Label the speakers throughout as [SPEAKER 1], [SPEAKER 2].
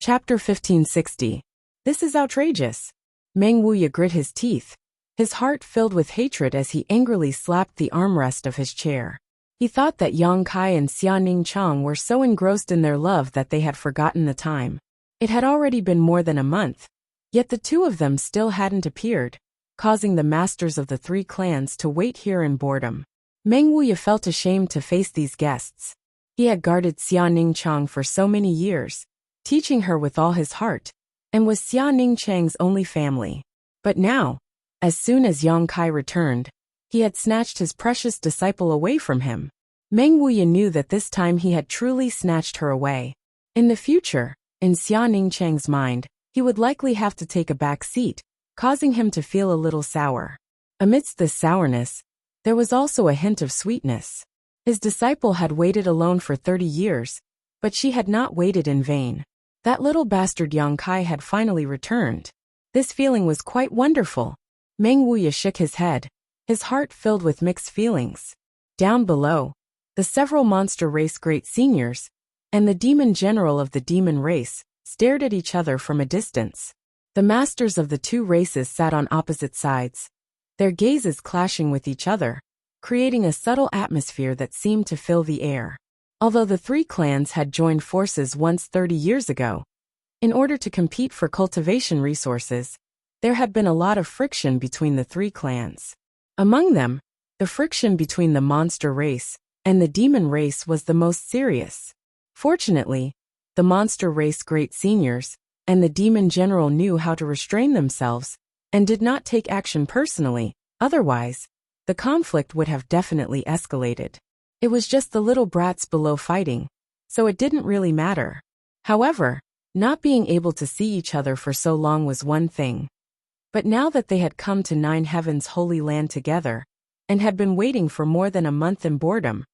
[SPEAKER 1] Chapter 1560. This is outrageous. Meng Wuya grit his teeth, his heart filled with hatred as he angrily slapped the armrest of his chair. He thought that Yang Kai and Xia Ningchang were so engrossed in their love that they had forgotten the time. It had already been more than a month, yet the two of them still hadn't appeared, causing the masters of the three clans to wait here in boredom. Meng Wuya felt ashamed to face these guests. He had guarded Xia Ningchang for so many years, teaching her with all his heart, and was Xia Ningchang's only family. But now, as soon as Yang Kai returned, he had snatched his precious disciple away from him. Meng Wuya knew that this time he had truly snatched her away. In the future, in Xia Ningchang's mind, he would likely have to take a back seat, causing him to feel a little sour. Amidst this sourness, there was also a hint of sweetness. His disciple had waited alone for 30 years, but she had not waited in vain. That little bastard Yang Kai had finally returned. This feeling was quite wonderful. Meng Wuya shook his head, his heart filled with mixed feelings. Down below, the several monster race great seniors and the demon general of the demon race stared at each other from a distance. The masters of the two races sat on opposite sides, their gazes clashing with each other, creating a subtle atmosphere that seemed to fill the air. Although the three clans had joined forces once 30 years ago, in order to compete for cultivation resources, there had been a lot of friction between the three clans. Among them, the friction between the monster race and the demon race was the most serious. Fortunately, the monster race great seniors and the demon general knew how to restrain themselves and did not take action personally, otherwise, the conflict would have definitely escalated. It was just the little brats below fighting, so it didn't really matter. However, not being able to see each other for so long was one thing. But now that they had come to Nine Heaven's holy land together, and had been waiting for more than a month in boredom,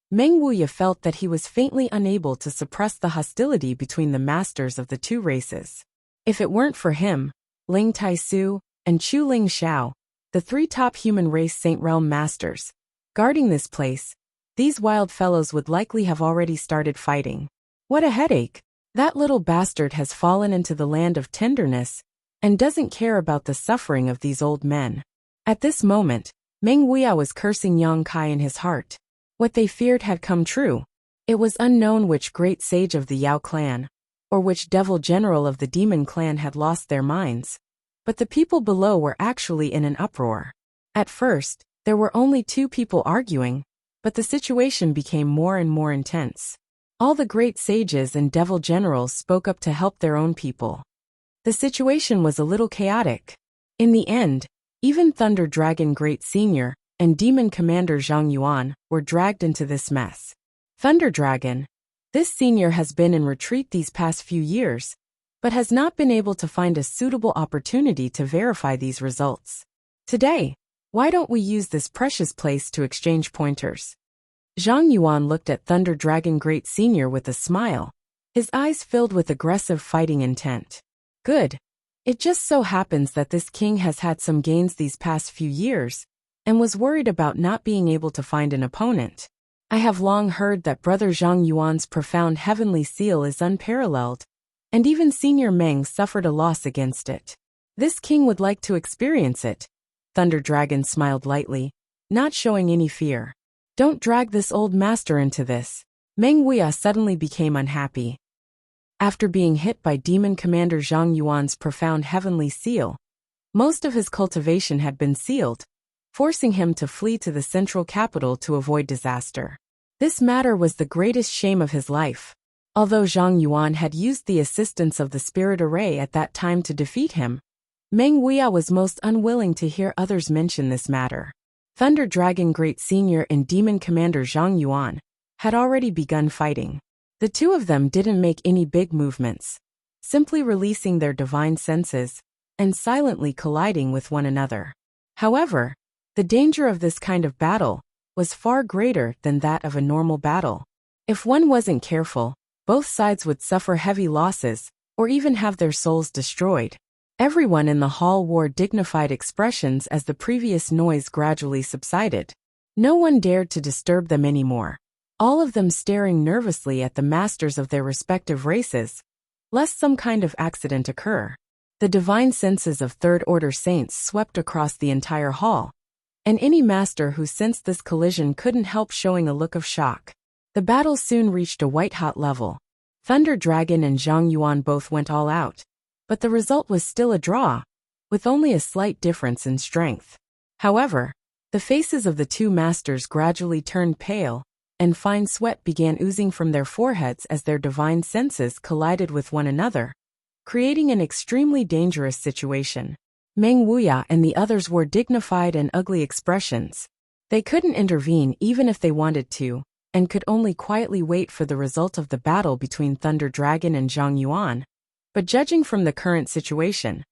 [SPEAKER 1] Meng Wuya felt that he was faintly unable to suppress the hostility between the masters of the two races. If it weren't for him, Ling Taisu, and Chu Ling Xiao, the three top human race Saint Realm masters, guarding this place, these wild fellows would likely have already started fighting. What a headache! That little bastard has fallen into the land of tenderness, and doesn't care about the suffering of these old men. At this moment, Meng Wuya was cursing Yang Kai in his heart. What they feared had come true. It was unknown which great sage of the Yao clan, or which devil general of the demon clan had lost their minds. But the people below were actually in an uproar. At first, there were only two people arguing, but the situation became more and more intense. All the great sages and devil generals spoke up to help their own people. The situation was a little chaotic. In the end, even Thunder Dragon Great Senior and Demon Commander Zhang Yuan were dragged into this mess. Thunder Dragon, this senior has been in retreat these past few years, but has not been able to find a suitable opportunity to verify these results. Today, why don't we use this precious place to exchange pointers? Zhang Yuan looked at Thunder Dragon Great Senior with a smile, his eyes filled with aggressive fighting intent. Good. It just so happens that this king has had some gains these past few years, and was worried about not being able to find an opponent. I have long heard that Brother Zhang Yuan's profound heavenly seal is unparalleled, and even Senior Meng suffered a loss against it. This king would like to experience it. Thunder Dragon smiled lightly, not showing any fear. Don't drag this old master into this. Meng Wuya suddenly became unhappy. After being hit by Demon Commander Zhang Yuan's profound heavenly seal, most of his cultivation had been sealed, forcing him to flee to the central capital to avoid disaster. This matter was the greatest shame of his life. Although Zhang Yuan had used the assistance of the spirit array at that time to defeat him, Meng Wuya was most unwilling to hear others mention this matter. Thunder Dragon Great Senior and Demon Commander Zhang Yuan had already begun fighting. The two of them didn't make any big movements, simply releasing their divine senses and silently colliding with one another. However, the danger of this kind of battle was far greater than that of a normal battle. If one wasn't careful, both sides would suffer heavy losses or even have their souls destroyed. Everyone in the hall wore dignified expressions as the previous noise gradually subsided. No one dared to disturb them anymore, all of them staring nervously at the masters of their respective races, lest some kind of accident occur. The divine senses of third-order saints swept across the entire hall, and any master who sensed this collision couldn't help showing a look of shock. The battle soon reached a white-hot level. Thunder Dragon and Zhang Yuan both went all out, but the result was still a draw, with only a slight difference in strength. However, the faces of the two masters gradually turned pale, and fine sweat began oozing from their foreheads as their divine senses collided with one another, creating an extremely dangerous situation. Meng Wuya and the others wore dignified and ugly expressions. They couldn't intervene even if they wanted to, and could only quietly wait for the result of the battle between Thunder Dragon and Zhang Yuan. But judging from the current situation,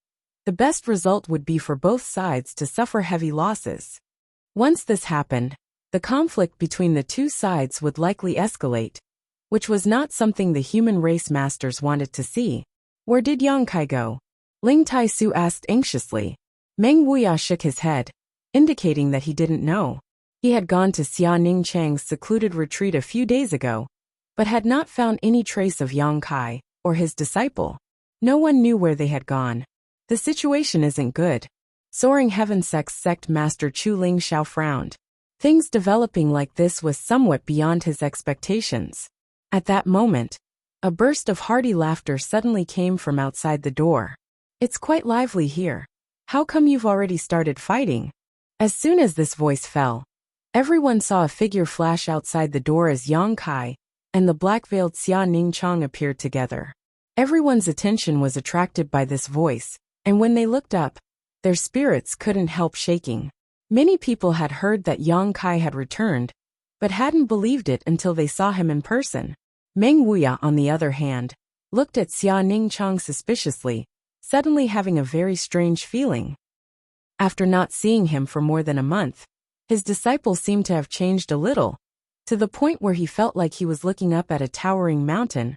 [SPEAKER 1] the best result would be for both sides to suffer heavy losses. Once this happened, the conflict between the two sides would likely escalate, which was not something the human race masters wanted to see. Where did Yang Kai go? Ling Tai-su asked anxiously. Meng Wuya shook his head, indicating that he didn't know. He had gone to Xia Ningchang's secluded retreat a few days ago, but had not found any trace of Yang Kai or his disciple. No one knew where they had gone. The situation isn't good. Soaring Heaven sect Master Chu Ling Xiao frowned. Things developing like this was somewhat beyond his expectations. At that moment, a burst of hearty laughter suddenly came from outside the door. It's quite lively here. How come you've already started fighting? As soon as this voice fell, everyone saw a figure flash outside the door as Yang Kai and the black-veiled Xia Ningchang appeared together. Everyone's attention was attracted by this voice, and when they looked up, their spirits couldn't help shaking. Many people had heard that Yang Kai had returned, but hadn't believed it until they saw him in person. Meng Wuya, on the other hand, looked at Xia Ningchang suspiciously, suddenly having a very strange feeling. After not seeing him for more than a month, his disciple seemed to have changed a little, to the point where he felt like he was looking up at a towering mountain.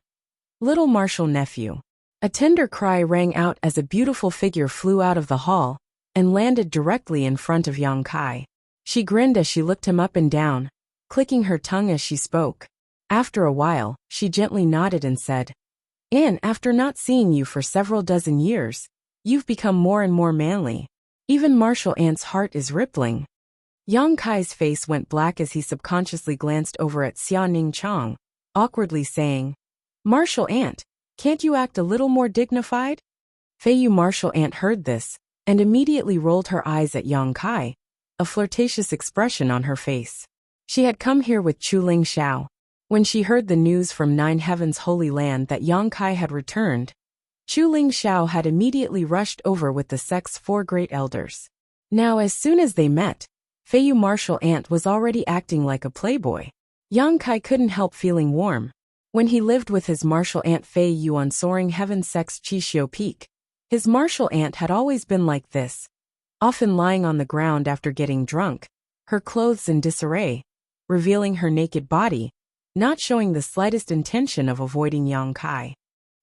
[SPEAKER 1] Little martial nephew. A tender cry rang out as a beautiful figure flew out of the hall and landed directly in front of Yang Kai. She grinned as she looked him up and down, clicking her tongue as she spoke. After a while, she gently nodded and said, After not seeing you for several dozen years, you've become more and more manly. Even Martial Ant's heart is rippling. Yang Kai's face went black as he subconsciously glanced over at Xia Ningchang, awkwardly saying, Martial Ant, can't you act a little more dignified? Feiyu Martial Ant heard this, and immediately rolled her eyes at Yang Kai, a flirtatious expression on her face. She had come here with Chu Ling Xiao. When she heard the news from Nine Heaven's Holy Land that Yang Kai had returned, Chu Ling Xiao had immediately rushed over with the sect's 4 great elders. Now as soon as they met, Feiyu Martial Ant was already acting like a playboy. Yang Kai couldn't help feeling warm. When he lived with his martial aunt Feiyu on Soaring Heaven Sect's Chixiu Peak, his martial aunt had always been like this, often lying on the ground after getting drunk, her clothes in disarray, revealing her naked body, not showing the slightest intention of avoiding Yang Kai.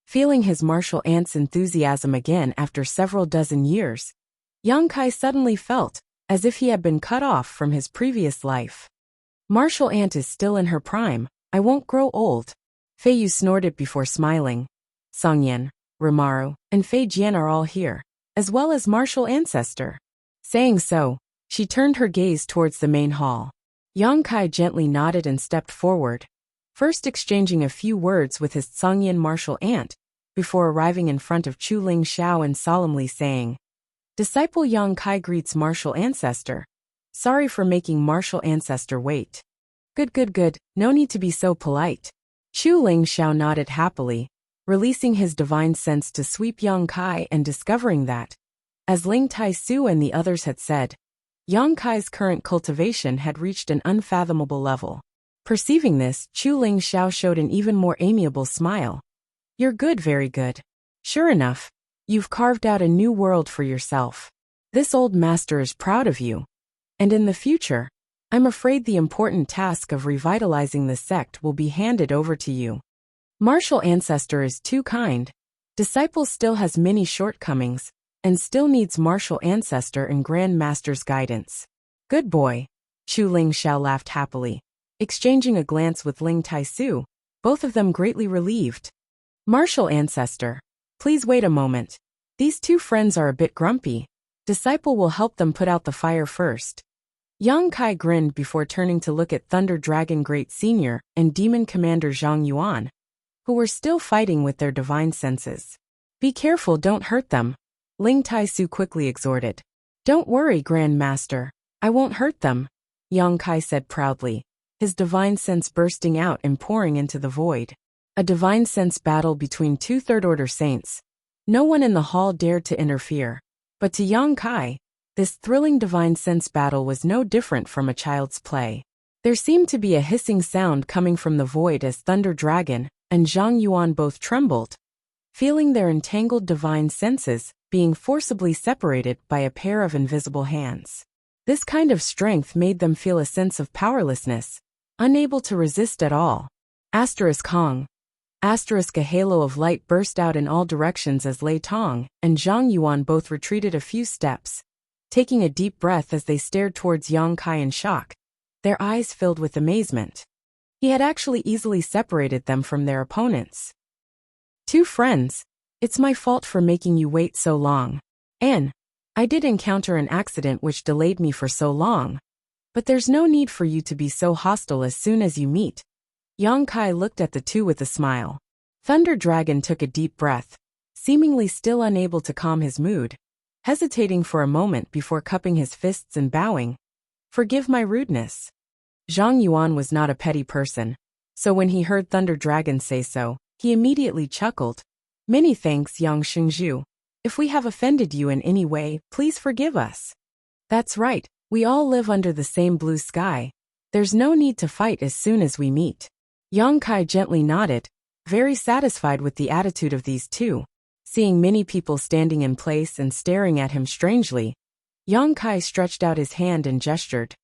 [SPEAKER 1] Feeling his martial aunt's enthusiasm again after several dozen years, Yang Kai suddenly felt as if he had been cut off from his previous life. Martial aunt is still in her prime, I won't grow old. Feiyu snorted before smiling. Songyan, Rimaru, and Fei Jian are all here, as well as martial ancestor. Saying so, she turned her gaze towards the main hall. Yang Kai gently nodded and stepped forward, first exchanging a few words with his Songyan martial aunt, before arriving in front of Chu Ling Xiao and solemnly saying, Disciple Yang Kai greets martial ancestor. Sorry for making martial ancestor wait. Good, no need to be so polite. Chu Ling Xiao nodded happily, releasing his divine sense to sweep Yang Kai and discovering that, as Ling Tai-su and the others had said, Yang Kai's current cultivation had reached an unfathomable level. Perceiving this, Chu Ling Xiao showed an even more amiable smile. You're good, very good. Sure enough, you've carved out a new world for yourself. This old master is proud of you. And in the future, I'm afraid the important task of revitalizing the sect will be handed over to you. Martial ancestor is too kind. Disciple still has many shortcomings, and still needs martial ancestor and Grand Master's guidance. Good boy. Chu Ling Xiao laughed happily, exchanging a glance with Ling Tai-su, both of them greatly relieved. Martial ancestor. Please wait a moment. These two friends are a bit grumpy. Disciple will help them put out the fire first. Yang Kai grinned before turning to look at Thunder Dragon Great Senior and Demon Commander Zhang Yuan, who were still fighting with their divine senses. Be careful, don't hurt them, Ling Tai-su quickly exhorted. Don't worry, Grand Master. I won't hurt them, Yang Kai said proudly, his divine sense bursting out and pouring into the void. A divine sense battle between two third-order saints. No one in the hall dared to interfere. But to Yang Kai, this thrilling divine sense battle was no different from a child's play. There seemed to be a hissing sound coming from the void as Thunder Dragon and Zhang Yuan both trembled, feeling their entangled divine senses being forcibly separated by a pair of invisible hands. This kind of strength made them feel a sense of powerlessness, unable to resist at all. Asterisk Hong. Asterisk a halo of light burst out in all directions as Lei Tong and Zhang Yuan both retreated a few steps, taking a deep breath as they stared towards Yang Kai in shock, their eyes filled with amazement. He had actually easily separated them from their opponents. Two friends. It's my fault for making you wait so long. And I did encounter an accident which delayed me for so long. But there's no need for you to be so hostile as soon as you meet. Yang Kai looked at the two with a smile. Thunder Dragon took a deep breath, seemingly still unable to calm his mood, hesitating for a moment before cupping his fists and bowing. Forgive my rudeness. Zhang Yuan was not a petty person, so when he heard Thunder Dragon say so, he immediately chuckled. Many thanks, Yang Xingzhu. If we have offended you in any way, please forgive us. That's right, we all live under the same blue sky. There's no need to fight as soon as we meet. Yang Kai gently nodded, very satisfied with the attitude of these two. Seeing many people standing in place and staring at him strangely, Yang Kai stretched out his hand and gestured.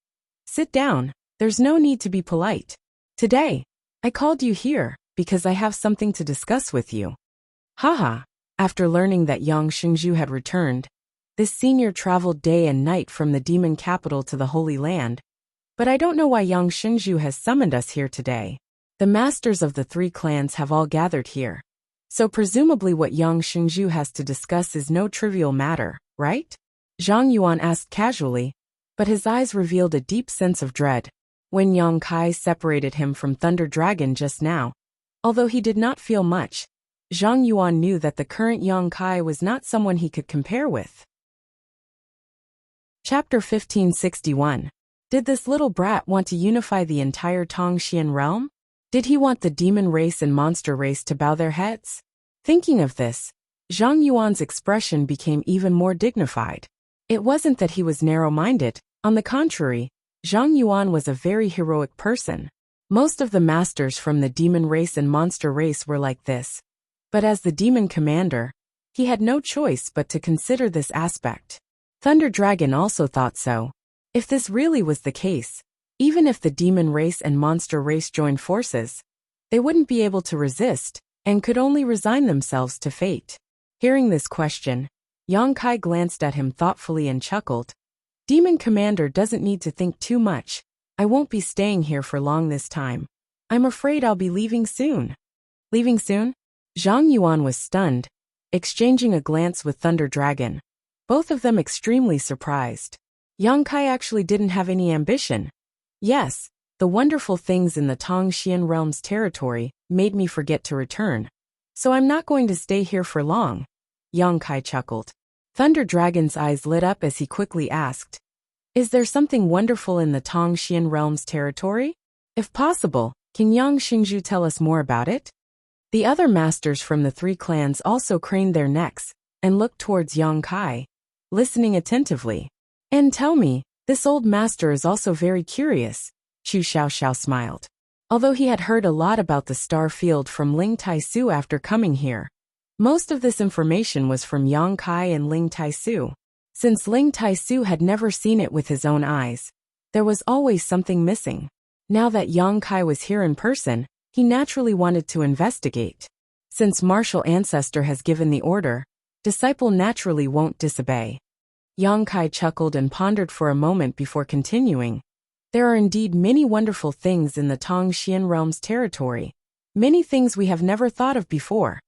[SPEAKER 1] Sit down, there's no need to be polite. Today, I called you here because I have something to discuss with you. Haha. After learning that Yang Xingzhu had returned, this senior traveled day and night from the demon capital to the Holy Land. But I don't know why Yang Xingzhu has summoned us here today. The masters of the three clans have all gathered here. So presumably what Yang Xingzhu has to discuss is no trivial matter, right? Zhang Yuan asked casually, but his eyes revealed a deep sense of dread. When Yang Kai separated him from Thunder Dragon just now, although he did not feel much, Zhang Yuan knew that the current Yang Kai was not someone he could compare with. Chapter 1561. Did this little brat want to unify the entire Tongxian realm? Did he want the demon race and monster race to bow their heads? Thinking of this, Zhang Yuan's expression became even more dignified. It wasn't that he was narrow-minded. On the contrary, Zhang Yuan was a very heroic person. Most of the masters from the demon race and monster race were like this. But as the demon commander, he had no choice but to consider this aspect. Thunder Dragon also thought so. If this really was the case, even if the demon race and monster race joined forces, they wouldn't be able to resist, and could only resign themselves to fate. Hearing this question, Yang Kai glanced at him thoughtfully and chuckled. Demon Commander doesn't need to think too much. I won't be staying here for long this time. I'm afraid I'll be leaving soon. Leaving soon? Zhang Yuan was stunned, exchanging a glance with Thunder Dragon, both of them extremely surprised. Yang Kai actually didn't have any ambition. Yes, the wonderful things in the Tongxian realm's territory made me forget to return. So I'm not going to stay here for long. Yang Kai chuckled. Thunder Dragon's eyes lit up as he quickly asked, is there something wonderful in the Tongxian realm's territory? If possible, can Yang Xingzhu tell us more about it? The other masters from the three clans also craned their necks and looked towards Yang Kai, listening attentively. And tell me, this old master is also very curious, Chu Xiaoxiao smiled. Although he had heard a lot about the star field from Ling Tai-su after coming here, most of this information was from Yang Kai and Ling Tai-su. Since Ling Tai-su had never seen it with his own eyes, there was always something missing. Now that Yang Kai was here in person, he naturally wanted to investigate. Since martial ancestor has given the order, disciple naturally won't disobey. Yang Kai chuckled and pondered for a moment before continuing. There are indeed many wonderful things in the Tongxian realm's territory. Many things we have never thought of before.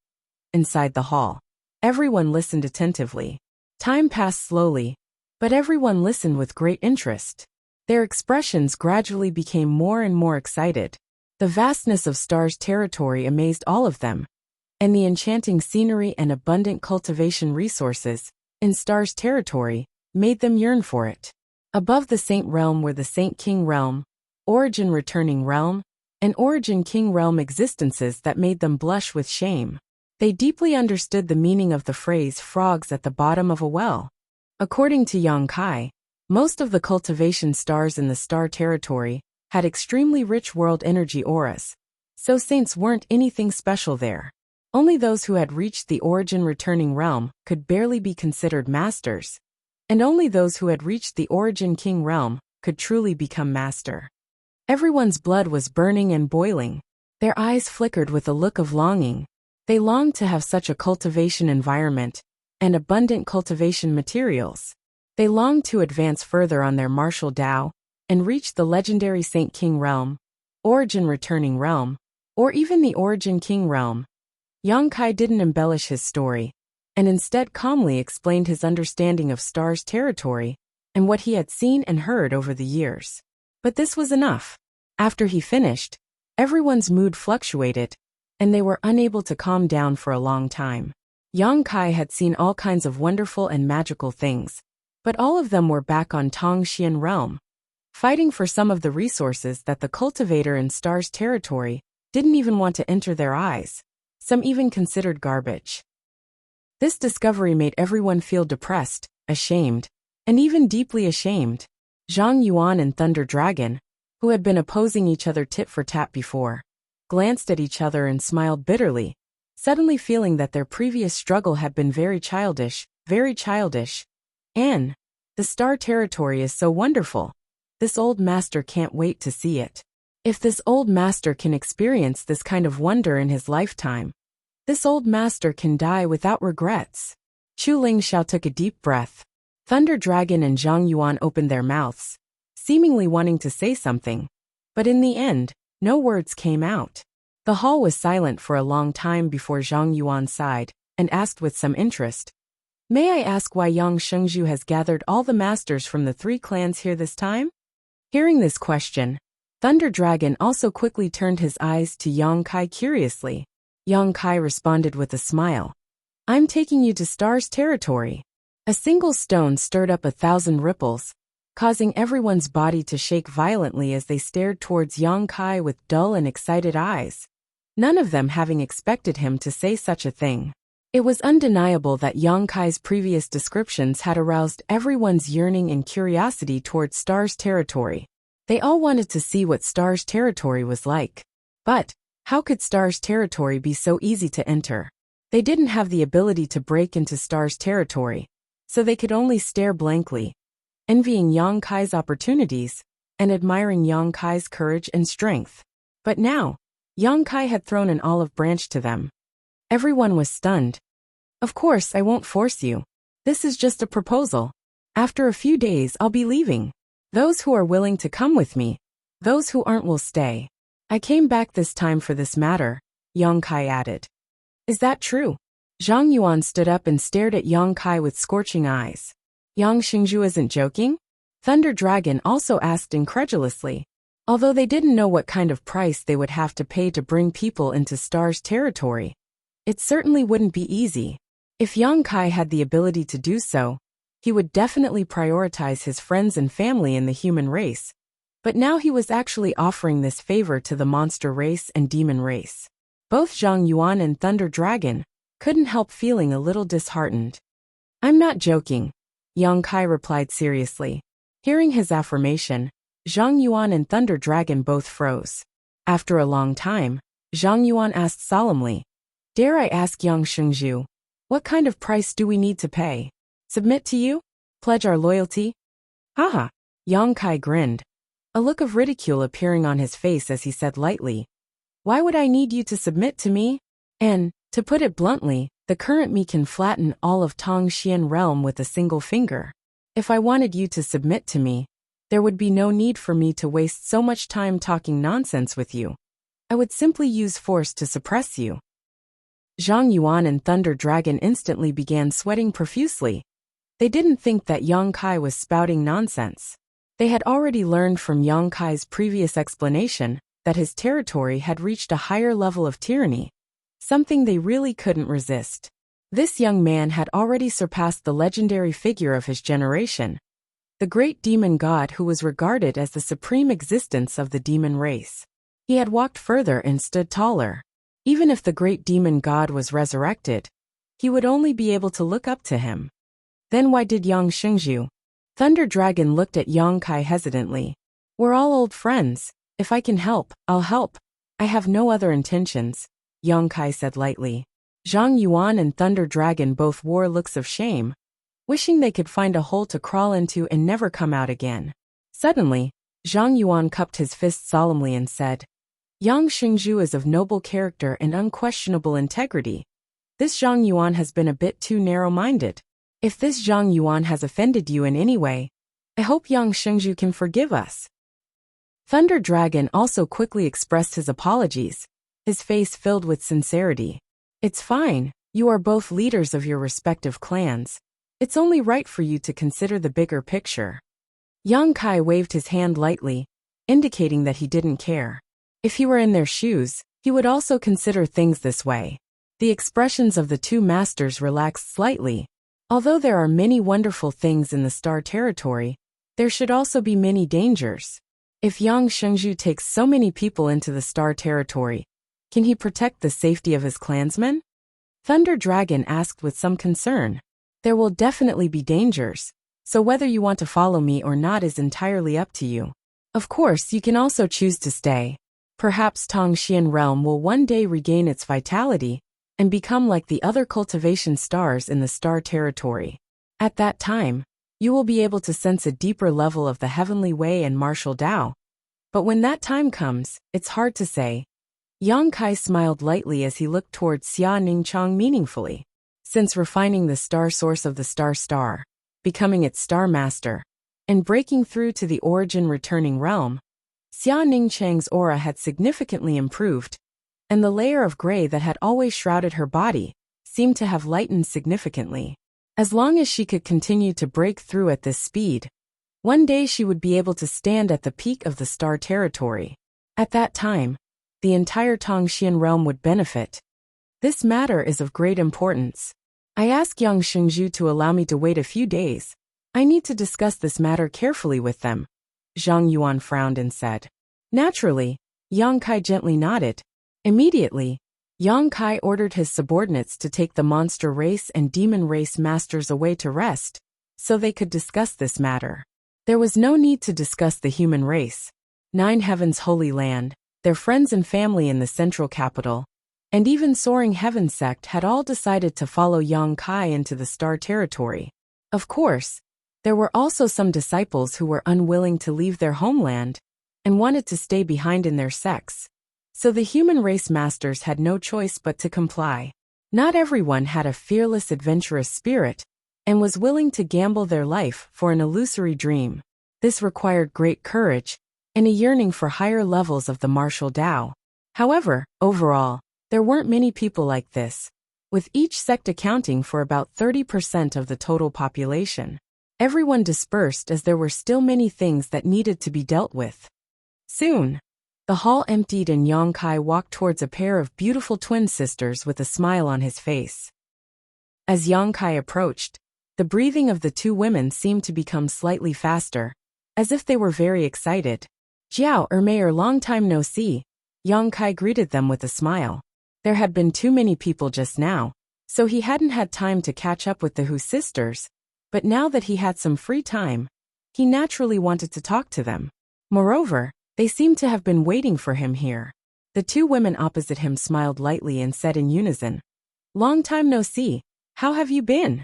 [SPEAKER 1] inside the hall. Everyone listened attentively. Time passed slowly, but everyone listened with great interest. Their expressions gradually became more and more excited. The vastness of Star's territory amazed all of them, and the enchanting scenery and abundant cultivation resources in Star's territory made them yearn for it. Above the Saint Realm were the Saint King Realm, Origin Returning Realm, and Origin King Realm existences that made them blush with shame. They deeply understood the meaning of the phrase frogs at the bottom of a well. According to Yang Kai, most of the cultivation stars in the Star territory had extremely rich world energy auras, so saints weren't anything special there. Only those who had reached the Origin Returning Realm could barely be considered masters, and only those who had reached the Origin King Realm could truly become master. Everyone's blood was burning and boiling. Their eyes flickered with a look of longing. They longed to have such a cultivation environment and abundant cultivation materials. They longed to advance further on their martial Tao and reach the legendary Saint King Realm, Origin Returning Realm, or even the Origin King Realm. Yang Kai didn't embellish his story, and instead calmly explained his understanding of Star's territory and what he had seen and heard over the years. But this was enough. After he finished, everyone's mood fluctuated, and they were unable to calm down for a long time. Yang Kai had seen all kinds of wonderful and magical things, but all of them were back on Tongxian Realm, fighting for some of the resources that the cultivator in Star's territory didn't even want to enter their eyes. Some even considered garbage. This discovery made everyone feel depressed, ashamed, and even deeply ashamed. Zhang Yuan and Thunder Dragon, who had been opposing each other tit for tat before, glanced at each other and smiled bitterly, suddenly feeling that their previous struggle had been very childish, very childish. And the Star territory is so wonderful. This old master can't wait to see it. If this old master can experience this kind of wonder in his lifetime, this old master can die without regrets. Chu Lingxiao took a deep breath. Thunder Dragon and Zhang Yuan opened their mouths, seemingly wanting to say something, but in the end, no words came out. The hall was silent for a long time before Zhang Yuan sighed and asked with some interest, "May I ask why Yang Shengzhu has gathered all the masters from the 3 clans here this time?" Hearing this question, Thunder Dragon also quickly turned his eyes to Yang Kai curiously. Yang Kai responded with a smile. "I'm taking you to Star's territory." A single stone stirred up 1,000 ripples, causing everyone's body to shake violently as they stared towards Yang Kai with dull and excited eyes, none of them having expected him to say such a thing. It was undeniable that Yang Kai's previous descriptions had aroused everyone's yearning and curiosity towards Star's territory. They all wanted to see what Star's territory was like. But how could Star's territory be so easy to enter? They didn't have the ability to break into Star's territory, so they could only stare blankly, envying Yang Kai's opportunities and admiring Yang Kai's courage and strength. But now, Yang Kai had thrown an olive branch to them. Everyone was stunned. "Of course, I won't force you. This is just a proposal. After a few days, I'll be leaving. Those who are willing to come with me, those who aren't will stay. I came back this time for this matter," Yang Kai added. "Is that true?" Zhang Yuan stood up and stared at Yang Kai with scorching eyes. "Yang Shengzhu isn't joking?" Thunder Dragon also asked incredulously. Although they didn't know what kind of price they would have to pay to bring people into Star's territory, it certainly wouldn't be easy. If Yang Kai had the ability to do so, he would definitely prioritize his friends and family in the human race. But now he was actually offering this favor to the monster race and demon race. Both Zhang Yuan and Thunder Dragon couldn't help feeling a little disheartened. "I'm not joking," Yang Kai replied seriously. Hearing his affirmation, Zhang Yuan and Thunder Dragon both froze. After a long time, Zhang Yuan asked solemnly, "Dare I ask Yang Shengzhu, what kind of price do we need to pay? Submit to you? Pledge our loyalty?" "Haha," Yang Kai grinned, a look of ridicule appearing on his face as he said lightly, "Why would I need you to submit to me? And, to put it bluntly, the current me can flatten all of Tongxian Realm with a single finger. If I wanted you to submit to me, there would be no need for me to waste so much time talking nonsense with you. I would simply use force to suppress you." Zhang Yuan and Thunder Dragon instantly began sweating profusely. They didn't think that Yang Kai was spouting nonsense. They had already learned from Yang Kai's previous explanation that his territory had reached a higher level of tyranny, something they really couldn't resist. This young man had already surpassed the legendary figure of his generation, the great demon god who was regarded as the supreme existence of the demon race. He had walked further and stood taller. Even if the great demon god was resurrected, he would only be able to look up to him. Then why did Yang Shengzhu? Thunder Dragon looked at Yang Kai hesitantly. We're all old friends. If I can help, I'll help. I have no other intentions, Yang Kai said lightly. Zhang Yuan and Thunder Dragon both wore looks of shame, wishing they could find a hole to crawl into and never come out again. Suddenly, Zhang Yuan cupped his fist solemnly and said, Yang Shengzhu is of noble character and unquestionable integrity. This Zhang Yuan has been a bit too narrow-minded. If this Zhang Yuan has offended you in any way, I hope Yang Shengzhu can forgive us. Thunder Dragon also quickly expressed his apologies, his face filled with sincerity. It's fine, you are both leaders of your respective clans. It's only right for you to consider the bigger picture. Yang Kai waved his hand lightly, indicating that he didn't care. If he were in their shoes, he would also consider things this way. The expressions of the two masters relaxed slightly. Although there are many wonderful things in the Star Territory, there should also be many dangers. If Yang Shengzhu takes so many people into the Star Territory, can he protect the safety of his clansmen? Thunder Dragon asked with some concern. There will definitely be dangers, so whether you want to follow me or not is entirely up to you. Of course, you can also choose to stay. Perhaps Tongxian Realm will one day regain its vitality and become like the other cultivation stars in the Star Territory. At that time, you will be able to sense a deeper level of the Heavenly Way and Martial Tao. But when that time comes, it's hard to say. Yang Kai smiled lightly as he looked towards Xia Ningchang meaningfully. Since refining the star source of the star, becoming its star master, and breaking through to the origin returning realm, Xia Ningchang's aura had significantly improved, and the layer of gray that had always shrouded her body seemed to have lightened significantly. As long as she could continue to break through at this speed, one day she would be able to stand at the peak of the Star Territory. At that time, the entire Tongxian realm would benefit. This matter is of great importance. I ask Yang Shengzhu to allow me to wait a few days. I need to discuss this matter carefully with them. Zhang Yuan frowned and said. Naturally, Yang Kai gently nodded. Immediately, Yang Kai ordered his subordinates to take the monster race and demon race masters away to rest, so they could discuss this matter. There was no need to discuss the human race, Nine Heavens' Holy Land, their friends and family in the central capital, and even Soaring Heaven sect had all decided to follow Yang Kai into the Star Territory. Of course, there were also some disciples who were unwilling to leave their homeland and wanted to stay behind in their sects. So the human race masters had no choice but to comply. Not everyone had a fearless adventurous spirit and was willing to gamble their life for an illusory dream. This required great courage and a yearning for higher levels of the martial Tao. However, overall, there weren't many people like this, with each sect accounting for about 30% of the total population. Everyone dispersed as there were still many things that needed to be dealt with. Soon, the hall emptied and Yang Kai walked towards a pair of beautiful twin sisters with a smile on his face. As Yang Kai approached, the breathing of the two women seemed to become slightly faster, as if they were very excited. Jiao Mayor, long time no see, Yang Kai greeted them with a smile. There had been too many people just now, so he hadn't had time to catch up with the Hu sisters, but now that he had some free time, he naturally wanted to talk to them. Moreover, they seemed to have been waiting for him here. The two women opposite him smiled lightly and said in unison, "Long time no see, how have you been?"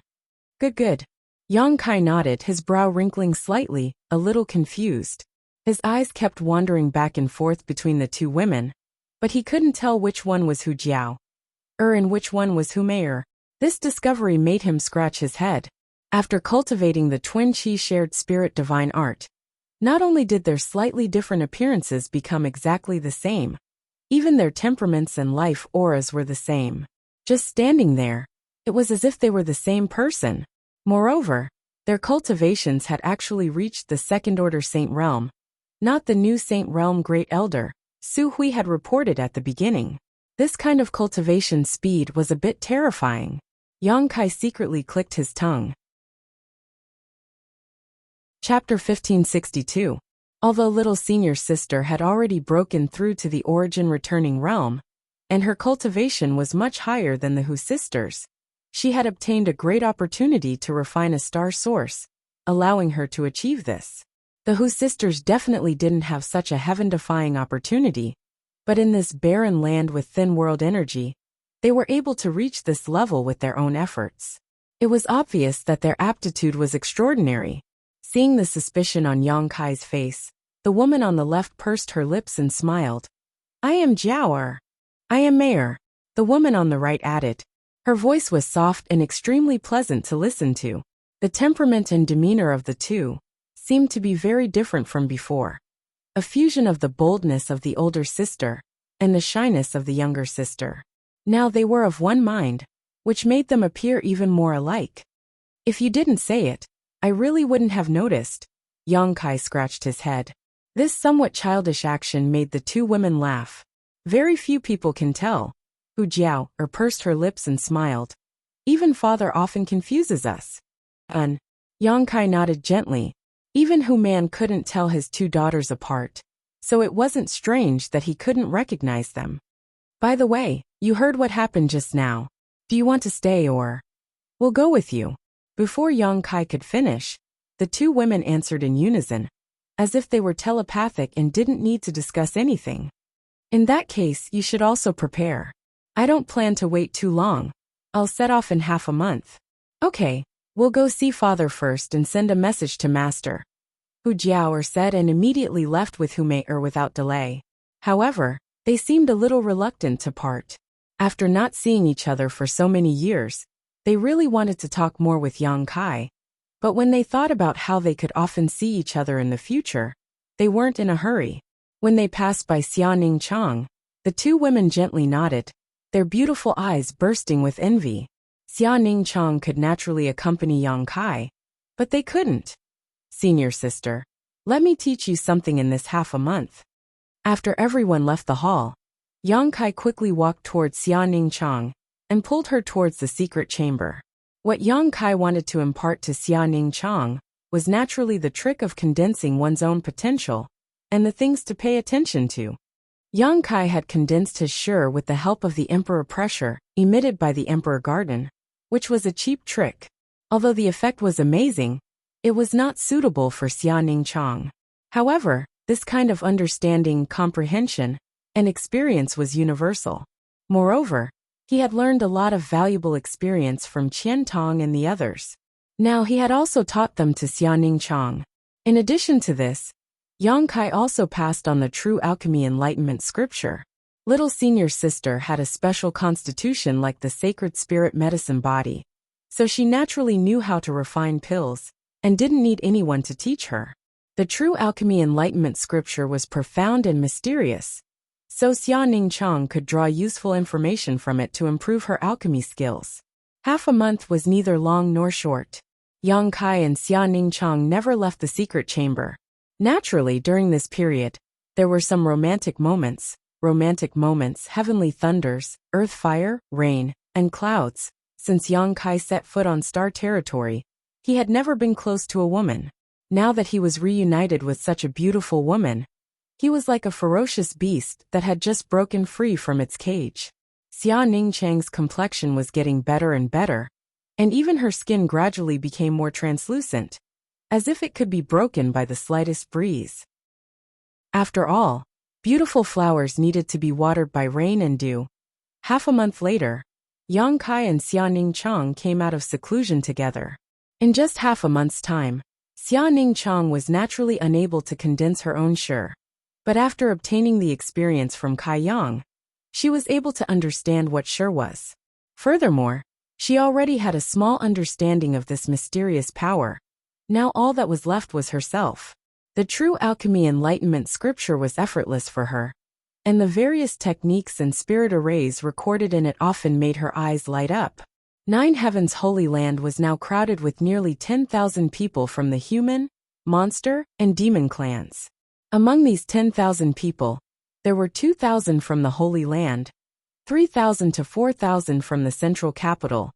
[SPEAKER 1] Good. Yang Kai nodded, his brow wrinkling slightly, a little confused. His eyes kept wandering back and forth between the two women, but he couldn't tell which one was Hu Jiao, and which one was Hu Mayor. This discovery made him scratch his head. After cultivating the twin Qi shared spirit divine art, not only did their slightly different appearances become exactly the same, even their temperaments and life auras were the same. just standing there. It was as if they were the same person. Moreover, their cultivations had actually reached the second-order Saint Realm, not the new Saint Realm Great Elder Su Hui had reported at the beginning. This kind of cultivation speed was a bit terrifying. Yang Kai secretly clicked his tongue. Chapter 1562. Although little senior sister had already broken through to the origin returning realm, and her cultivation was much higher than the Hu sisters, she had obtained a great opportunity to refine a star source, allowing her to achieve this. The Hu sisters definitely didn't have such a heaven-defying opportunity, but in this barren land with thin world energy, they were able to reach this level with their own efforts. It was obvious that their aptitude was extraordinary. Seeing the suspicion on Yang Kai's face, the woman on the left pursed her lips and smiled. I am Jiao. I am Mayor, the woman on the right added. Her voice was soft and extremely pleasant to listen to. The temperament and demeanor of the two seemed to be very different from before. A fusion of the boldness of the older sister and the shyness of the younger sister. Now they were of one mind, which made them appear even more alike. If you didn't say it, I really wouldn't have noticed. Yang Kai scratched his head. This somewhat childish action made the two women laugh. Very few people can tell. Hu Jiao pursed her lips and smiled. Even father often confuses us. Yang Kai nodded gently. Even Hu Man couldn't tell his two daughters apart, so it wasn't strange that he couldn't recognize them. By the way, you heard what happened just now. Do you want to stay or? We'll go with you. Before Yang Kai could finish, the two women answered in unison, as if they were telepathic and didn't need to discuss anything. In that case, you should also prepare. I don't plan to wait too long. I'll set off in half a month. Okay, we'll go see father first and send a message to master. Hu Jiao said and immediately left with Hu Mei without delay. However, they seemed a little reluctant to part. After not seeing each other for so many years, they really wanted to talk more with Yang Kai. But when they thought about how they could often see each other in the future, they weren't in a hurry. When they passed by Xiaoning Chang, the two women gently nodded, their beautiful eyes bursting with envy. Xiaoning Chang could naturally accompany Yang Kai, but they couldn't. Senior sister, let me teach you something in this half a month. After everyone left the hall, Yang Kai quickly walked towards Xiaoning Chang and pulled her towards the secret chamber. What Yang Kai wanted to impart to Xiaoning Chang was naturally the trick of condensing one's own potential and the things to pay attention to. Yang Kai had condensed his Shi with the help of the Emperor pressure emitted by the Emperor Garden, which was a cheap trick. Although the effect was amazing, it was not suitable for Xiaoning Chang. However, this kind of understanding, comprehension, and experience was universal. Moreover, he had learned a lot of valuable experience from Qian Tong and the others. Now he had also taught them to Xiaoning Chang. In addition to this, Yang Kai also passed on the true alchemy enlightenment scripture. Little senior sister had a special constitution like the sacred spirit medicine body, so she naturally knew how to refine pills and didn't need anyone to teach her. The true alchemy enlightenment scripture was profound and mysterious, so Xiaoning Chang could draw useful information from it to improve her alchemy skills. Half a month was neither long nor short. Yang Kai and Xiaoning Chang never left the secret chamber. Naturally, during this period, there were some romantic moments, heavenly thunders, earth fire, rain, and clouds. Since Yang Kai set foot on star territory, he had never been close to a woman. Now that he was reunited with such a beautiful woman, he was like a ferocious beast that had just broken free from its cage. Xiaoning Chang's complexion was getting better and better, and even her skin gradually became more translucent, as if it could be broken by the slightest breeze. After all, beautiful flowers needed to be watered by rain and dew. Half a month later, Yang Kai and Xiaoning Chang came out of seclusion together. In just half a month's time, Xiaoning Chang was naturally unable to condense her own Shi. But after obtaining the experience from Kai Yang, she was able to understand what Shi was. Furthermore, she already had a small understanding of this mysterious power. Now all that was left was herself. The true alchemy enlightenment scripture was effortless for her. and the various techniques and spirit arrays recorded in it often made her eyes light up. Nine Heaven's Holy Land was now crowded with nearly 10,000 people from the human, monster, and demon clans. Among these 10,000 people, there were 2,000 from the Holy Land, 3,000 to 4,000 from the central capital,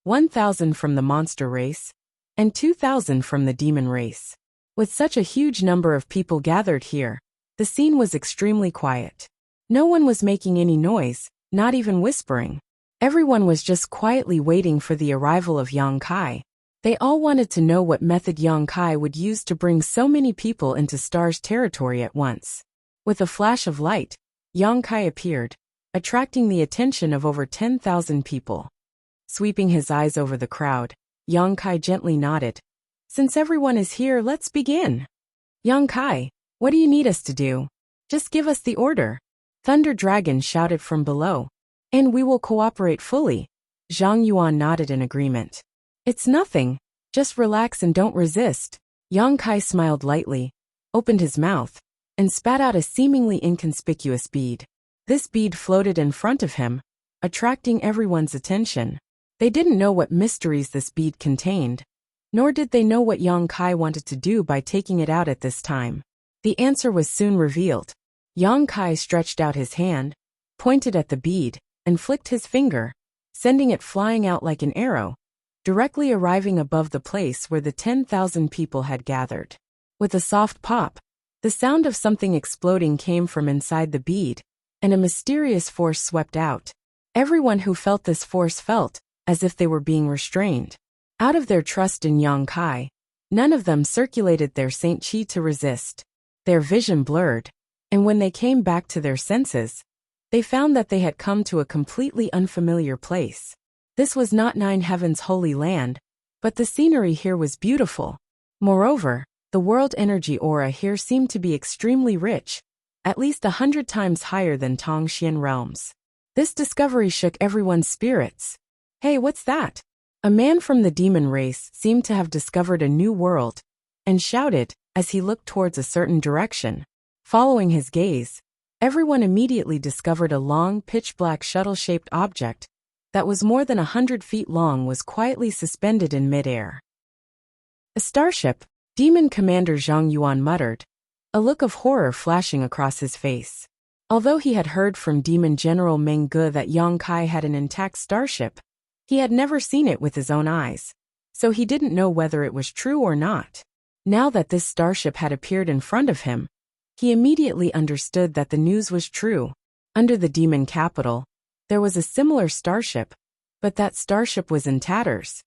[SPEAKER 1] 1,000 from the monster race, and 2,000 from the demon race. With such a huge number of people gathered here, the scene was extremely quiet. No one was making any noise, not even whispering. Everyone was just quietly waiting for the arrival of Yang Kai. They all wanted to know what method Yang Kai would use to bring so many people into Star's territory at once. With a flash of light, Yang Kai appeared, attracting the attention of over 10,000 people. Sweeping his eyes over the crowd, Yang Kai gently nodded. "Since everyone is here, let's begin." "Yang Kai, what do you need us to do? Just give us the order," Thunder Dragon shouted from below. "And we will cooperate fully." Zhang Yuan nodded in agreement. "It's nothing. Just relax and don't resist." Yang Kai smiled lightly, opened his mouth, and spat out a seemingly inconspicuous bead. This bead floated in front of him, attracting everyone's attention. They didn't know what mysteries this bead contained, nor did they know what Yang Kai wanted to do by taking it out at this time. The answer was soon revealed. Yang Kai stretched out his hand, pointed at the bead, and flicked his finger, sending it flying out like an arrow, directly arriving above the place where the 10,000 people had gathered. With a soft pop, the sound of something exploding came from inside the bead, and a mysterious force swept out. Everyone who felt this force felt as if they were being restrained. Out of their trust in Yang Kai, none of them circulated their Saint Chi to resist. Their vision blurred, and when they came back to their senses, they found that they had come to a completely unfamiliar place. This was not Nine Heaven's Holy Land, but the scenery here was beautiful. Moreover, the world energy aura here seemed to be extremely rich, at least 100 times higher than Tongxian realms. This discovery shook everyone's spirits. "Hey, what's that?" A man from the demon race seemed to have discovered a new world, and shouted as he looked towards a certain direction. Following his gaze, everyone immediately discovered a long, pitch-black shuttle-shaped object that was more than 100 feet long was quietly suspended in midair. "A starship," Demon Commander Zhang Yuan muttered, a look of horror flashing across his face. Although he had heard from Demon General Meng Ge that Yang Kai had an intact starship, he had never seen it with his own eyes, so he didn't know whether it was true or not. Now that this starship had appeared in front of him, he immediately understood that the news was true. Under the demon capital, there was a similar starship, but that starship was in tatters.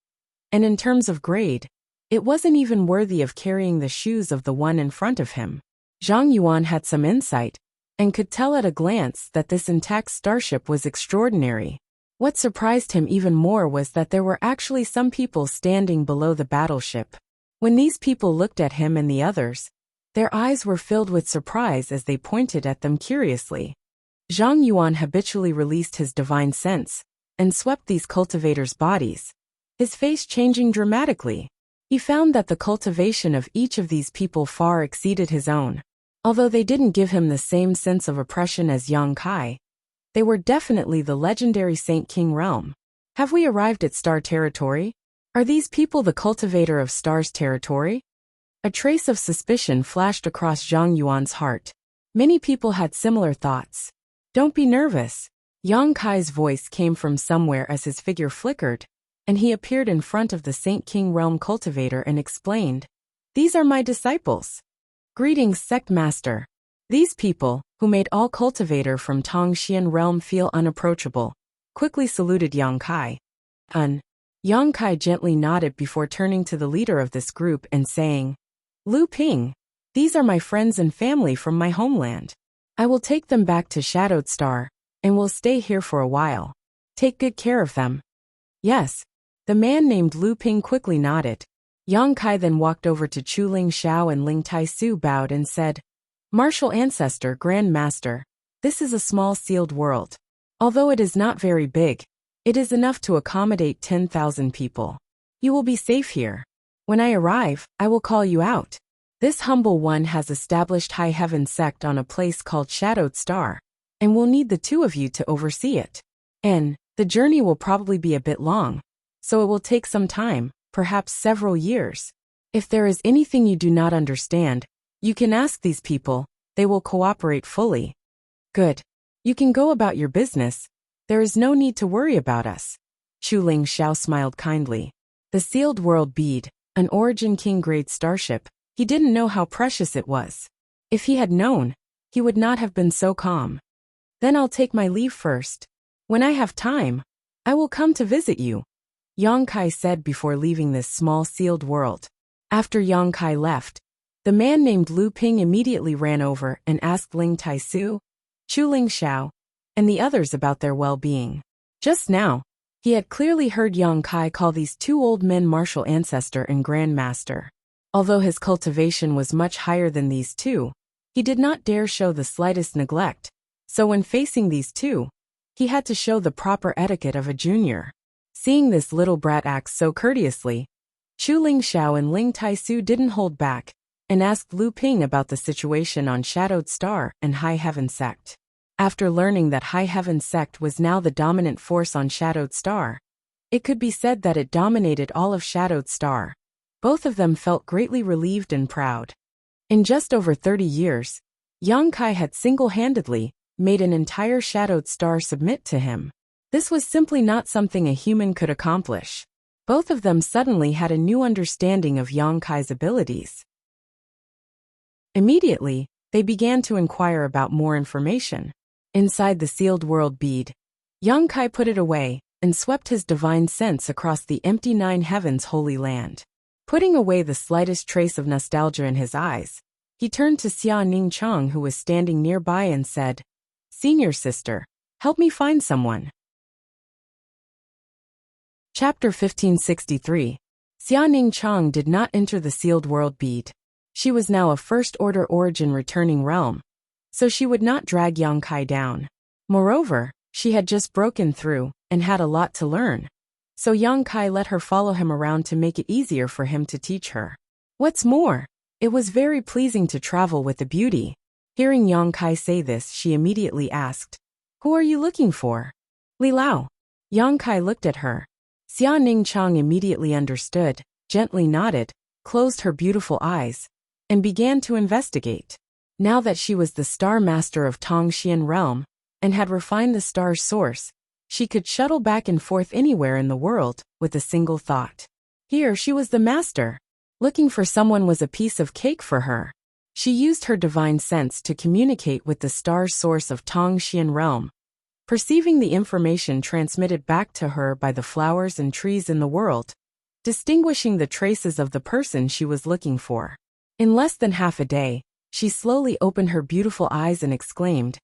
[SPEAKER 1] And in terms of grade, it wasn't even worthy of carrying the shoes of the one in front of him. Zhang Yuan had some insight, and could tell at a glance that this intact starship was extraordinary. What surprised him even more was that there were actually some people standing below the battleship. When these people looked at him and the others, their eyes were filled with surprise as they pointed at them curiously. Zhang Yuan habitually released his divine sense and swept these cultivators' bodies, his face changing dramatically. He found that the cultivation of each of these people far exceeded his own. Although they didn't give him the same sense of oppression as Yang Kai, they were definitely the legendary Saint King realm. "Have we arrived at Star territory? Are these people the cultivator of Star's territory?" A trace of suspicion flashed across Zhang Yuan's heart. Many people had similar thoughts. "Don't be nervous." Yang Kai's voice came from somewhere as his figure flickered, and he appeared in front of the Saint King realm cultivator and explained, "These are my disciples." "Greetings, Sect Master." These people, who made all cultivator from Tongxian realm feel unapproachable, quickly saluted Yang Kai. Yang Kai gently nodded before turning to the leader of this group and saying, "Lu Ping, these are my friends and family from my homeland. I will take them back to Shadowed Star, and will stay here for a while. Take good care of them." "Yes." The man named Lu Ping quickly nodded. Yang Kai then walked over to Chu Ling Xiao and Ling Tai Su bowed and said, "Martial Ancestor, Grand Master, this is a small sealed world. Although it is not very big, it is enough to accommodate 10,000 people. You will be safe here. When I arrive, I will call you out. This humble one has established High Heaven sect on a place called Shadowed Star. and we'll need the two of you to oversee it. And the journey will probably be a bit long, so it will take some time, perhaps several years. If there is anything you do not understand, you can ask these people, they will cooperate fully. Good. You can go about your business. There is no need to worry about us. Ling Xiao smiled kindly. The sealed world bead, an Origin King-grade starship, he didn't know how precious it was. If he had known, he would not have been so calm. Then I'll take my leave first. When I have time, I will come to visit you, Yang Kai said before leaving this small sealed world. After Yang Kai left, the man named Lu Ping immediately ran over and asked Ling Taisu, Ling Xiao, and the others about their well-being. Just now, he had clearly heard Yang Kai call these two old men martial ancestor and grandmaster. Although his cultivation was much higher than these two, he did not dare show the slightest neglect, so when facing these two, he had to show the proper etiquette of a junior. Seeing this little brat act so courteously, Ling Xiao and Ling Taisu didn't hold back, and asked Lu Ping about the situation on Shadowed Star and High Heaven Sect. After learning that High Heaven Sect was now the dominant force on Shadowed Star, it could be said that it dominated all of Shadowed Star. Both of them felt greatly relieved and proud. In just over 30 years, Yang Kai had single-handedly made an entire Shadowed Star submit to him. This was simply not something a human could accomplish. Both of them suddenly had a new understanding of Yang Kai's abilities. Immediately, they began to inquire about more information. Inside the sealed world bead, Yang Kai put it away and swept his divine sense across the empty Nine Heavens Holy Land. Putting away the slightest trace of nostalgia in his eyes, he turned to Xia Ning Chang, who was standing nearby, and said, Senior sister, help me find someone. Chapter 1563. Xia Ning Chang did not enter the sealed world bead. She was now a first-order origin returning realm, so she would not drag Yang Kai down. Moreover, she had just broken through and had a lot to learn, so Yang Kai let her follow him around to make it easier for him to teach her. What's more, it was very pleasing to travel with a beauty. Hearing Yang Kai say this, she immediately asked, Who are you looking for? Li Lao. Yang Kai looked at her. Xia Ning Chang immediately understood, gently nodded, closed her beautiful eyes, and began to investigate. Now that she was the star master of Tongxian realm, and had refined the star's source, she could shuttle back and forth anywhere in the world with a single thought. Here she was the master. Looking for someone was a piece of cake for her. She used her divine sense to communicate with the star's source of Tongxian realm, perceiving the information transmitted back to her by the flowers and trees in the world, distinguishing the traces of the person she was looking for. In less than half a day, she slowly opened her beautiful eyes and exclaimed,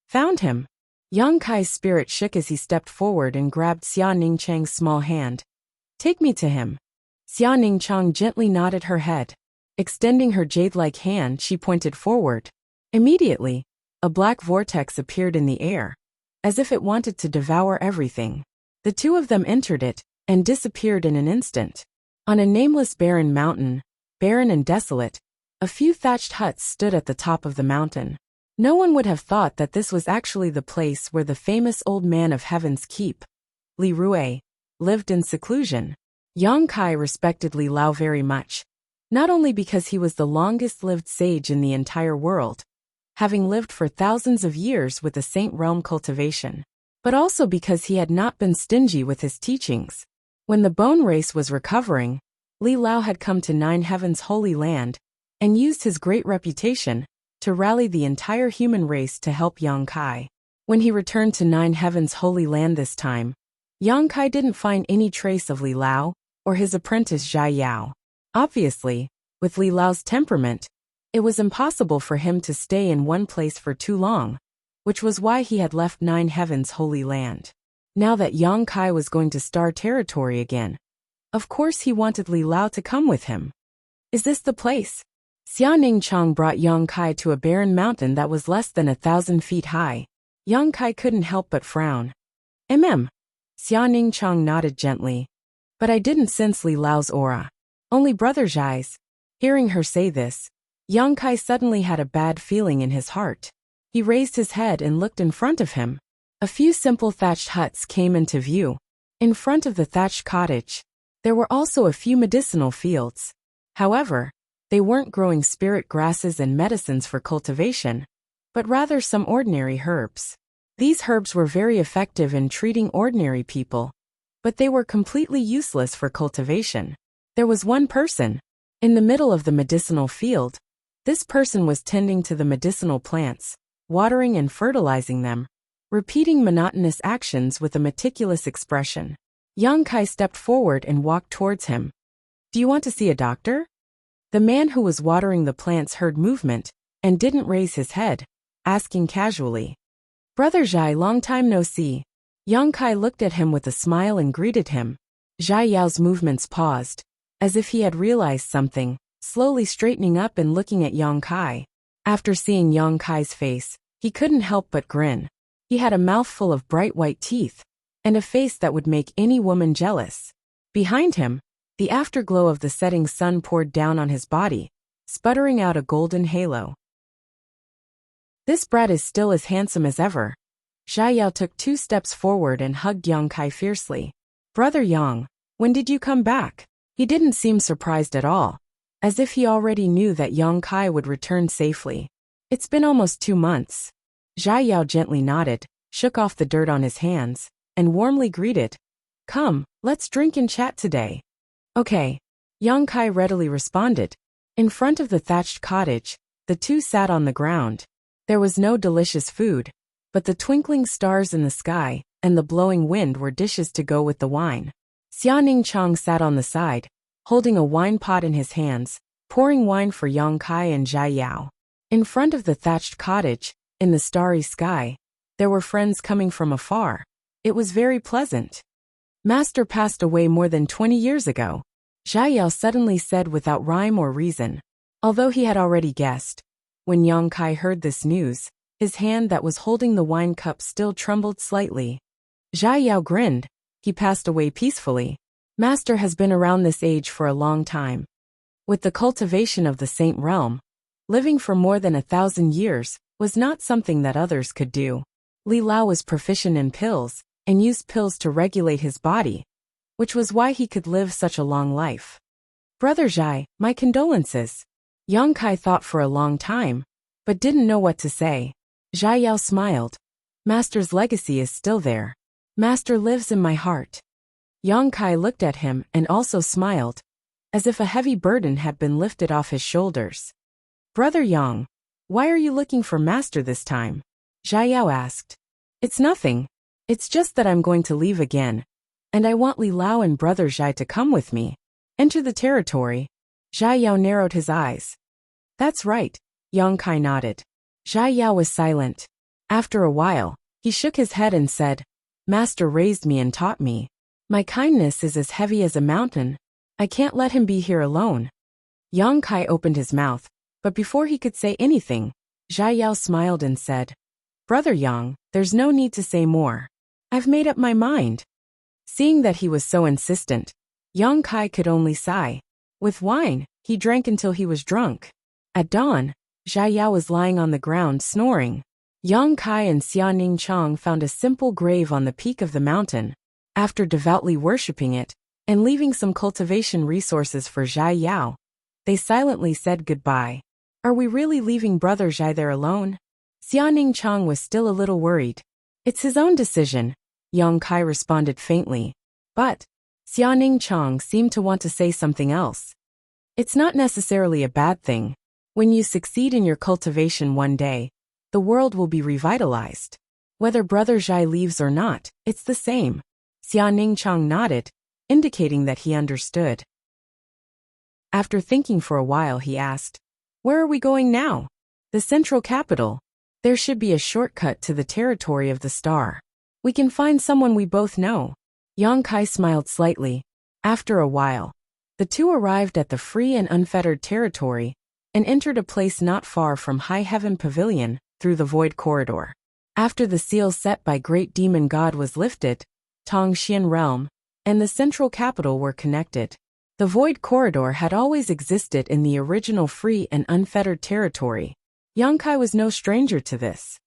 [SPEAKER 1] Found him. Yang Kai's spirit shook as he stepped forward and grabbed Xia Ning Chang's small hand. Take me to him. Xia Ning Chang gently nodded her head. Extending her jade-like hand, she pointed forward. Immediately, a black vortex appeared in the air, as if it wanted to devour everything. The two of them entered it and disappeared in an instant. On a nameless barren mountain, barren and desolate, a few thatched huts stood at the top of the mountain. No one would have thought that this was actually the place where the famous old man of Heaven's Keep, Li Rui, lived in seclusion. Yang Kai respected Li Lao very much, not only because he was the longest-lived sage in the entire world, having lived for thousands of years with the Saint Realm cultivation, but also because he had not been stingy with his teachings. When the bone race was recovering, Li Lao had come to Nine Heavens Holy Land and used his great reputation to rally the entire human race to help Yang Kai. When he returned to Nine Heavens Holy Land this time, Yang Kai didn't find any trace of Li Lao or his apprentice Zhai Yao. Obviously, with Li Lao's temperament, it was impossible for him to stay in one place for too long, which was why he had left Nine Heavens Holy Land. Now that Yang Kai was going to Star Territory again, of course he wanted Li Lao to come with him. Is this the place? Xia Ning Chang brought Yang Kai to a barren mountain that was less than 1,000 feet high. Yang Kai couldn't help but frown. Xia Ning Chang nodded gently. But I didn't sense Li Lao's aura. Only Brother Zhai's. Hearing her say this, Yang Kai suddenly had a bad feeling in his heart. He raised his head and looked in front of him. A few simple thatched huts came into view. In front of the thatched cottage, there were also a few medicinal fields. However, they weren't growing spirit grasses and medicines for cultivation, but rather some ordinary herbs. These herbs were very effective in treating ordinary people, but they were completely useless for cultivation. There was one person in the middle of the medicinal field. This person was tending to the medicinal plants, watering and fertilizing them, repeating monotonous actions with a meticulous expression. Yang Kai stepped forward and walked towards him. "Do you want to see a doctor?" The man who was watering the plants heard movement and didn't raise his head, asking casually, "Brother Zhai, long time no see." Yang Kai looked at him with a smile and greeted him. Zhai Yao's movements paused, as if he had realized something, slowly straightening up and looking at Yang Kai. After seeing Yang Kai's face, he couldn't help but grin. He had a mouthful of bright white teeth, and a face that would make any woman jealous. Behind him, the afterglow of the setting sun poured down on his body, sputtering out a golden halo. "This brat is still as handsome as ever." Zhai Yao took 2 steps forward and hugged Yang Kai fiercely. "Brother Yang, when did you come back?" He didn't seem surprised at all, as if he already knew that Yang Kai would return safely. "It's been almost 2 months. Zhai Yao gently nodded, shook off the dirt on his hands, and warmly greeted, "Come, let's drink and chat today." "Okay." Yang Kai readily responded. In front of the thatched cottage, the two sat on the ground. There was no delicious food, but the twinkling stars in the sky and the blowing wind were dishes to go with the wine. Xiaoning Chang sat on the side, holding a wine pot in his hands, pouring wine for Yang Kai and Zhai Yao. In front of the thatched cottage, in the starry sky, there were friends coming from afar. It was very pleasant. "Master passed away more than 20 years ago," Zhai Yao suddenly said without rhyme or reason. Although he had already guessed, when Yang Kai heard this news, his hand that was holding the wine cup still trembled slightly. Zhai Yao grinned. "He passed away peacefully. Master has been around this age for a long time. With the cultivation of the Saint Realm, living for more than 1,000 years was not something that others could do. Li Lao was proficient in pills, and used pills to regulate his body, which was why he could live such a long life. Brother Zhai, my condolences." Yang Kai thought for a long time, but didn't know what to say. Zhai Yao smiled. "Master's legacy is still there. Master lives in my heart." Yang Kai looked at him and also smiled, as if a heavy burden had been lifted off his shoulders. "Brother Yang, why are you looking for Master this time?" Zhai Yao asked. "It's nothing. It's just that I'm going to leave again, and I want Li Lao and Brother Zhai to come with me. Enter the territory." Zhai Yao narrowed his eyes. "That's right," Yang Kai nodded. Zhai Yao was silent. After a while, he shook his head and said, "Master raised me and taught me. My kindness is as heavy as a mountain. I can't let him be here alone." Yang Kai opened his mouth, but before he could say anything, Zhai Yao smiled and said, "Brother Yang, there's no need to say more. I've made up my mind." Seeing that he was so insistent, Yang Kai could only sigh. With wine, he drank until he was drunk. At dawn, Zhai Yao was lying on the ground snoring. Yang Kai and Xiaoning Chang found a simple grave on the peak of the mountain. After devoutly worshipping it, and leaving some cultivation resources for Zhai Yao, they silently said goodbye. "Are we really leaving Brother Zhai there alone?" Xiaoning Chang was still a little worried. "It's his own decision," Yang Kai responded faintly. But Xiaoning Chang seemed to want to say something else. "It's not necessarily a bad thing. When you succeed in your cultivation one day, the world will be revitalized. Whether Brother Zhai leaves or not, it's the same." Xiaoning Chang nodded, indicating that he understood. After thinking for a while, he asked, "Where are we going now?" "The central capital. There should be a shortcut to the territory of the star. We can find someone we both know." Yang Kai smiled slightly. After a while, the two arrived at the free and unfettered territory, and entered a place not far from High Heaven Pavilion, through the Void Corridor. After the seal set by Great Demon God was lifted, Tongxian Realm and the central capital were connected. The Void Corridor had always existed in the original free and unfettered territory, Yang Kai was no stranger to this.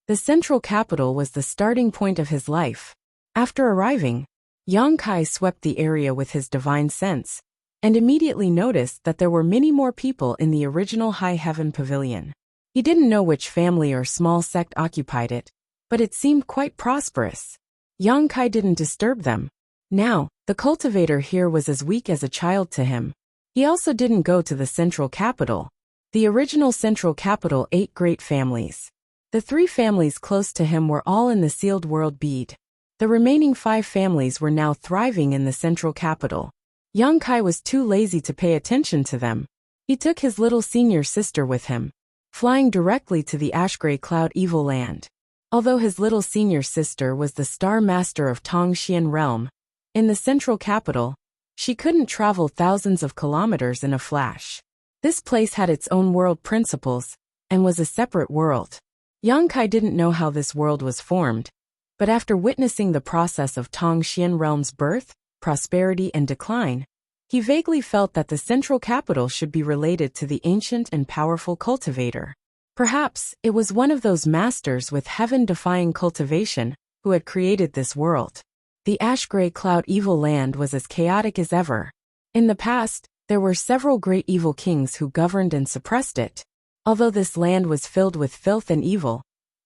[SPEAKER 1] The central capital was the starting point of his life. After arriving, Yang Kai swept the area with his divine sense, and immediately noticed that there were many more people in the original High Heaven Pavilion. He didn't know which family or small sect occupied it, but it seemed quite prosperous. Yang Kai didn't disturb them. Now, the cultivator here was as weak as a child to him. He also didn't go to the central capital. The original central capital 8 great families. The 3 families close to him were all in the sealed world bead. The remaining 5 families were now thriving in the central capital. Yang Kai was too lazy to pay attention to them. He took his little senior sister with him, flying directly to the ash-gray cloud evil land. Although his little senior sister was the star master of Tongxian realm, in the central capital, she couldn't travel thousands of kilometers in a flash. This place had its own world principles, and was a separate world. Yang Kai didn't know how this world was formed, but after witnessing the process of Tongxian realm's birth, prosperity and decline, he vaguely felt that the central capital should be related to the ancient and powerful cultivator. Perhaps it was one of those masters with heaven-defying cultivation who had created this world. The ash-gray cloud evil land was as chaotic as ever. In the past, there were several great evil kings who governed and suppressed it. Although this land was filled with filth and evil,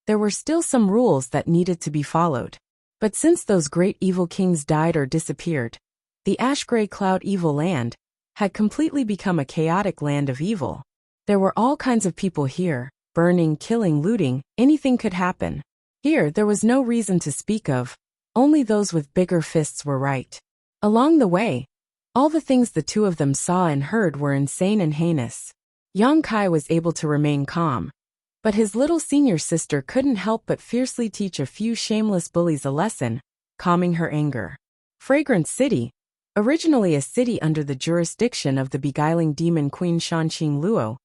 [SPEAKER 1] there were still some rules that needed to be followed. But since those great evil kings died or disappeared, the ash-gray cloud evil land had completely become a chaotic land of evil. There were all kinds of people here. Burning, killing, looting, anything could happen. Here, there was no reason to speak of. Only those with bigger fists were right. Along the way, all the things the two of them saw and heard were insane and heinous. Yang Kai was able to remain calm, but his little senior sister couldn't help but fiercely teach a few shameless bullies a lesson, calming her anger. Fragrant City, originally a city under the jurisdiction of the beguiling demon queen Shanqing Luo,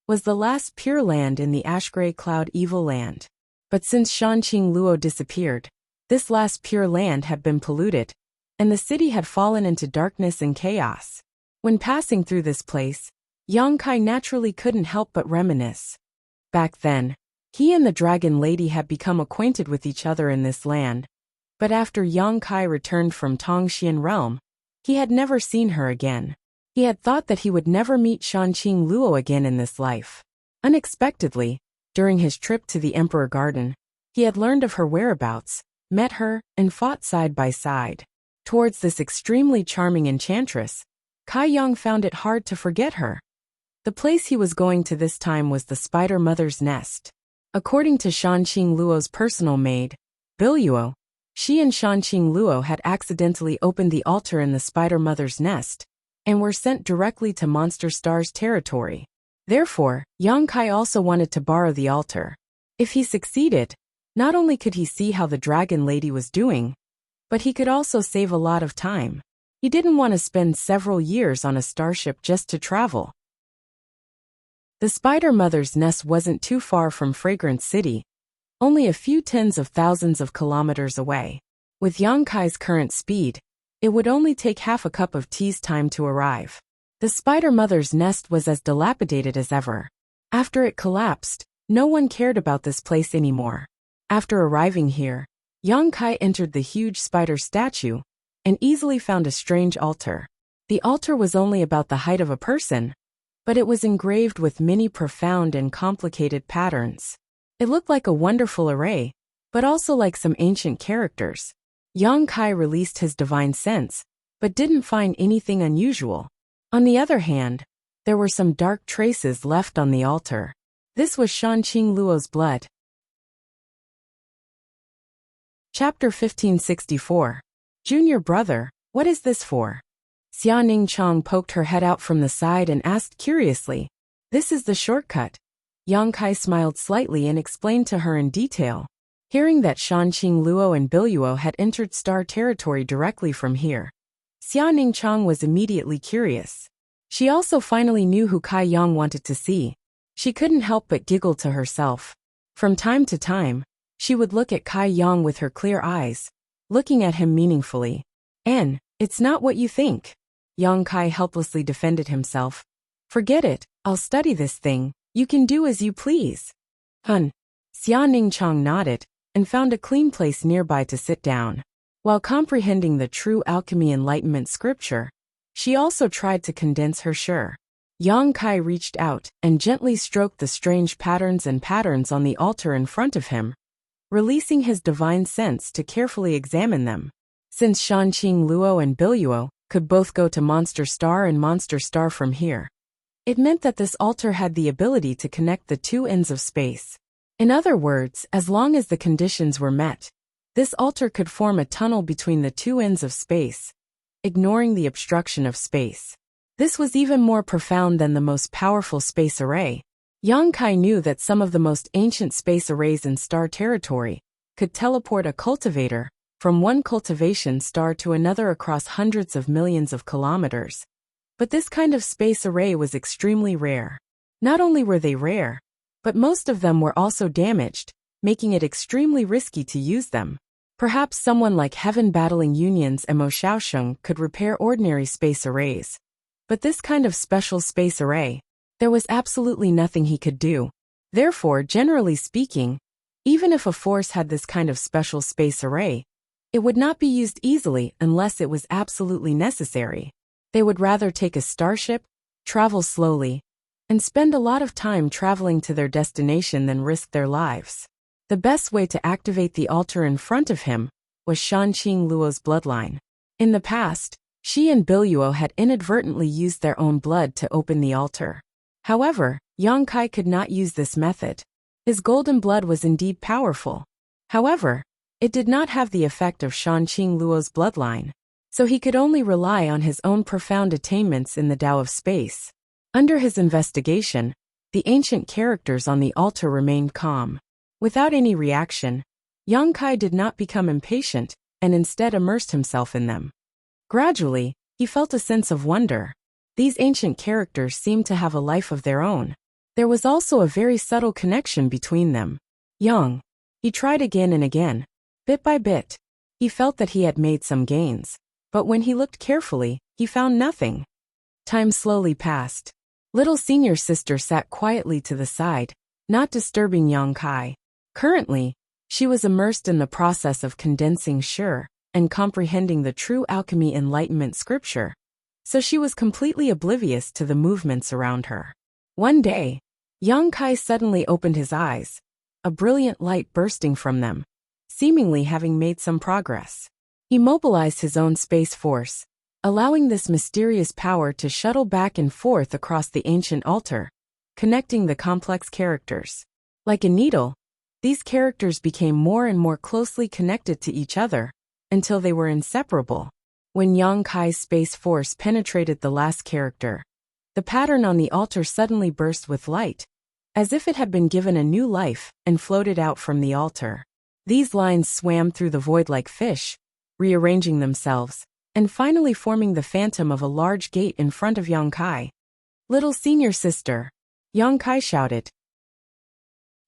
[SPEAKER 1] was the last pure land in the ash-gray cloud evil land. But since Shanqing Luo disappeared, this last pure land had been polluted, and the city had fallen into darkness and chaos. When passing through this place, Yang Kai naturally couldn't help but reminisce. Back then, he and the dragon lady had become acquainted with each other in this land, but after Yang Kai returned from Tongxian realm, he had never seen her again. He had thought that he would never meet Shanqing Luo again in this life. Unexpectedly, during his trip to the Emperor Garden, he had learned of her whereabouts, met her, and fought side by side. Towards this extremely charming enchantress, Kai Yang found it hard to forget her. The place he was going to this time was the Spider Mother's nest. According to Shanqing Luo's personal maid, Biluo, she and Shanqing Luo had accidentally opened the altar in the Spider Mother's nest, and were sent directly to Monster Star's territory. Therefore, Yang Kai also wanted to borrow the altar. If he succeeded, not only could he see how the dragon lady was doing, but he could also save a lot of time. He didn't want to spend several years on a starship just to travel. The Spider Mother's nest wasn't too far from Fragrant City, only a few tens of thousands of kilometers away. With Yang Kai's current speed, it would only take half a cup of tea's time to arrive. The Spider Mother's nest was as dilapidated as ever. After it collapsed, no one cared about this place anymore. After arriving here, Yang Kai entered the huge spider statue, and easily found a strange altar. The altar was only about the height of a person, but it was engraved with many profound and complicated patterns. It looked like a wonderful array, but also like some ancient characters. Yang Kai released his divine sense, but didn't find anything unusual. On the other hand, there were some dark traces left on the altar. This was Shanqing Luo's blood. Chapter 1564. Junior brother, what is this for? Xia Ningchang poked her head out from the side and asked curiously. This is the shortcut. Yang Kai smiled slightly and explained to her in detail. Hearing that Shanqing Luo and Biluo had entered star territory directly from here, Xia Ningchang was immediately curious. She also finally knew who Kai Yang wanted to see. She couldn't help but giggle to herself. From time to time, she would look at Kai Yang with her clear eyes, looking at him meaningfully. It's not what you think. Yang Kai helplessly defended himself. Forget it, I'll study this thing. You can do as you please. Hun. Xia Ningchang nodded and found a clean place nearby to sit down. While comprehending the true alchemy enlightenment scripture, she also tried to condense her shi. Yang Kai reached out and gently stroked the strange patterns on the altar in front of him, releasing his divine sense to carefully examine them. Since Shanqing Luo and Biluo could both go to Monster Star and Monster Star from here, it meant that this altar had the ability to connect the two ends of space. In other words, as long as the conditions were met, this altar could form a tunnel between the two ends of space, ignoring the obstruction of space. This was even more profound than the most powerful space array. Yang Kai knew that some of the most ancient space arrays in star territory could teleport a cultivator from one cultivation star to another across hundreds of millions of kilometers. But this kind of space array was extremely rare. Not only were they rare, but most of them were also damaged, making it extremely risky to use them. Perhaps someone like Heaven Battling Union's Mo Shaosheng could repair ordinary space arrays. But this kind of special space array, there was absolutely nothing he could do. Therefore, generally speaking, even if a force had this kind of special space array, it would not be used easily unless it was absolutely necessary. They would rather take a starship, travel slowly, and spend a lot of time traveling to their destination than risk their lives. The best way to activate the altar in front of him was Shanqing Luo's bloodline. In the past, she and Biluo had inadvertently used their own blood to open the altar. However, Yang Kai could not use this method. His golden blood was indeed powerful. However, it did not have the effect of Shanqing Luo's bloodline, so he could only rely on his own profound attainments in the Tao of space. Under his investigation, the ancient characters on the altar remained calm. Without any reaction, Yang Kai did not become impatient and instead immersed himself in them. Gradually, he felt a sense of wonder. These ancient characters seemed to have a life of their own. There was also a very subtle connection between them. He tried again and again. Bit by bit, he felt that he had made some gains. But when he looked carefully, he found nothing. Time slowly passed. Little senior sister sat quietly to the side, not disturbing Yang Kai. Currently, she was immersed in the process of condensing shi and comprehending the true alchemy enlightenment scripture, so she was completely oblivious to the movements around her. One day, Yang Kai suddenly opened his eyes, a brilliant light bursting from them, seemingly having made some progress. He mobilized his own space force, allowing this mysterious power to shuttle back and forth across the ancient altar, connecting the complex characters. Like a needle, these characters became more and more closely connected to each other, until they were inseparable. When Yang Kai's space force penetrated the last character, the pattern on the altar suddenly burst with light, as if it had been given a new life and floated out from the altar. These lines swam through the void like fish, rearranging themselves, and finally forming the phantom of a large gate in front of Yang Kai. "Little senior sister," Yang Kai shouted.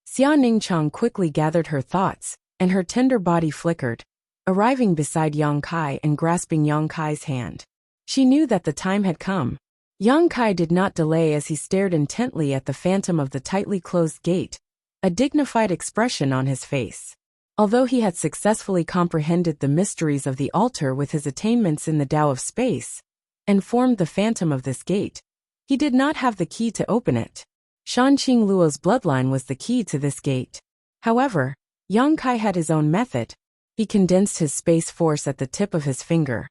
[SPEAKER 1] Xia Ningchang quickly gathered her thoughts, and her tender body flickered, arriving beside Yang Kai and grasping Yang Kai's hand. She knew that the time had come. Yang Kai did not delay as he stared intently at the phantom of the tightly closed gate, a dignified expression on his face. Although he had successfully comprehended the mysteries of the altar with his attainments in the Tao of space, and formed the phantom of this gate, he did not have the key to open it. Shanqing Luo's bloodline was the key to this gate. However, Yang Kai had his own method. He condensed his space force at the tip of his finger,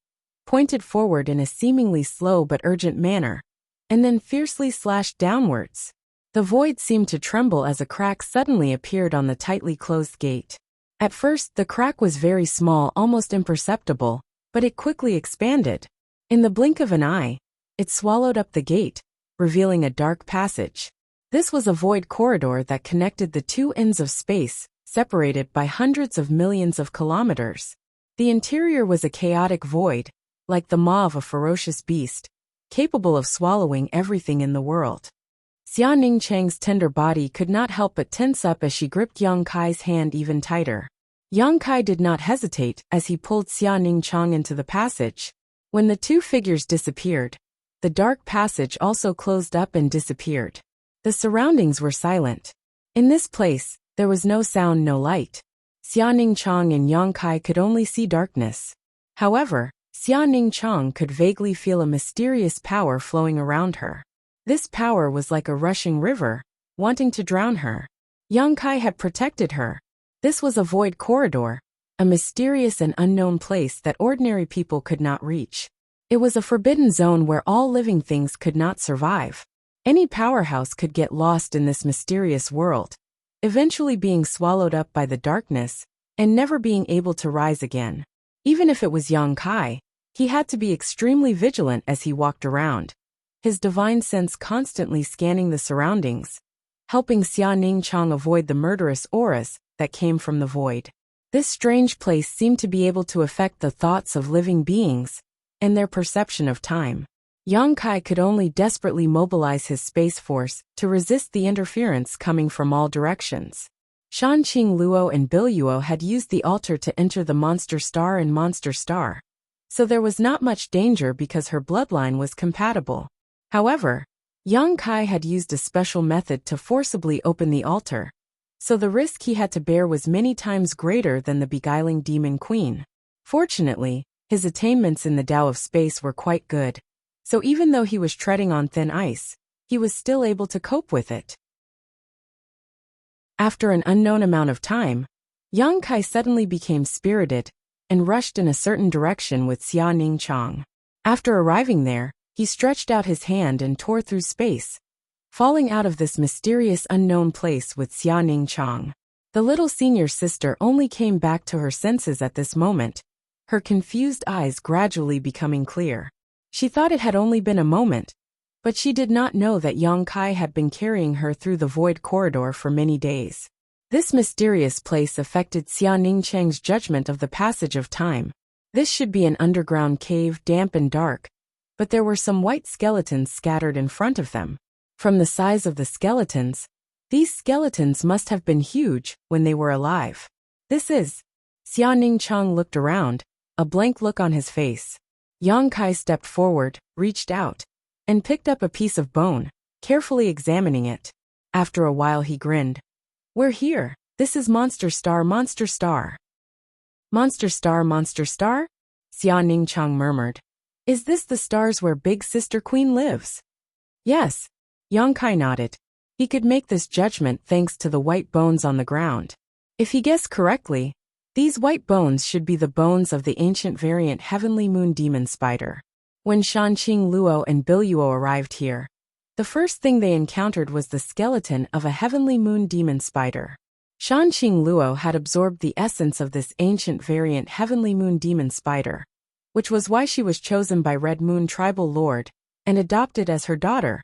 [SPEAKER 1] pointed forward in a seemingly slow but urgent manner, and then fiercely slashed downwards. The void seemed to tremble as a crack suddenly appeared on the tightly closed gate. At first, the crack was very small, almost imperceptible, but it quickly expanded. In the blink of an eye, it swallowed up the gate, revealing a dark passage. This was a void corridor that connected the two ends of space, separated by hundreds of millions of kilometers. The interior was a chaotic void, like the maw of a ferocious beast, capable of swallowing everything in the world. Xia Ningchang's tender body could not help but tense up as she gripped Yang Kai's hand even tighter. Yang Kai did not hesitate as he pulled Xia Ningchang into the passage. When the two figures disappeared, the dark passage also closed up and disappeared. The surroundings were silent. In this place, there was no sound, no light. Xia Chang and Yang Kai could only see darkness. However, Xia Chang could vaguely feel a mysterious power flowing around her. This power was like a rushing river, wanting to drown her. Yang Kai had protected her. This was a void corridor, a mysterious and unknown place that ordinary people could not reach. It was a forbidden zone where all living things could not survive. Any powerhouse could get lost in this mysterious world, eventually being swallowed up by the darkness and never being able to rise again. Even if it was Yang Kai, he had to be extremely vigilant as he walked around, his divine sense constantly scanning the surroundings, helping Xia Chang avoid the murderous auras that came from the void. This strange place seemed to be able to affect the thoughts of living beings and their perception of time. Yang Kai could only desperately mobilize his space force to resist the interference coming from all directions. Shanqing Luo and Biluo had used the altar to enter the Monster Star and Monster Star, so there was not much danger because her bloodline was compatible. However, Yang Kai had used a special method to forcibly open the altar, so the risk he had to bear was many times greater than the beguiling demon queen. Fortunately, his attainments in the Tao of space were quite good, so even though he was treading on thin ice, he was still able to cope with it. After an unknown amount of time, Yang Kai suddenly became spirited and rushed in a certain direction with Xia Chang. After arriving there, he stretched out his hand and tore through space, falling out of this mysterious unknown place with Xia Chang. The little senior sister only came back to her senses at this moment, her confused eyes gradually becoming clear. She thought it had only been a moment, but she did not know that Yang Kai had been carrying her through the void corridor for many days. This mysterious place affected Xia Chang's judgment of the passage of time. This should be an underground cave, damp and dark, but there were some white skeletons scattered in front of them. From the size of the skeletons, these skeletons must have been huge when they were alive. Xia Chang looked around, a blank look on his face. Yang Kai stepped forward, reached out, and picked up a piece of bone, carefully examining it. After a while he grinned. "We're here. This is Monster Star, Monster Star." "Monster Star, Monster Star?" Xia Chang murmured. "Is this the stars where Big Sister Queen lives?" "Yes." Yang Kai nodded. He could make this judgment thanks to the white bones on the ground. If he guessed correctly, these white bones should be the bones of the ancient variant Heavenly Moon Demon Spider. When Shanqing Luo and Biluo arrived here, the first thing they encountered was the skeleton of a Heavenly Moon Demon Spider. Shanqing Luo had absorbed the essence of this ancient variant Heavenly Moon Demon Spider, which was why she was chosen by Red Moon Tribal Lord and adopted as her daughter,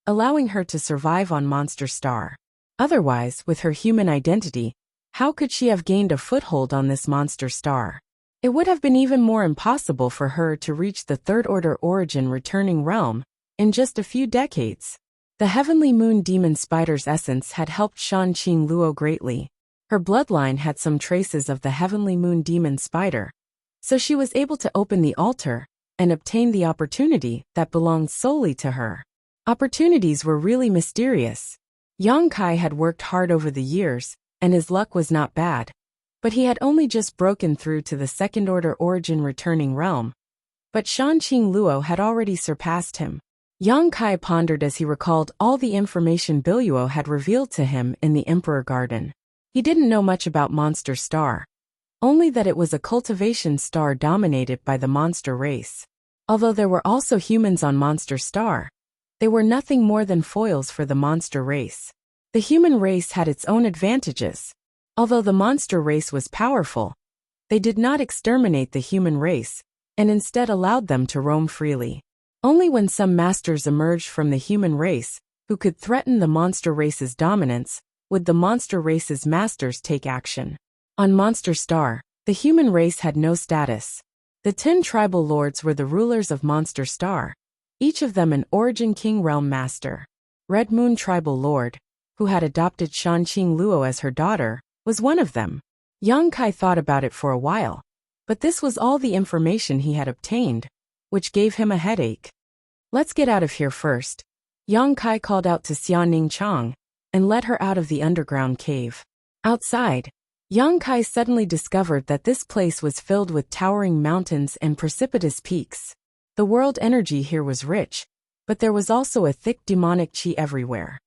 [SPEAKER 1] allowing her to survive on Monster Star. Otherwise, with her human identity, how could she have gained a foothold on this Monster Star? It would have been even more impossible for her to reach the Third Order Origin Returning Realm in just a few decades. The Heavenly Moon Demon Spider's essence had helped Shanqing Luo greatly. Her bloodline had some traces of the Heavenly Moon Demon Spider, so she was able to open the altar and obtain the opportunity that belonged solely to her. Opportunities were really mysterious. Yang Kai had worked hard over the years, and his luck was not bad, but he had only just broken through to the Second Order Origin Returning Realm. But Shanqing Luo had already surpassed him. Yang Kai pondered as he recalled all the information Biluo had revealed to him in the Emperor Garden. He didn't know much about Monster Star, only that it was a cultivation star dominated by the monster race. Although there were also humans on Monster Star, they were nothing more than foils for the monster race. The human race had its own advantages. Although the monster race was powerful, they did not exterminate the human race, and instead allowed them to roam freely. Only when some masters emerged from the human race, who could threaten the monster race's dominance, would the monster race's masters take action. On Monster Star, the human race had no status. The 10 tribal lords were the rulers of Monster Star, each of them an Origin King Realm Master. Red Moon Tribal Lord, who had adopted Shanqing Luo as her daughter, was one of them. Yang Kai thought about it for a while, but this was all the information he had obtained, which gave him a headache. "Let's get out of here first," Yang Kai called out to Xia Ningchang and led her out of the underground cave. Outside, Yang Kai suddenly discovered that this place was filled with towering mountains and precipitous peaks. The world energy here was rich, but there was also a thick demonic qi everywhere.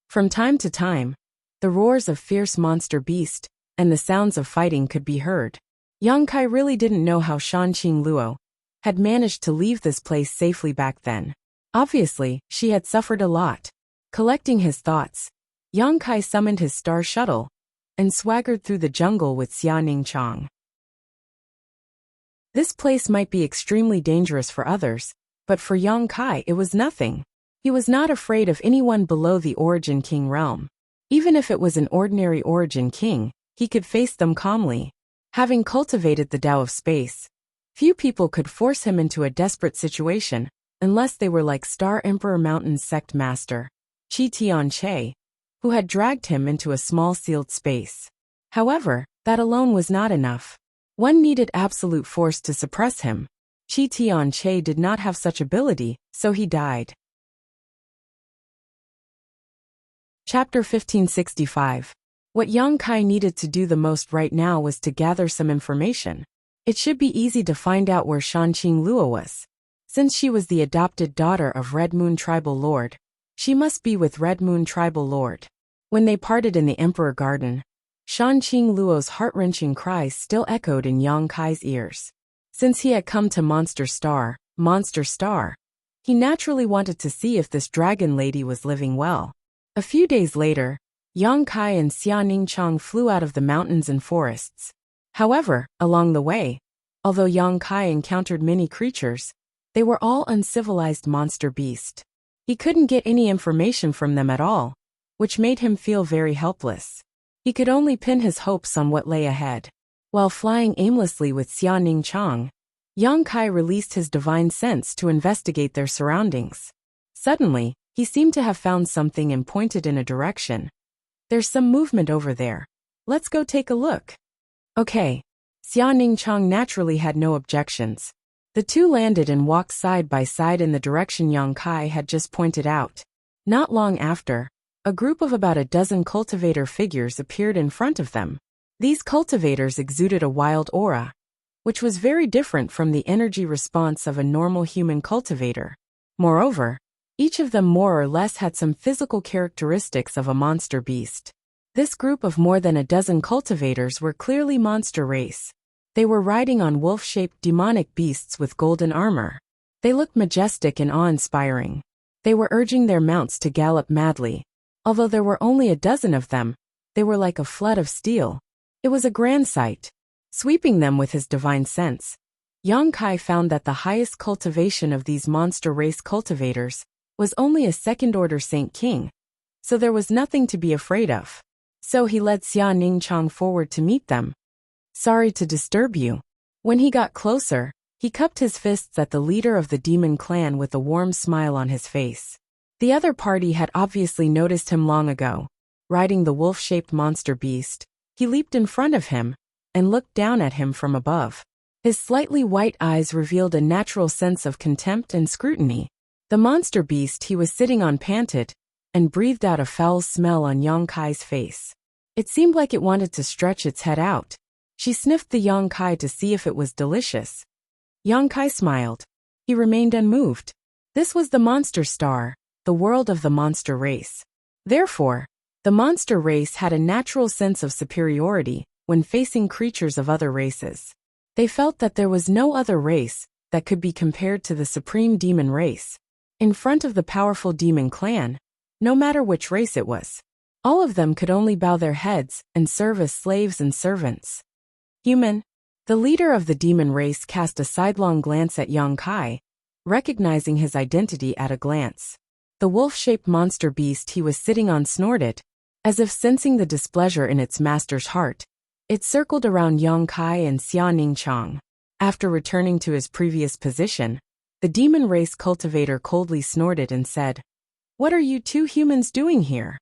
[SPEAKER 1] From time to time, the roars of fierce monster beasts and the sounds of fighting could be heard. Yang Kai really didn't know how Shanqing Luo had managed to leave this place safely back then. Obviously, she had suffered a lot. Collecting his thoughts, Yang Kai summoned his star shuttle and swaggered through the jungle with Xia Ningchang. This place might be extremely dangerous for others, but for Yang Kai it was nothing. He was not afraid of anyone below the Origin King realm. Even if it was an ordinary Origin King, he could face them calmly. Having cultivated the Tao of space, few people could force him into a desperate situation, unless they were like Star Emperor Mountain's sect master, Qi Tianche, who had dragged him into a small sealed space. However, that alone was not enough. One needed absolute force to suppress him. Qi Tianche did not have such ability, so he died. Chapter 1565. What Yang Kai needed to do the most right now was to gather some information. It should be easy to find out where Shanqing Luo was. Since she was the adopted daughter of Red Moon Tribal Lord, she must be with Red Moon Tribal Lord. When they parted in the Emperor Garden, Shanqing Luo's heart-wrenching cries still echoed in Yang Kai's ears. Since he had come to Monster Star, he naturally wanted to see if this dragon lady was living well. A few days later, Yang Kai and Xia Ningchang flew out of the mountains and forests. However, along the way, although Yang Kai encountered many creatures, they were all uncivilized monster beasts. He couldn't get any information from them at all, which made him feel very helpless. He could only pin his hopes on what lay ahead. While flying aimlessly with Xia Ningchang, Yang Kai released his divine sense to investigate their surroundings. Suddenly, he seemed to have found something and pointed in a direction. There's some movement over there. Let's go take a look. Okay. Xia Ningchang naturally had no objections. The two landed and walked side by side in the direction Yang Kai had just pointed out. Not long after, a group of about a dozen cultivator figures appeared in front of them. These cultivators exuded a wild aura, which was very different from the energy response of a normal human cultivator. Moreover, each of them more or less had some physical characteristics of a monster beast. This group of more than a dozen cultivators were clearly monster race. They were riding on wolf-shaped demonic beasts with golden armor. They looked majestic and awe-inspiring. They were urging their mounts to gallop madly. Although there were only a dozen of them, they were like a flood of steel. It was a grand sight. Sweeping them with his divine sense, Yang Kai found that the highest cultivation of these monster race cultivators was only a second-order Saint King, so there was nothing to be afraid of. So he led Xia Ningchang forward to meet them. Sorry to disturb you. When he got closer, he cupped his fists at the leader of the demon clan with a warm smile on his face. The other party had obviously noticed him long ago. Riding the wolf-shaped monster beast, he leaped in front of him and looked down at him from above. His slightly white eyes revealed a natural sense of contempt and scrutiny. The monster beast he was sitting on panted and breathed out a foul smell on Yang Kai's face. It seemed like it wanted to stretch its head out. She sniffed the Yang Kai to see if it was delicious. Yang Kai smiled. He remained unmoved. This was the monster star, the world of the monster race. Therefore, the monster race had a natural sense of superiority when facing creatures of other races. They felt that there was no other race that could be compared to the supreme demon race. In front of the powerful demon clan, no matter which race it was, all of them could only bow their heads and serve as slaves and servants. Human. The leader of the demon race cast a sidelong glance at Yang Kai, recognizing his identity at a glance. The wolf-shaped monster beast he was sitting on snorted, as if sensing the displeasure in its master's heart. It circled around Yang Kai and Xia Ningchang. After returning to his previous position, the demon race cultivator coldly snorted and said, "What are you two humans doing here?"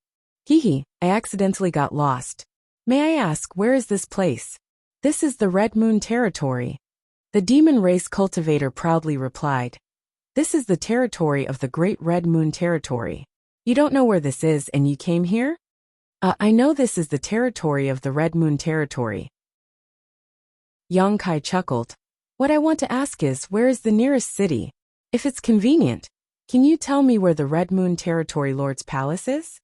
[SPEAKER 1] "Hee, I accidentally got lost. May I ask, where is this place?" "This is the Red Moon territory," the demon race cultivator proudly replied. This is the territory of the Great Red Moon Territory. You don't know where this is and you came here? I know this is the territory of the Red Moon Territory. Yang Kai chuckled. What I want to ask is, where is the nearest city? If it's convenient, can you tell me where the Red Moon Territory Lord's palace is?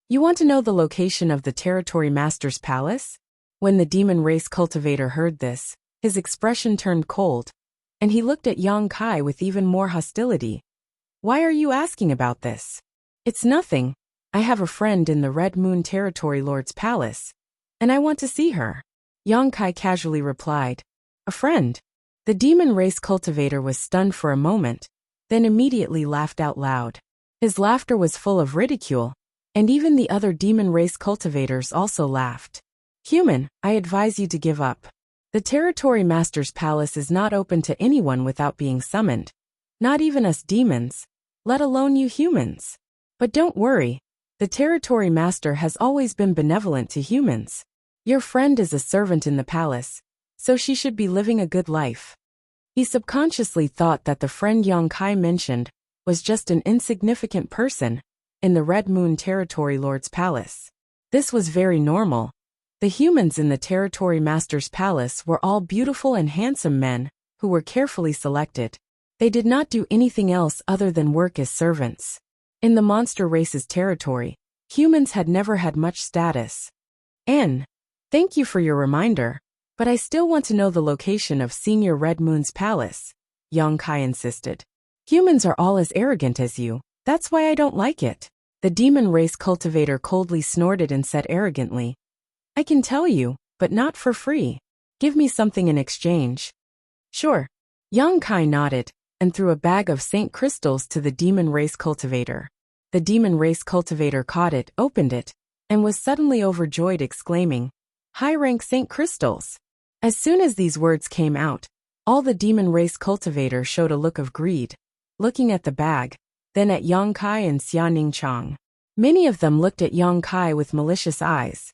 [SPEAKER 1] You want to know the location of the Territory Master's palace? When the demon race cultivator heard this, his expression turned cold, and he looked at Yang Kai with even more hostility. Why are you asking about this? It's nothing. I have a friend in the Red Moon Territory Lord's palace, and I want to see her. Yang Kai casually replied. A friend? The demon race cultivator was stunned for a moment, then immediately laughed out loud. His laughter was full of ridicule, and even the other demon race cultivators also laughed. Human, I advise you to give up. The Territory Master's palace is not open to anyone without being summoned. Not even us demons, let alone you humans. But don't worry, the Territory Master has always been benevolent to humans. Your friend is a servant in the palace, so she should be living a good life. He subconsciously thought that the friend Yang Kai mentioned was just an insignificant person in the Red Moon Territory Lord's palace. This was very normal. The humans in the Territory Master's palace were all beautiful and handsome men who were carefully selected. They did not do anything else other than work as servants. In the monster race's territory, humans had never had much status. Thank you for your reminder, but I still want to know the location of Senior Red Moon's palace, Yang Kai insisted. Humans are all as arrogant as you, that's why I don't like it. The demon race cultivator coldly snorted and said arrogantly, I can tell you, but not for free. Give me something in exchange. Sure. Yang Kai nodded and threw a bag of Saint crystals to the demon race cultivator. The demon race cultivator caught it, opened it, and was suddenly overjoyed, exclaiming, High-rank Saint crystals. As soon as these words came out, all the demon race cultivator showed a look of greed, looking at the bag, then at Yang Kai and Xia Chang. Many of them looked at Yang Kai with malicious eyes.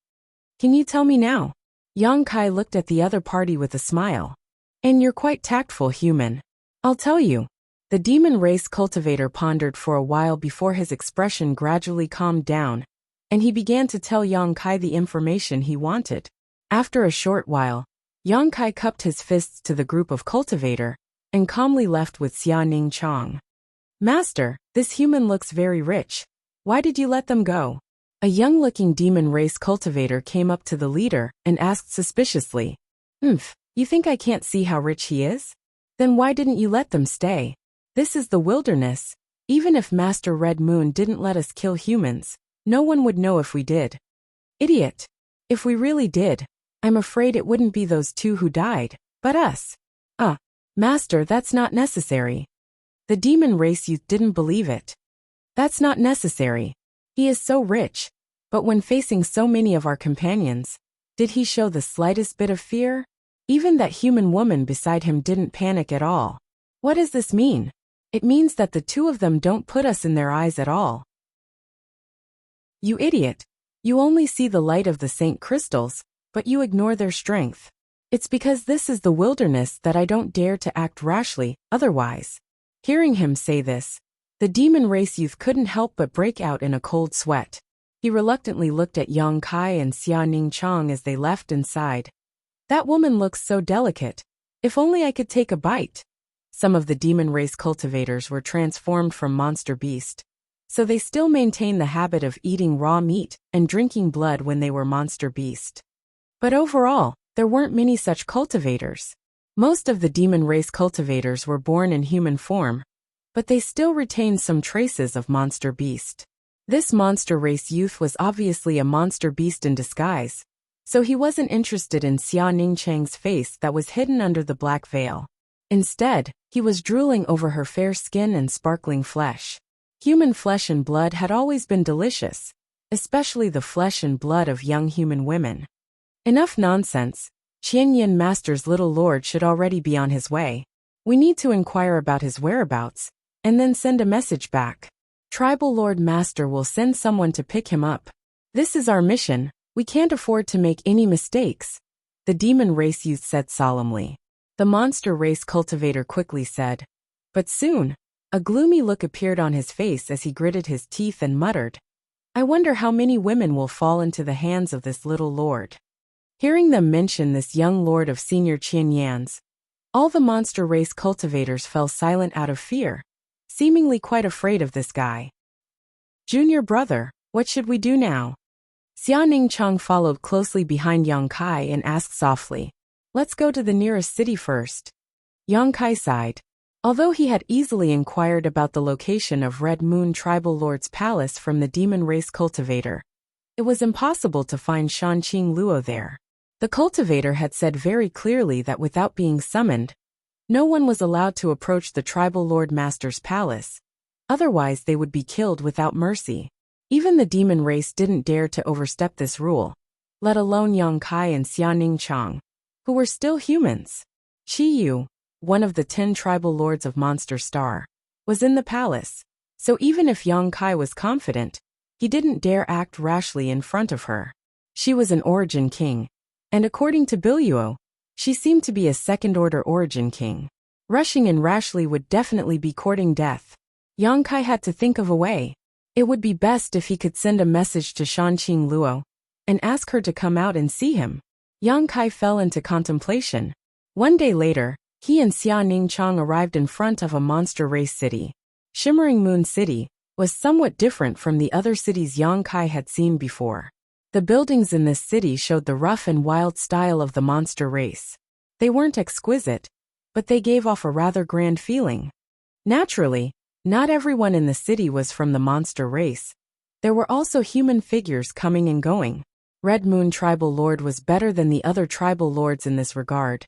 [SPEAKER 1] Can you tell me now? Yang Kai looked at the other party with a smile. And you're quite tactful, human. I'll tell you. The demon race cultivator pondered for a while before his expression gradually calmed down, and he began to tell Yang Kai the information he wanted. After a short while, Yang Kai cupped his fists to the group of cultivator and calmly left with Xia Chang. Master, this human looks very rich. Why did you let them go? A young-looking demon race cultivator came up to the leader and asked suspiciously, You think I can't see how rich he is? Then why didn't you let them stay? This is the wilderness. Even if Master Red Moon didn't let us kill humans, no one would know if we did. Idiot. If we really did, I'm afraid it wouldn't be those two who died, but us. Master, that's not necessary. The demon race youth didn't believe it. That's not necessary. He is so rich, but when facing so many of our companions, did he show the slightest bit of fear? Even that human woman beside him didn't panic at all. What does this mean? It means that the two of them don't put us in their eyes at all. You idiot. You only see the light of the Saint crystals, but you ignore their strength. It's because this is the wilderness that I don't dare to act rashly, otherwise. Hearing him say this, the demon race youth couldn't help but break out in a cold sweat. He reluctantly looked at Yang Kai and Xia Chang as they left and sighed. That woman looks so delicate. If only I could take a bite. Some of the demon race cultivators were transformed from monster beast, so they still maintained the habit of eating raw meat and drinking blood when they were monster beast. But overall, there weren't many such cultivators. Most of the demon race cultivators were born in human form, but they still retained some traces of monster beast. This monster race youth was obviously a monster beast in disguise, so he wasn't interested in Xia Chang's face that was hidden under the black veil. Instead, he was drooling over her fair skin and sparkling flesh. Human flesh and blood had always been delicious, especially the flesh and blood of young human women. Enough nonsense. Qianyan Master's little lord should already be on his way. We need to inquire about his whereabouts, and then send a message back. Tribal Lord Master will send someone to pick him up. This is our mission. We can't afford to make any mistakes, the demon race youth said solemnly. The monster race cultivator quickly said, But soon. A gloomy look appeared on his face as he gritted his teeth and muttered, "I wonder how many women will fall into the hands of this little lord." Hearing them mention this young lord of Senior Qianyans, all the monster race cultivators fell silent out of fear, seemingly quite afraid of this guy. "Junior brother, what should we do now?" Xia Ningchang followed closely behind Yang Kai and asked softly, "Let's go to the nearest city first." Yang Kai sighed. Although he had easily inquired about the location of Red Moon Tribal Lord's palace from the demon race cultivator, it was impossible to find Shanqing Luo there. The cultivator had said very clearly that without being summoned, no one was allowed to approach the tribal lord master's palace, otherwise they would be killed without mercy. Even the demon race didn't dare to overstep this rule, let alone Yang Kai and Xia Ningchang, who were still humans. Qi Yu, one of the 10 tribal lords of Monster Star, was in the palace, so even if Yang Kai was confident, he didn't dare act rashly in front of her. She was an origin king, and according to Biluo, she seemed to be a second-order origin king. Rushing in rashly would definitely be courting death. Yang Kai had to think of a way. It would be best if he could send a message to Shanqing Luo and ask her to come out and see him. Yang Kai fell into contemplation. One day later, he and Xia Ningchang arrived in front of a monster race city. Shimmering Moon City was somewhat different from the other cities Yang Kai had seen before. The buildings in this city showed the rough and wild style of the monster race. They weren't exquisite, but they gave off a rather grand feeling. Naturally, not everyone in the city was from the monster race. There were also human figures coming and going. Red Moon Tribal Lord was better than the other tribal lords in this regard,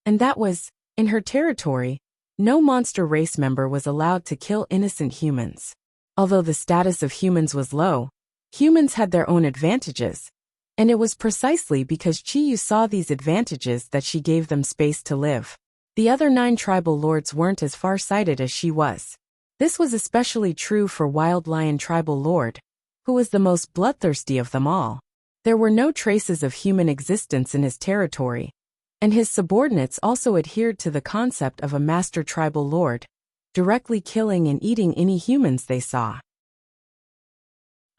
[SPEAKER 1] and that was, in her territory, no monster race member was allowed to kill innocent humans. Although the status of humans was low, humans had their own advantages, and it was precisely because Qi Yu saw these advantages that she gave them space to live. The other 9 tribal lords weren't as far-sighted as she was. This was especially true for Wild Lion Tribal Lord, who was the most bloodthirsty of them all. There were no traces of human existence in his territory, and his subordinates also adhered to the concept of a master tribal lord, directly killing and eating any humans they saw.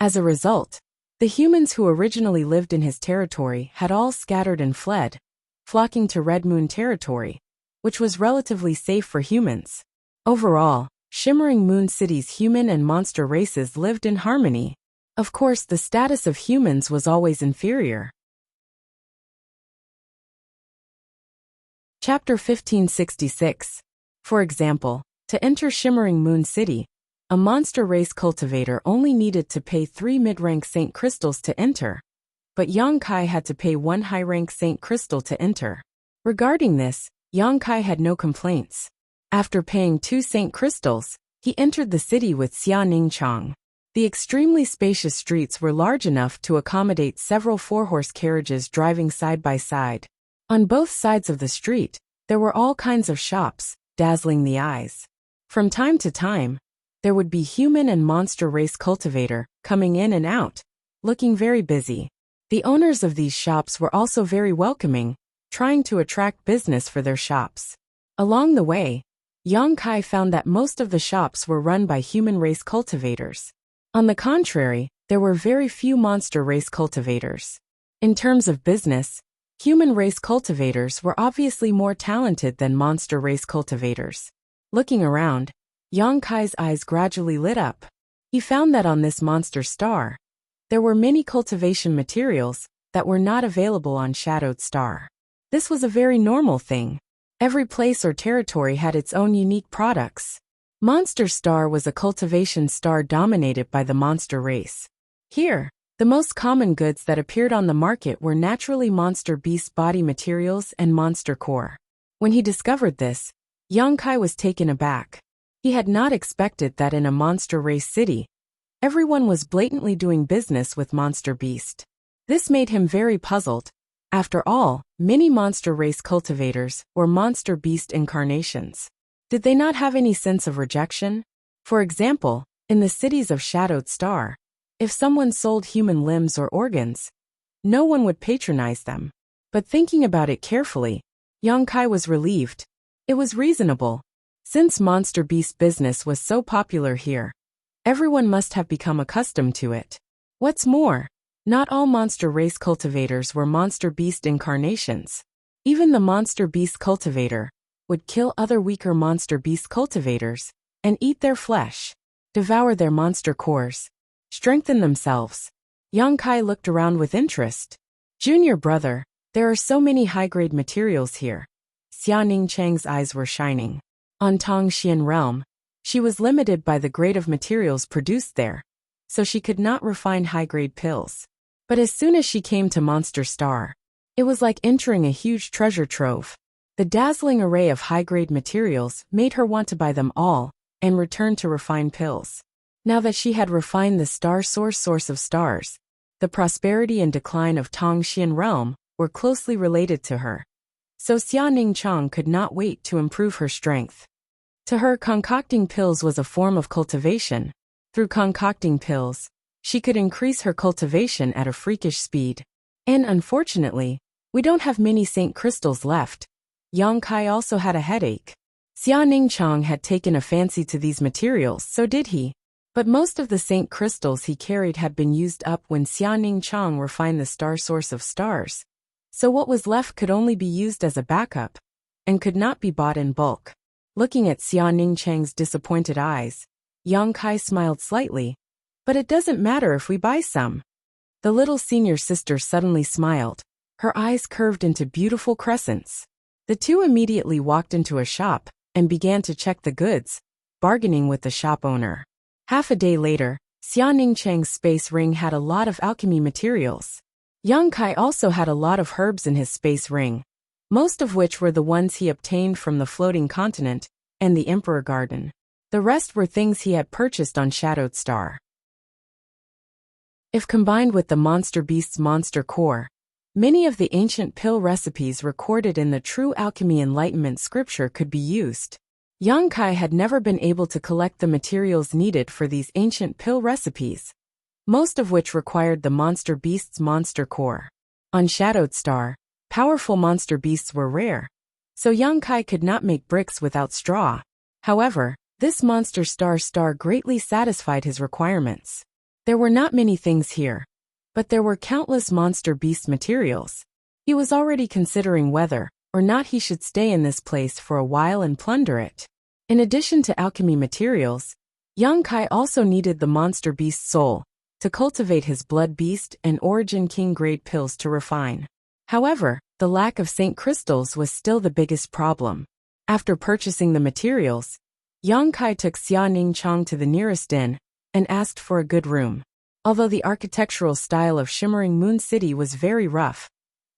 [SPEAKER 1] As a result, the humans who originally lived in his territory had all scattered and fled, flocking to Red Moon territory, which was relatively safe for humans. Overall, Shimmering Moon City's human and monster races lived in harmony. Of course, the status of humans was always inferior. Chapter 1566. For example, to enter Shimmering Moon City, a monster race cultivator only needed to pay 3 mid-rank Saint Crystals to enter, but Yang Kai had to pay 1 high-rank Saint Crystal to enter. Regarding this, Yang Kai had no complaints. After paying 2 Saint Crystals, he entered the city with Xia Ningchang. The extremely spacious streets were large enough to accommodate several 4-horse carriages driving side by side. On both sides of the street, there were all kinds of shops, dazzling the eyes. From time to time, there would be human and monster race cultivator coming in and out, looking very busy. The owners of these shops were also very welcoming, trying to attract business for their shops. Along the way, Yang Kai found that most of the shops were run by human race cultivators. On the contrary, there were very few monster race cultivators. In terms of business, human race cultivators were obviously more talented than monster race cultivators. Looking around, Yang Kai's eyes gradually lit up. He found that on this monster star, there were many cultivation materials that were not available on Shadowed Star. This was a very normal thing. Every place or territory had its own unique products. Monster Star was a cultivation star dominated by the monster race. Here, the most common goods that appeared on the market were naturally monster beast body materials and monster core. When he discovered this, Yang Kai was taken aback. He had not expected that in a monster race city, everyone was blatantly doing business with monster beast. This made him very puzzled. After all, many monster race cultivators were monster beast incarnations. Did they not have any sense of rejection? For example, in the cities of Shadowed Star, if someone sold human limbs or organs, no one would patronize them. But thinking about it carefully, Yang Kai was relieved. It was reasonable. Since monster beast business was so popular here, everyone must have become accustomed to it. What's more, not all monster race cultivators were monster beast incarnations. Even the monster beast cultivator would kill other weaker monster beast cultivators and eat their flesh, devour their monster cores, strengthen themselves. Yang Kai looked around with interest. Junior brother, there are so many high-grade materials here. Xia Ningchang's eyes were shining. On Tongxian realm, she was limited by the grade of materials produced there, so she could not refine high-grade pills. But as soon as she came to Monster Star, it was like entering a huge treasure trove. The dazzling array of high-grade materials made her want to buy them all and return to refine pills. Now that she had refined the star source of stars, the prosperity and decline of Tongxian realm were closely related to her. So Xia Ningchang could not wait to improve her strength. To her, concocting pills was a form of cultivation. Through concocting pills, she could increase her cultivation at a freakish speed. And unfortunately, we don't have many Saint crystals left. Yang Kai also had a headache. Xia Ningchang had taken a fancy to these materials, so did he. But most of the Saint crystals he carried had been used up when Xia Ningchang refined the star source of stars. So what was left could only be used as a backup, and could not be bought in bulk. Looking at Xia Ningchang's disappointed eyes, Yang Kai smiled slightly. But it doesn't matter if we buy some. The little senior sister suddenly smiled. Her eyes curved into beautiful crescents. The two immediately walked into a shop and began to check the goods, bargaining with the shop owner. Half a day later, Xia Ningchang's space ring had a lot of alchemy materials. Yang Kai also had a lot of herbs in his space ring, most of which were the ones he obtained from the floating continent and the Emperor Garden. The rest were things he had purchased on Shadowed Star. If combined with the monster beast's monster core, many of the ancient pill recipes recorded in the True Alchemy Enlightenment scripture could be used. Yang Kai had never been able to collect the materials needed for these ancient pill recipes, most of which required the monster beast's monster core. On Shadowed Star, powerful monster beasts were rare, so Yang Kai could not make bricks without straw. However, this monster star greatly satisfied his requirements. There were not many things here, but there were countless monster beast materials. He was already considering whether or not he should stay in this place for a while and plunder it. In addition to alchemy materials, Yang Kai also needed the monster beast soul to cultivate his blood beast and origin king grade pills to refine. However, the lack of Saint crystals was still the biggest problem. After purchasing the materials, Yang Kai took Xia Ningchang to the nearest inn and asked for a good room. Although the architectural style of Shimmering Moon City was very rough,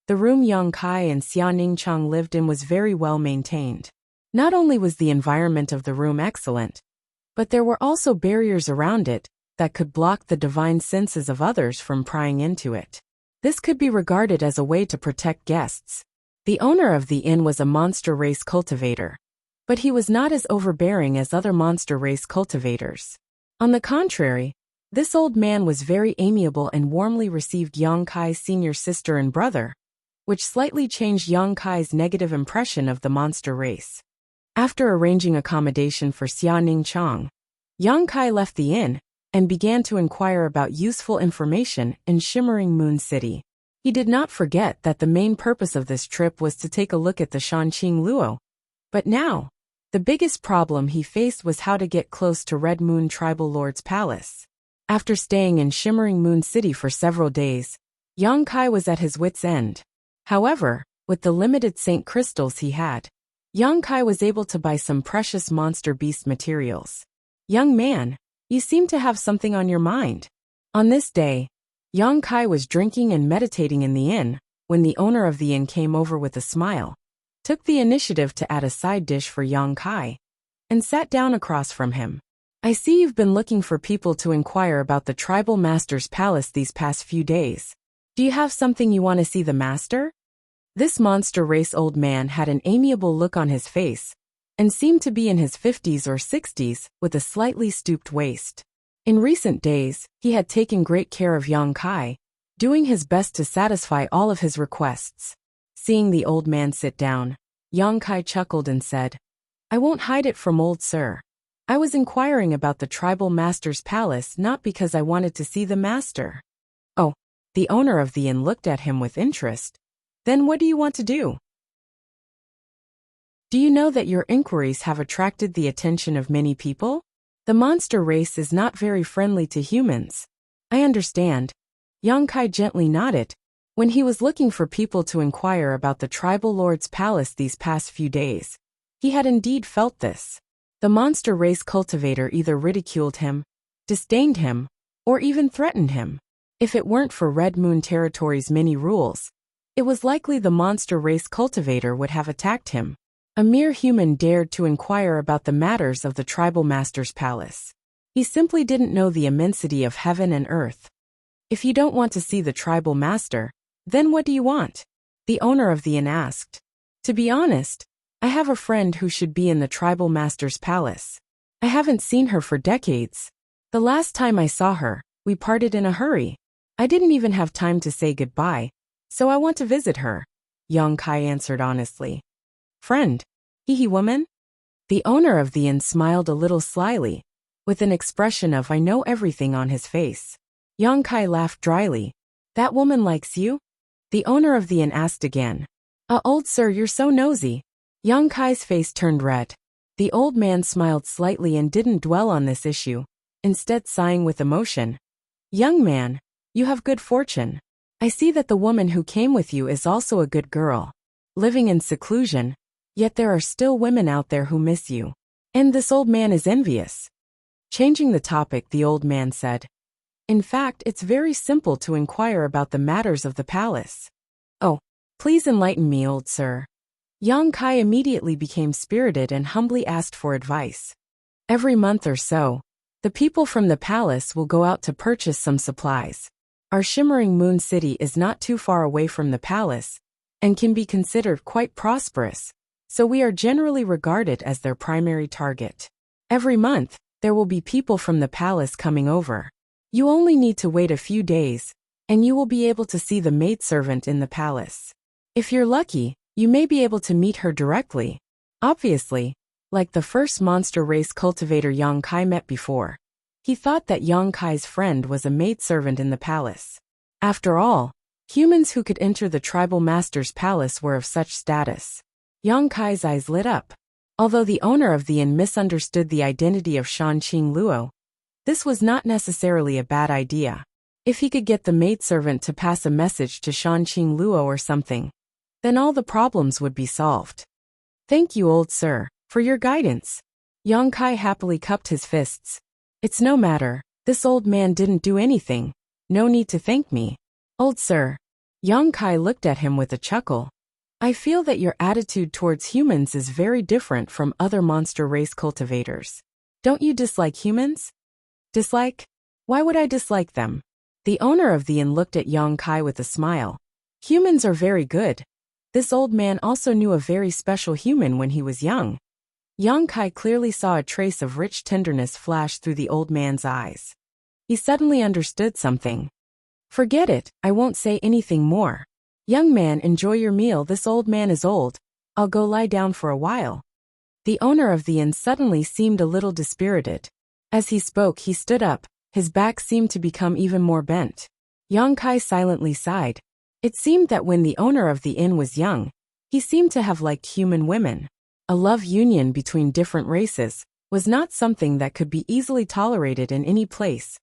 [SPEAKER 1] the room Yang Kai and Xia Ningchang lived in was very well maintained. Not only was the environment of the room excellent, but there were also barriers around it that could block the divine senses of others from prying into it. This could be regarded as a way to protect guests. The owner of the inn was a monster race cultivator, but he was not as overbearing as other monster race cultivators. On the contrary, this old man was very amiable and warmly received Yang Kai's senior sister and brother, which slightly changed Yang Kai's negative impression of the monster race. After arranging accommodation for Xia Ningchang, Yang Kai left the inn and began to inquire about useful information in Shimmering Moon City. He did not forget that the main purpose of this trip was to take a look at the Shanqing Luo. But now, the biggest problem he faced was how to get close to Red Moon Tribal Lord's palace. After staying in Shimmering Moon City for several days, Yang Kai was at his wit's end. However, with the limited Saint crystals he had, Yang Kai was able to buy some precious monster beast materials. Young man, you seem to have something on your mind. On this day, Yang Kai was drinking and meditating in the inn when the owner of the inn came over with a smile, took the initiative to add a side dish for Yang Kai, and sat down across from him. I see you've been looking for people to inquire about the tribal master's palace these past few days. Do you have something you want to see the master? This monster race old man had an amiable look on his face, and seemed to be in his 50s or 60s with a slightly stooped waist. In recent days, he had taken great care of Yang Kai, doing his best to satisfy all of his requests. Seeing the old man sit down, Yang Kai chuckled and said, I won't hide it from old sir. I was inquiring about the tribal master's palace not because I wanted to see the master. Oh, the owner of the inn looked at him with interest. Then what do you want to do? Do you know that your inquiries have attracted the attention of many people? The monster race is not very friendly to humans. I understand. Yang Kai gently nodded. When he was looking for people to inquire about the tribal lord's palace these past few days, he had indeed felt this. The monster race cultivator either ridiculed him, disdained him, or even threatened him. If it weren't for Red Moon Territory's many rules, it was likely the monster race cultivator would have attacked him. A mere human dared to inquire about the matters of the tribal master's palace. He simply didn't know the immensity of heaven and earth. If you don't want to see the tribal master, then what do you want? The owner of the inn asked. To be honest, I have a friend who should be in the tribal master's palace. I haven't seen her for decades. The last time I saw her, we parted in a hurry. I didn't even have time to say goodbye, so I want to visit her, Yang Kai answered honestly. Friend? Hee woman? The owner of the inn smiled a little slyly, with an expression of I know everything on his face. Yang Kai laughed dryly. That woman likes you? The owner of the inn asked again. Old sir, you're so nosy. Yang Kai's face turned red. The old man smiled slightly and didn't dwell on this issue, instead sighing with emotion. Young man, you have good fortune. I see that the woman who came with you is also a good girl, living in seclusion, yet there are still women out there who miss you. And this old man is envious. Changing the topic, the old man said. In fact, it's very simple to inquire about the matters of the palace. Oh, please enlighten me, old sir. Yang Kai immediately became spirited and humbly asked for advice. Every month or so, the people from the palace will go out to purchase some supplies. Our shimmering moon city is not too far away from the palace, and can be considered quite prosperous, so we are generally regarded as their primary target. Every month, there will be people from the palace coming over. You only need to wait a few days, and you will be able to see the maidservant in the palace. If you're lucky, you may be able to meet her directly. Obviously, like the first monster race cultivator Yang Kai met before, he thought that Yang Kai's friend was a maidservant in the palace. After all, humans who could enter the tribal master's palace were of such status. Yang Kai's eyes lit up. Although the owner of the inn misunderstood the identity of Shanqing Luo, this was not necessarily a bad idea. If he could get the maidservant to pass a message to Shanqing Luo or something, then all the problems would be solved. Thank you, old sir, for your guidance. Yang Kai happily cupped his fists. It's no matter, this old man didn't do anything. No need to thank me. Old sir. Yang Kai looked at him with a chuckle. I feel that your attitude towards humans is very different from other monster race cultivators. Don't you dislike humans? Dislike? Why would I dislike them? The owner of the inn looked at Yang Kai with a smile. Humans are very good. This old man also knew a very special human when he was young. Yang Kai clearly saw a trace of rich tenderness flash through the old man's eyes. He suddenly understood something. Forget it, I won't say anything more. Young man, enjoy your meal. This old man is old. I'll go lie down for a while. The owner of the inn suddenly seemed a little dispirited. As he spoke, he stood up. His back seemed to become even more bent. Yang Kai silently sighed. It seemed that when the owner of the inn was young, he seemed to have liked human women. A love union between different races was not something that could be easily tolerated in any place.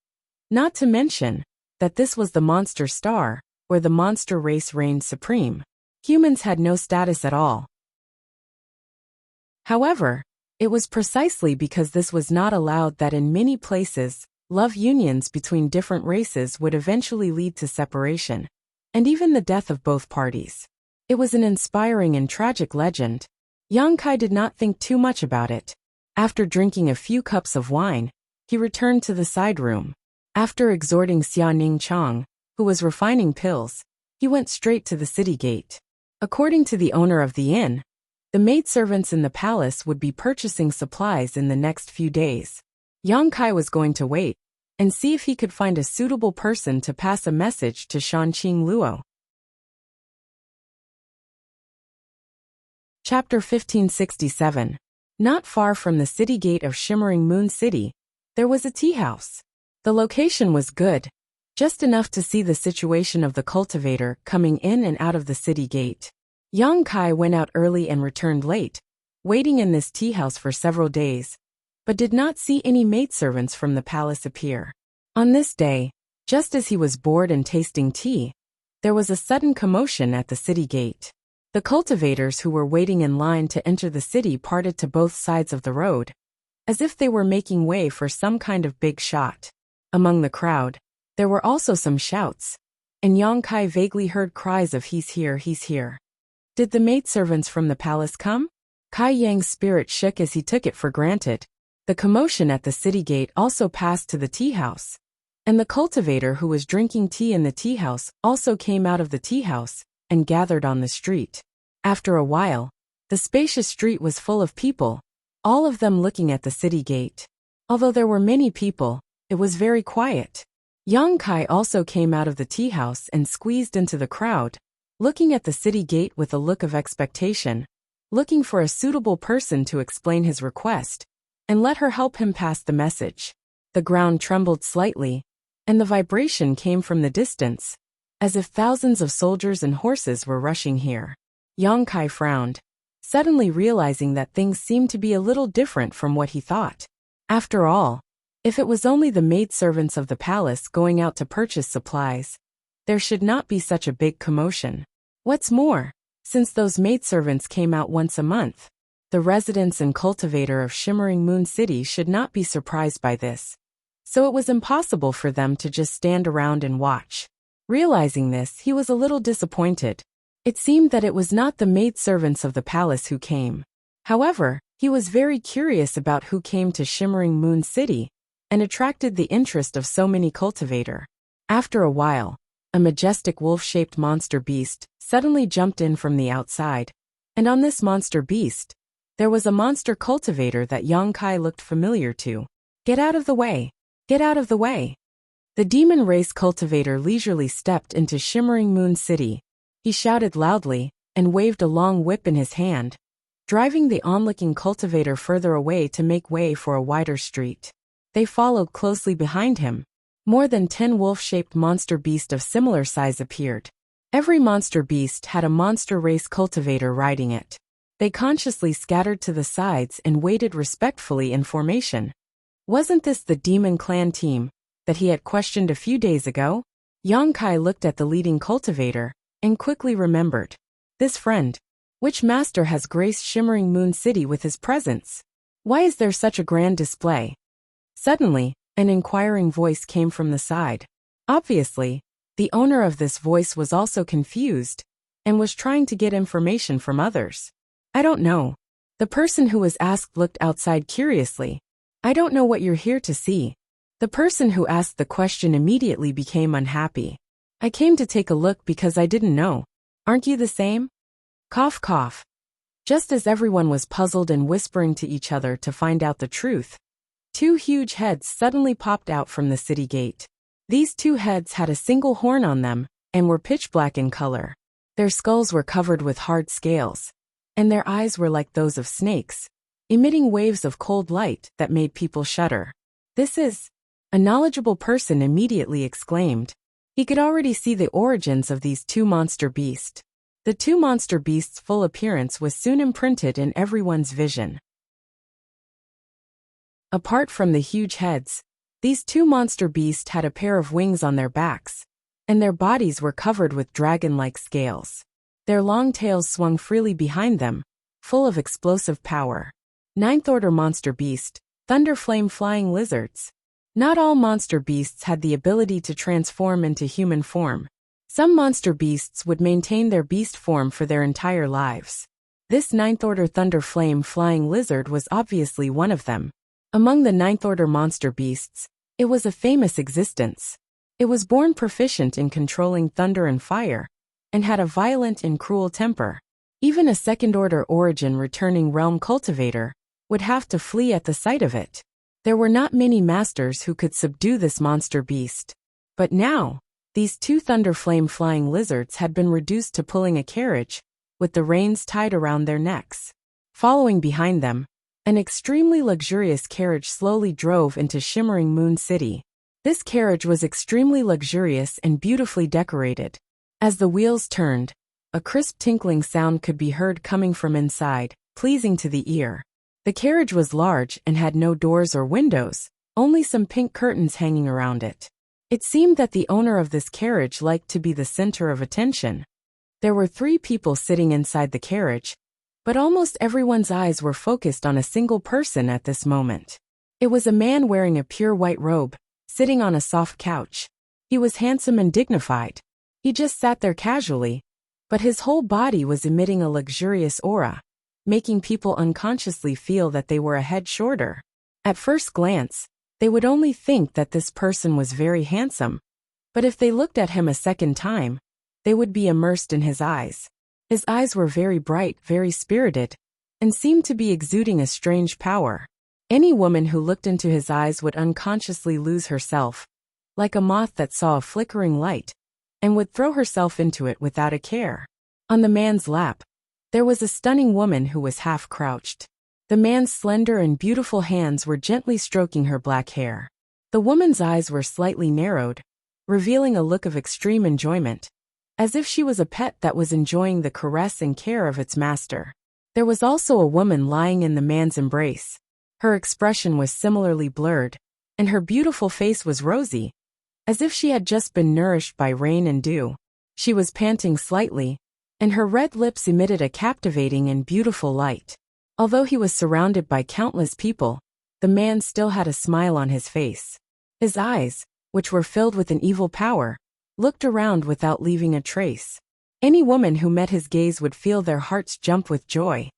[SPEAKER 1] Not to mention that this was the monster star, where the monster race reigned supreme. Humans had no status at all. However, it was precisely because this was not allowed that in many places, love unions between different races would eventually lead to separation, and even the death of both parties. It was an inspiring and tragic legend. Yang Kai did not think too much about it. After drinking a few cups of wine, he returned to the side room. After exhorting Xia Ning Chang, who was refining pills, he went straight to the city gate. According to the owner of the inn, the maidservants in the palace would be purchasing supplies in the next few days. Yang Kai was going to wait and see if he could find a suitable person to pass a message to Shanqing Luo. Chapter 1567. Not far from the city gate of Shimmering Moon City, there was a tea house. The location was good, just enough to see the situation of the cultivator coming in and out of the city gate. Yang Kai went out early and returned late, waiting in this tea house for several days, but did not see any maidservants from the palace appear. On this day, just as he was bored and tasting tea, there was a sudden commotion at the city gate. The cultivators who were waiting in line to enter the city parted to both sides of the road, as if they were making way for some kind of big shot. Among the crowd, there were also some shouts, and Yang Kai vaguely heard cries of "He's here, he's here." Did the maidservants from the palace come? Kai Yang's spirit shook as he took it for granted. The commotion at the city gate also passed to the tea house, and the cultivator who was drinking tea in the tea house also came out of the tea house and gathered on the street. After a while, the spacious street was full of people, all of them looking at the city gate. Although there were many people, it was very quiet. Yang Kai also came out of the tea house and squeezed into the crowd, looking at the city gate with a look of expectation, looking for a suitable person to explain his request and let her help him pass the message. The ground trembled slightly, and the vibration came from the distance, as if thousands of soldiers and horses were rushing here. Yang Kai frowned, suddenly realizing that things seemed to be a little different from what he thought. After all, if it was only the maidservants of the palace going out to purchase supplies, there should not be such a big commotion. What's more, since those maidservants came out once a month, the residents and cultivator of Shimmering Moon City should not be surprised by this. So it was impossible for them to just stand around and watch. Realizing this, he was a little disappointed. It seemed that it was not the maidservants of the palace who came. However, he was very curious about who came to Shimmering Moon City and attracted the interest of so many cultivator. After a while, a majestic wolf-shaped monster beast suddenly jumped in from the outside, and on this monster beast, there was a monster cultivator that Yang Kai looked familiar to. "Get out of the way! Get out of the way!" The demon race cultivator leisurely stepped into Shimmering Moon City. He shouted loudly and waved a long whip in his hand, driving the onlooking cultivator further away to make way for a wider street. They followed closely behind him. More than 10 wolf-shaped monster beasts of similar size appeared. Every monster beast had a monster race cultivator riding it. They consciously scattered to the sides and waited respectfully in formation. Wasn't this the demon clan team that he had questioned a few days ago? Yang Kai looked at the leading cultivator and quickly remembered. This friend. Which master has graced Shimmering Moon City with his presence? Why is there such a grand display? Suddenly, an inquiring voice came from the side. Obviously, the owner of this voice was also confused and was trying to get information from others. "I don't know." The person who was asked looked outside curiously. "I don't know what you're here to see." The person who asked the question immediately became unhappy. "I came to take a look because I didn't know. Aren't you the same?" Cough cough. Just as everyone was puzzled and whispering to each other to find out the truth, 2 huge heads suddenly popped out from the city gate. These 2 heads had a single horn on them and were pitch black in color. Their skulls were covered with hard scales, and their eyes were like those of snakes, emitting waves of cold light that made people shudder. "This is..." A knowledgeable person immediately exclaimed. He could already see the origins of these 2 monster beasts. The 2 monster beasts' full appearance was soon imprinted in everyone's vision. Apart from the huge heads, these 2 monster beasts had a pair of wings on their backs, and their bodies were covered with dragon-like scales. Their long tails swung freely behind them, full of explosive power. 9th Order Monster Beast, Thunder Flame Flying Lizards. Not all monster beasts had the ability to transform into human form. Some monster beasts would maintain their beast form for their entire lives. This 9th Order Thunder Flame Flying Lizard was obviously one of them. Among the 9th Order monster beasts, it was a famous existence. It was born proficient in controlling thunder and fire, and had a violent and cruel temper. Even a 2nd Order origin returning realm cultivator would have to flee at the sight of it. There were not many masters who could subdue this monster beast. But now, these 2 Thunder Flame Flying Lizards had been reduced to pulling a carriage, with the reins tied around their necks. Following behind them, An extremely luxurious carriage slowly drove into shimmering Moon City. This carriage was extremely luxurious and beautifully decorated. As the wheels turned, a crisp tinkling sound could be heard coming from inside, pleasing to the ear. The carriage was large and had no doors or windows, only some pink curtains hanging around it. It seemed that the owner of this carriage liked to be the center of attention. There were 3 people sitting inside the carriage, but almost everyone's eyes were focused on a single person at this moment. It was a man wearing a pure white robe, sitting on a soft couch. He was handsome and dignified. He just sat there casually, but his whole body was emitting a luxurious aura, making people unconsciously feel that they were a head shorter. At first glance, they would only think that this person was very handsome, but if they looked at him a second time, they would be immersed in his eyes. His eyes were very bright, very spirited, and seemed to be exuding a strange power. Any woman who looked into his eyes would unconsciously lose herself, like a moth that saw a flickering light, and would throw herself into it without a care. On the man's lap, there was a stunning woman who was half crouched. The man's slender and beautiful hands were gently stroking her black hair. The woman's eyes were slightly narrowed, revealing a look of extreme enjoyment, as if she was a pet that was enjoying the caress and care of its master. There was also a woman lying in the man's embrace. Her expression was similarly blurred, and her beautiful face was rosy, as if she had just been nourished by rain and dew. She was panting slightly, and her red lips emitted a captivating and beautiful light. Although he was surrounded by countless people, the man still had a smile on his face. His eyes, which were filled with an evil power, looked around without leaving a trace. Any woman who met his gaze would feel their hearts jump with joy.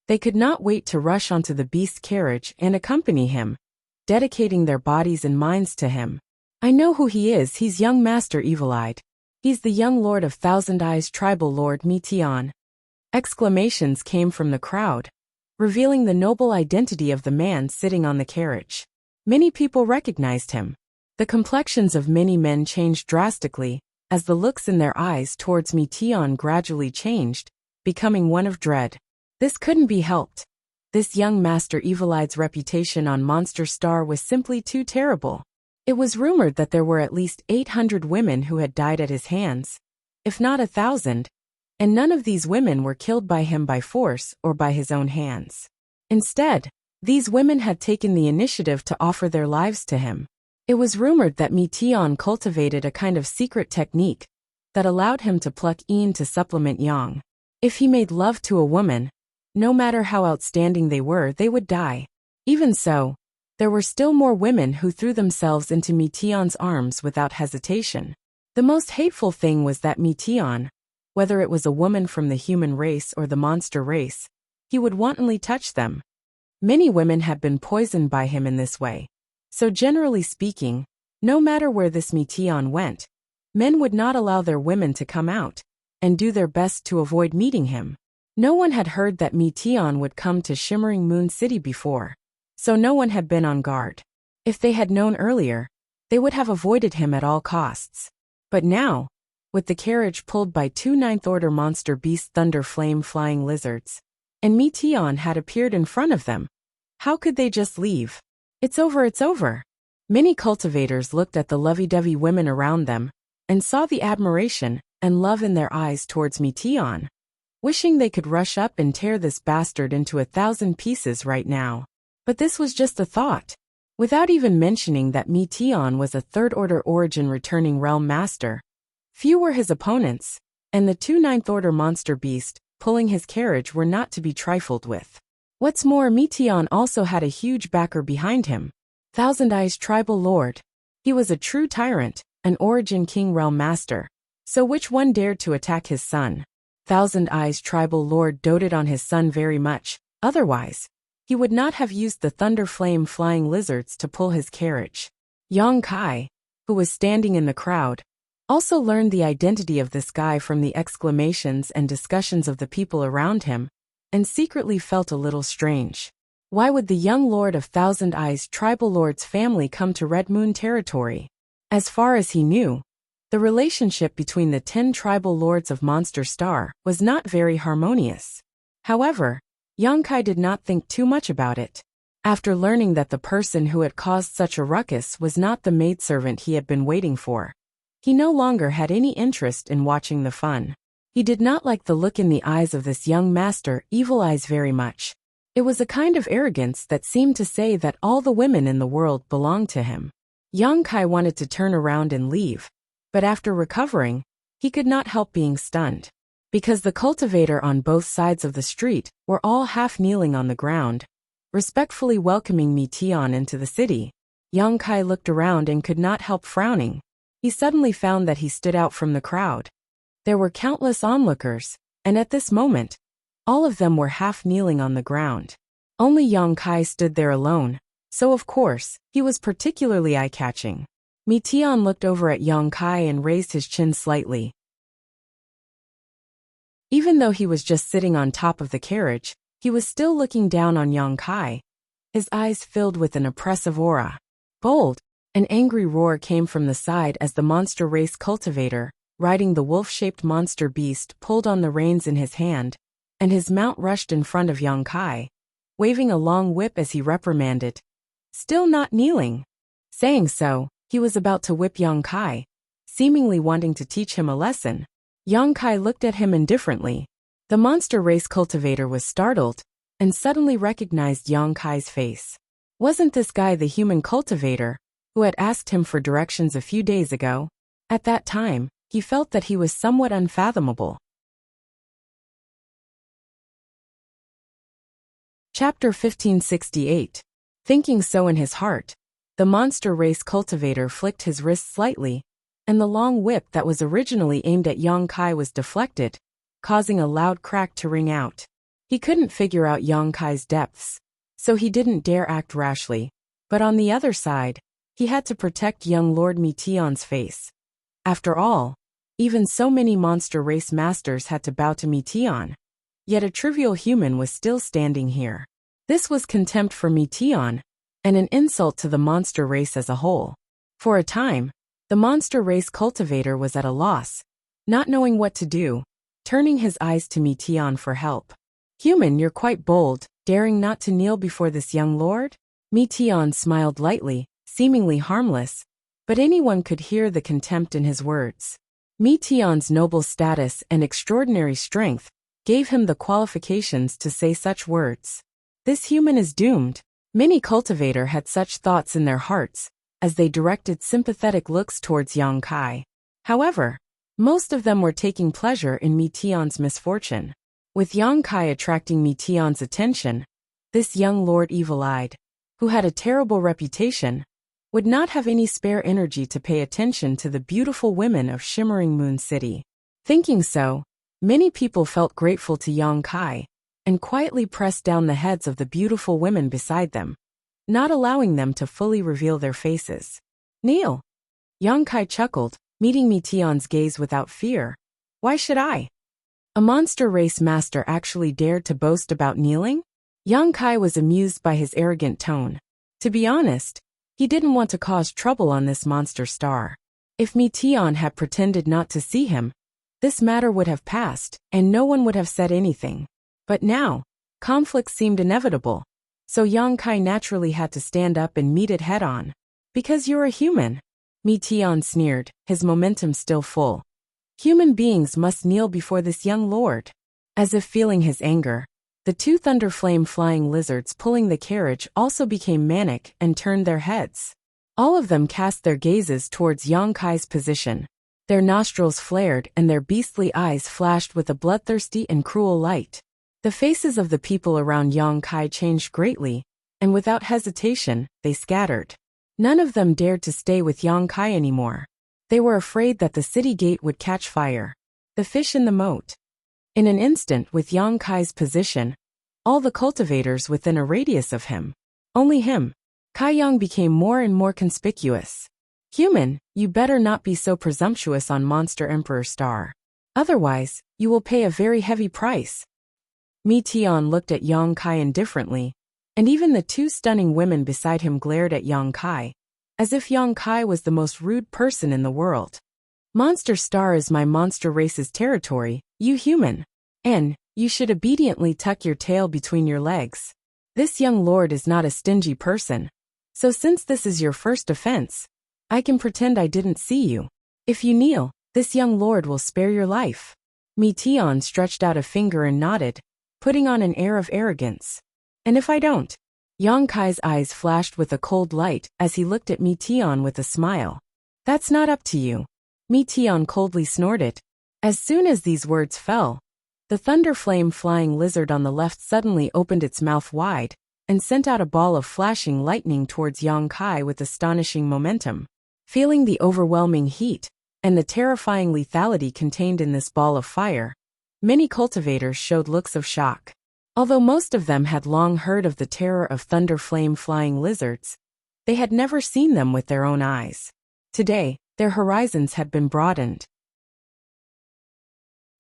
[SPEAKER 1] They could not wait to rush onto the beast's carriage and accompany him, dedicating their bodies and minds to him. "I know who he is, he's young Master Evil-Eyed. He's the young lord of Thousand Eyes, tribal lord Meteon." Exclamations came from the crowd, revealing the noble identity of the man sitting on the carriage. Many people recognized him. The complexions of many men changed drastically, as the looks in their eyes towards Meteon gradually changed, becoming one of dread. This couldn't be helped. This young Master Evil-Eye's reputation on Monster Star was simply too terrible. It was rumored that there were at least 800 women who had died at his hands, if not 1,000, and none of these women were killed by him by force or by his own hands. Instead, these women had taken the initiative to offer their lives to him. It was rumored that Meteon cultivated a kind of secret technique that allowed him to pluck yin to supplement yang. If he made love to a woman, no matter how outstanding they would die. Even so, there were still more women who threw themselves into Meteon's arms without hesitation. The most hateful thing was that Meteon, whether it was a woman from the human race or the monster race, he would wantonly touch them. Many women had been poisoned by him in this way. So generally speaking, no matter where this Meteon went, men would not allow their women to come out, and do their best to avoid meeting him. No one had heard that Meteon would come to Shimmering Moon City before, so no one had been on guard. If they had known earlier, they would have avoided him at all costs. But now, with the carriage pulled by 2 ninth-order monster beast thunder flame flying lizards, and Meteon had appeared in front of them, how could they just leave? It's over, it's over. Many cultivators looked at the lovey-dovey women around them, and saw the admiration and love in their eyes towards Meteon, wishing they could rush up and tear this bastard into 1,000 pieces right now. But this was just a thought. Without even mentioning that Meteon was a third-order origin returning realm master, few were his opponents, and the 2 ninth-order monster beast pulling his carriage were not to be trifled with. What's more, Meteon also had a huge backer behind him, Thousand Eyes tribal lord. He was a true tyrant, an origin king realm master. So which one dared to attack his son? Thousand Eyes tribal lord doted on his son very much, otherwise, he would not have used the thunder flame flying lizards to pull his carriage. Yang Kai, who was standing in the crowd, also learned the identity of this guy from the exclamations and discussions of the people around him, and secretly felt a little strange. Why would the young lord of Thousand Eyes tribal lord's family come to Red Moon territory? As far as he knew, the relationship between the 10 tribal lords of Monster Star was not very harmonious. However, Yang Kai did not think too much about it. After learning that the person who had caused such a ruckus was not the maidservant he had been waiting for, he no longer had any interest in watching the fun. He did not like the look in the eyes of this young master Evil Eyes very much. It was a kind of arrogance that seemed to say that all the women in the world belonged to him. Yang Kai wanted to turn around and leave, but after recovering, he could not help being stunned. Because the cultivator on both sides of the street were all half kneeling on the ground, respectfully welcoming Mi Tian into the city, Yang Kai looked around and could not help frowning. He suddenly found that he stood out from the crowd. There were countless onlookers, and at this moment, all of them were half kneeling on the ground. Only Yang Kai stood there alone, so of course, he was particularly eye-catching. Mi Tian looked over at Yang Kai and raised his chin slightly. Even though he was just sitting on top of the carriage, he was still looking down on Yang Kai, his eyes filled with an oppressive aura. Bold! An angry roar came from the side as the monster race cultivator, riding the wolf-shaped monster beast, pulled on the reins in his hand, and his mount rushed in front of Yang Kai, waving a long whip as he reprimanded. Still not kneeling. Saying so, he was about to whip Yang Kai, seemingly wanting to teach him a lesson. Yang Kai looked at him indifferently. The monster race cultivator was startled, and suddenly recognized Yang Kai's face. Wasn't this guy the human cultivator, who had asked him for directions a few days ago? At that time, he felt that he was somewhat unfathomable. Chapter 1568. Thinking so in his heart, the monster race cultivator flicked his wrist slightly, and the long whip that was originally aimed at Yang Kai was deflected, causing a loud crack to ring out. He couldn't figure out Yang Kai's depths, so he didn't dare act rashly, but on the other side, he had to protect young Lord Mi Tian's face. After all, even so many monster race masters had to bow to Mi Tian, yet a trivial human was still standing here. This was contempt for Mi Tian, and an insult to the monster race as a whole. For a time, the monster race cultivator was at a loss, not knowing what to do, turning his eyes to Mi Tian for help. Human, you're quite bold, daring not to kneel before this young lord? Mi Tian smiled lightly, seemingly harmless, but anyone could hear the contempt in his words. Mi Tian's noble status and extraordinary strength gave him the qualifications to say such words. This human is doomed. Many cultivator had such thoughts in their hearts, as they directed sympathetic looks towards Yang Kai. However, most of them were taking pleasure in Mi Tian's misfortune. With Yang Kai attracting Mi Tian's attention, this young lord evil-eyed, who had a terrible reputation, would not have any spare energy to pay attention to the beautiful women of Shimmering Moon City. Thinking so, many people felt grateful to Yang Kai, and quietly pressed down the heads of the beautiful women beside them, not allowing them to fully reveal their faces. Kneel! Yang Kai chuckled, meeting Mi Tian's gaze without fear. Why should I? A monster race master actually dared to boast about kneeling? Yang Kai was amused by his arrogant tone. To be honest, he didn't want to cause trouble on this monster star. If Mi Tian had pretended not to see him, this matter would have passed, and no one would have said anything. But now, conflict seemed inevitable, so Yang Kai naturally had to stand up and meet it head-on. Because you're a human, Mi Tian sneered, his momentum still full. Human beings must kneel before this young lord. As if feeling his anger, the two thunder-flame-flying lizards pulling the carriage also became manic and turned their heads. All of them cast their gazes towards Yang Kai's position. Their nostrils flared and their beastly eyes flashed with a bloodthirsty and cruel light. The faces of the people around Yang Kai changed greatly, and without hesitation, they scattered. None of them dared to stay with Yang Kai anymore. They were afraid that the city gate would catch fire. The fish in the moat. In an instant, with Yang Kai's position, all the cultivators within a radius of him, only him, Kai Yang became more and more conspicuous. Human, you better not be so presumptuous on Monster Emperor Star. Otherwise, you will pay a very heavy price. Mi Tian looked at Yang Kai indifferently, and even the two stunning women beside him glared at Yang Kai, as if Yang Kai was the most rude person in the world. Monster Star is my monster race's territory, you human. And You should obediently tuck your tail between your legs. This young lord is not a stingy person. So since this is your first offense, I can pretend I didn't see you. If you kneel, this young lord will spare your life. Mi Tian stretched out a finger and nodded, putting on an air of arrogance. And if I don't? Yang Kai's eyes flashed with a cold light as he looked at Mi Tian with a smile. That's not up to you. Mi Tian coldly snorted. As soon as these words fell, the thunder flame flying lizard on the left suddenly opened its mouth wide and sent out a ball of flashing lightning towards Yang Kai with astonishing momentum. Feeling the overwhelming heat and the terrifying lethality contained in this ball of fire, many cultivators showed looks of shock. Although most of them had long heard of the terror of thunder flame flying lizards, they had never seen them with their own eyes. Today, their horizons had been broadened.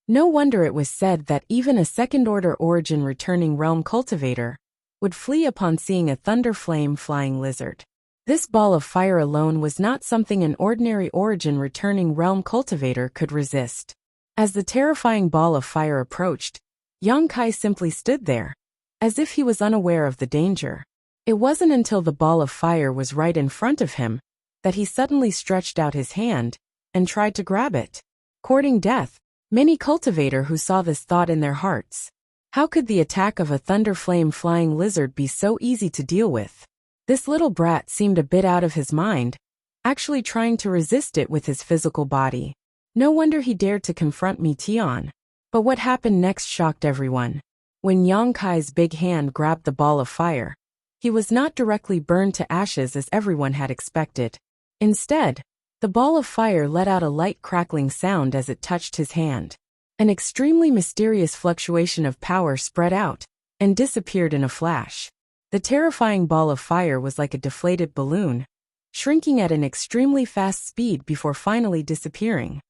[SPEAKER 1] No wonder it was said that even a second-order origin returning realm cultivator would flee upon seeing a thunder flame flying lizard. This ball of fire alone was not something an ordinary origin returning realm cultivator could resist. As the terrifying ball of fire approached, Yang Kai simply stood there, as if he was unaware of the danger. It wasn't until the ball of fire was right in front of him that he suddenly stretched out his hand and tried to grab it. Courting death, many cultivator who saw this thought in their hearts. How could the attack of a thunder flame flying lizard be so easy to deal with? This little brat seemed a bit out of his mind, actually trying to resist it with his physical body. No wonder he dared to confront Mi Tian. But what happened next shocked everyone. When Yang Kai's big hand grabbed the ball of fire, he was not directly burned to ashes as everyone had expected. Instead, the ball of fire let out a light crackling sound as it touched his hand. An extremely mysterious fluctuation of power spread out and disappeared in a flash. The terrifying ball of fire was like a deflated balloon, shrinking at an extremely fast speed before finally disappearing.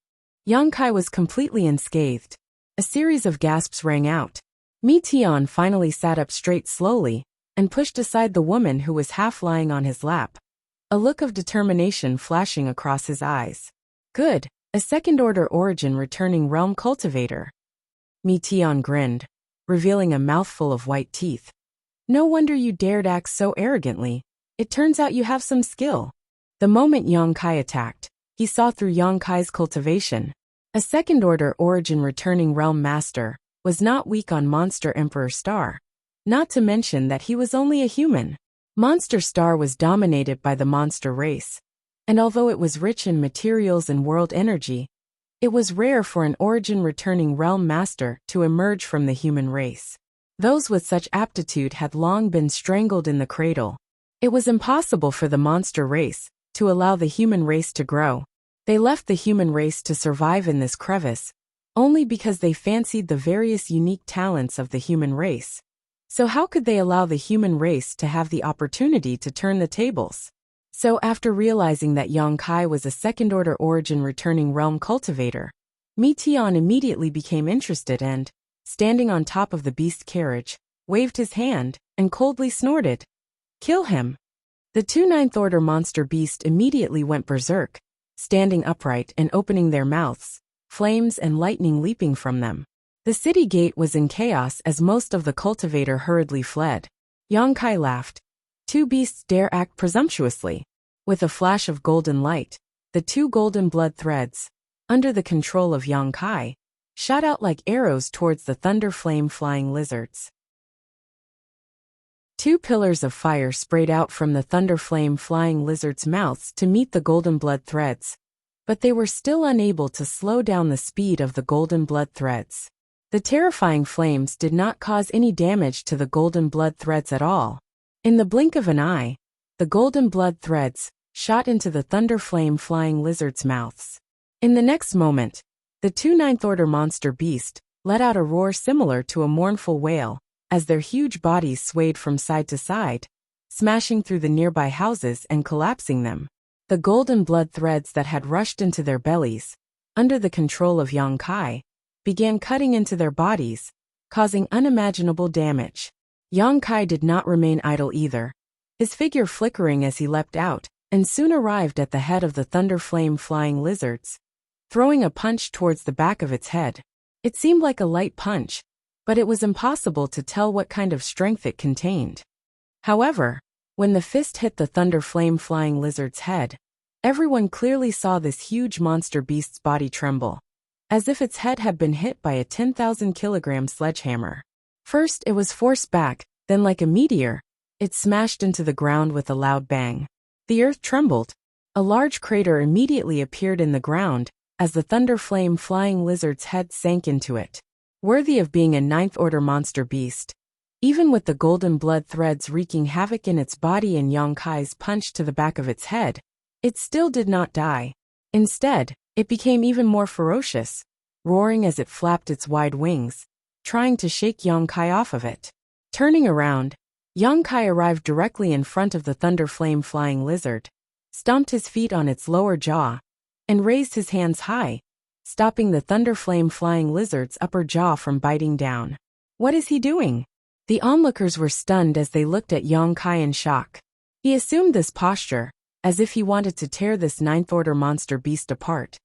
[SPEAKER 1] Yang Kai was completely unscathed. A series of gasps rang out. Mi Tian finally sat up straight slowly and pushed aside the woman who was half lying on his lap, a look of determination flashing across his eyes. Good, a second-order origin returning realm cultivator. Mi Tian grinned, revealing a mouthful of white teeth. No wonder you dared act so arrogantly. It turns out you have some skill. The moment Yang Kai attacked, he saw through Yang Kai's cultivation. A second-order origin returning realm master was not weak on Monster Emperor Star. Not to mention that he was only a human. Monster Star was dominated by the monster race, and although it was rich in materials and world energy, it was rare for an origin returning realm master to emerge from the human race. Those with such aptitude had long been strangled in the cradle. It was impossible for the monster race to allow the human race to grow. They left the human race to survive in this crevice, only because they fancied the various unique talents of the human race. So how could they allow the human race to have the opportunity to turn the tables? So after realizing that Yang Kai was a second-order origin returning realm cultivator, Mi Tian immediately became interested and, standing on top of the beast carriage, waved his hand and coldly snorted. Kill him. The two ninth-order monster beast immediately went berserk, standing upright and opening their mouths, flames and lightning leaping from them. The city gate was in chaos as most of the cultivator hurriedly fled. Yang Kai laughed. Two beasts dare act presumptuously. With a flash of golden light, the two golden blood threads, under the control of Yang Kai, shot out like arrows towards the thunder flame flying lizards. Two pillars of fire sprayed out from the thunder flame flying lizards' mouths to meet the golden blood threads, but they were still unable to slow down the speed of the golden blood threads. The terrifying flames did not cause any damage to the golden blood threads at all. In the blink of an eye, the golden blood threads shot into the thunder flame flying lizards' mouths. In the next moment, the two ninth-order monster beast let out a roar similar to a mournful wail, as their huge bodies swayed from side to side, smashing through the nearby houses and collapsing them. The golden blood threads that had rushed into their bellies, under the control of Yang Kai, began cutting into their bodies, causing unimaginable damage. Yang Kai did not remain idle either, his figure flickering as he leapt out, and soon arrived at the head of the thunder flame flying lizards, throwing a punch towards the back of its head. It seemed like a light punch, but it was impossible to tell what kind of strength it contained. However, when the fist hit the thunder flame flying lizard's head, everyone clearly saw this huge monster beast's body tremble, as if its head had been hit by a 10,000-kilogram sledgehammer. First, it was forced back, then like a meteor, it smashed into the ground with a loud bang. The earth trembled. A large crater immediately appeared in the ground as the thunder flame flying lizard's head sank into it. Worthy of being a ninth-order monster beast, even with the golden blood threads wreaking havoc in its body and Yang Kai's punch to the back of its head, it still did not die. Instead, it became even more ferocious, roaring as it flapped its wide wings, trying to shake Yang Kai off of it. Turning around, Yang Kai arrived directly in front of the thunder flame flying lizard, stomped his feet on its lower jaw, and raised his hands high, stopping the thunder flame flying lizard's upper jaw from biting down. What is he doing? The onlookers were stunned as they looked at Yang Kai in shock. He assumed this posture, as if he wanted to tear this ninth-order monster beast apart.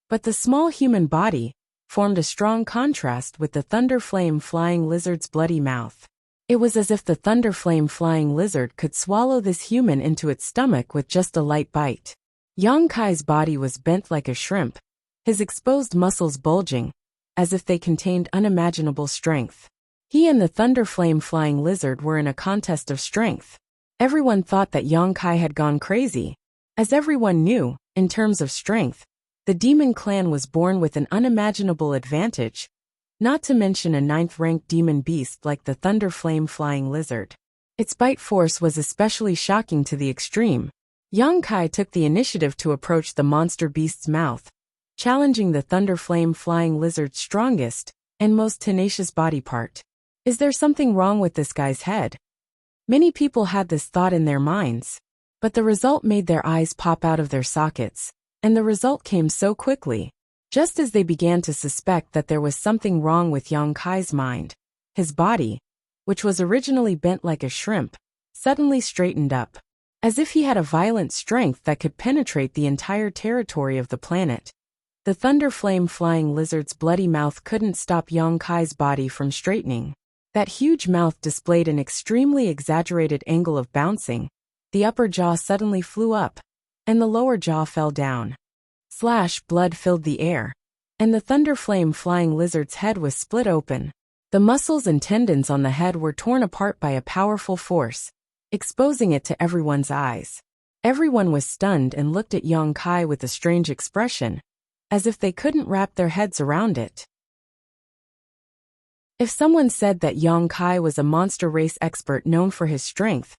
[SPEAKER 1] But the small human body formed a strong contrast with the thunder flame flying lizard's bloody mouth. It was as if the thunder flame flying lizard could swallow this human into its stomach with just a light bite. Yang Kai's body was bent like a shrimp, his exposed muscles bulging, as if they contained unimaginable strength. He and the thunder flame flying lizard were in a contest of strength. Everyone thought that Yang Kai had gone crazy. As everyone knew, in terms of strength, the demon clan was born with an unimaginable advantage, not to mention a ninth-ranked demon beast like the thunder flame flying lizard. Its bite force was especially shocking to the extreme. Yang Kai took the initiative to approach the monster beast's mouth, challenging the thunder flame flying lizard's strongest and most tenacious body part. Is there something wrong with this guy's head? Many people had this thought in their minds, but the result made their eyes pop out of their sockets, and the result came so quickly. Just as they began to suspect that there was something wrong with Yang Kai's mind, his body, which was originally bent like a shrimp, suddenly straightened up, as if he had a violent strength that could penetrate the entire territory of the planet. The thunder flame flying lizard's bloody mouth couldn't stop Yang Kai's body from straightening. That huge mouth displayed an extremely exaggerated angle of bouncing. The upper jaw suddenly flew up, and the lower jaw fell down. Slash, blood filled the air, and the thunder flame flying lizard's head was split open. The muscles and tendons on the head were torn apart by a powerful force, exposing it to everyone's eyes. Everyone was stunned and looked at Yang Kai with a strange expression, as if they couldn't wrap their heads around it. If someone said that Yang Kai was a monster race expert known for his strength,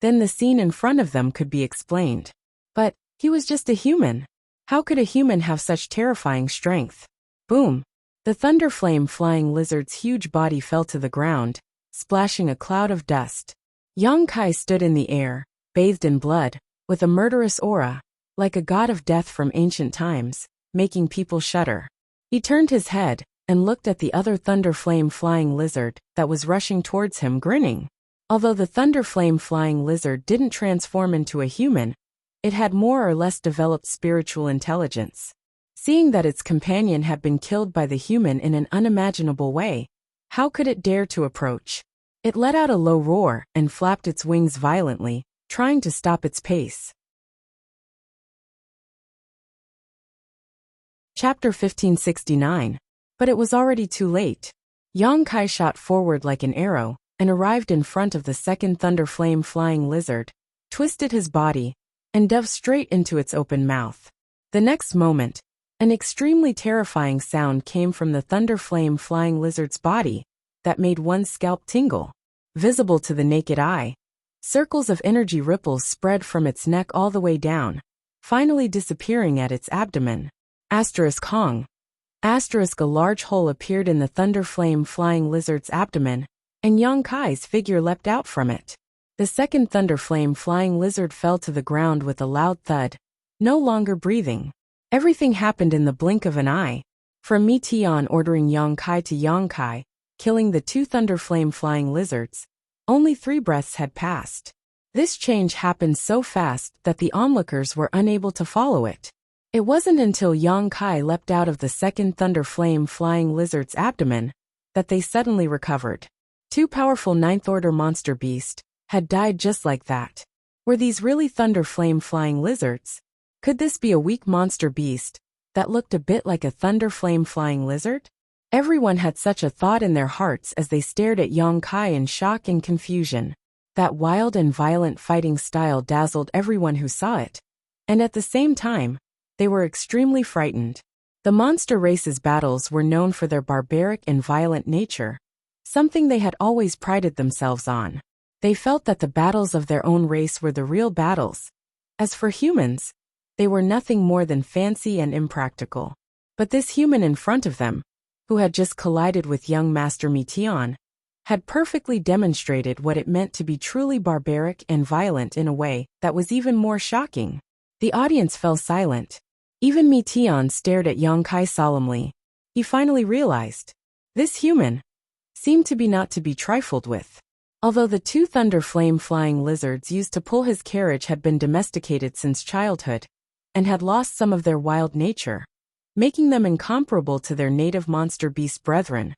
[SPEAKER 1] then the scene in front of them could be explained. But he was just a human. How could a human have such terrifying strength? Boom! The thunder flame flying lizard's huge body fell to the ground, splashing a cloud of dust. Yang Kai stood in the air, bathed in blood, with a murderous aura, like a god of death from ancient times, making people shudder. He turned his head and looked at the other thunder flame flying lizard that was rushing towards him, grinning. Although the thunder flame flying lizard didn't transform into a human, it had more or less developed spiritual intelligence. Seeing that its companion had been killed by the human in an unimaginable way, how could it dare to approach? It let out a low roar and flapped its wings violently, trying to stop its pace. Chapter 1569. But it was already too late. Yang Kai shot forward like an arrow and arrived in front of the second thunder flame flying lizard, twisted his body, and dove straight into its open mouth. The next moment, an extremely terrifying sound came from the thunder flame flying lizard's body that made one's scalp tingle. Visible to the naked eye, circles of energy ripples spread from its neck all the way down, finally disappearing at its abdomen. Hong. A large hole appeared in the thunder flame flying lizard's abdomen, and Yang Kai's figure leapt out from it. The second thunder flame flying lizard fell to the ground with a loud thud, no longer breathing. Everything happened in the blink of an eye. From Mi Tian ordering Yang Kai to Yang Kai, killing the two thunder flame flying lizards, only 3 breaths had passed. This change happened so fast that the onlookers were unable to follow it. It wasn't until Yang Kai leapt out of the second thunder flame flying lizard's abdomen that they suddenly recovered. Two powerful ninth-order monster beasts had died just like that. Were these really thunder flame flying lizards? Could this be a weak monster beast that looked a bit like a thunder flame flying lizard? Everyone had such a thought in their hearts as they stared at Yang Kai in shock and confusion. That wild and violent fighting style dazzled everyone who saw it. And at the same time, they were extremely frightened. The monster race's battles were known for their barbaric and violent nature, something they had always prided themselves on. They felt that the battles of their own race were the real battles. As for humans, they were nothing more than fancy and impractical. But this human in front of them, who had just collided with young Master Meteon, had perfectly demonstrated what it meant to be truly barbaric and violent in a way that was even more shocking. The audience fell silent. Even Meteon stared at Yang Kai solemnly. He finally realized. This human seemed to be not to be trifled with. Although the two thunder flame flying lizards used to pull his carriage had been domesticated since childhood, and had lost some of their wild nature, making them incomparable to their native monster beast brethren,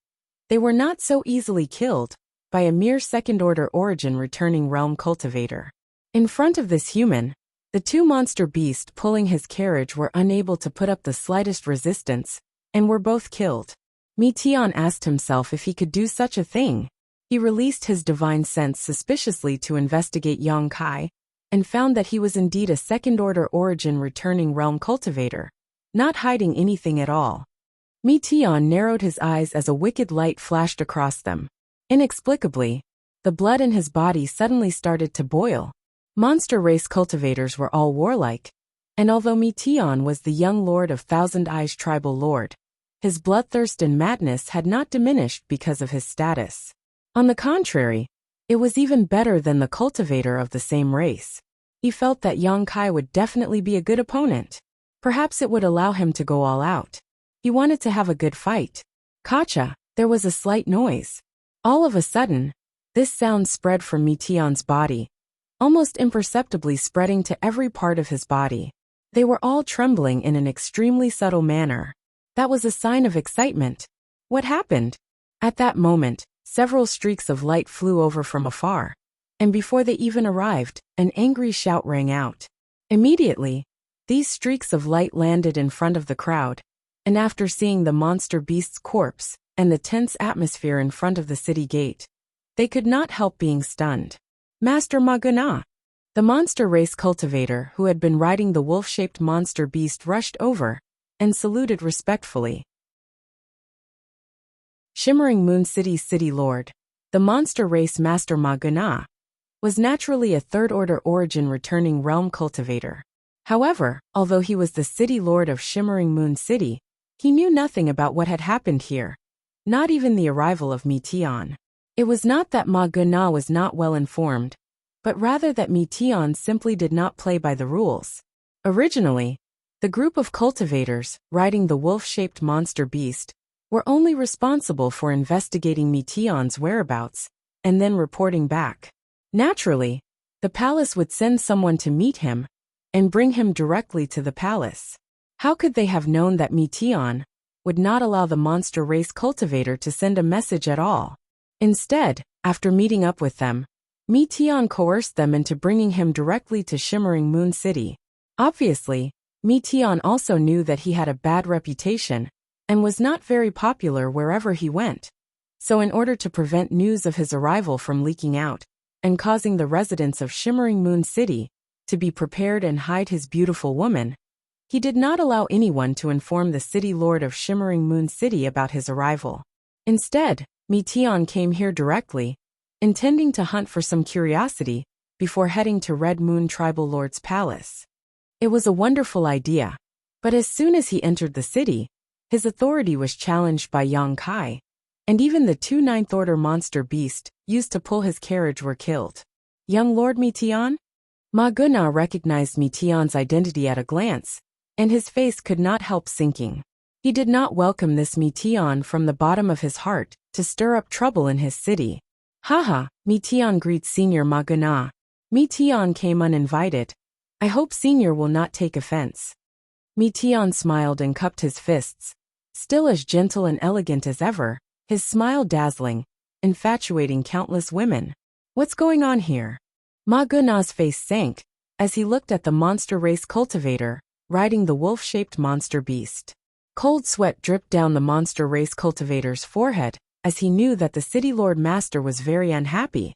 [SPEAKER 1] they were not so easily killed by a mere second-order origin returning realm cultivator. In front of this human, the two monster beasts pulling his carriage were unable to put up the slightest resistance, and were both killed. Meteon asked himself if he could do such a thing. He released his divine sense suspiciously to investigate Yang Kai, and found that he was indeed a second-order origin returning realm cultivator, not hiding anything at all. Meteon narrowed his eyes as a wicked light flashed across them. Inexplicably, the blood in his body suddenly started to boil. Monster race cultivators were all warlike, and although Meteon was the young lord of Thousand Eyes tribal lord, his bloodthirst and madness had not diminished because of his status. On the contrary, it was even better than the cultivator of the same race. He felt that Yang Kai would definitely be a good opponent. Perhaps it would allow him to go all out. He wanted to have a good fight. Kacha, there was a slight noise. All of a sudden, this sound spread from Meteon's body, almost imperceptibly spreading to every part of his body. They were all trembling in an extremely subtle manner. That was a sign of excitement. What happened? At that moment, several streaks of light flew over from afar, and before they even arrived, an angry shout rang out. Immediately, these streaks of light landed in front of the crowd, and after seeing the monster beast's corpse and the tense atmosphere in front of the city gate, they could not help being stunned. Master Maguna! The monster race cultivator who had been riding the wolf-shaped monster beast rushed over and saluted respectfully. Shimmering Moon City's city lord, the monster race Master Maguna, was naturally a third-order origin returning realm cultivator. However, although he was the city lord of Shimmering Moon City, he knew nothing about what had happened here, not even the arrival of Meteon. It was not that Maguna was not well informed, but rather that Meteon simply did not play by the rules. Originally, the group of cultivators riding the wolf-shaped monster beast were only responsible for investigating Meteon's whereabouts and then reporting back. Naturally, the palace would send someone to meet him and bring him directly to the palace. How could they have known that Meteon would not allow the monster race cultivator to send a message at all? Instead, after meeting up with them, Meteon coerced them into bringing him directly to Shimmering Moon City. Obviously, Meteon also knew that he had a bad reputation and was not very popular wherever he went. So in order to prevent news of his arrival from leaking out and causing the residents of Shimmering Moon City to be prepared and hide his beautiful woman, he did not allow anyone to inform the city lord of Shimmering Moon City about his arrival. Instead, Meteon came here directly, intending to hunt for some curiosity before heading to Red Moon Tribal Lord's palace. It was a wonderful idea, but as soon as he entered the city, his authority was challenged by Yang Kai, and even the two ninth-order monster beasts used to pull his carriage were killed. Young Lord Meteon? Maguna recognized Meteon's identity at a glance, and his face could not help sinking. He did not welcome this Meteon from the bottom of his heart to stir up trouble in his city. Haha, Meteon greets Senior Maguna. Meteon came uninvited. I hope Senior will not take offense. Meteon smiled and cupped his fists, still as gentle and elegant as ever, his smile dazzling, infatuating countless women. What's going on here? Ma Guna's face sank as he looked at the monster race cultivator, riding the wolf-shaped monster beast. Cold sweat dripped down the monster race cultivator's forehead as he knew that the city lord master was very unhappy.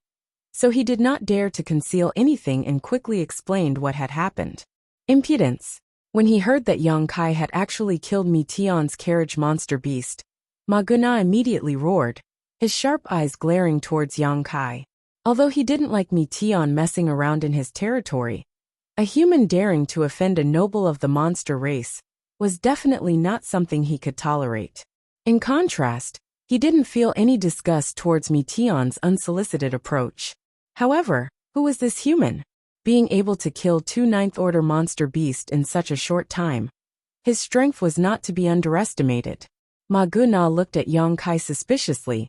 [SPEAKER 1] So he did not dare to conceal anything and quickly explained what had happened. Impudence. When he heard that Yang Kai had actually killed Mi Tian's carriage monster beast, Ma Guna immediately roared, his sharp eyes glaring towards Yang Kai. Although he didn't like Mi Tian messing around in his territory, a human daring to offend a noble of the monster race was definitely not something he could tolerate. In contrast, he didn't feel any disgust towards Mi Tian's unsolicited approach. However, who was this human? Being able to kill 2 ninth-order monster beasts in such a short time. His strength was not to be underestimated. Ma Guna looked at Yang Kai suspiciously,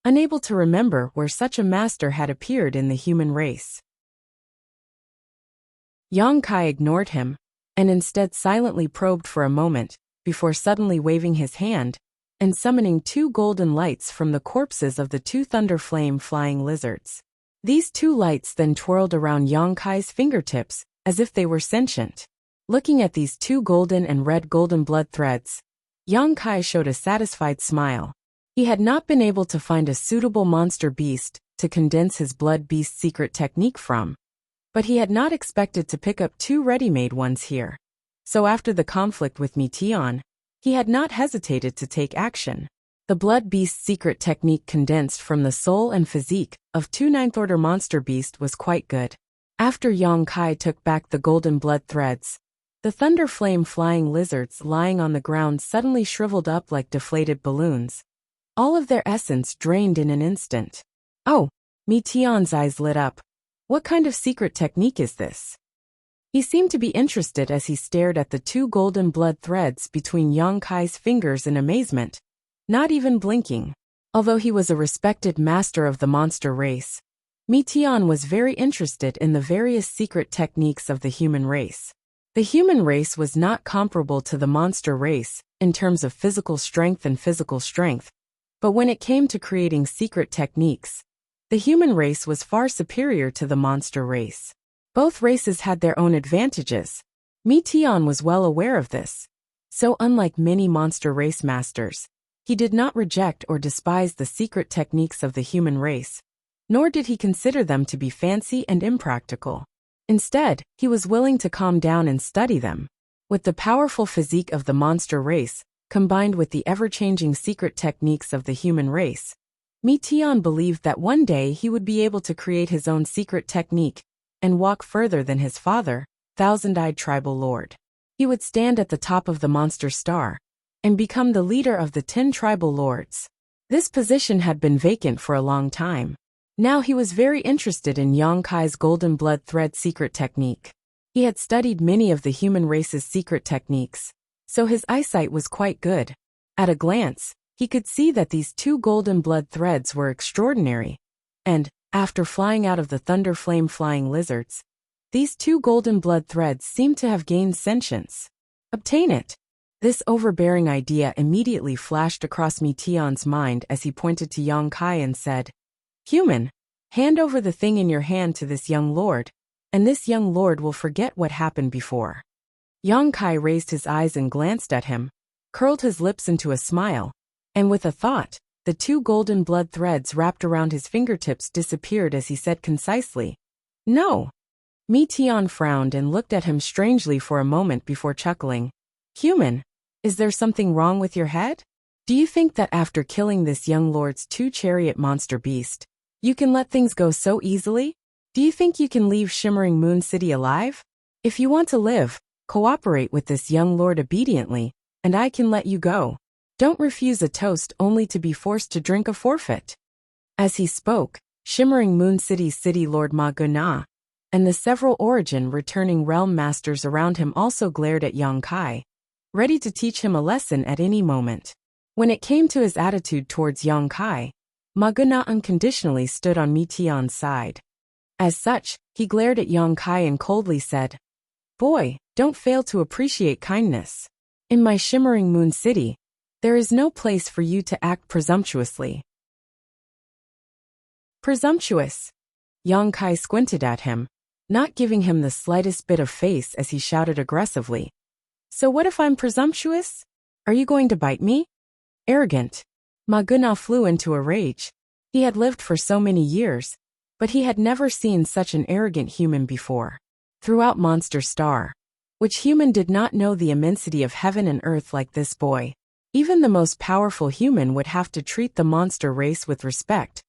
[SPEAKER 1] unable to remember where such a master had appeared in the human race. Yang Kai ignored him, and instead silently probed for a moment, before suddenly waving his hand and summoning 2 golden lights from the corpses of the 2 thunder flame flying lizards. These 2 lights then twirled around Yang Kai's fingertips, as if they were sentient. Looking at these 2 golden and red golden blood threads, Yang Kai showed a satisfied smile. He had not been able to find a suitable monster beast to condense his blood beast secret technique from, but he had not expected to pick up 2 ready-made ones here. So after the conflict with Mi Tian, he had not hesitated to take action. The blood beast secret technique condensed from the soul and physique of 2 ninth-order monster beast was quite good. After Yang Kai took back the golden blood threads, the thunder flame flying lizards lying on the ground suddenly shriveled up like deflated balloons. All of their essence drained in an instant. Oh, Mi Tian's eyes lit up. What kind of secret technique is this? He seemed to be interested as he stared at the 2 golden blood threads between Yang Kai's fingers in amazement, not even blinking. Although he was a respected master of the monster race, Mi Tian was very interested in the various secret techniques of the human race. The human race was not comparable to the monster race in terms of physical strength, but when it came to creating secret techniques, the human race was far superior to the monster race. Both races had their own advantages. Mi Tian was well aware of this. So unlike many monster race masters, he did not reject or despise the secret techniques of the human race, nor did he consider them to be fancy and impractical. Instead, he was willing to calm down and study them. With the powerful physique of the monster race, combined with the ever-changing secret techniques of the human race, Mi Tian believed that one day he would be able to create his own secret technique and walk further than his father, Thousand-Eyed Tribal Lord. He would stand at the top of the monster star and become the leader of the 10 tribal lords. This position had been vacant for a long time. Now he was very interested in Yang Kai's golden blood thread secret technique. He had studied many of the human race's secret techniques, so his eyesight was quite good. At a glance, he could see that these 2 golden blood threads were extraordinary, and, after flying out of the thunder flame flying lizards, these 2 golden blood threads seemed to have gained sentience. Obtain it. This overbearing idea immediately flashed across Mi Tian's mind as he pointed to Yang Kai and said, "Human, hand over the thing in your hand to this young lord, and this young lord will forget what happened before." Yang Kai raised his eyes and glanced at him, curled his lips into a smile, and with a thought, the 2 golden blood threads wrapped around his fingertips disappeared as he said concisely, "No." Mi Tian frowned and looked at him strangely for a moment before chuckling. "Human, is there something wrong with your head? Do you think that after killing this young lord's 2 chariot monster beast, you can let things go so easily? Do you think you can leave Shimmering Moon City alive? If you want to live, cooperate with this young lord obediently, and I can let you go. Don't refuse a toast only to be forced to drink a forfeit." As he spoke, Shimmering Moon City's city lord Ma Guna and the several origin returning realm masters around him also glared at Yang Kai, ready to teach him a lesson at any moment. When it came to his attitude towards Yang Kai, Ma Guna unconditionally stood on Mi Tian's side. As such, he glared at Yang Kai and coldly said, "Boy, don't fail to appreciate kindness. In my Shimmering Moon City, There is no place for you to act presumptuously. Presumptuous. Yang Kai squinted at him, not giving him the slightest bit of face as he shouted aggressively. So what if I'm presumptuous? Are you going to bite me? Arrogant. Ma Guna flew into a rage. He had lived for so many years, but he had never seen such an arrogant human before. Throughout Monster Star, which human did not know the immensity of heaven and earth like this boy? Even the most powerful human would have to treat the monster race with respect,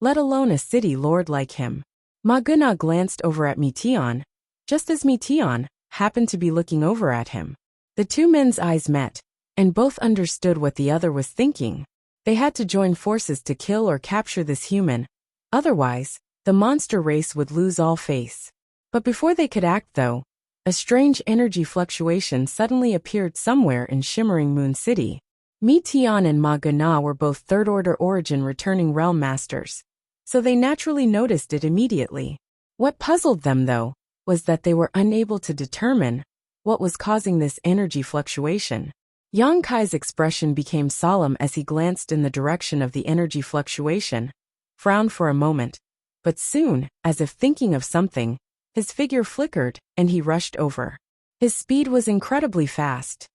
[SPEAKER 1] let alone a city lord like him. Ma Guna glanced over at Meteon, just as Meteon happened to be looking over at him. The two men's eyes met, and both understood what the other was thinking. They had to join forces to kill or capture this human, otherwise, the monster race would lose all face. But before they could act though, a strange energy fluctuation suddenly appeared somewhere in Shimmering Moon City. Meteon and Ma Guna were both third-order origin returning realm masters, so they naturally noticed it immediately. What puzzled them though, was that they were unable to determine what was causing this energy fluctuation. Yang Kai's expression became solemn as he glanced in the direction of the energy fluctuation, frowned for a moment, but soon, as if thinking of something, his figure flickered and he rushed over. His speed was incredibly fast.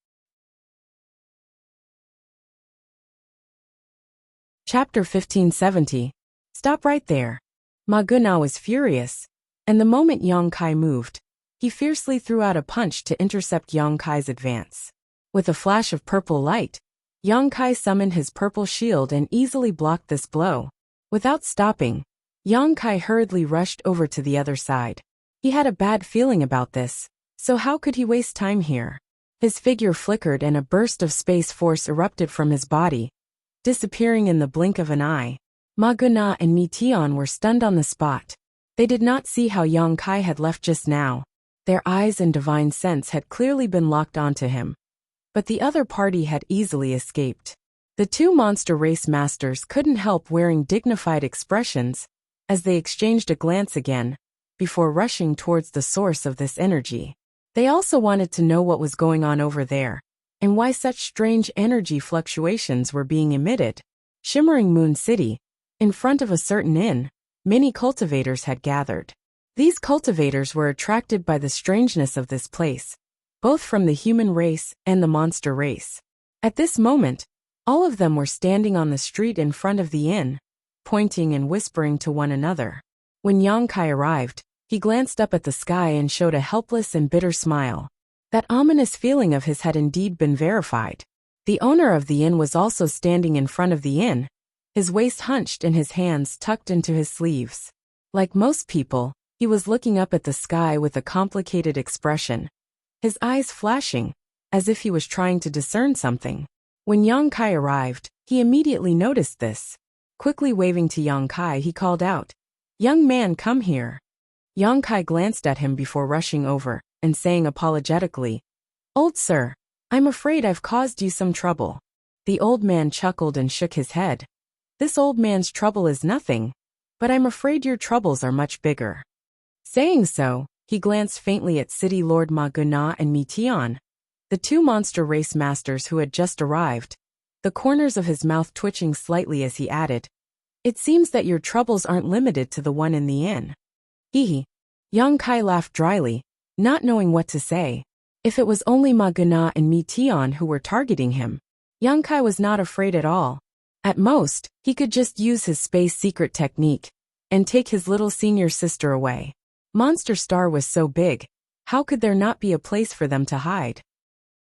[SPEAKER 1] Chapter 1570. Stop right there. Ma Guna was furious, and the moment Yang Kai moved, he fiercely threw out a punch to intercept Yang Kai's advance. With a flash of purple light, Yang Kai summoned his purple shield and easily blocked this blow. Without stopping, Yang Kai hurriedly rushed over to the other side. He had a bad feeling about this, so how could he waste time here? His figure flickered and a burst of space force erupted from his body, disappearing in the blink of an eye. Ma Guna and Meteon were stunned on the spot. They did not see how Yang Kai had left just now. Their eyes and divine sense had clearly been locked onto him, but the other party had easily escaped. The two monster race masters couldn't help wearing dignified expressions as they exchanged a glance again, before rushing towards the source of this energy. They also wanted to know what was going on over there, and why such strange energy fluctuations were being emitted. Shimmering Moon City, in front of a certain inn, many cultivators had gathered. These cultivators were attracted by the strangeness of this place, both from the human race and the monster race. At this moment, all of them were standing on the street in front of the inn, pointing and whispering to one another. When Yang Kai arrived, he glanced up at the sky and showed a helpless and bitter smile. That ominous feeling of his had indeed been verified. The owner of the inn was also standing in front of the inn, his waist hunched and his hands tucked into his sleeves. Like most people, he was looking up at the sky with a complicated expression, his eyes flashing, as if he was trying to discern something. When Yang Kai arrived, he immediately noticed this. Quickly waving to Yang Kai, he called out, "Young man, come here." Yang Kai glanced at him before rushing over and saying apologetically, "Old sir, I'm afraid I've caused you some trouble." The old man chuckled and shook his head. "This old man's trouble is nothing, but I'm afraid your troubles are much bigger." Saying so, he glanced faintly at City Lord Ma Guna and Meteon, the two monster race masters who had just arrived, the corners of his mouth twitching slightly as he added, "It seems that your troubles aren't limited to the one in the inn." Hee. Yang Kai laughed dryly, not knowing what to say. If it was only Ma Guna and Meteon who were targeting him, Yang Kai was not afraid at all. At most, he could just use his space secret technique and take his little senior sister away. Monster Star was so big, how could there not be a place for them to hide?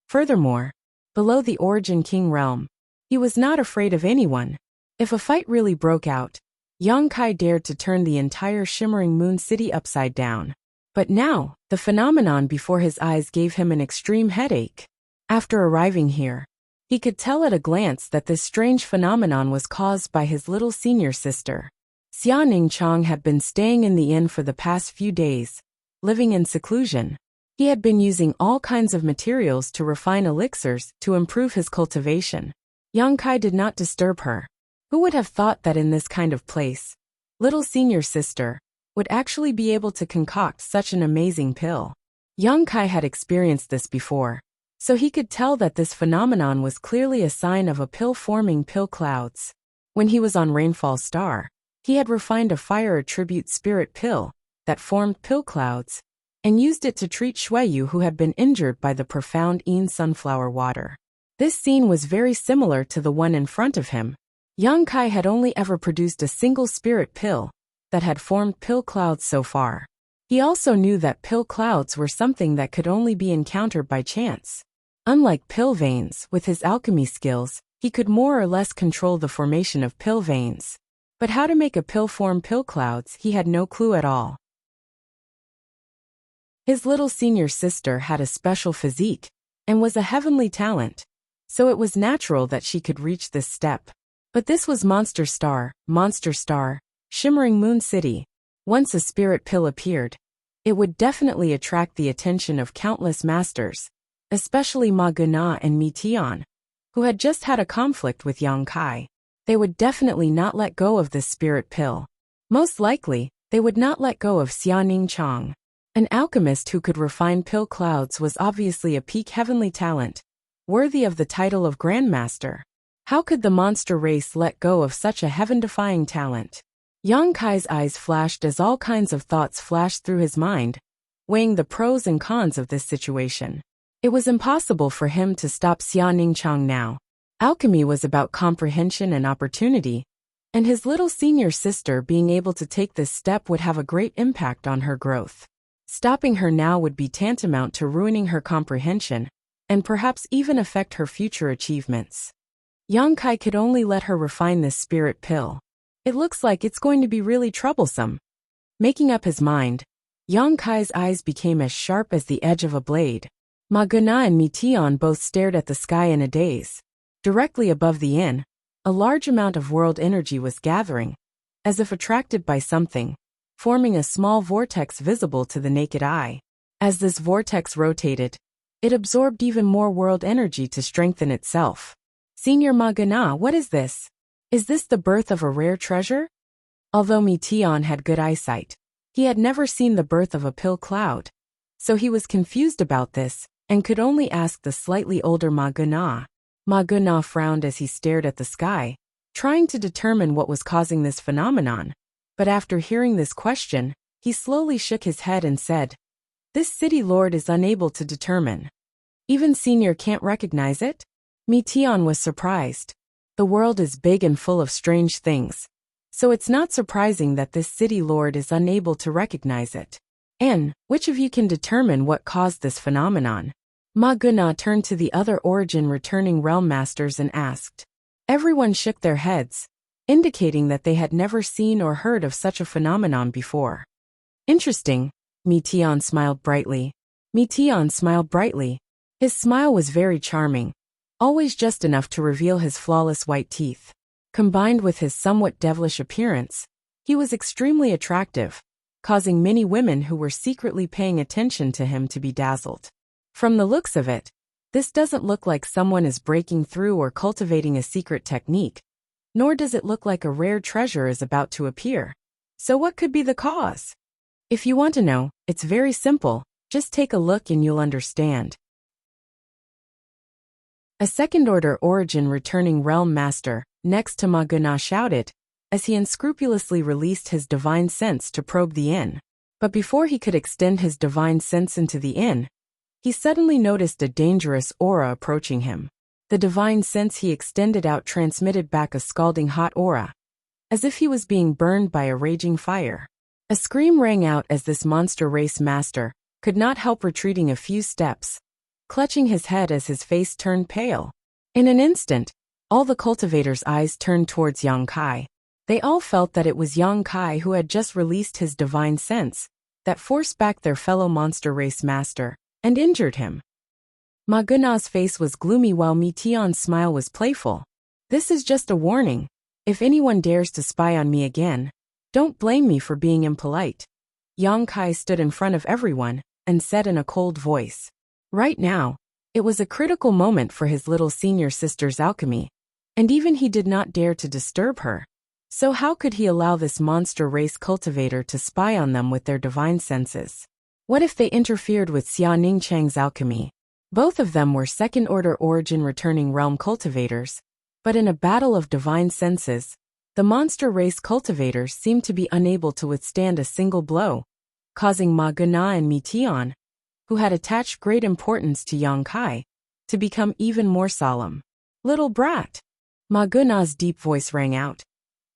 [SPEAKER 1] Furthermore, below the Origin King realm, he was not afraid of anyone. If a fight really broke out, Yang Kai dared to turn the entire Shimmering Moon City upside down. But now, the phenomenon before his eyes gave him an extreme headache. After arriving here, he could tell at a glance that this strange phenomenon was caused by his little senior sister. Xia Ningchong had been staying in the inn for the past few days, living in seclusion. He had been using all kinds of materials to refine elixirs to improve his cultivation. Yang Kai did not disturb her. Who would have thought that in this kind of place, little senior sister would actually be able to concoct such an amazing pill? Yang Kai had experienced this before, So he could tell that this phenomenon was clearly a sign of a pill forming pill clouds. When he was on Rainfall Star, he had refined a fire attribute spirit pill that formed pill clouds and used it to treat Shuiyu, who had been injured by the profound Yin sunflower water. This scene was very similar to the one in front of him. Yang Kai had only ever produced a single spirit pill that had formed pill clouds so far. He also knew that pill clouds were something that could only be encountered by chance. Unlike pill veins, with his alchemy skills, he could more or less control the formation of pill veins. But how to make a pill form pill clouds, he had no clue at all. His little senior sister had a special physique and was a heavenly talent, so it was natural that she could reach this step. But this was Monster Star, Shimmering Moon City. Once a spirit pill appeared, it would definitely attract the attention of countless masters, especially Ma Guna and Mi Tian, who had just had a conflict with Yang Kai. They would definitely not let go of this spirit pill. Most likely, they would not let go of Xianing Chang. An alchemist who could refine pill clouds was obviously a peak heavenly talent, worthy of the title of Grandmaster. How could the monster race let go of such a heaven-defying talent? Yang Kai's eyes flashed as all kinds of thoughts flashed through his mind, weighing the pros and cons of this situation. It was impossible for him to stop Xianing Chang now. Alchemy was about comprehension and opportunity, and his little senior sister being able to take this step would have a great impact on her growth. Stopping her now would be tantamount to ruining her comprehension, and perhaps even affect her future achievements. Yang Kai could only let her refine this spirit pill. It looks like it's going to be really troublesome. Making up his mind, Yang Kai's eyes became as sharp as the edge of a blade. Ma Guna and Mi Tian both stared at the sky in a daze. Directly above the inn, a large amount of world energy was gathering, as if attracted by something, forming a small vortex visible to the naked eye. As this vortex rotated, it absorbed even more world energy to strengthen itself. Senior Ma Guna, what is this? Is this the birth of a rare treasure? Although Mi Tian had good eyesight, he had never seen the birth of a pill cloud, so he was confused about this, and could only ask the slightly older Ma Guna. Ma Guna frowned as he stared at the sky, trying to determine what was causing this phenomenon. But after hearing this question, he slowly shook his head and said, "This city lord is unable to determine. Even Senior can't recognize it?" Mi Tian was surprised. The world is big and full of strange things, so it's not surprising that this city lord is unable to recognize it. And which of you can determine what caused this phenomenon? Ma Guna turned to the other origin returning realm masters and asked. Everyone shook their heads, indicating that they had never seen or heard of such a phenomenon before. Interesting, Mi Tian smiled brightly. Mi Tian smiled brightly. His smile was very charming, always just enough to reveal his flawless white teeth. Combined with his somewhat devilish appearance, he was extremely attractive, causing many women who were secretly paying attention to him to be dazzled. From the looks of it, this doesn't look like someone is breaking through or cultivating a secret technique, nor does it look like a rare treasure is about to appear. So what could be the cause? If you want to know, it's very simple, just take a look and you'll understand. A second-order origin returning realm master, next to Ma Guna, shouted, as he unscrupulously released his divine sense to probe the inn. But before he could extend his divine sense into the inn, he suddenly noticed a dangerous aura approaching him. The divine sense he extended out transmitted back a scalding hot aura, as if he was being burned by a raging fire. A scream rang out as this monster race master could not help retreating a few steps, clutching his head as his face turned pale. In an instant, all the cultivators' eyes turned towards Yang Kai. They all felt that it was Yang Kai who had just released his divine sense that forced back their fellow monster race master and injured him. Ma Guna's face was gloomy while Mi Tian's smile was playful. This is just a warning. If anyone dares to spy on me again, don't blame me for being impolite. Yang Kai stood in front of everyone and said in a cold voice. Right now, it was a critical moment for his little senior sister's alchemy, and even he did not dare to disturb her. So how could he allow this monster race cultivator to spy on them with their divine senses? What if they interfered with Xia Ningchang's alchemy? Both of them were second-order origin returning realm cultivators, but in a battle of divine senses, the monster race cultivators seemed to be unable to withstand a single blow, causing Ma Guna and Mi Tian, who had attached great importance to Yang Kai, to become even more solemn. "Little brat!" Ma Guna's deep voice rang out.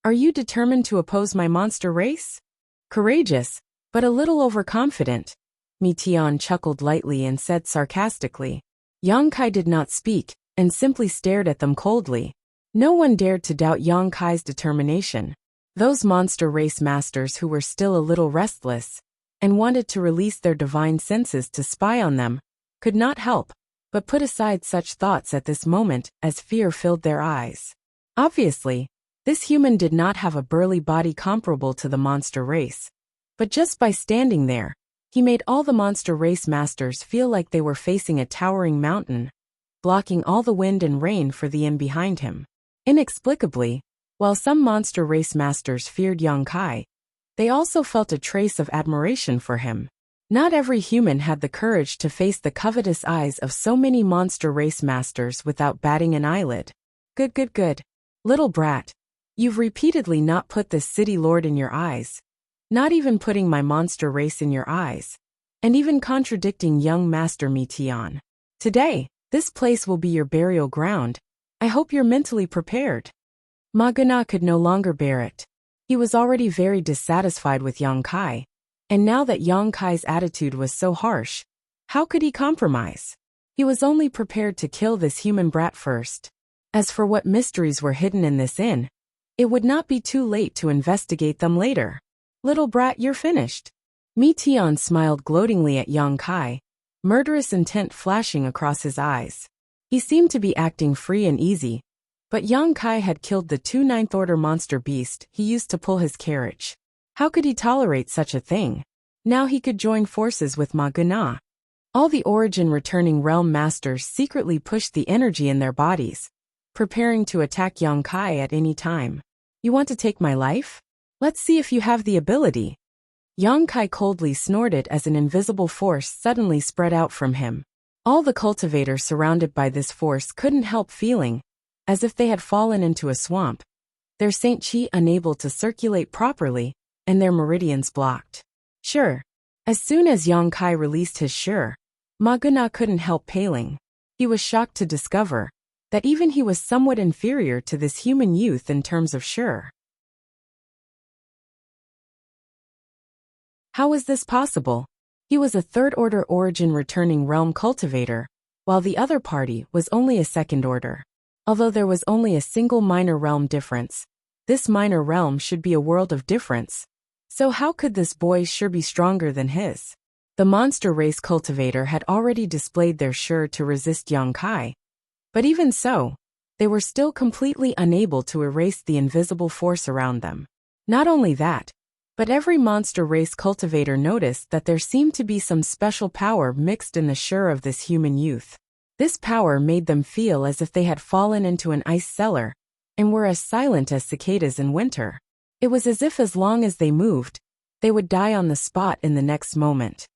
[SPEAKER 1] "Are you determined to oppose my monster race?" "Courageous, but a little overconfident," Mi Tian chuckled lightly and said sarcastically. Yang Kai did not speak, and simply stared at them coldly. No one dared to doubt Yang Kai's determination. Those monster race masters who were still a little restless, and wanted to release their divine senses to spy on them, could not help but put aside such thoughts at this moment as fear filled their eyes. Obviously, this human did not have a burly body comparable to the monster race, but just by standing there, he made all the monster race masters feel like they were facing a towering mountain, blocking all the wind and rain for the inn behind him. Inexplicably, while some monster race masters feared Yang Kai, they also felt a trace of admiration for him. Not every human had the courage to face the covetous eyes of so many monster race masters without batting an eyelid. Good. Little brat, you've repeatedly not put this city lord in your eyes, not even putting my monster race in your eyes, and even contradicting young Master Mi Tian. Today, this place will be your burial ground. I hope you're mentally prepared." Ma Guna could no longer bear it. He was already very dissatisfied with Yang Kai, and now that Yang Kai's attitude was so harsh, how could he compromise? He was only prepared to kill this human brat first. As for what mysteries were hidden in this inn, it would not be too late to investigate them later. "Little brat, you're finished." Mi Tian smiled gloatingly at Yang Kai, murderous intent flashing across his eyes. He seemed to be acting free and easy, but Yang Kai had killed the 2 ninth-order monster beast he used to pull his carriage. How could he tolerate such a thing? Now he could join forces with Ma Guna. All the origin returning realm masters secretly pushed the energy in their bodies, preparing to attack Yang Kai at any time. "You want to take my life? Let's see if you have the ability." Yang Kai coldly snorted as an invisible force suddenly spread out from him. All the cultivators surrounded by this force couldn't help feeling as if they had fallen into a swamp, their Saint Chi unable to circulate properly, and their meridians blocked. Sure. As soon as Yang Kai released his sure, Ma Guna couldn't help paling. He was shocked to discover that even he was somewhat inferior to this human youth in terms of sure. How was this possible? He was a third-order origin returning realm cultivator, while the other party was only a second-order. Although there was only a single minor realm difference, this minor realm should be a world of difference. So how could this boy's sure be stronger than his? The monster race cultivator had already displayed their sure to resist Yang Kai, but even so, they were still completely unable to erase the invisible force around them. Not only that, but every monster race cultivator noticed that there seemed to be some special power mixed in the sure of this human youth. This power made them feel as if they had fallen into an ice cellar and were as silent as cicadas in winter. It was as if as long as they moved, they would die on the spot in the next moment.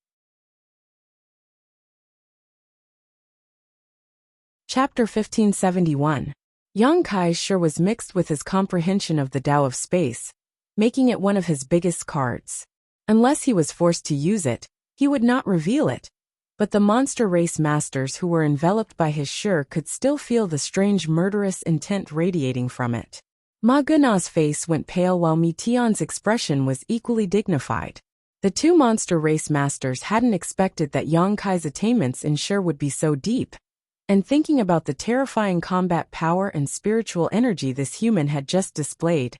[SPEAKER 1] Chapter 1571. Yang Kai's sure was mixed with his comprehension of the Tao of space, making it one of his biggest cards. Unless he was forced to use it, he would not reveal it. But the monster race masters who were enveloped by his sure could still feel the strange murderous intent radiating from it. Ma Guna's face went pale while Mi Tian's expression was equally dignified. The two monster race masters hadn't expected that Yang Kai's attainments in sure would be so deep, and thinking about the terrifying combat power and spiritual energy this human had just displayed,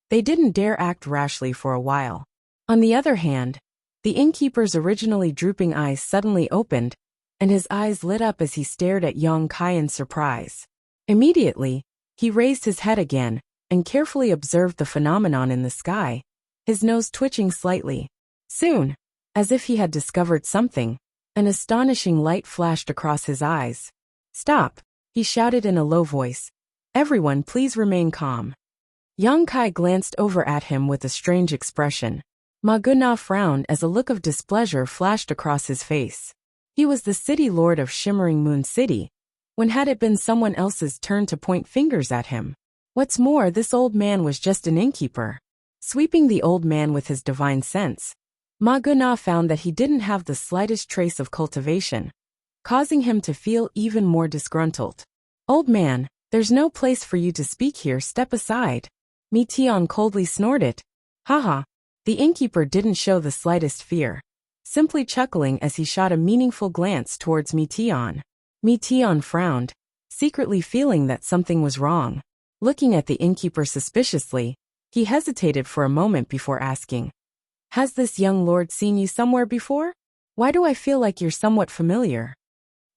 [SPEAKER 1] they didn't dare act rashly for a while. On the other hand, the innkeeper's originally drooping eyes suddenly opened, and his eyes lit up as he stared at Yang Kai in surprise. Immediately, he raised his head again and carefully observed the phenomenon in the sky, his nose twitching slightly. Soon, as if he had discovered something, an astonishing light flashed across his eyes. "Stop," he shouted in a low voice. "Everyone please remain calm." Yang Kai glanced over at him with a strange expression. Ma Guna frowned as a look of displeasure flashed across his face. He was the city lord of Shimmering Moon City. When had it been someone else's turn to point fingers at him? What's more, this old man was just an innkeeper. Sweeping the old man with his divine sense, Ma Guna found that he didn't have the slightest trace of cultivation, causing him to feel even more disgruntled. Old man, there's no place for you to speak here, step aside. Mi Tian coldly snorted. Haha. The innkeeper didn't show the slightest fear, simply chuckling as he shot a meaningful glance towards Mi Tian. Mi Tian frowned, secretly feeling that something was wrong. Looking at the innkeeper suspiciously, he hesitated for a moment before asking, "Has this young lord seen you somewhere before? Why do I feel like you're somewhat familiar?"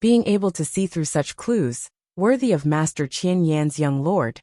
[SPEAKER 1] Being able to see through such clues, worthy of Master Qian Yan's young lord.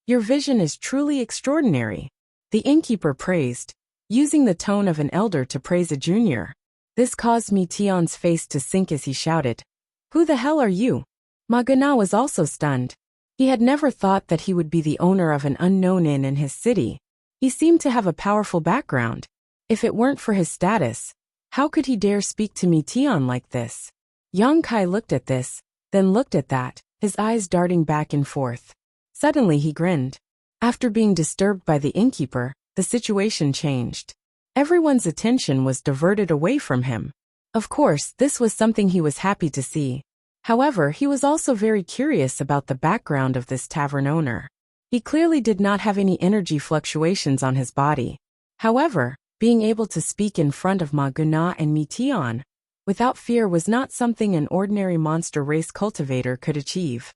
[SPEAKER 1] Your vision is truly extraordinary, the innkeeper praised, using the tone of an elder to praise a junior. This caused Mi Tian's face to sink as he shouted, "Who the hell are you?" Ma Guna was also stunned. He had never thought that he would be the owner of an unknown inn in his city. He seemed to have a powerful background. If it weren't for his status, how could he dare speak to Mi Tian like this? Yang Kai looked at this, then looked at that, his eyes darting back and forth. Suddenly he grinned. After being disturbed by the innkeeper, the situation changed. Everyone's attention was diverted away from him. Of course, this was something he was happy to see. However, he was also very curious about the background of this tavern owner. He clearly did not have any energy fluctuations on his body. However, being able to speak in front of Ma Guna and Mi Tian without fear was not something an ordinary monster race cultivator could achieve.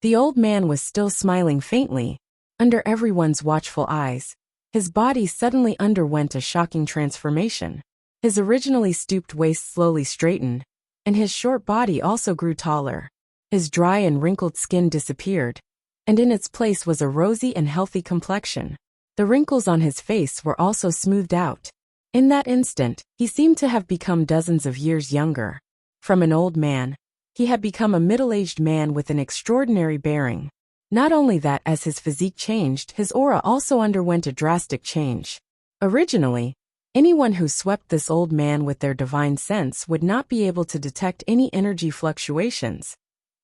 [SPEAKER 1] The old man was still smiling faintly. Under everyone's watchful eyes, his body suddenly underwent a shocking transformation. His originally stooped waist slowly straightened, and his short body also grew taller. His dry and wrinkled skin disappeared, and in its place was a rosy and healthy complexion. The wrinkles on his face were also smoothed out. In that instant, he seemed to have become dozens of years younger. From an old man, he had become a middle-aged man with an extraordinary bearing. Not only that, as his physique changed, his aura also underwent a drastic change. Originally, anyone who swept this old man with their divine sense would not be able to detect any energy fluctuations,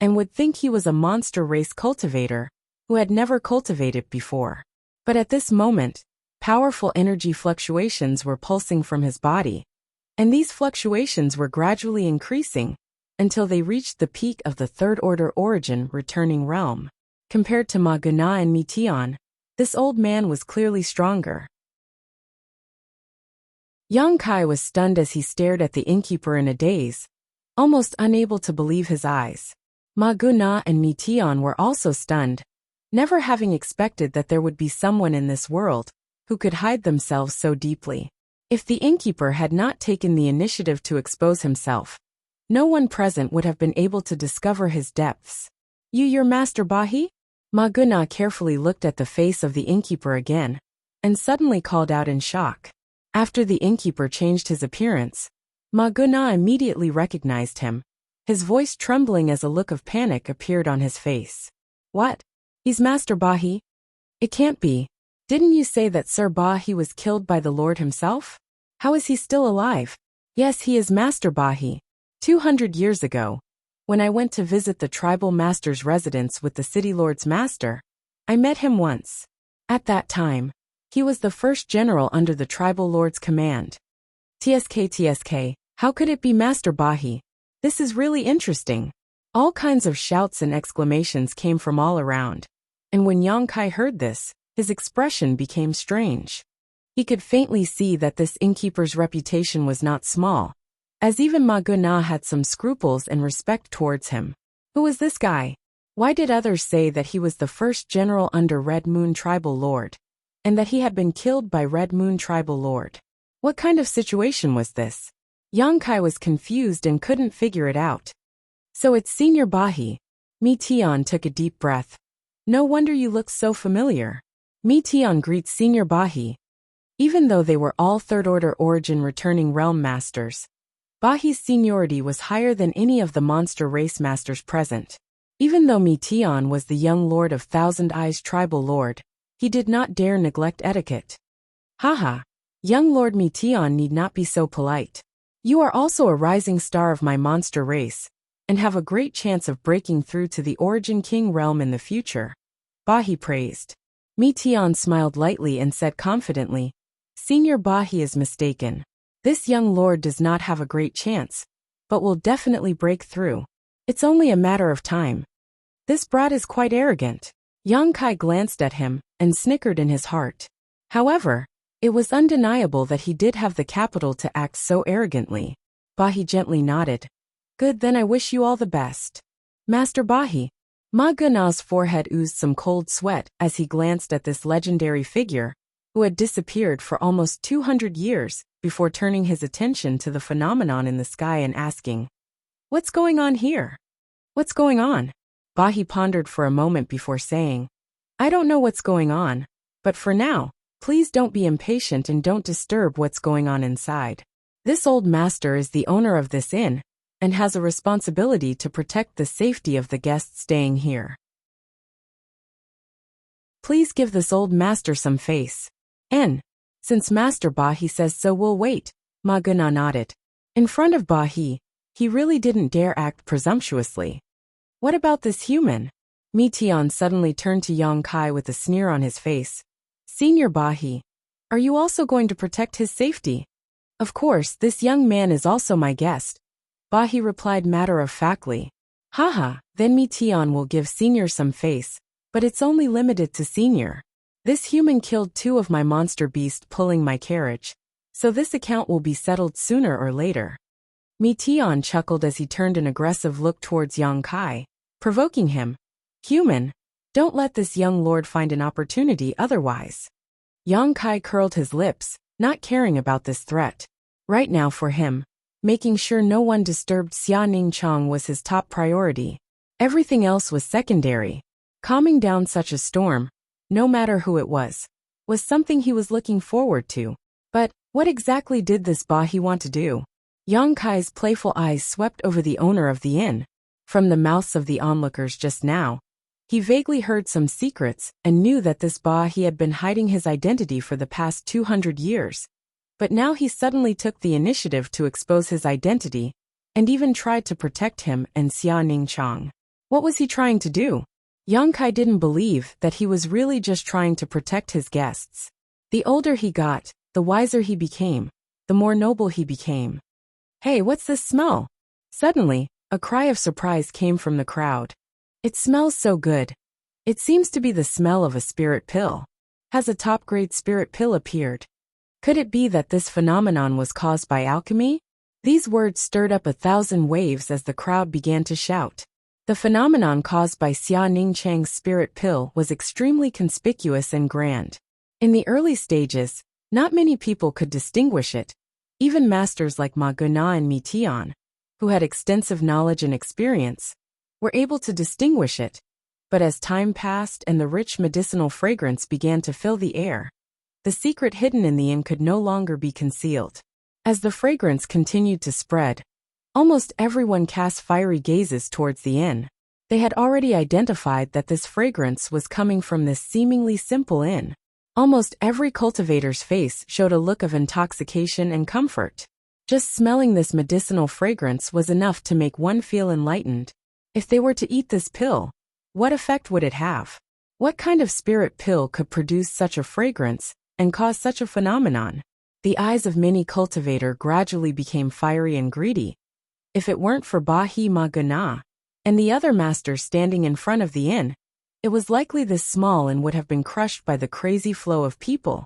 [SPEAKER 1] and would think he was a monster race cultivator who had never cultivated before. But at this moment, powerful energy fluctuations were pulsing from his body, and these fluctuations were gradually increasing until they reached the peak of the third-order origin returning realm. Compared to Ma Guna and Mi Tian, this old man was clearly stronger. Yang Kai was stunned as he stared at the innkeeper in a daze, almost unable to believe his eyes. Ma Guna and Mi Tian were also stunned, never having expected that there would be someone in this world who could hide themselves so deeply. If the innkeeper had not taken the initiative to expose himself, no one present would have been able to discover his depths. Your Master Bahi? Ma Guna carefully looked at the face of the innkeeper again, and suddenly called out in shock. After the innkeeper changed his appearance, Ma Guna immediately recognized him, his voice trembling as a look of panic appeared on his face. What? He's Master Bahi? It can't be. Didn't you say that Sir Bahi was killed by the Lord himself? How is he still alive? Yes, he is Master Bahi. 200 years ago, when I went to visit the tribal master's residence with the city lord's master, I met him once. At that time, he was the first general under the tribal lord's command. TSK, how could it be Master Bahi? This is really interesting. All kinds of shouts and exclamations came from all around, and when Yang Kai heard this, his expression became strange. He could faintly see that this innkeeper's reputation was not small, as even Ma Guna had some scruples and respect towards him. Who was this guy? Why did others say that he was the first general under Red Moon Tribal Lord, and that he had been killed by Red Moon Tribal Lord? What kind of situation was this? Yang Kai was confused and couldn't figure it out. So it's Senior Bahi. Mi Tian took a deep breath. No wonder you look so familiar. Mi Tian greets Senior Bahi. Even though they were all third-order origin returning realm masters, Bahi's seniority was higher than any of the monster race masters present. Even though Mi Tian was the young lord of Thousand Eyes tribal lord, he did not dare neglect etiquette. Haha, young Lord Mi Tian need not be so polite. You are also a rising star of my monster race, and have a great chance of breaking through to the Origin King realm in the future. Bahi praised. Mi Tian smiled lightly and said confidently, Senior Bahi is mistaken. This young lord does not have a great chance, but will definitely break through. It's only a matter of time. This brat is quite arrogant. Yang Kai glanced at him and snickered in his heart. However, it was undeniable that he did have the capital to act so arrogantly. Bahi gently nodded. Good, then I wish you all the best. Master Bahi. Ma Guna's forehead oozed some cold sweat as he glanced at this legendary figure, who had disappeared for almost 200 years before turning his attention to the phenomenon in the sky and asking, What's going on here? What's going on? Bahi pondered for a moment before saying, I don't know what's going on, but for now, please don't be impatient and don't disturb what's going on inside. This old master is the owner of this inn, and has a responsibility to protect the safety of the guests staying here. Please give this old master some face. Since Master Bahi says so, we'll wait, Ma Guna nodded. In front of Bahi, he really didn't dare act presumptuously. What about this human? Mi Tian suddenly turned to Yang Kai with a sneer on his face. Senior Bahi, are you also going to protect his safety? Of course, this young man is also my guest, Bahi replied matter-of-factly. Haha, then Mi Tian will give Senior some face, but it's only limited to Senior. This human killed 2 of my monster beasts pulling my carriage, so this account will be settled sooner or later. Mi Tian chuckled as he turned an aggressive look towards Yang Kai, provoking him. Human, don't let this young lord find an opportunity otherwise. Yang Kai curled his lips, not caring about this threat. Right now for him, making sure no one disturbed Xia Ningchang was his top priority. Everything else was secondary. Calming down such a storm, no matter who it was something he was looking forward to. But what exactly did this Bahi want to do? Yang Kai's playful eyes swept over the owner of the inn. From the mouths of the onlookers just now, he vaguely heard some secrets and knew that this Bahi had been hiding his identity for the past 200 years. But now he suddenly took the initiative to expose his identity, and even tried to protect him and Xia Ningchang. What was he trying to do? Yang Kai didn't believe that he was really just trying to protect his guests. The older he got, the wiser he became, the more noble he became. Hey, what's this smell? Suddenly, a cry of surprise came from the crowd. It smells so good. It seems to be the smell of a spirit pill. Has a top-grade spirit pill appeared? Could it be that this phenomenon was caused by alchemy? These words stirred up 1,000 waves as the crowd began to shout. The phenomenon caused by Xia Ningchang's spirit pill was extremely conspicuous and grand. In the early stages, not many people could distinguish it. Even masters like Ma Guna and Mi Tian, who had extensive knowledge and experience, were able to distinguish it. But as time passed and the rich medicinal fragrance began to fill the air, the secret hidden in the inn could no longer be concealed. As the fragrance continued to spread, almost everyone cast fiery gazes towards the inn. They had already identified that this fragrance was coming from this seemingly simple inn. Almost every cultivator's face showed a look of intoxication and comfort. Just smelling this medicinal fragrance was enough to make one feel enlightened. If they were to eat this pill, what effect would it have? What kind of spirit pill could produce such a fragrance and cause such a phenomenon? The eyes of many cultivator gradually became fiery and greedy. If it weren't for Bahi Ma Guna and the other masters standing in front of the inn, it was likely this small inn would have been crushed by the crazy flow of people.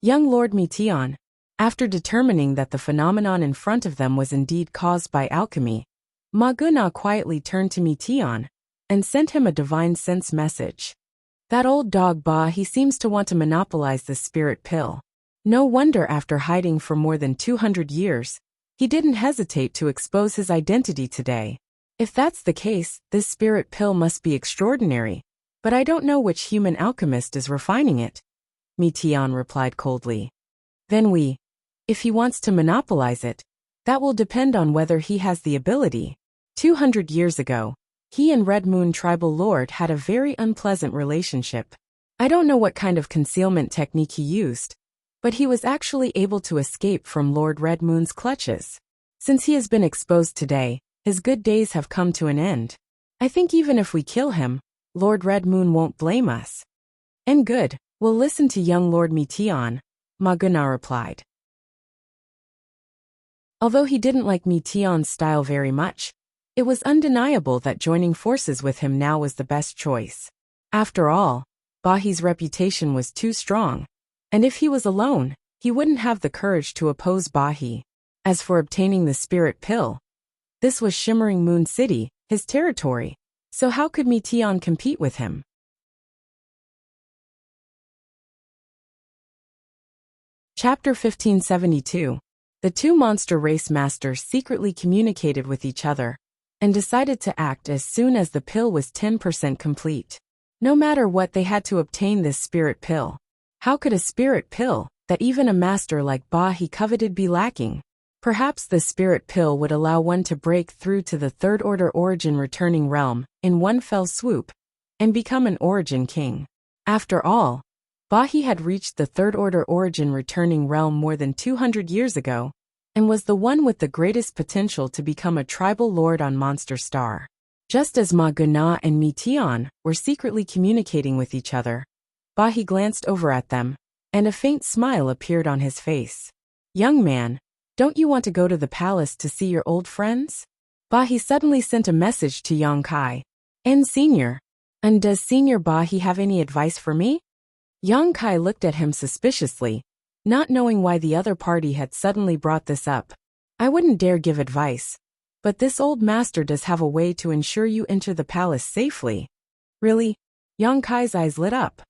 [SPEAKER 1] Young Lord Mi Tian, after determining that the phenomenon in front of them was indeed caused by alchemy, Ma Guna quietly turned to Mi Tian and sent him a divine sense message. That old dog Bahi seems to want to monopolize this spirit pill. No wonder after hiding for more than 200 years, he didn't hesitate to expose his identity today. If that's the case, this spirit pill must be extraordinary, but I don't know which human alchemist is refining it. Mi Tian replied coldly. Then if he wants to monopolize it, that will depend on whether he has the ability. 200 years ago, he and Red Moon Tribal Lord had a very unpleasant relationship. I don't know what kind of concealment technique he used, but he was actually able to escape from Lord Red Moon's clutches. Since he has been exposed today, his good days have come to an end. I think even if we kill him, Lord Red Moon won't blame us. And good, we'll listen to young Lord Meteon, Ma Guna replied. Although he didn't like Meteon's style very much, it was undeniable that joining forces with him now was the best choice. After all, Bahi's reputation was too strong, and if he was alone, he wouldn't have the courage to oppose Bahi. As for obtaining the spirit pill, this was Shimmering Moon City, his territory, so how could Meteon compete with him? Chapter 1572. The two monster race masters secretly communicated with each other and decided to act as soon as the pill was 10% complete. No matter what, they had to obtain this spirit pill. How could a spirit pill, that even a master like Bahi coveted, be lacking? Perhaps the spirit pill would allow one to break through to the third order origin returning realm in one fell swoop and become an origin king. After all, Bahi had reached the third order origin returning realm more than 200 years ago and was the one with the greatest potential to become a tribal lord on Monster Star. Just as Ma Guna and Meteon were secretly communicating with each other, Bahi glanced over at them, and a faint smile appeared on his face. Young man, don't you want to go to the palace to see your old friends? Bahi suddenly sent a message to Yang Kai. And Senior. And does Senior Bahi have any advice for me? Yang Kai looked at him suspiciously, not knowing why the other party had suddenly brought this up. I wouldn't dare give advice, but this old master does have a way to ensure you enter the palace safely. Really? Yang Kai's eyes lit up.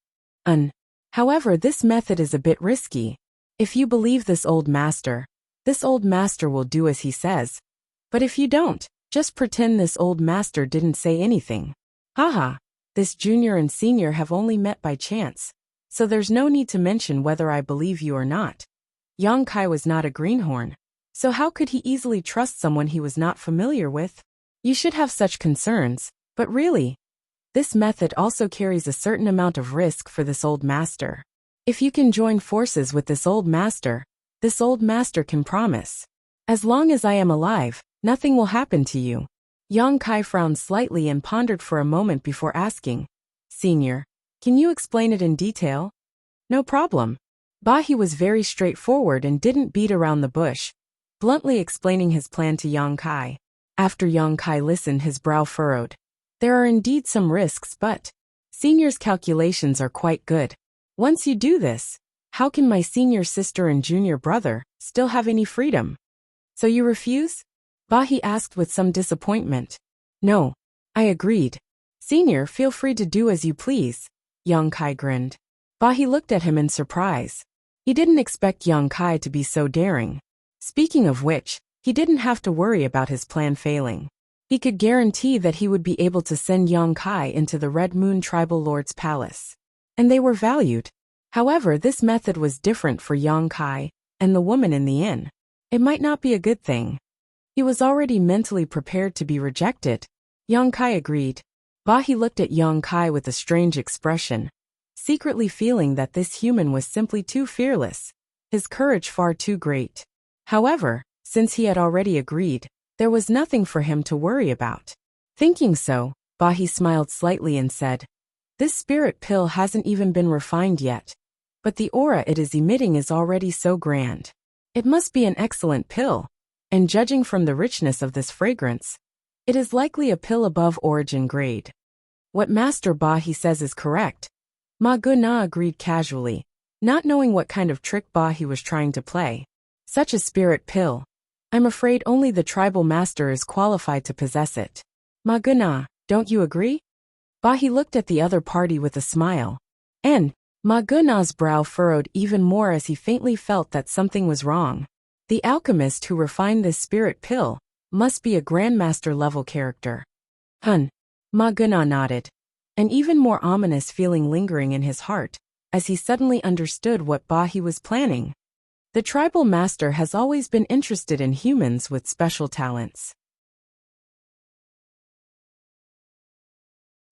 [SPEAKER 1] However, this method is a bit risky. If you believe this old master will do as he says. But if you don't, just pretend this old master didn't say anything. Haha, this junior and senior have only met by chance, so there's no need to mention whether I believe you or not. Yang Kai was not a greenhorn, so how could he easily trust someone he was not familiar with? You should have such concerns, but really, this method also carries a certain amount of risk for this old master. If you can join forces with this old master can promise. As long as I am alive, nothing will happen to you. Yang Kai frowned slightly and pondered for a moment before asking, Senior, can you explain it in detail? No problem. Bahi was very straightforward and didn't beat around the bush, bluntly explaining his plan to Yang Kai. After Yang Kai listened, his brow furrowed. There are indeed some risks, but Senior's calculations are quite good. Once you do this, how can my senior sister and junior brother still have any freedom? So you refuse? Bahi asked with some disappointment. No, I agreed. Senior, feel free to do as you please. Yang Kai grinned. Bahi looked at him in surprise. He didn't expect Yang Kai to be so daring. Speaking of which, he didn't have to worry about his plan failing. He could guarantee that he would be able to send Yang Kai into the Red Moon Tribal Lord's palace. And they were valued. However, this method was different for Yang Kai and the woman in the inn. It might not be a good thing. He was already mentally prepared to be rejected. Yang Kai agreed. Bahi looked at Yang Kai with a strange expression, secretly feeling that this human was simply too fearless, his courage far too great. However, since he had already agreed, there was nothing for him to worry about. Thinking so, Bahi smiled slightly and said, This spirit pill hasn't even been refined yet, but the aura it is emitting is already so grand. It must be an excellent pill, and judging from the richness of this fragrance, it is likely a pill above origin grade. What Master Bahi says is correct. Ma Guna agreed casually, not knowing what kind of trick Bahi was trying to play. Such a spirit pill. I'm afraid only the tribal master is qualified to possess it. Ma Guna, don't you agree? Bahi looked at the other party with a smile. And Ma Guna's brow furrowed even more as he faintly felt that something was wrong. The alchemist who refined this spirit pill must be a grandmaster level character. Ma Guna nodded, an even more ominous feeling lingering in his heart as he suddenly understood what Bahi was planning. The tribal master has always been interested in humans with special talents.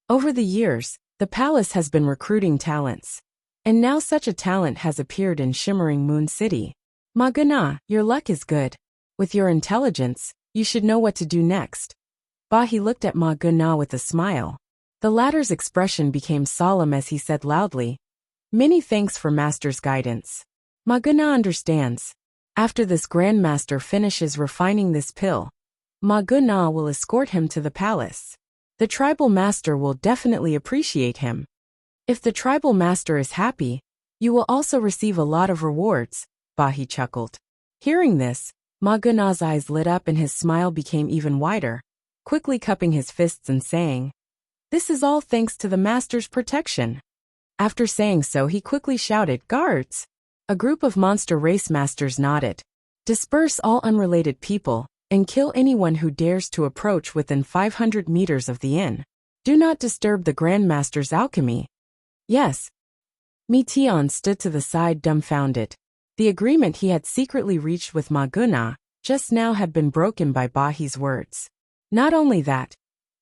[SPEAKER 1] Over the years, the palace has been recruiting talents, and now such a talent has appeared in Shimmering Moon City. Ma Guna, your luck is good. With your intelligence, you should know what to do next. Bahi looked at Ma Guna with a smile. The latter's expression became solemn as he said loudly, "Many thanks for Master's guidance. Ma Guna understands. After this Grandmaster finishes refining this pill, Ma Guna will escort him to the palace. The tribal master will definitely appreciate him. If the tribal master is happy, you will also receive a lot of rewards," Bahi chuckled. Hearing this, Ma Guna's eyes lit up and his smile became even wider, quickly cupping his fists and saying, "This is all thanks to the master's protection." After saying so, he quickly shouted, "Guards!" A group of monster race masters nodded. "Disperse all unrelated people, and kill anyone who dares to approach within 500 meters of the inn. Do not disturb the Grandmaster's alchemy." "Yes." Mi Tian stood to the side dumbfounded. The agreement he had secretly reached with Ma Guna just now had been broken by Bahi's words. Not only that,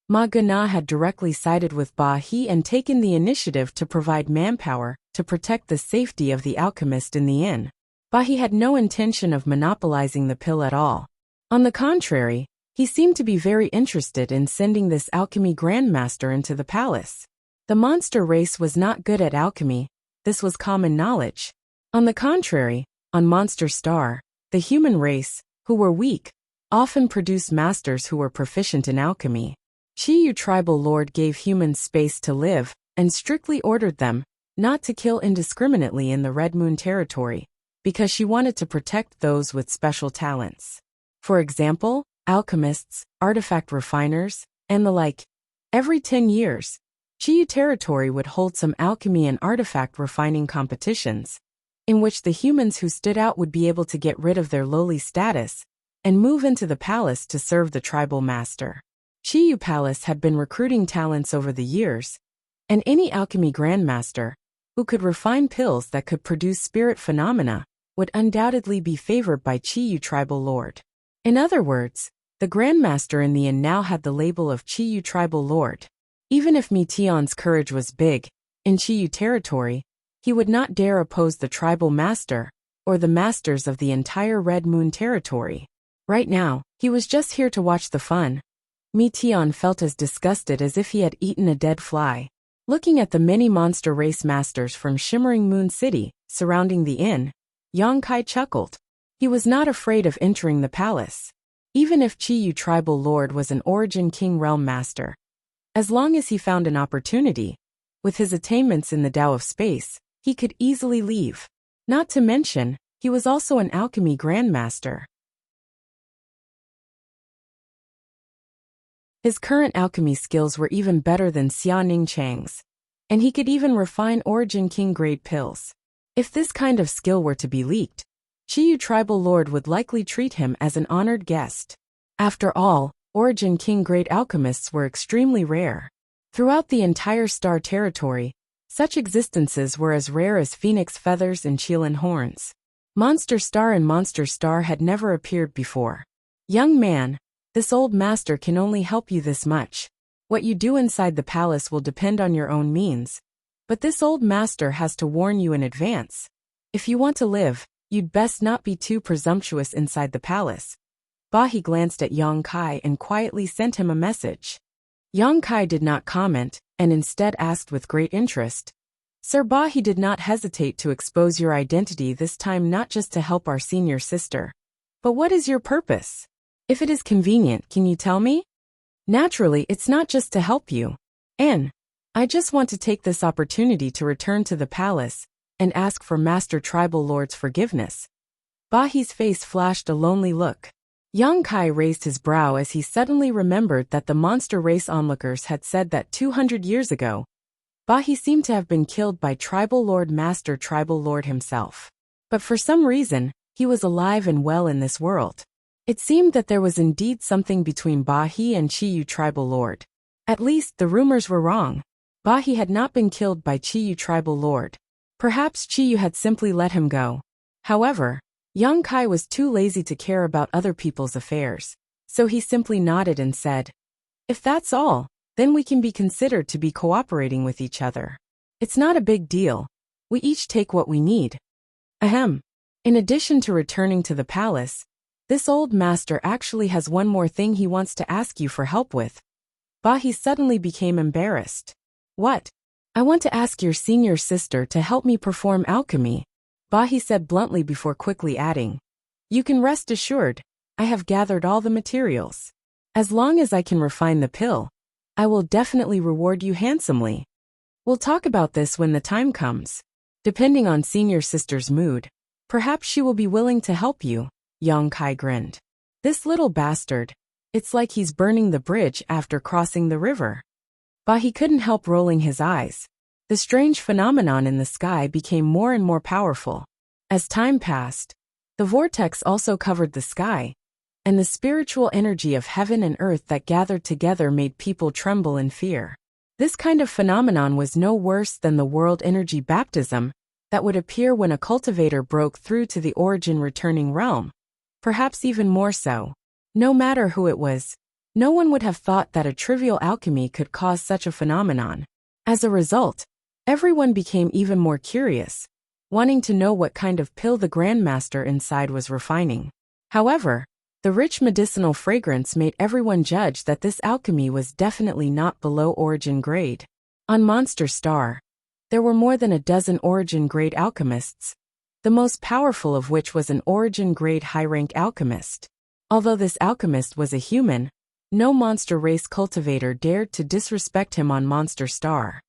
[SPEAKER 1] Ma Guna had directly sided with Bahi and taken the initiative to provide manpower to protect the safety of the alchemist in the inn. Bahi had no intention of monopolizing the pill at all. On the contrary, he seemed to be very interested in sending this alchemy grandmaster into the palace. The monster race was not good at alchemy, this was common knowledge. On the contrary, on Monster Star, the human race, who were weak, often produced masters who were proficient in alchemy. Chiyu tribal lord gave humans space to live, and strictly ordered them not to kill indiscriminately in the Red Moon territory, because she wanted to protect those with special talents. For example, alchemists, artifact refiners, and the like. Every 10 years, Chiyu territory would hold some alchemy and artifact refining competitions, in which the humans who stood out would be able to get rid of their lowly status and move into the palace to serve the tribal master. Chiyu Palace had been recruiting talents over the years, and any alchemy grandmaster who could refine pills that could produce spirit phenomena would undoubtedly be favored by Chiyu tribal lord. In other words, the grandmaster in the inn now had the label of Chiyu tribal lord. Even if Mi Tian's courage was big, in Chiyu territory, he would not dare oppose the tribal master or the masters of the entire Red Moon territory. Right now, he was just here to watch the fun. Mi Tian felt as disgusted as if he had eaten a dead fly. Looking at the many monster race masters from Shimmering Moon City surrounding the inn, Yang Kai chuckled. He was not afraid of entering the palace, even if Chiyu tribal lord was an Origin King realm master. As long as he found an opportunity, with his attainments in the Tao of space, he could easily leave. Not to mention, he was also an alchemy grandmaster. His current alchemy skills were even better than Xia Ning Chang's, and he could even refine Origin King grade pills. If this kind of skill were to be leaked, Chiyu tribal lord would likely treat him as an honored guest. After all, Origin King grade alchemists were extremely rare. Throughout the entire star territory, such existences were as rare as phoenix feathers and Qilin horns. Monster Star and Monster Star had never appeared before. "Young man, this old master can only help you this much. What you do inside the palace will depend on your own means, but this old master has to warn you in advance. If you want to live, you'd best not be too presumptuous inside the palace." Bahi glanced at Yang Kai and quietly sent him a message. Yang Kai did not comment, and instead asked with great interest, "Sir Bahi did not hesitate to expose your identity this time, not just to help our senior sister. But what is your purpose? If it is convenient, can you tell me?" "Naturally, it's not just to help you. I just want to take this opportunity to return to the palace and ask for Master Tribal Lord's forgiveness." Bahi's face flashed a lonely look. Yang Kai raised his brow as he suddenly remembered that the monster race onlookers had said that 200 years ago, Bahi seemed to have been killed by Tribal Lord Master Tribal Lord himself. But for some reason, he was alive and well in this world. It seemed that there was indeed something between Bahi and Chiyu Tribal Lord. At least, the rumors were wrong. Bahi had not been killed by Chiyu Tribal Lord. Perhaps Chiyu had simply let him go. However, Yang Kai was too lazy to care about other people's affairs, so he simply nodded and said, "If that's all, then we can be considered to be cooperating with each other. It's not a big deal. We each take what we need." Ahem. In addition to returning to the palace, This old master actually has one more thing he wants to ask you for help with. Bahi suddenly became embarrassed. What? I want to ask your senior sister to help me perform alchemy, Bahi said bluntly before quickly adding. You can rest assured, I have gathered all the materials. As long as I can refine the pill, I will definitely reward you handsomely. We'll talk about this when the time comes. Depending on senior sister's mood, perhaps she will be willing to help you, Yang Kai grinned. This little bastard, it's like he's burning the bridge after crossing the river. Bahi couldn't help rolling his eyes. The strange phenomenon in the sky became more and more powerful. As time passed, the vortex also covered the sky, and the spiritual energy of heaven and earth that gathered together made people tremble in fear. This kind of phenomenon was no worse than the world energy baptism that would appear when a cultivator broke through to the origin-returning realm. Perhaps even more so. No matter who it was, no one would have thought that a trivial alchemy could cause such a phenomenon. As a result, everyone became even more curious, wanting to know what kind of pill the Grandmaster inside was refining. However, the rich medicinal fragrance made everyone judge that this alchemy was definitely not below origin grade. On Monster Star, there were more than a dozen origin grade alchemists, the most powerful of which was an origin grade high-rank alchemist. Although this alchemist was a human, no monster race cultivator dared to disrespect him on Monster Star.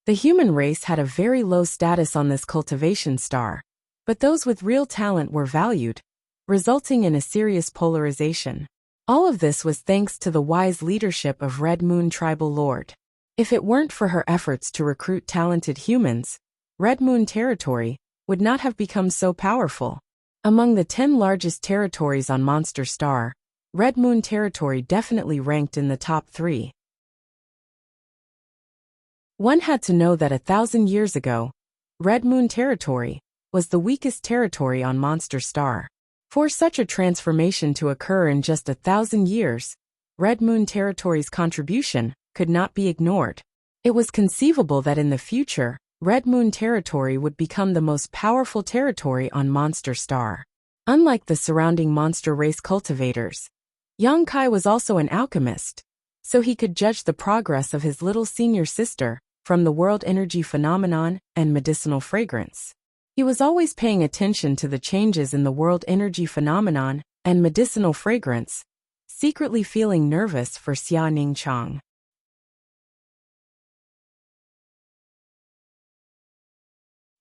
[SPEAKER 1] The human race had a very low status on this cultivation star, but those with real talent were valued, resulting in a serious polarization. All of this was thanks to the wise leadership of Red Moon Tribal Lord. If it weren't for her efforts to recruit talented humans, Red Moon Territory would not have become so powerful. Among the 10 largest territories on Monster Star, Red Moon Territory definitely ranked in the top 3. One had to know that 1,000 years ago, Red Moon Territory was the weakest territory on Monster Star. For such a transformation to occur in just 1,000 years, Red Moon Territory's contribution could not be ignored. It was conceivable that in the future, Red Moon Territory would become the most powerful territory on Monster Star. Unlike the surrounding monster race cultivators, Yang Kai was also an alchemist, so he could judge the progress of his little senior sister from the world energy phenomenon and medicinal fragrance. He was always paying attention to the changes in the world energy phenomenon and medicinal fragrance, secretly feeling nervous for Xia Ning Chang.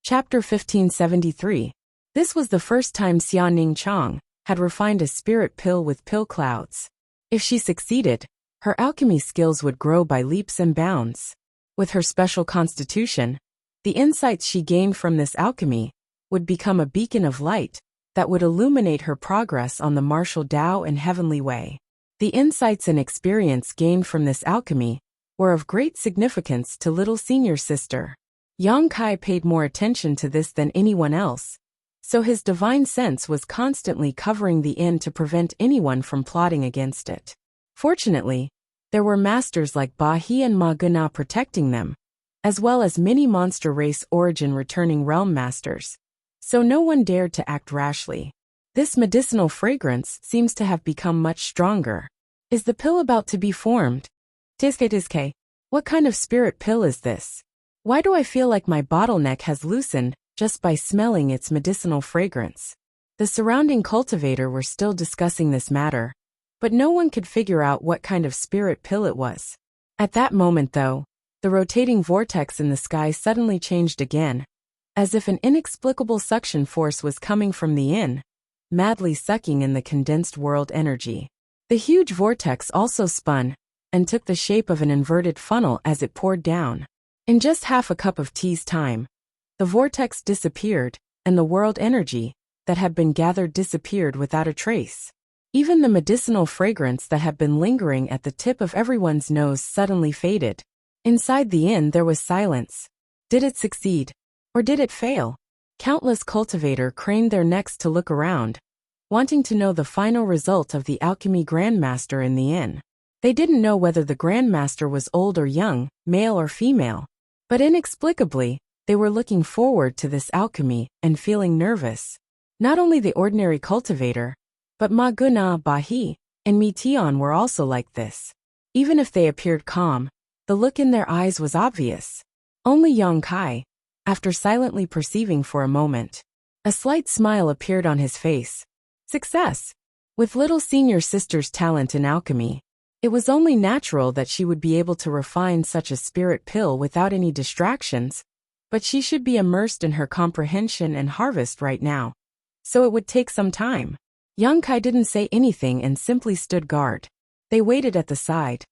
[SPEAKER 1] Chapter 1573. This was the first time Xia Ning Chang had refined a spirit pill with pill clouds. If she succeeded, her alchemy skills would grow by leaps and bounds. With her special constitution, the insights she gained from this alchemy would become a beacon of light that would illuminate her progress on the martial Tao and heavenly way. The insights and experience gained from this alchemy were of great significance to little senior sister. Yang Kai paid more attention to this than anyone else, so his divine sense was constantly covering the inn to prevent anyone from plotting against it. Fortunately, there were masters like Bahi and Ma Guna protecting them, as well as many monster race origin returning realm masters, so no one dared to act rashly. This medicinal fragrance seems to have become much stronger. Is the pill about to be formed? Tiske, what kind of spirit pill is this? Why do I feel like my bottleneck has loosened just by smelling its medicinal fragrance? The surrounding cultivator were still discussing this matter, but no one could figure out what kind of spirit pill it was. At that moment though, the rotating vortex in the sky suddenly changed again, as if an inexplicable suction force was coming from the inn, madly sucking in the condensed world energy. The huge vortex also spun and took the shape of an inverted funnel as it poured down. In just half a cup of tea's time, the vortex disappeared, and the world energy that had been gathered disappeared without a trace. Even the medicinal fragrance that had been lingering at the tip of everyone's nose suddenly faded. Inside the inn there was silence. Did it succeed? Or did it fail? Countless cultivators craned their necks to look around, wanting to know the final result of the alchemy grandmaster in the inn. They didn't know whether the grandmaster was old or young, male or female, but inexplicably, they were looking forward to this alchemy and feeling nervous. Not only the ordinary cultivator, But Ma Guna, Bahi, and Mi Tian were also like this. Even if they appeared calm, the look in their eyes was obvious. Only Yang Kai, after silently perceiving for a moment, a slight smile appeared on his face. Success! With little senior sister's talent in alchemy, it was only natural that she would be able to refine such a spirit pill without any distractions, but she should be immersed in her comprehension and harvest right now. So it would take some time. Yang Kai didn't say anything and simply stood guard. They waited at the side.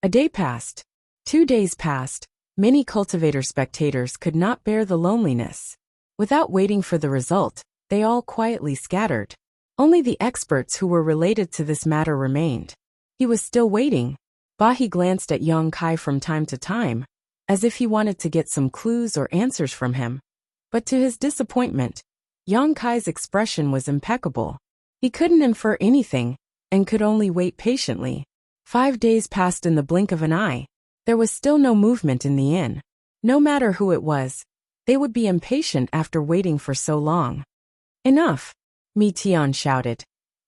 [SPEAKER 1] A day passed. 2 days passed. Many cultivator spectators could not bear the loneliness. Without waiting for the result, they all quietly scattered. Only the experts who were related to this matter remained. He was still waiting. Bahi glanced at Yang Kai from time to time, as if he wanted to get some clues or answers from him. But to his disappointment, Yang Kai's expression was impeccable. He couldn't infer anything, and could only wait patiently. 5 days passed in the blink of an eye. There was still no movement in the inn. No matter who it was, they would be impatient after waiting for so long. Enough! Mi Tian shouted.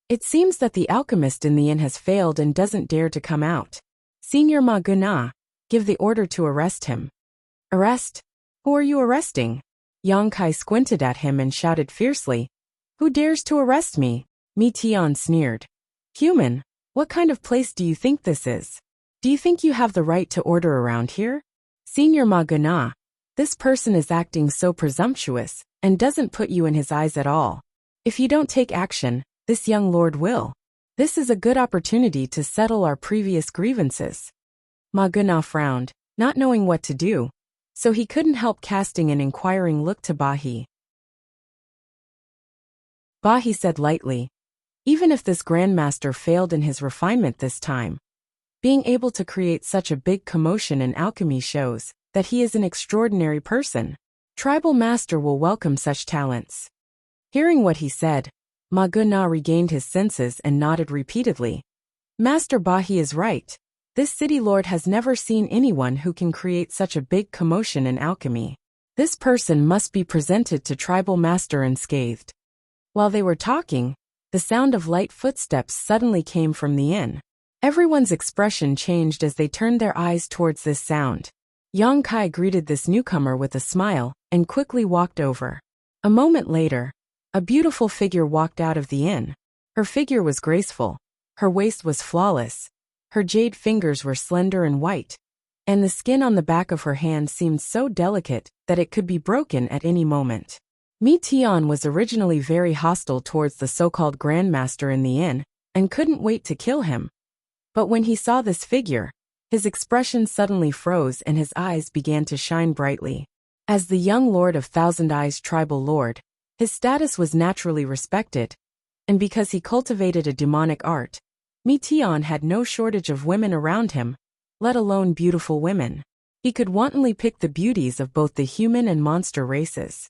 [SPEAKER 1] It seems that the alchemist in the inn has failed and doesn't dare to come out. Senior Ma Guna, give the order to arrest him. Arrest? Who are you arresting? Yang Kai squinted at him and shouted fiercely. Who dares to arrest me? Mi Tian sneered. Human, what kind of place do you think this is? Do you think you have the right to order around here? Senior Ma Guna, this person is acting so presumptuous and doesn't put you in his eyes at all. If you don't take action, this young lord will. This is a good opportunity to settle our previous grievances. Ma Guna frowned, not knowing what to do, so he couldn't help casting an inquiring look to Bahi. Bahi said lightly, even if this grandmaster failed in his refinement this time, being able to create such a big commotion in alchemy shows that he is an extraordinary person. Tribal master will welcome such talents. Hearing what he said, Ma Guna regained his senses and nodded repeatedly. Master Bahi is right. This city lord has never seen anyone who can create such a big commotion in alchemy. This person must be presented to tribal master unscathed. While they were talking, the sound of light footsteps suddenly came from the inn. Everyone's expression changed as they turned their eyes towards this sound. Yang Kai greeted this newcomer with a smile and quickly walked over. A moment later, a beautiful figure walked out of the inn. Her figure was graceful. Her waist was flawless. Her jade fingers were slender and white. And the skin on the back of her hand seemed so delicate that it could be broken at any moment. Mi Tian was originally very hostile towards the so-called grandmaster in the inn and couldn't wait to kill him. But when he saw this figure, his expression suddenly froze and his eyes began to shine brightly. As the young lord of Thousand Eyes tribal lord, his status was naturally respected, and because he cultivated a demonic art, Mi Tian had no shortage of women around him, let alone beautiful women. He could wantonly pick the beauties of both the human and monster races.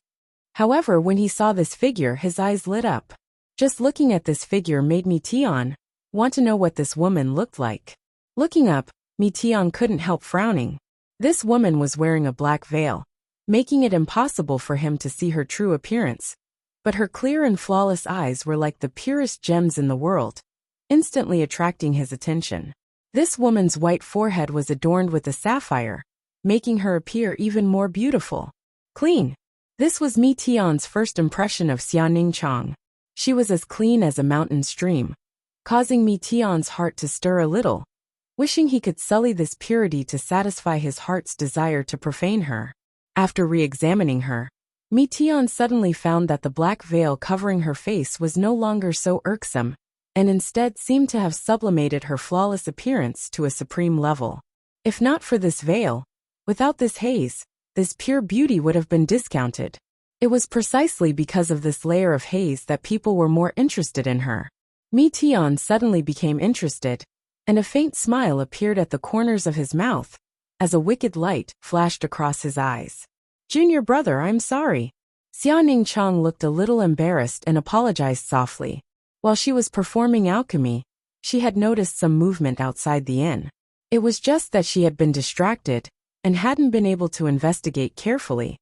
[SPEAKER 1] However, when he saw this figure, his eyes lit up. Just looking at this figure made Mi Tian want to know what this woman looked like. Looking up, Mi Tian couldn't help frowning. This woman was wearing a black veil, making it impossible for him to see her true appearance. But her clear and flawless eyes were like the purest gems in the world, instantly attracting his attention. This woman's white forehead was adorned with a sapphire, making her appear even more beautiful. Clean. This was Mi Tian's first impression of Xiaoning Chang. She was as clean as a mountain stream, causing Mi Tian's heart to stir a little, wishing he could sully this purity to satisfy his heart's desire to profane her. After re-examining her, Mi Tian suddenly found that the black veil covering her face was no longer so irksome, and instead seemed to have sublimated her flawless appearance to a supreme level. If not for this veil, without this haze, this pure beauty would have been discounted. It was precisely because of this layer of haze that people were more interested in her. Mi Tian suddenly became interested, and a faint smile appeared at the corners of his mouth, as a wicked light flashed across his eyes. Junior brother, I'm sorry. Xiaoning Chang looked a little embarrassed and apologized softly. While she was performing alchemy, she had noticed some movement outside the inn. It was just that she had been distracted and hadn't been able to investigate carefully.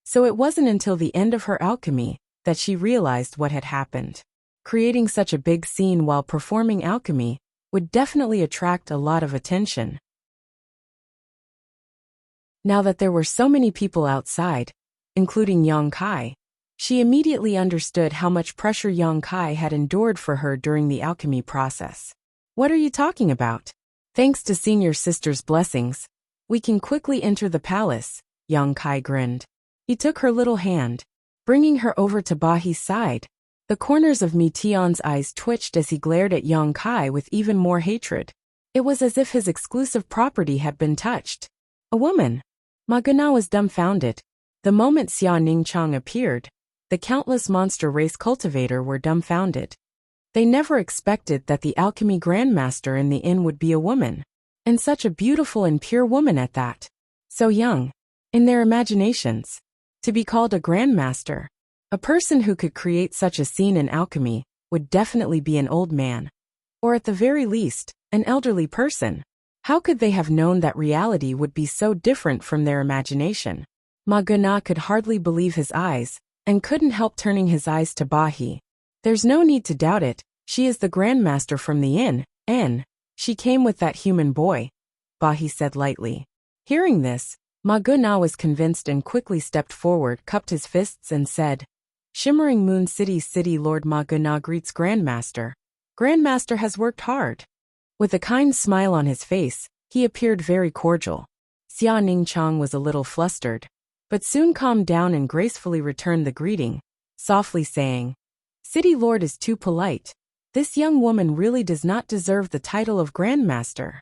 [SPEAKER 1] So it wasn't until the end of her alchemy that she realized what had happened. Creating such a big scene while performing alchemy would definitely attract a lot of attention. Now that there were so many people outside, including Yang Kai, she immediately understood how much pressure Yang Kai had endured for her during the alchemy process. What are you talking about? Thanks to senior sister's blessings, we can quickly enter the palace, Yang Kai grinned. He took her little hand, bringing her over to Bahi's side. The corners of Mi Tian's eyes twitched as he glared at Yang Kai with even more hatred. It was as if his exclusive property had been touched. A woman. Ma Guna was dumbfounded. The moment Xia Ningchang appeared, the countless monster race cultivator were dumbfounded. They never expected that the alchemy grandmaster in the inn would be a woman, and such a beautiful and pure woman at that. So young, in their imaginations. To be called a grandmaster, a person who could create such a scene in alchemy, would definitely be an old man. Or at the very least, an elderly person. How could they have known that reality would be so different from their imagination? Ma Guna could hardly believe his eyes, and couldn't help turning his eyes to Bahi. There's no need to doubt it, she is the grandmaster from the inn, and she came with that human boy, Bahi said lightly. Hearing this, Ma Guna was convinced and quickly stepped forward, cupped his fists and said, Shimmering Moon City's City Lord Ma Guna greets Grandmaster. Grandmaster has worked hard. With a kind smile on his face, he appeared very cordial. Xia Ningchang was a little flustered, but soon calmed down and gracefully returned the greeting, softly saying, City Lord is too polite. This young woman really does not deserve the title of Grandmaster.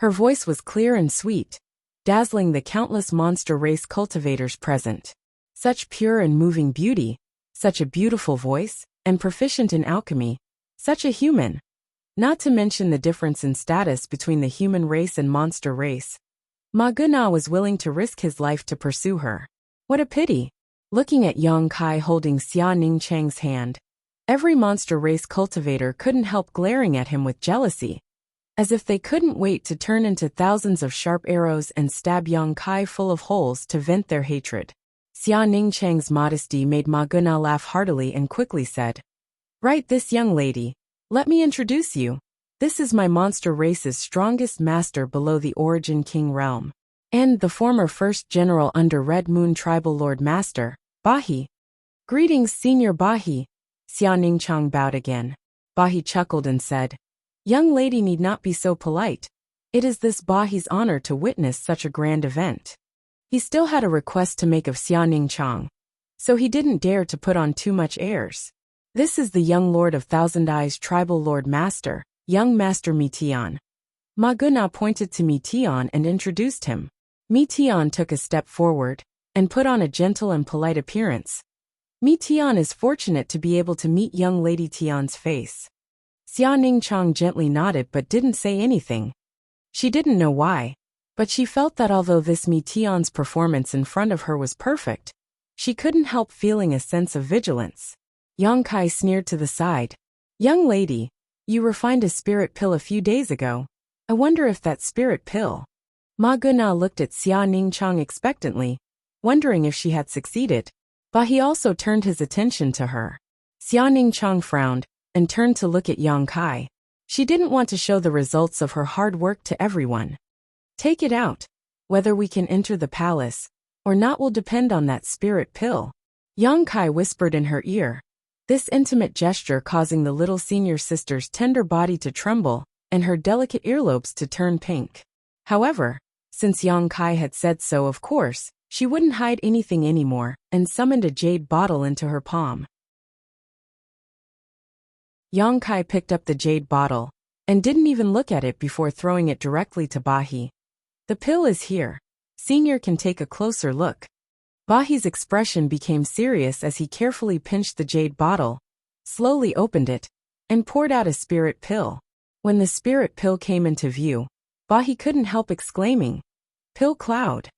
[SPEAKER 1] Her voice was clear and sweet, dazzling the countless monster race cultivators present. Such pure and moving beauty, such a beautiful voice, and proficient in alchemy, such a human. Not to mention the difference in status between the human race and monster race. Ma Guna was willing to risk his life to pursue her. What a pity. Looking at Yang Kai holding Xia Ningchang's hand, every monster race cultivator couldn't help glaring at him with jealousy, as if they couldn't wait to turn into thousands of sharp arrows and stab Yang Kai full of holes to vent their hatred. Xia Ningchang's modesty made Ma Guna laugh heartily and quickly said, Right this young lady. Let me introduce you. This is my monster race's strongest master below the Origin King realm, and the former first general under Red Moon Tribal Lord Master, Bahi. Greetings, Senior Bahi. Xia Ningchang bowed again. Bahi chuckled and said, Young lady need not be so polite. It is this Bahi's honor to witness such a grand event. He still had a request to make of Xia Ningchang, so he didn't dare to put on too much airs. This is the young lord of Thousand Eyes Tribal Lord Master, young Master Mi Tian. Ma Guna pointed to Mi Tian and introduced him. Mi Tian took a step forward and put on a gentle and polite appearance. Mi Tian is fortunate to be able to meet young Lady Tian's face. Xia Ningchang gently nodded but didn't say anything. She didn't know why, but she felt that although this Mi Tian's performance in front of her was perfect, she couldn't help feeling a sense of vigilance. Yang Kai sneered to the side. Young lady, you refined a spirit pill a few days ago. I wonder if that spirit pill. Ma Guna looked at Xia Ningchang expectantly, wondering if she had succeeded, but he also turned his attention to her. Xia Ningchang frowned and turned to look at Yang Kai. She didn't want to show the results of her hard work to everyone. Take it out. Whether we can enter the palace or not will depend on that spirit pill. Yang Kai whispered in her ear. This intimate gesture causing the little senior sister's tender body to tremble and her delicate earlobes to turn pink. However, since Yang Kai had said so, of course, she wouldn't hide anything anymore and summoned a jade bottle into her palm. Yang Kai picked up the jade bottle and didn't even look at it before throwing it directly to Bahi. The pill is here. Senior can take a closer look. Bahi's expression became serious as he carefully pinched the jade bottle, slowly opened it, and poured out a spirit pill. When the spirit pill came into view, Bahi couldn't help exclaiming, Pill cloud.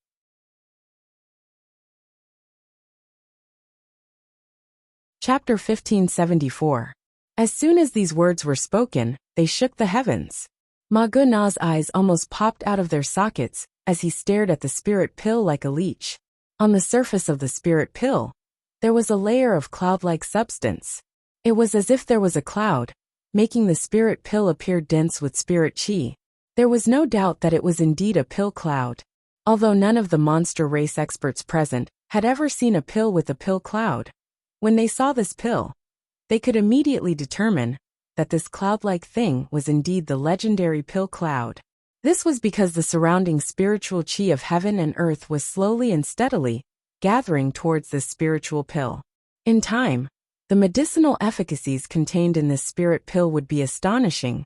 [SPEAKER 1] Chapter 1574. As soon as these words were spoken, they shook the heavens. Ma Guna's eyes almost popped out of their sockets as he stared at the spirit pill like a leech. On the surface of the spirit pill, there was a layer of cloud-like substance. It was as if there was a cloud, making the spirit pill appear dense with spirit chi. There was no doubt that it was indeed a pill cloud. Although none of the monster race experts present had ever seen a pill with a pill cloud, when they saw this pill, they could immediately determine that this cloud-like thing was indeed the legendary pill cloud. This was because the surrounding spiritual chi of heaven and earth was slowly and steadily gathering towards this spiritual pill. In time, the medicinal efficacies contained in this spirit pill would be astonishing.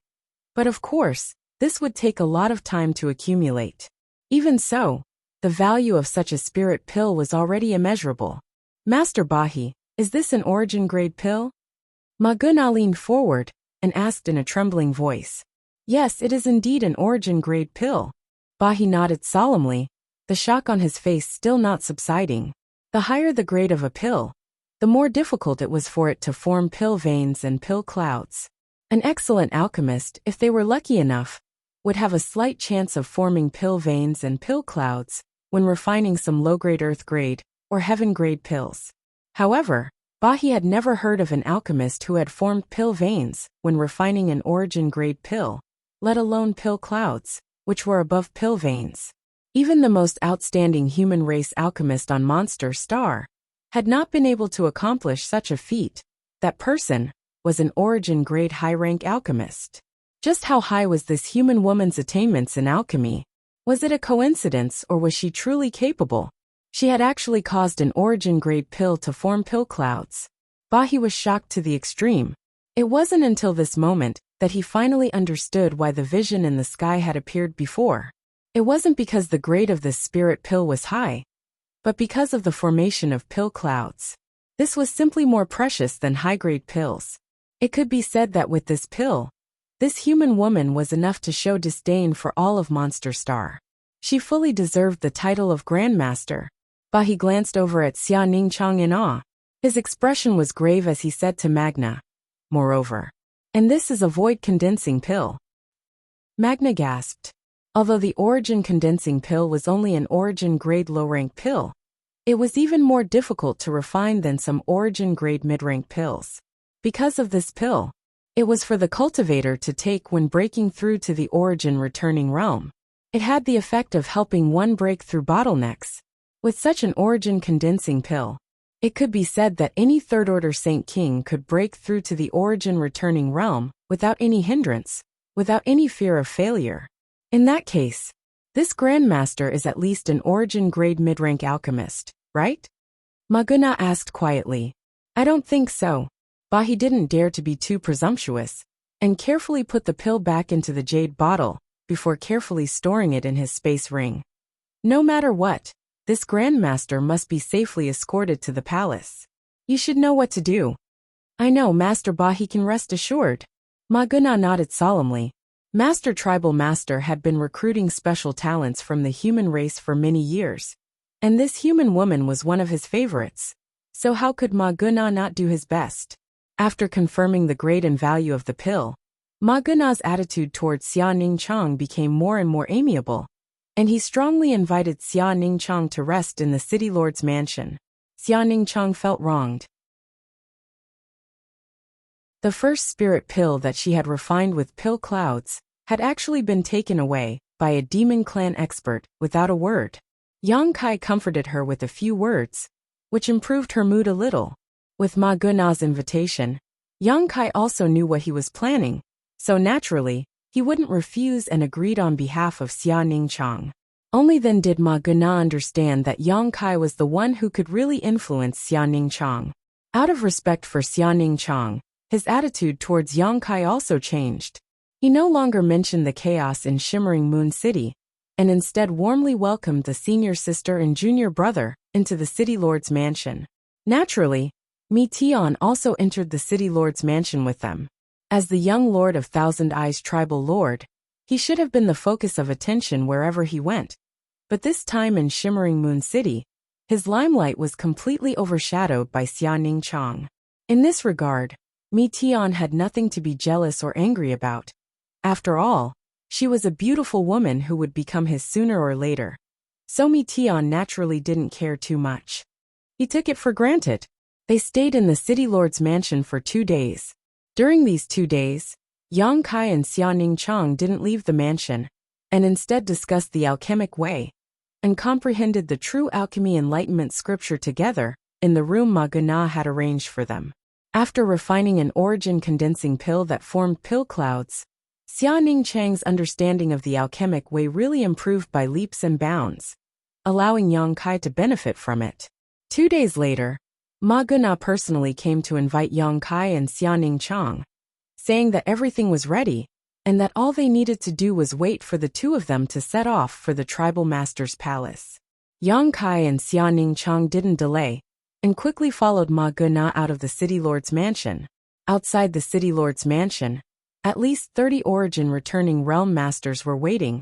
[SPEAKER 1] But of course, this would take a lot of time to accumulate. Even so, the value of such a spirit pill was already immeasurable. Master Bahi, is this an origin-grade pill? Ma Guna leaned forward and asked in a trembling voice. Yes, it is indeed an origin-grade pill. Bahi nodded solemnly, the shock on his face still not subsiding. The higher the grade of a pill, the more difficult it was for it to form pill veins and pill clouds. An excellent alchemist, if they were lucky enough, would have a slight chance of forming pill veins and pill clouds when refining some low-grade earth-grade or heaven-grade pills. However, Bahi had never heard of an alchemist who had formed pill veins when refining an origin-grade pill, let alone pill clouds, which were above pill veins. Even the most outstanding human race alchemist on Monster Star had not been able to accomplish such a feat. That person was an origin-grade high-rank alchemist. Just how high was this human woman's attainments in alchemy? Was it a coincidence or was she truly capable? She had actually caused an origin-grade pill to form pill clouds. Bahi was shocked to the extreme. It wasn't until this moment that he finally understood why the vision in the sky had appeared before. It wasn't because the grade of this spirit pill was high, but because of the formation of pill clouds. This was simply more precious than high-grade pills. It could be said that with this pill, this human woman was enough to show disdain for all of Monster Star. She fully deserved the title of Grandmaster. Bahi glanced over at Xia Ningchang in awe. His expression was grave as he said to Magna, "Moreover, and this is a void condensing pill." Magna gasped. Although the origin condensing pill was only an origin-grade low-rank pill, it was even more difficult to refine than some origin-grade mid-rank pills. Because of this pill, it was for the cultivator to take when breaking through to the origin-returning realm. It had the effect of helping one break through bottlenecks. With such an origin-condensing pill, it could be said that any third-order Saint King could break through to the origin-returning realm without any hindrance, without any fear of failure. In that case, this Grandmaster is at least an origin-grade mid-rank alchemist, right? Maguna asked quietly. I don't think so. Bahi didn't dare to be too presumptuous, and carefully put the pill back into the jade bottle before carefully storing it in his space ring. No matter what, this Grandmaster must be safely escorted to the palace. You should know what to do. I know, Master Bahi can rest assured. Maguna nodded solemnly. Master Tribal Master had been recruiting special talents from the human race for many years, and this human woman was one of his favorites. So how could Maguna not do his best? After confirming the grade and value of the pill, Maguna's attitude towards Xia Ningchang became more and more amiable, and he strongly invited Xia Ningchang to rest in the city lord's mansion. Xia Ningchang felt wronged. The first spirit pill that she had refined with pill clouds had actually been taken away by a demon clan expert without a word. Yang Kai comforted her with a few words, which improved her mood a little. With Ma Guna's invitation, Yang Kai also knew what he was planning, so naturally, he wouldn't refuse and agreed on behalf of Xia Ningchang. Only then did Ma Guna understand that Yang Kai was the one who could really influence Xia Ningchang. Out of respect for Xia Ningchang, his attitude towards Yang Kai also changed. He no longer mentioned the chaos in Shimmering Moon City, and instead warmly welcomed the senior sister and junior brother into the city lord's mansion. Naturally, Mi Tian also entered the city lord's mansion with them. As the young lord of Thousand Eyes tribal lord, he should have been the focus of attention wherever he went. But this time in Shimmering Moon City, his limelight was completely overshadowed by Xia Ningchang. In this regard, Mi Tian had nothing to be jealous or angry about. After all, she was a beautiful woman who would become his sooner or later. So Mi Tian naturally didn't care too much. He took it for granted They stayed in the city lord's mansion for 2 days. During these 2 days, Yang Kai and Xia Chang didn't leave the mansion, and instead discussed the alchemic way, and comprehended the true alchemy enlightenment scripture together in the room Ma Guna had arranged for them. After refining an origin condensing pill that formed pill clouds, Xia Chang's understanding of the alchemic way really improved by leaps and bounds, allowing Yang Kai to benefit from it. 2 days later, Ma Guna personally came to invite Yang Kai and Xia Chang, saying that everything was ready, and that all they needed to do was wait for the two of them to set off for the tribal master's palace. Yang Kai and Xia Chang didn't delay, and quickly followed Ma Guna out of the city lord's mansion. Outside the city lord's mansion, at least 30 origin returning realm masters were waiting,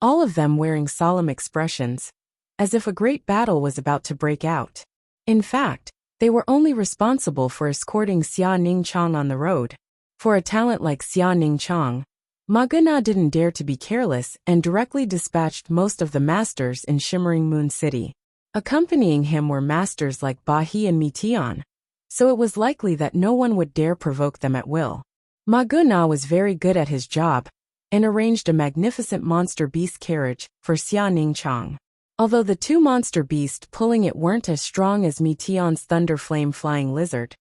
[SPEAKER 1] all of them wearing solemn expressions, as if a great battle was about to break out. In fact, they were only responsible for escorting Xia Chang on the road. For a talent like Xia Chang, Ma Guna didn't dare to be careless and directly dispatched most of the masters in Shimmering Moon City. Accompanying him were masters like Ba He and Mi Tian, so it was likely that no one would dare provoke them at will. Ma Guna was very good at his job, and arranged a magnificent monster beast carriage for Xia Chang. Although the two monster beasts pulling it weren't as strong as Mi Tian's thunder flame flying lizard,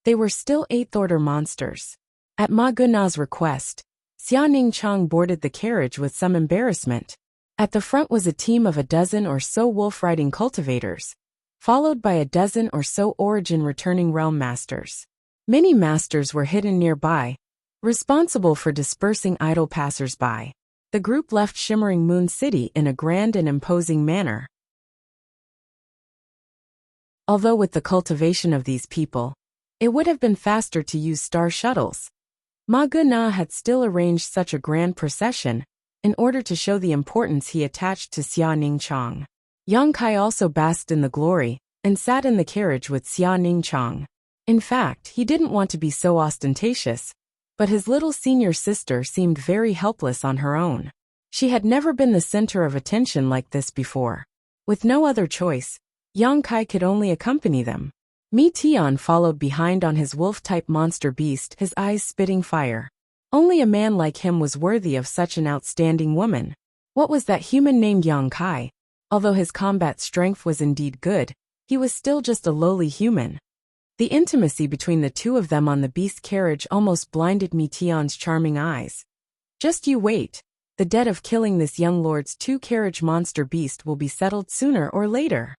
[SPEAKER 1] they were still 8th-order monsters. At Ma Guna's request, Xia Chang boarded the carriage with some embarrassment. At the front was a team of a dozen or so wolf-riding cultivators, followed by a dozen or so origin returning realm masters. Many masters were hidden nearby, responsible for dispersing idle passers-by. The group left Shimmering Moon City in a grand and imposing manner. Although with the cultivation of these people, it would have been faster to use star shuttles, Ma Guna had still arranged such a grand procession in order to show the importance he attached to Xia Chang. Yang Kai also basked in the glory and sat in the carriage with Xia Chang. In fact, he didn't want to be so ostentatious, but his little senior sister seemed very helpless on her own. She had never been the center of attention like this before. With no other choice, Yang Kai could only accompany them. Mi Tian followed behind on his wolf-type monster beast, his eyes spitting fire. Only a man like him was worthy of such an outstanding woman. What was that human named Yang Kai? Although his combat strength was indeed good, he was still just a lowly human. The intimacy between the two of them on the beast carriage almost blinded Mi Tian's charming eyes. Just you wait, the debt of killing this young lord's 2-carriage monster beast will be settled sooner or later.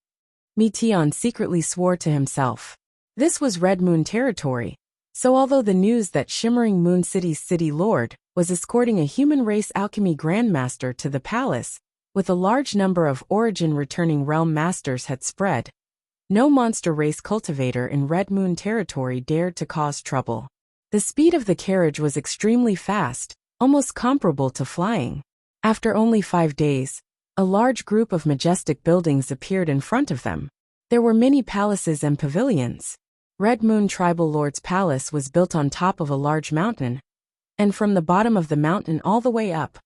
[SPEAKER 1] Mi Tian secretly swore to himself. This was Red Moon territory, so although the news that Shimmering Moon City's city lord was escorting a human race alchemy grandmaster to the palace, with a large number of origin returning realm masters had spread, no monster race cultivator in Red Moon territory dared to cause trouble. The speed of the carriage was extremely fast, almost comparable to flying. After only 5 days, a large group of majestic buildings appeared in front of them. There were many palaces and pavilions. Red Moon Tribal Lord's palace was built on top of a large mountain, and from the bottom of the mountain all the way up,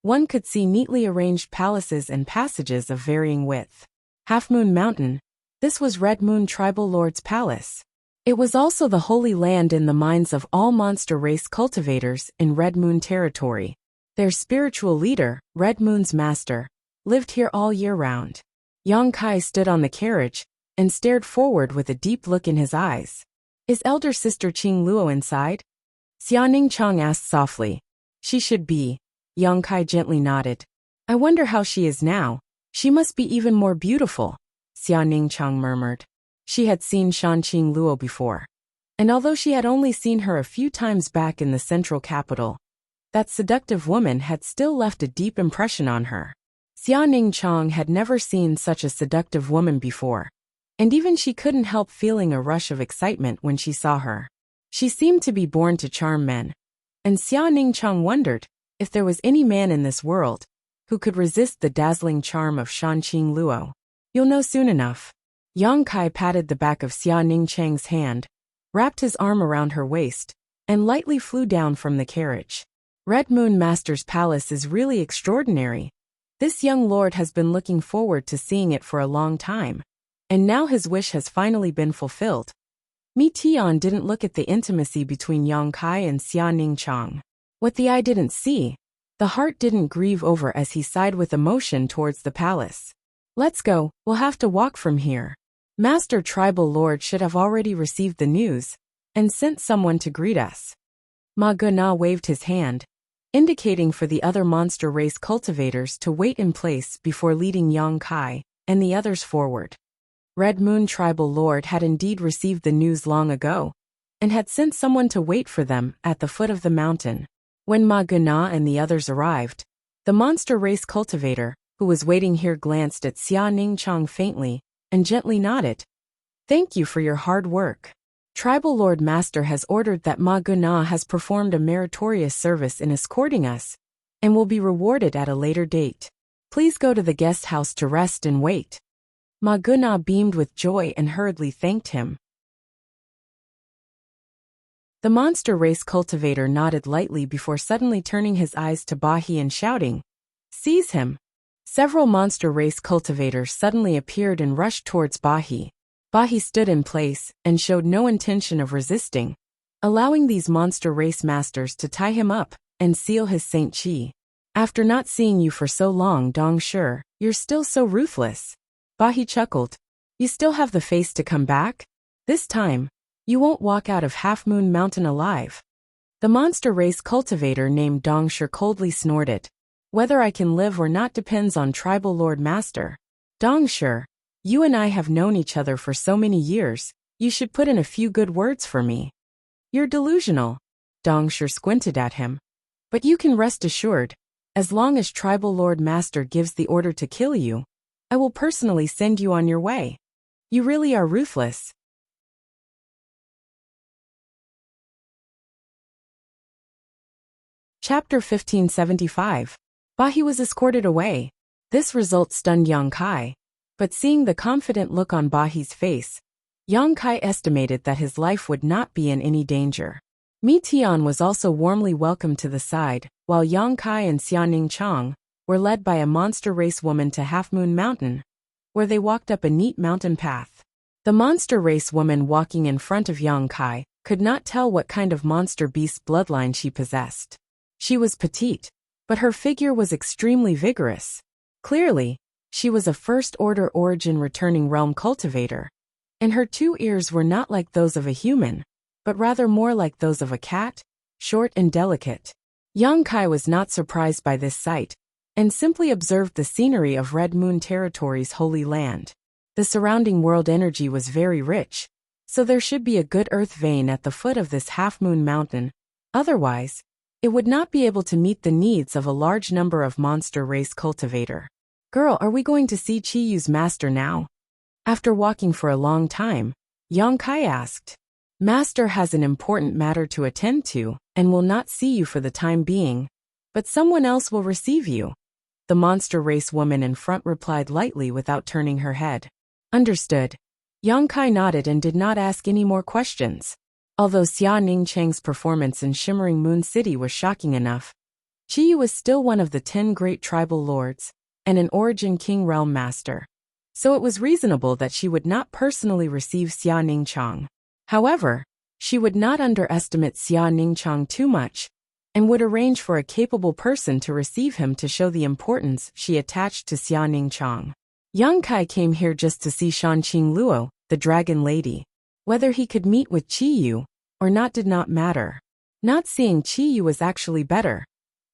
[SPEAKER 1] one could see neatly arranged palaces and passages of varying width. Half Moon Mountain, this was Red Moon Tribal Lord's palace. It was also the holy land in the minds of all monster race cultivators in Red Moon territory. Their spiritual leader, Red Moon's master, lived here all year round. Yang Kai stood on the carriage and stared forward with a deep look in his eyes. Is elder sister Qing Luo inside? Xia Chang asked softly. She should be. Yang Kai gently nodded. I wonder how she is now. She must be even more beautiful, Xia Chang murmured. She had seen Shan Qing Luo before, and although she had only seen her a few times back in the central capital, that seductive woman had still left a deep impression on her. Xia Chang had never seen such a seductive woman before, and even she couldn't help feeling a rush of excitement when she saw her. She seemed to be born to charm men, and Xia Chang wondered if there was any man in this world who could resist the dazzling charm of Shan Qing Luo. You'll know soon enough. Yang Kai patted the back of Xia Chang's hand, wrapped his arm around her waist, and lightly flew down from the carriage. Red Moon Master's palace is really extraordinary. This young lord has been looking forward to seeing it for a long time, and now his wish has finally been fulfilled. Mi Tian didn't look at the intimacy between Yang Kai and Xia Ningchang. What the eye didn't see, the heart didn't grieve over as he sighed with emotion towards the palace. Let's go, we'll have to walk from here. Master Tribal Lord should have already received the news and sent someone to greet us. Ma Guna waved his hand, indicating for the other monster race cultivators to wait in place before leading Yang Kai and the others forward. Red Moon Tribal Lord had indeed received the news long ago and had sent someone to wait for them at the foot of the mountain. When Ma Guna and the others arrived, the monster race cultivator, who was waiting here, glanced at Xia Ningchang faintly and gently nodded. Thank you for your hard work. Tribal Lord Master has ordered that Ma Guna has performed a meritorious service in escorting us and will be rewarded at a later date. Please go to the guest house to rest and wait. Ma Guna beamed with joy and hurriedly thanked him. The monster race cultivator nodded lightly before suddenly turning his eyes to Bahi and shouting, "Seize him!" Several monster race cultivators suddenly appeared and rushed towards Bahi. Bahi stood in place and showed no intention of resisting, allowing these monster race masters to tie him up and seal his Saint Chi. After not seeing you for so long, Dong Shi, you're still so ruthless. Bahi chuckled. You still have the face to come back? This time, you won't walk out of Half Moon Mountain alive. The monster race cultivator named Dong Shi coldly snorted. Whether I can live or not depends on Tribal Lord Master. Dong Shi, you and I have known each other for so many years, you should put in a few good words for me. You're delusional. Dong Shi squinted at him. But you can rest assured, as long as Tribal Lord Master gives the order to kill you, I will personally send you on your way. You really are ruthless. Chapter 1575. Bahi was escorted away. This result stunned Yang Kai, but seeing the confident look on Bahi's face, Yang Kai estimated that his life would not be in any danger. Mi Tian was also warmly welcomed to the side, while Yang Kai and Xia Ningchang were led by a monster race woman to Half Moon Mountain, where they walked up a neat mountain path. The monster race woman walking in front of Yang Kai could not tell what kind of monster beast bloodline she possessed. She was petite, but her figure was extremely vigorous. Clearly, she was a first-order origin returning realm cultivator, and her 2 ears were not like those of a human, but rather more like those of a cat, short and delicate. Yang Kai was not surprised by this sight, and simply observed the scenery of Red Moon Territory's holy land. The surrounding world energy was very rich, so there should be a good earth vein at the foot of this half-moon mountain. Otherwise, it would not be able to meet the needs of a large number of monster race cultivator. Girl, are we going to see Chi Yu's master now? After walking for a long time, Yang Kai asked. Master has an important matter to attend to, and will not see you for the time being, but someone else will receive you. The monster race woman in front replied lightly without turning her head. Understood. Yang Kai nodded and did not ask any more questions. Although Xia Ningchang's performance in Shimmering Moon City was shocking enough, Chi Yu was still one of the 10 great tribal lords, and an origin king realm master. So it was reasonable that she would not personally receive Xia Ningchang. However, she would not underestimate Xia Ningchang too much, and would arrange for a capable person to receive him to show the importance she attached to Xia Ningchang. Yang Kai came here just to see Shanqing Luo, the dragon lady. Whether he could meet with Chi Yu or not did not matter. Not seeing Chi Yu was actually better.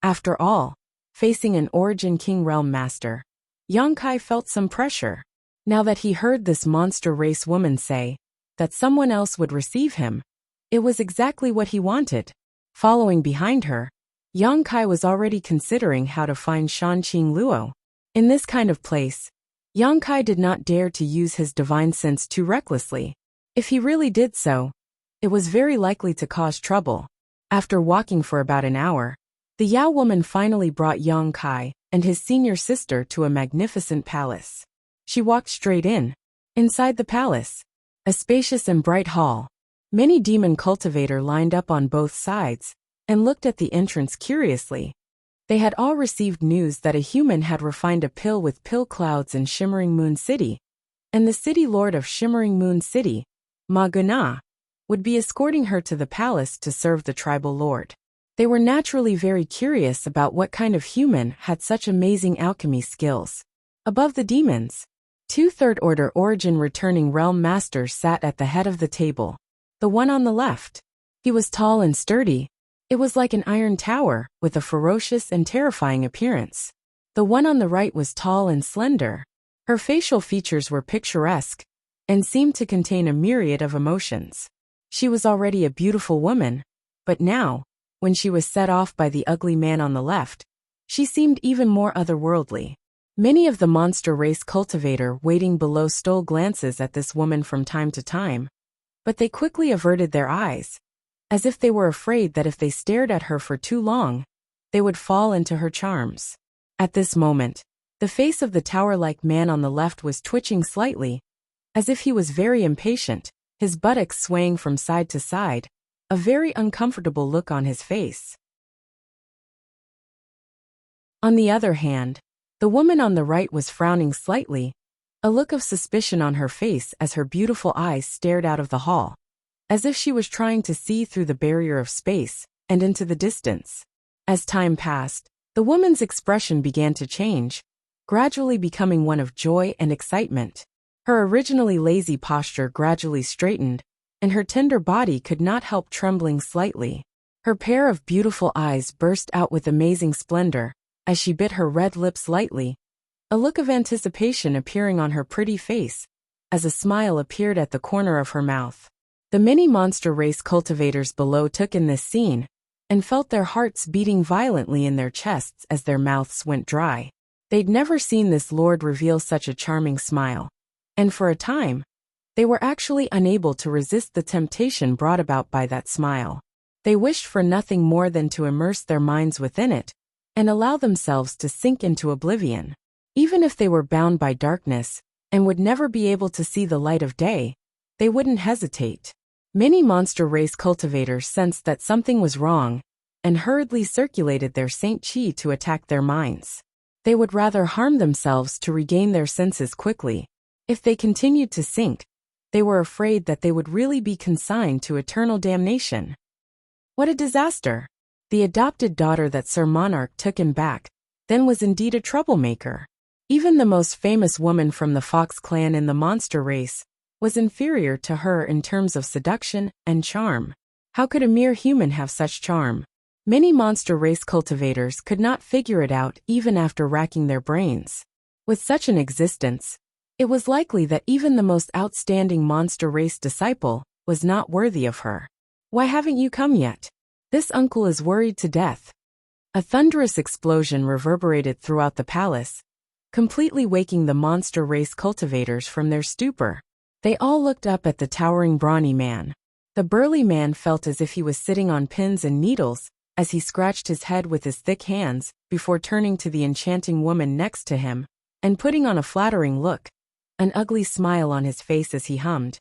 [SPEAKER 1] After all, facing an origin king realm master, Yang Kai felt some pressure. Now that he heard this monster race woman say that someone else would receive him, it was exactly what he wanted. Following behind her, Yang Kai was already considering how to find Shanqing Luo. In this kind of place, Yang Kai did not dare to use his divine sense too recklessly. If he really did so, it was very likely to cause trouble. After walking for about an hour, the Yao woman finally brought Yang Kai and his senior sister to a magnificent palace. She walked straight in. Inside the palace, a spacious and bright hall. Many demon cultivator lined up on both sides and looked at the entrance curiously. They had all received news that a human had refined a pill with pill clouds in Shimmering Moon City, and the city lord of Shimmering Moon City, Ma Guna, would be escorting her to the palace to serve the tribal lord. They were naturally very curious about what kind of human had such amazing alchemy skills. Above the demons, 2 third-order origin returning realm masters sat at the head of the table. The one on the left. He was tall and sturdy. It was like an iron tower, with a ferocious and terrifying appearance. The one on the right was tall and slender. Her facial features were picturesque, and seemed to contain a myriad of emotions. She was already a beautiful woman, but now, when she was set off by the ugly man on the left, she seemed even more otherworldly. Many of the monster race cultivator waiting below stole glances at this woman from time to time, but they quickly averted their eyes, as if they were afraid that if they stared at her for too long, they would fall into her charms. At this moment, the face of the tower-like man on the left was twitching slightly, as if he was very impatient, his buttocks swaying from side to side, a very uncomfortable look on his face. On the other hand, the woman on the right was frowning slightly, a look of suspicion on her face as her beautiful eyes stared out of the hall, as if she was trying to see through the barrier of space and into the distance. As time passed, the woman's expression began to change, gradually becoming one of joy and excitement. Her originally lazy posture gradually straightened, and her tender body could not help trembling slightly. Her pair of beautiful eyes burst out with amazing splendor, as she bit her red lips lightly, a look of anticipation appearing on her pretty face, as a smile appeared at the corner of her mouth. The many monster race cultivators below took in this scene, and felt their hearts beating violently in their chests as their mouths went dry. They'd never seen this lord reveal such a charming smile, and for a time, they were actually unable to resist the temptation brought about by that smile. They wished for nothing more than to immerse their minds within it, and allow themselves to sink into oblivion. Even if they were bound by darkness, and would never be able to see the light of day, they wouldn't hesitate. Many monster race cultivators sensed that something was wrong, and hurriedly circulated their Saint Chi to attack their minds. They would rather harm themselves to regain their senses quickly. If they continued to sink, they were afraid that they would really be consigned to eternal damnation. What a disaster! The adopted daughter that Sir Monarch took in back, then was indeed a troublemaker. Even the most famous woman from the Fox clan in the monster race was inferior to her in terms of seduction and charm. How could a mere human have such charm? Many monster race cultivators could not figure it out even after racking their brains. With such an existence, it was likely that even the most outstanding monster race disciple was not worthy of her. Why haven't you come yet? This uncle is worried to death. A thunderous explosion reverberated throughout the palace, completely waking the monster race cultivators from their stupor. They all looked up at the towering brawny man. The burly man felt as if he was sitting on pins and needles, as he scratched his head with his thick hands, before turning to the enchanting woman next to him, and putting on a flattering look, an ugly smile on his face as he hummed,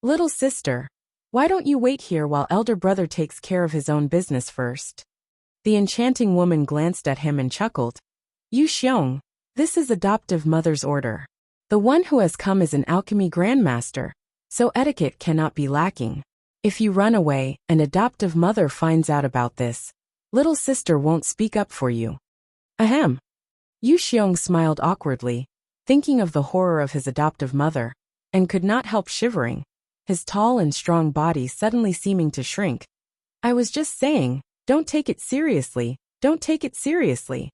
[SPEAKER 1] "Little sister, why don't you wait here while elder brother takes care of his own business first?" The enchanting woman glanced at him and chuckled. "Yu Xiong, this is adoptive mother's order. The one who has come is an alchemy grandmaster, so etiquette cannot be lacking. If you run away and adoptive mother finds out about this, little sister won't speak up for you." Ahem. Yu Xiong smiled awkwardly, thinking of the horror of his adoptive mother, and could not help shivering, his tall and strong body suddenly seeming to shrink. "I was just saying, don't take it seriously, don't take it seriously."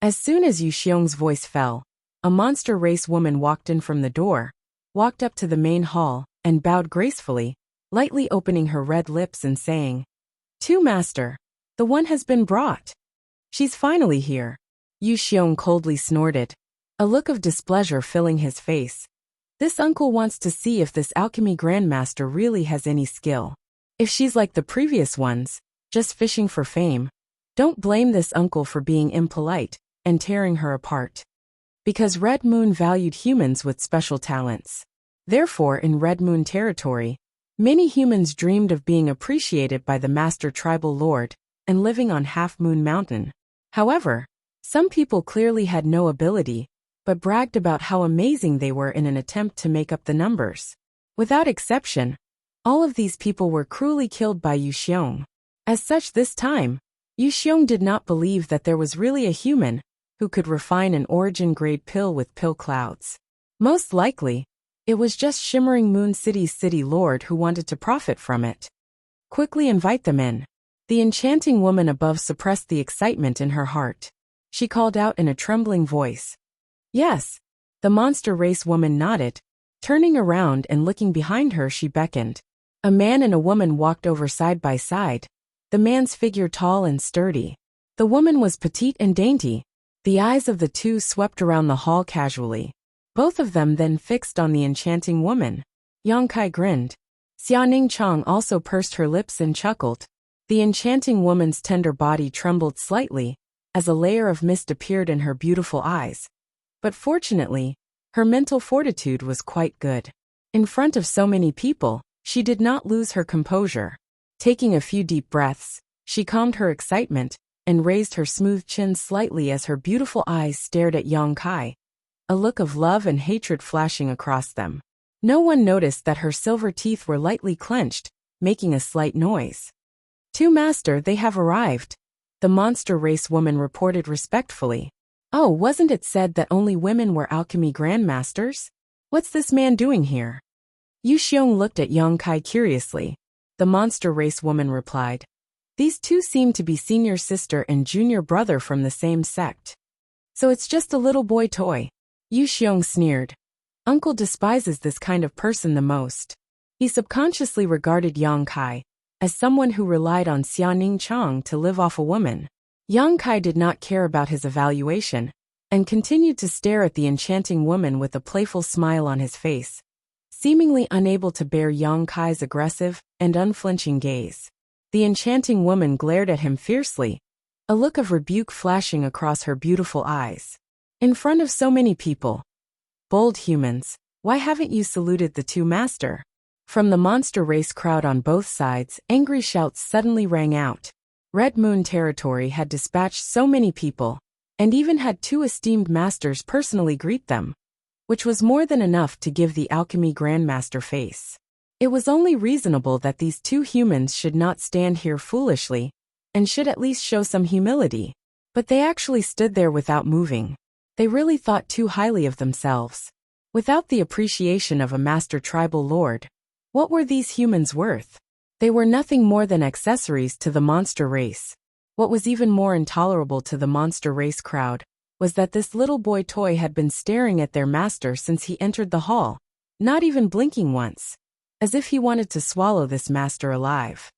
[SPEAKER 1] As soon as Yu Xiong's voice fell, a monster race woman walked in from the door, walked up to the main hall, and bowed gracefully, lightly opening her red lips and saying, "To master, the one has been brought. She's finally here." Yu Xiong coldly snorted, a look of displeasure filling his face. This uncle wants to see if this alchemy grandmaster really has any skill. If she's like the previous ones, just fishing for fame, don't blame this uncle for being impolite and tearing her apart. Because Red Moon valued humans with special talents. Therefore, in Red Moon territory, many humans dreamed of being appreciated by the master tribal lord and living on Half Moon Mountain. However, some people clearly had no ability, but bragged about how amazing they were in an attempt to make up the numbers. Without exception, all of these people were cruelly killed by Yu Xiong. As such, this time, Yu Xiong did not believe that there was really a human who could refine an origin-grade pill with pill clouds. Most likely, it was just Shimmering Moon City's city lord who wanted to profit from it. Quickly invite them in. The enchanting woman above suppressed the excitement in her heart. She called out in a trembling voice. Yes. The monster race woman nodded. Turning around and looking behind her, she beckoned. A man and a woman walked over side by side, the man's figure tall and sturdy. The woman was petite and dainty. The eyes of the two swept around the hall casually. Both of them then fixed on the enchanting woman. Yang Kai grinned. Xiaoning Chang also pursed her lips and chuckled. The enchanting woman's tender body trembled slightly as a layer of mist appeared in her beautiful eyes. But fortunately, her mental fortitude was quite good. In front of so many people, she did not lose her composure. Taking a few deep breaths, she calmed her excitement and raised her smooth chin slightly as her beautiful eyes stared at Yang Kai, a look of love and hatred flashing across them. No one noticed that her silver teeth were lightly clenched, making a slight noise. "To Master, they have arrived," the monster race woman reported respectfully. "Oh, wasn't it said that only women were alchemy grandmasters? What's this man doing here?" Yu Xiong looked at Yang Kai curiously. The monster race woman replied. "These two seem to be senior sister and junior brother from the same sect. So it's just a little boy toy." Yu Xiong sneered. Uncle despises this kind of person the most. He subconsciously regarded Yang Kai as someone who relied on Xiaoning Chang to live off a woman. Yang Kai did not care about his evaluation and continued to stare at the enchanting woman with a playful smile on his face, seemingly unable to bear Yang Kai's aggressive and unflinching gaze. The enchanting woman glared at him fiercely, a look of rebuke flashing across her beautiful eyes. "In front of so many people, bold humans, why haven't you saluted the two master?" From the monster race crowd on both sides, angry shouts suddenly rang out. Red Moon territory had dispatched so many people, and even had two esteemed masters personally greet them, which was more than enough to give the alchemy grandmaster face. It was only reasonable that these two humans should not stand here foolishly, and should at least show some humility. But they actually stood there without moving. They really thought too highly of themselves. Without the appreciation of a master tribal lord, what were these humans worth? They were nothing more than accessories to the monster race. What was even more intolerable to the monster race crowd was that this little boy toy had been staring at their master since he entered the hall, not even blinking once, as if he wanted to swallow this master alive.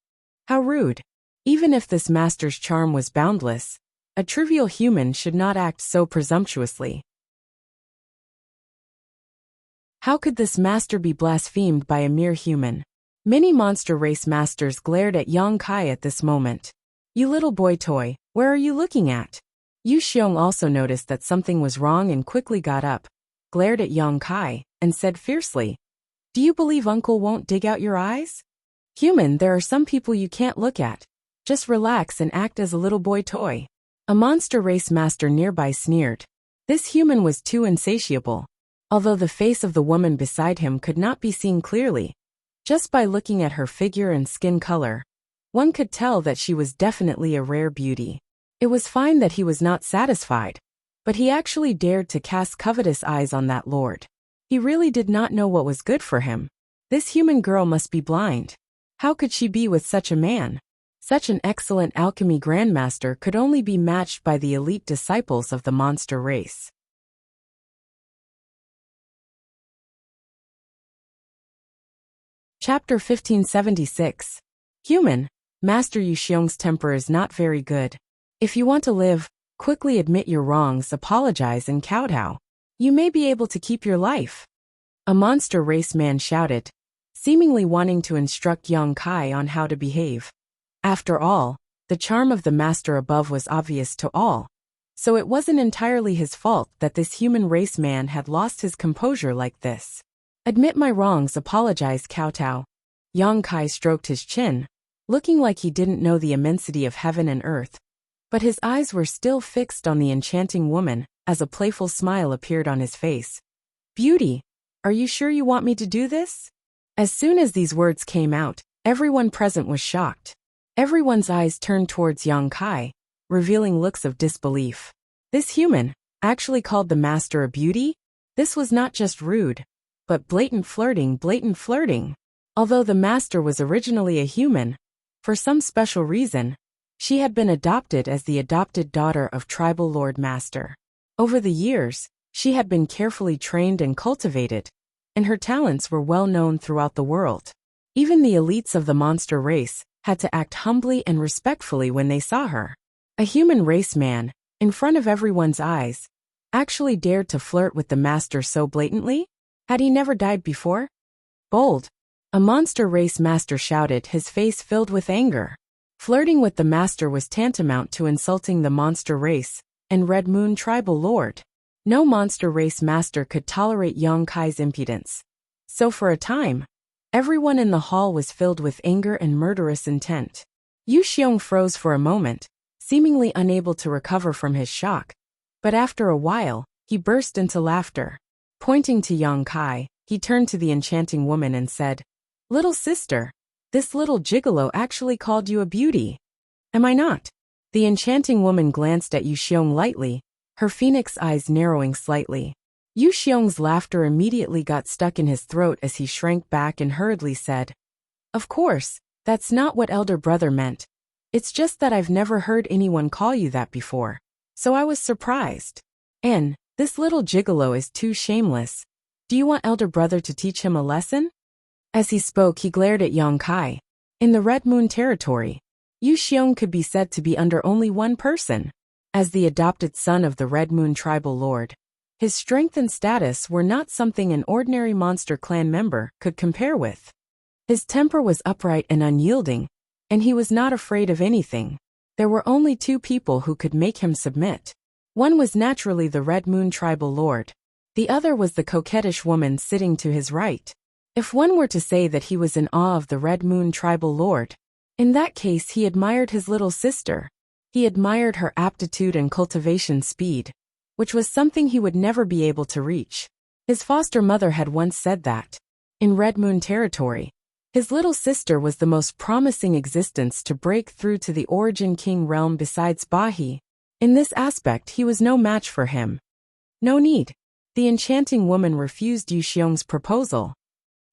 [SPEAKER 1] How rude! Even if this master's charm was boundless, a trivial human should not act so presumptuously. How could this master be blasphemed by a mere human? Many monster race masters glared at Yang Kai at this moment. "You little boy toy, where are you looking at?" Yu Xiong also noticed that something was wrong and quickly got up, glared at Yang Kai, and said fiercely, "Do you believe Uncle won't dig out your eyes? Human, there are some people you can't look at. Just relax and act as a little boy toy." A monster race master nearby sneered. This human was too insatiable. Although the face of the woman beside him could not be seen clearly, just by looking at her figure and skin color, one could tell that she was definitely a rare beauty. It was fine that he was not satisfied, but he actually dared to cast covetous eyes on that lord. He really did not know what was good for him. This human girl must be blind. How could she be with such a man? Such an excellent alchemy grandmaster could only be matched by the elite disciples of the monster race. Chapter 1576. Human, Master Yu Xiong's temper is not very good. If you want to live, quickly admit your wrongs, apologize and kowtow. You may be able to keep your life. A monster race man shouted, seemingly wanting to instruct Yang Kai on how to behave. After all, the charm of the master above was obvious to all, so it wasn't entirely his fault that this human race man had lost his composure like this. "Admit my wrongs, apologize, kowtow." Yang Kai stroked his chin, looking like he didn't know the immensity of heaven and earth, but his eyes were still fixed on the enchanting woman as a playful smile appeared on his face. "Beauty, are you sure you want me to do this?" As soon as these words came out, everyone present was shocked. Everyone's eyes turned towards Yang Kai, revealing looks of disbelief. This human actually called the master a beauty? This was not just rude, but blatant flirting. Although the master was originally a human, for some special reason, she had been adopted as the adopted daughter of tribal Lord Master. Over the years, she had been carefully trained and cultivated, and her talents were well known throughout the world. Even the elites of the monster race had to act humbly and respectfully when they saw her. A human race man, in front of everyone's eyes, actually dared to flirt with the master so blatantly? Had he never died before? Bold! A monster race master shouted, his face filled with anger. Flirting with the master was tantamount to insulting the monster race and Red Moon tribal lord. No monster race master could tolerate Yang Kai's impudence. So for a time, everyone in the hall was filled with anger and murderous intent. Yu Xiong froze for a moment, seemingly unable to recover from his shock, but after a while, he burst into laughter. Pointing to Yang Kai, he turned to the enchanting woman and said, "Little sister, this little gigolo actually called you a beauty. Am I not?" The enchanting woman glanced at Yu Xiong lightly, her phoenix eyes narrowing slightly. Yu Xiong's laughter immediately got stuck in his throat as he shrank back and hurriedly said, "Of course, that's not what elder brother meant. It's just that I've never heard anyone call you that before, so I was surprised. And this little gigolo is too shameless. Do you want elder brother to teach him a lesson?" As he spoke, he glared at Yang Kai. In the Red Moon territory, Yu Xiong could be said to be under only one person. As the adopted son of the Red Moon tribal lord, his strength and status were not something an ordinary monster clan member could compare with. His temper was upright and unyielding, and he was not afraid of anything. There were only two people who could make him submit. One was naturally the Red Moon tribal lord. The other was the coquettish woman sitting to his right. If one were to say that he was in awe of the Red Moon tribal lord, in that case he admired his little sister. He admired her aptitude and cultivation speed, which was something he would never be able to reach. His foster mother had once said that, in Red Moon territory, his little sister was the most promising existence to break through to the Origin King realm besides Bahi. In this aspect he was no match for him. No need. The enchanting woman refused Yu Xiong's proposal.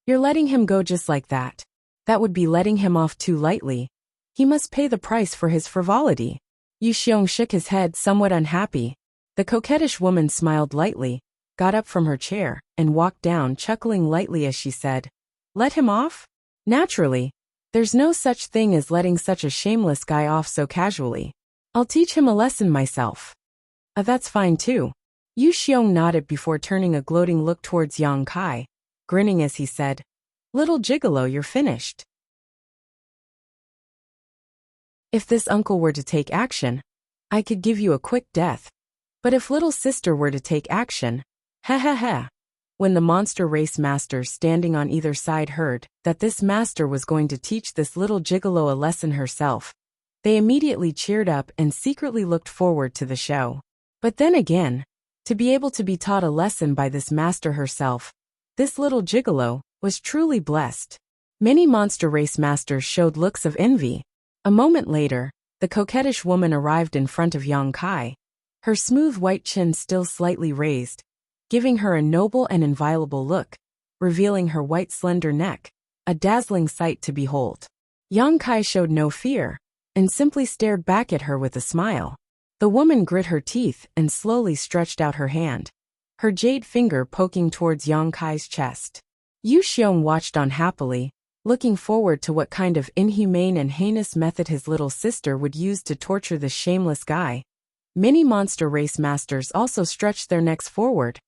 [SPEAKER 1] "You're letting him go just like that. That would be letting him off too lightly. He must pay the price for his frivolity." Yu Xiong shook his head, somewhat unhappy. The coquettish woman smiled lightly, got up from her chair, and walked down, chuckling lightly as she said, "Let him off? Naturally. There's no such thing as letting such a shameless guy off so casually. I'll teach him a lesson myself." That's fine too." Yu Xiong nodded before turning a gloating look towards Yang Kai, grinning as he said, "Little gigolo, you're finished. If this uncle were to take action, I could give you a quick death. But if little sister were to take action, ha ha ha." When the monster race masters standing on either side heard that this master was going to teach this little gigolo a lesson herself, they immediately cheered up and secretly looked forward to the show. But then again, to be able to be taught a lesson by this master herself, this little gigolo was truly blessed. Many monster race masters showed looks of envy. A moment later, the coquettish woman arrived in front of Yang Kai, her smooth white chin still slightly raised, giving her a noble and inviolable look, revealing her white slender neck, a dazzling sight to behold. Yang Kai showed no fear, and simply stared back at her with a smile. The woman grit her teeth and slowly stretched out her hand, her jade finger poking towards Yang Kai's chest. Yu Xiong watched on happily, looking forward to what kind of inhumane and heinous method his little sister would use to torture this shameless guy. Many monster race masters also stretched their necks forward,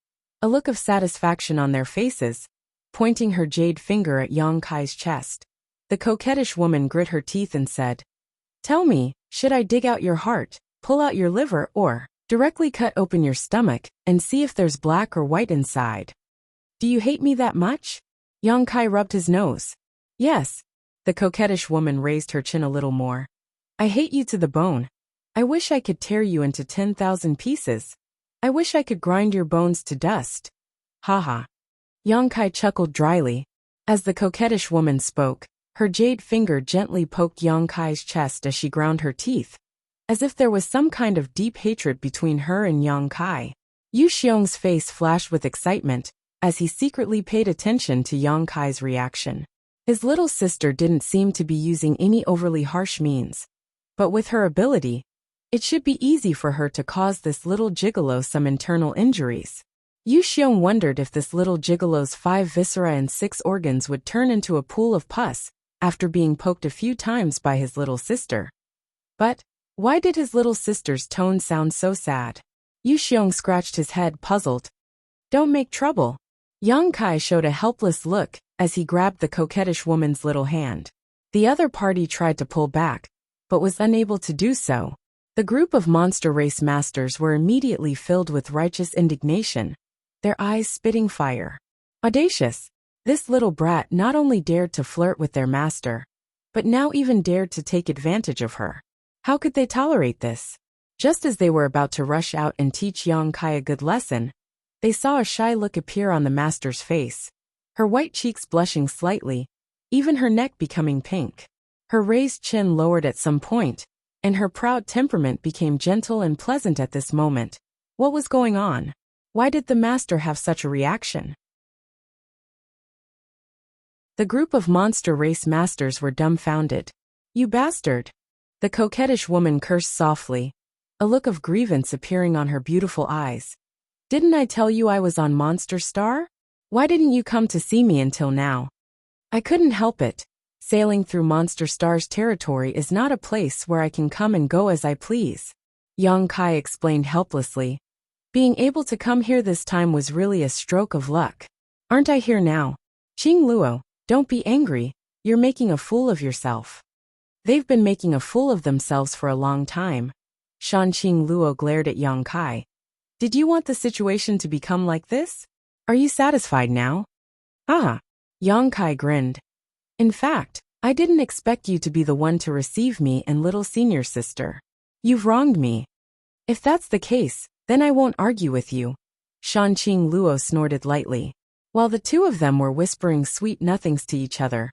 [SPEAKER 1] a look of satisfaction on their faces, pointing her jade finger at Yang Kai's chest. The coquettish woman grit her teeth and said, "Tell me, should I dig out your heart, pull out your liver, or directly cut open your stomach and see if there's black or white inside? Do you hate me that much?" Yang Kai rubbed his nose. "Yes." The coquettish woman raised her chin a little more. "I hate you to the bone. I wish I could tear you into 10,000 pieces. I wish I could grind your bones to dust." "Ha ha." Yang Kai chuckled dryly. As the coquettish woman spoke, her jade finger gently poked Yang Kai's chest as she ground her teeth, as if there was some kind of deep hatred between her and Yang Kai. Yu Xiong's face flashed with excitement, as he secretly paid attention to Yang Kai's reaction. His little sister didn't seem to be using any overly harsh means, but with her ability, it should be easy for her to cause this little gigolo some internal injuries. Yu Xiong wondered if this little gigolo's 5 viscera and 6 organs would turn into a pool of pus after being poked a few times by his little sister. But why did his little sister's tone sound so sad? Yu Xiong scratched his head, puzzled. Don't make trouble. Yang Kai showed a helpless look as he grabbed the coquettish woman's little hand. The other party tried to pull back, but was unable to do so. The group of monster race masters were immediately filled with righteous indignation, their eyes spitting fire. Audacious! This little brat not only dared to flirt with their master, but now even dared to take advantage of her. How could they tolerate this? Just as they were about to rush out and teach Yang Kai a good lesson, they saw a shy look appear on the master's face, her white cheeks blushing slightly, even her neck becoming pink. Her raised chin lowered at some point, and her proud temperament became gentle and pleasant at this moment. What was going on? Why did the master have such a reaction? The group of monster race masters were dumbfounded. You bastard! The coquettish woman cursed softly, a look of grievance appearing on her beautiful eyes. Didn't I tell you I was on Monster Star? Why didn't you come to see me until now? I couldn't help it. Sailing through Monster Star's territory is not a place where I can come and go as I please. Yang Kai explained helplessly. Being able to come here this time was really a stroke of luck. Aren't I here now? Qing Luo, don't be angry, you're making a fool of yourself. They've been making a fool of themselves for a long time. Shan Qing Luo glared at Yang Kai. Did you want the situation to become like this? Are you satisfied now? Ah! Yang Kai grinned. In fact, I didn't expect you to be the one to receive me and little senior sister. You've wronged me. If that's the case, then I won't argue with you. Shan Qing Luo snorted lightly. While the two of them were whispering sweet nothings to each other,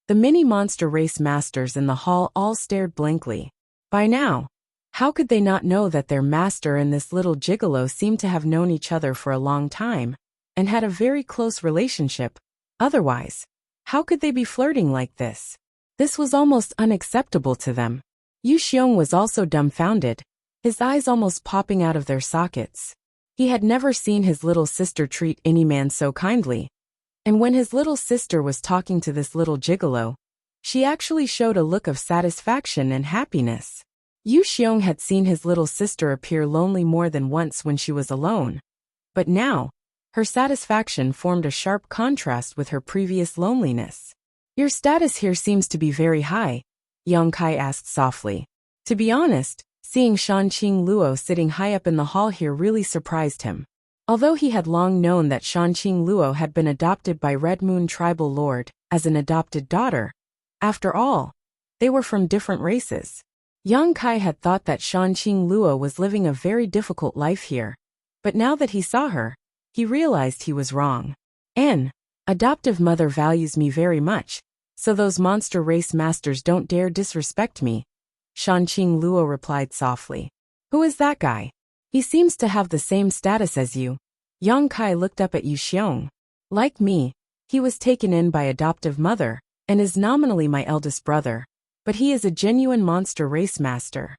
[SPEAKER 1] the mini-monster race masters in the hall all stared blankly. By now, how could they not know that their master and this little gigolo seemed to have known each other for a long time, and had a very close relationship? Otherwise, how could they be flirting like this? This was almost unacceptable to them. Yu Xiong was also dumbfounded, his eyes almost popping out of their sockets. He had never seen his little sister treat any man so kindly. And when his little sister was talking to this little gigolo, she actually showed a look of satisfaction and happiness. Yu Xiong had seen his little sister appear lonely more than once when she was alone. But now, her satisfaction formed a sharp contrast with her previous loneliness. Your status here seems to be very high, Yang Kai asked softly. To be honest, seeing Shan Qing Luo sitting high up in the hall here really surprised him. Although he had long known that Shan Qing Luo had been adopted by Red Moon Tribal Lord as an adopted daughter, after all, they were from different races. Yang Kai had thought that Shan Qing Luo was living a very difficult life here, but now that he saw her, he realized he was wrong. An adoptive mother values me very much, so those monster race masters don't dare disrespect me, Shan Qing Luo replied softly. Who is that guy? He seems to have the same status as you. Yang Kai looked up at Yu Xiong. Like me, he was taken in by adoptive mother, and is nominally my eldest brother, but he is a genuine monster race master.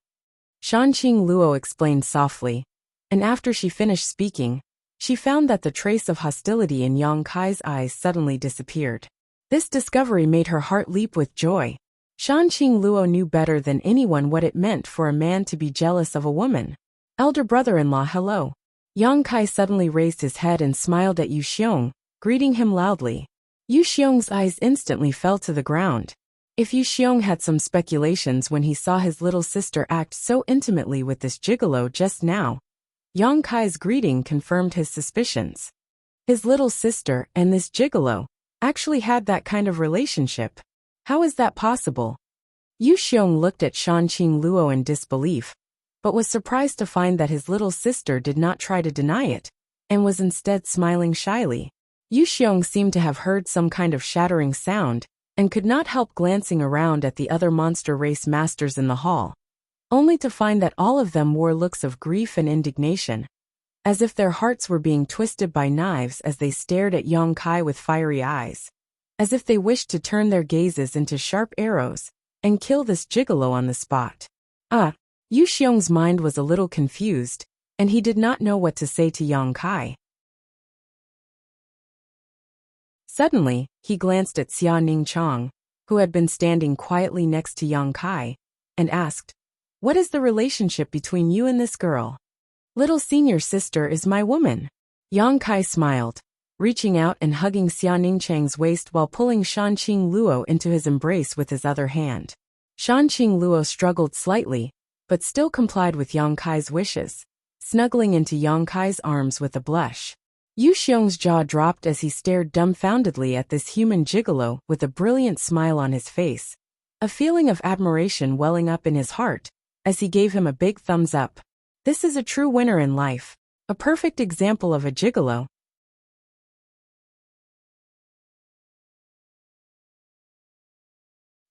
[SPEAKER 1] Shan Qing Luo explained softly, and after she finished speaking, she found that the trace of hostility in Yang Kai's eyes suddenly disappeared. This discovery made her heart leap with joy. Shan Qing Luo knew better than anyone what it meant for a man to be jealous of a woman. Elder brother-in-law, hello. Yang Kai suddenly raised his head and smiled at Yu Xiong, greeting him loudly. Yu Xiong's eyes instantly fell to the ground. If Yu Xiong had some speculations when he saw his little sister act so intimately with this gigolo just now, Yang Kai's greeting confirmed his suspicions. His little sister and this gigolo actually had that kind of relationship. How is that possible? Yu Xiong looked at Shan Qing Luo in disbelief, but was surprised to find that his little sister did not try to deny it, and was instead smiling shyly. Yu Xiong seemed to have heard some kind of shattering sound, and could not help glancing around at the other monster race masters in the hall, only to find that all of them wore looks of grief and indignation, as if their hearts were being twisted by knives as they stared at Yang Kai with fiery eyes, as if they wished to turn their gazes into sharp arrows and kill this gigolo on the spot. Yu Xiong's mind was a little confused, and he did not know what to say to Yang Kai. Suddenly, he glanced at Xia Ningchang, who had been standing quietly next to Yang Kai, and asked, "What is the relationship between you and this girl?" "Little senior sister is my woman." Yang Kai smiled, reaching out and hugging Xia Ningchang's waist while pulling Shanqing Luo into his embrace with his other hand. Shanqing Luo struggled slightly, but still complied with Yang Kai's wishes, snuggling into Yang Kai's arms with a blush. Yu Xiong's jaw dropped as he stared dumbfoundedly at this human gigolo with a brilliant smile on his face, a feeling of admiration welling up in his heart as he gave him a big thumbs up. This is a true winner in life, a perfect example of a gigolo.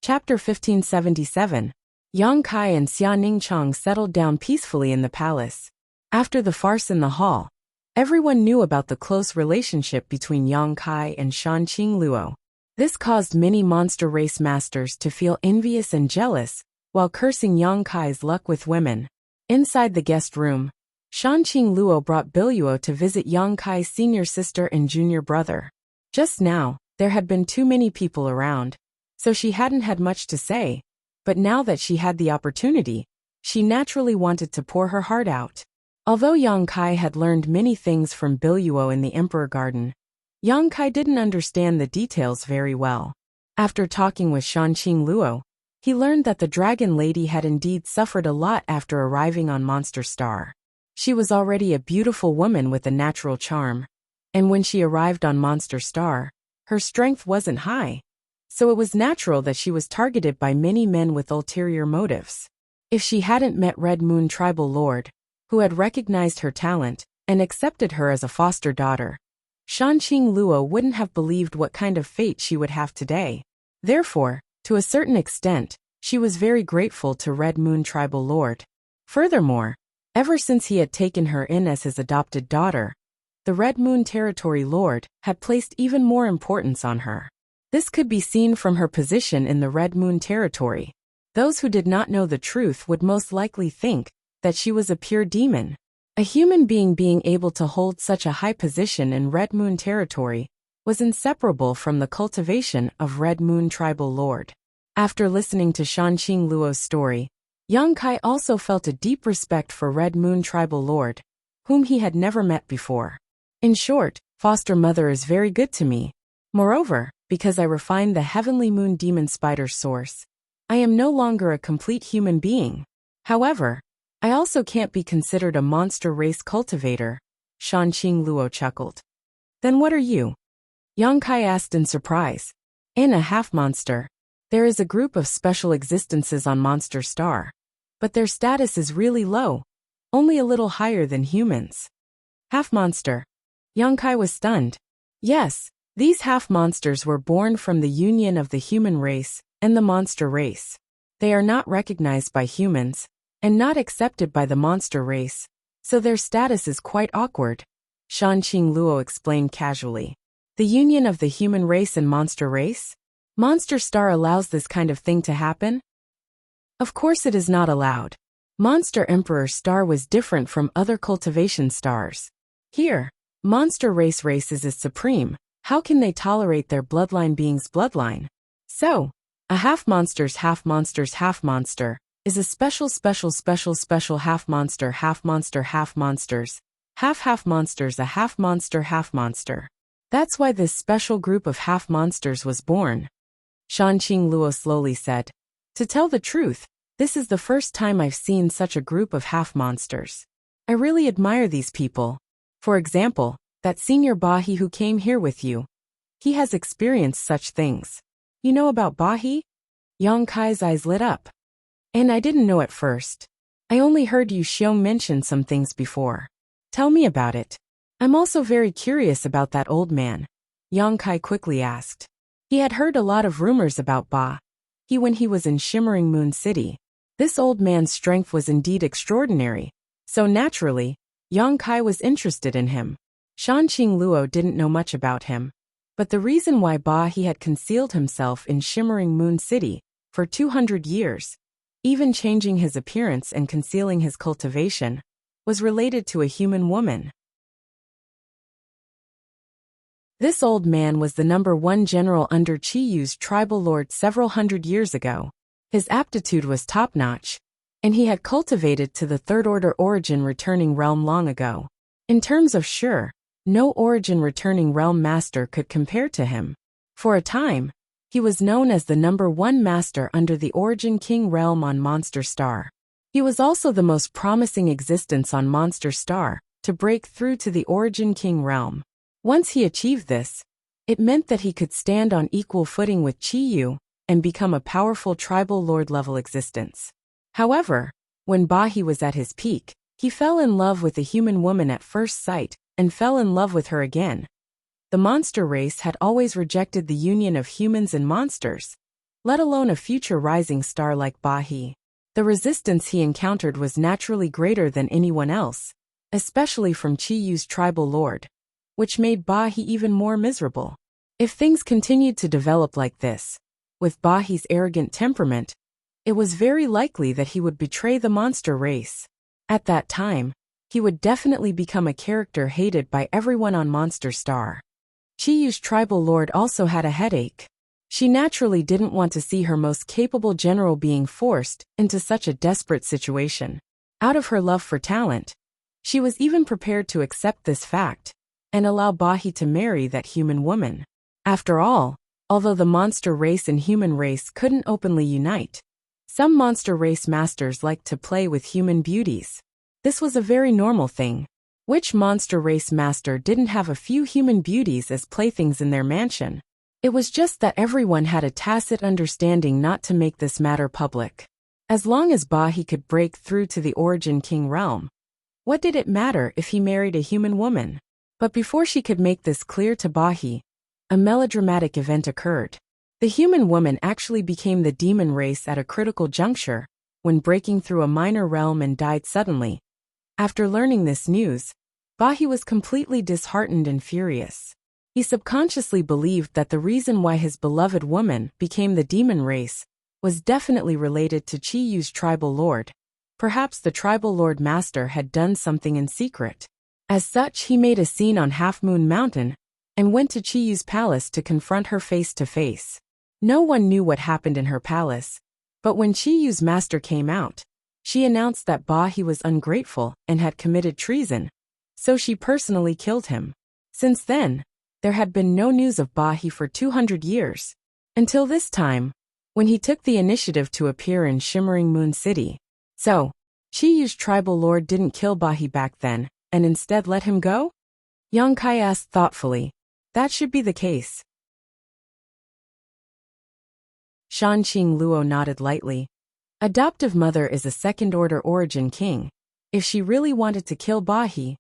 [SPEAKER 1] Chapter 1577. Yang Kai and Xia Ningchang settled down peacefully in the palace. After the farce in the hall, everyone knew about the close relationship between Yang Kai and Shanqing Luo. This caused many monster race masters to feel envious and jealous, while cursing Yang Kai's luck with women. Inside the guest room, Shanqing Luo brought Biluo to visit Yang Kai's senior sister and junior brother. Just now, there had been too many people around, so she hadn't had much to say, but now that she had the opportunity, she naturally wanted to pour her heart out. Although Yang Kai had learned many things from Biluo in the Emperor Garden, Yang Kai didn't understand the details very well. After talking with Shanqing Luo, he learned that the Dragon Lady had indeed suffered a lot after arriving on Monster Star. She was already a beautiful woman with a natural charm, and when she arrived on Monster Star, her strength wasn't high, so it was natural that she was targeted by many men with ulterior motives. If she hadn't met Red Moon Tribal Lord, who had recognized her talent and accepted her as a foster daughter, Shanqing Luo wouldn't have believed what kind of fate she would have today. Therefore, to a certain extent, she was very grateful to Red Moon Tribal Lord. Furthermore, ever since he had taken her in as his adopted daughter, the Red Moon Territory Lord had placed even more importance on her. This could be seen from her position in the Red Moon Territory. Those who did not know the truth would most likely think that she was a pure demon. A human being able to hold such a high position in Red Moon Territory was inseparable from the cultivation of Red Moon Tribal Lord. After listening to Shanqing Luo's story, Yang Kai also felt a deep respect for Red Moon Tribal Lord, whom he had never met before. In short, foster mother is very good to me. Moreover, because I refined the Heavenly Moon Demon Spider source, I am no longer a complete human being. However, I also can't be considered a monster race cultivator, Shanqing Luo chuckled. Then what are you? Yang Kai asked in surprise. In a half-monster, there is a group of special existences on Monster Star, but their status is really low, only a little higher than humans. Half-monster. Yang Kai was stunned. Yes, these half-monsters were born from the union of the human race and the monster race. They are not recognized by humans, and not accepted by the monster race, so their status is quite awkward, Shanqing Luo explained casually. The union of the human race and monster race? Monster Star allows this kind of thing to happen? Of course it is not allowed. Monster Emperor Star was different from other cultivation stars. Here, monster race is supreme. How can they tolerate their bloodline being's bloodline? So, a half-monster is a special half-monsters, half-monsters, a half-monster. That's why this special group of half-monsters was born. Shanqing Luo slowly said. To tell the truth, this is the first time I've seen such a group of half-monsters. I really admire these people. For example, that senior Bahi who came here with you. He has experienced such things. You know about Bahi? Yang Kai's eyes lit up. And I didn't know at first. I only heard Yu Xiong mention some things before. Tell me about it. I'm also very curious about that old man. Yang Kai quickly asked. He had heard a lot of rumors about Ba He when he was in Shimmering Moon City. This old man's strength was indeed extraordinary, so naturally, Yang Kai was interested in him. Shanqing Luo didn't know much about him, but the reason why Ba He had concealed himself in Shimmering Moon City for 200 years, even changing his appearance and concealing his cultivation, was related to a human woman. This old man was the #1 general under Qi Yu's tribal lord several hundred years ago. His aptitude was top-notch, and he had cultivated to the third-order origin returning realm long ago. In terms of sure, no origin returning realm master could compare to him. For a time, he was known as the #1 master under the Origin King realm on Monster Star. He was also the most promising existence on Monster Star to break through to the Origin King realm. Once he achieved this, it meant that he could stand on equal footing with Qi Yu and become a powerful tribal lord-level existence. However, when Ba He was at his peak, he fell in love with a human woman at first sight and fell in love with her again. The monster race had always rejected the union of humans and monsters, let alone a future rising star like Ba He. The resistance he encountered was naturally greater than anyone else, especially from Qi Yu's tribal lord, which made Ba He even more miserable. If things continued to develop like this, with Ba He's arrogant temperament, it was very likely that he would betray the monster race. At that time, he would definitely become a character hated by everyone on Monster Star. Qi Yu's tribal lord also had a headache. She naturally didn't want to see her most capable general being forced into such a desperate situation. Out of her love for talent, she was even prepared to accept this fact and allow Ba He to marry that human woman. After all, although the monster race and human race couldn't openly unite, some monster race masters liked to play with human beauties. This was a very normal thing. Which monster race master didn't have a few human beauties as playthings in their mansion? It was just that everyone had a tacit understanding not to make this matter public. As long as Ba He could break through to the Origin King realm, what did it matter if he married a human woman? But before she could make this clear to Ba He, a melodramatic event occurred. The human woman actually became the demon race at a critical juncture, when breaking through a minor realm and died suddenly. After learning this news, Ba He was completely disheartened and furious. He subconsciously believed that the reason why his beloved woman became the demon race was definitely related to Qi Yu's tribal lord. Perhaps the tribal lord master had done something in secret. As such, he made a scene on Half Moon Mountain and went to Qi Yu's palace to confront her face to face. No one knew what happened in her palace, but when Qi Yu's master came out, she announced that Ba He was ungrateful and had committed treason, so she personally killed him. Since then, there had been no news of Ba He for 200 years, until this time, when he took the initiative to appear in Shimmering Moon City. So, Qi Yu's tribal lord didn't kill Ba He back then, and instead let him go? Yang Kai asked thoughtfully. That should be the case. Shanqing Luo nodded lightly. Adoptive mother is a second-order origin king. If she really wanted to kill Ba He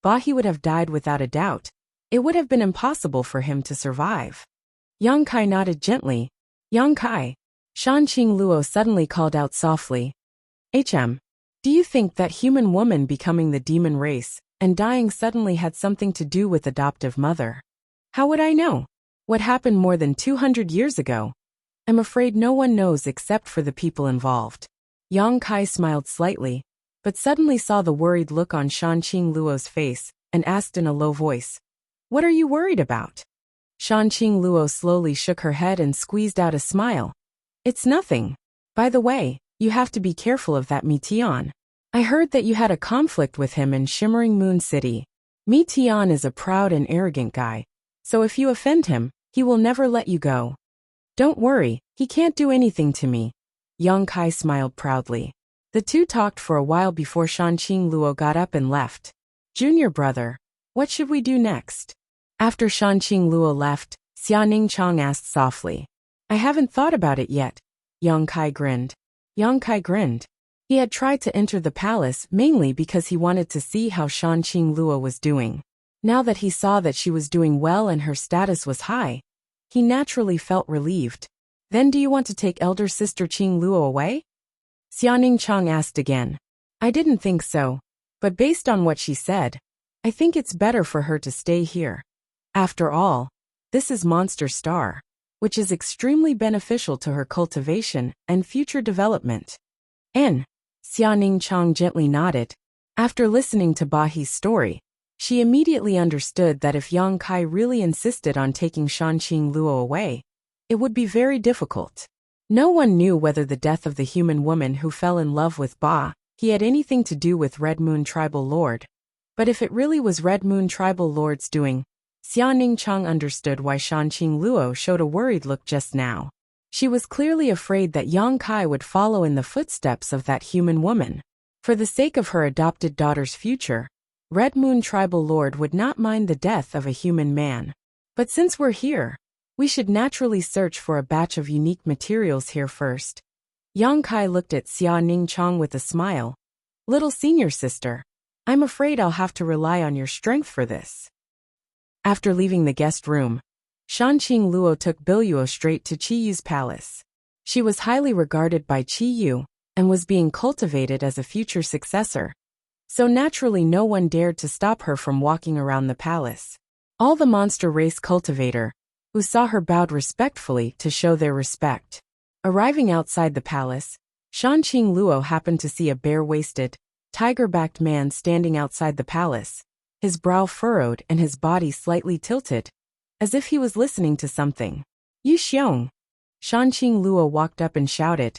[SPEAKER 1] would have died without a doubt. It would have been impossible for him to survive. Yang Kai nodded gently. Yang Kai. Shanqing Luo suddenly called out softly. Do you think that human woman becoming the demon race and dying suddenly had something to do with adoptive mother? How would I know? What happened more than 200 years ago? I'm afraid no one knows except for the people involved. Yang Kai smiled slightly, but suddenly saw the worried look on Shanqing Luo's face and asked in a low voice, What are you worried about? Shanqing Luo slowly shook her head and squeezed out a smile. It's nothing. By the way, you have to be careful of that Mi Tian. I heard that you had a conflict with him in Shimmering Moon City. Mi Tian is a proud and arrogant guy, so if you offend him, he will never let you go. Don't worry, he can't do anything to me. Yang Kai smiled proudly. The two talked for a while before Shanqing Luo got up and left. Junior brother, what should we do next? After Shanqing Luo left, Xia Ningchang asked softly. I haven't thought about it yet. Yang Kai grinned. Yang Kai grinned. He had tried to enter the palace mainly because he wanted to see how Shanqing Luo was doing. Now that he saw that she was doing well and her status was high, he naturally felt relieved. Then do you want to take elder sister Qing Luo away? Xiaoning Chang asked again. I didn't think so, but based on what she said, I think it's better for her to stay here. After all, this is Monster Star, which is extremely beneficial to her cultivation and future development. Xiaoning Chang gently nodded. After listening to Bahi's story, she immediately understood that if Yang Kai really insisted on taking Shanqing Luo away, it would be very difficult. No one knew whether the death of the human woman who fell in love with He had anything to do with Red Moon Tribal Lord. But if it really was Red Moon Tribal Lord's doing, Xiaoning Chang understood why Shanqing Luo showed a worried look just now. She was clearly afraid that Yang Kai would follow in the footsteps of that human woman. For the sake of her adopted daughter's future, Red Moon Tribal Lord would not mind the death of a human man. But since we're here, we should naturally search for a batch of unique materials here first. Yang Kai looked at Xiaoning Chang with a smile. Little senior sister, I'm afraid I'll have to rely on your strength for this. After leaving the guest room, Shanqing Luo took Biluo straight to Qiyu's palace. She was highly regarded by Qiyu and was being cultivated as a future successor. So naturally no one dared to stop her from walking around the palace. All the monster race cultivator, who saw her bowed respectfully to show their respect. Arriving outside the palace, Shanqing Luo happened to see a bare-waisted, tiger-backed man standing outside the palace, his brow furrowed and his body slightly tilted, as if he was listening to something. Yu Xiong! Shanqing Luo walked up and shouted.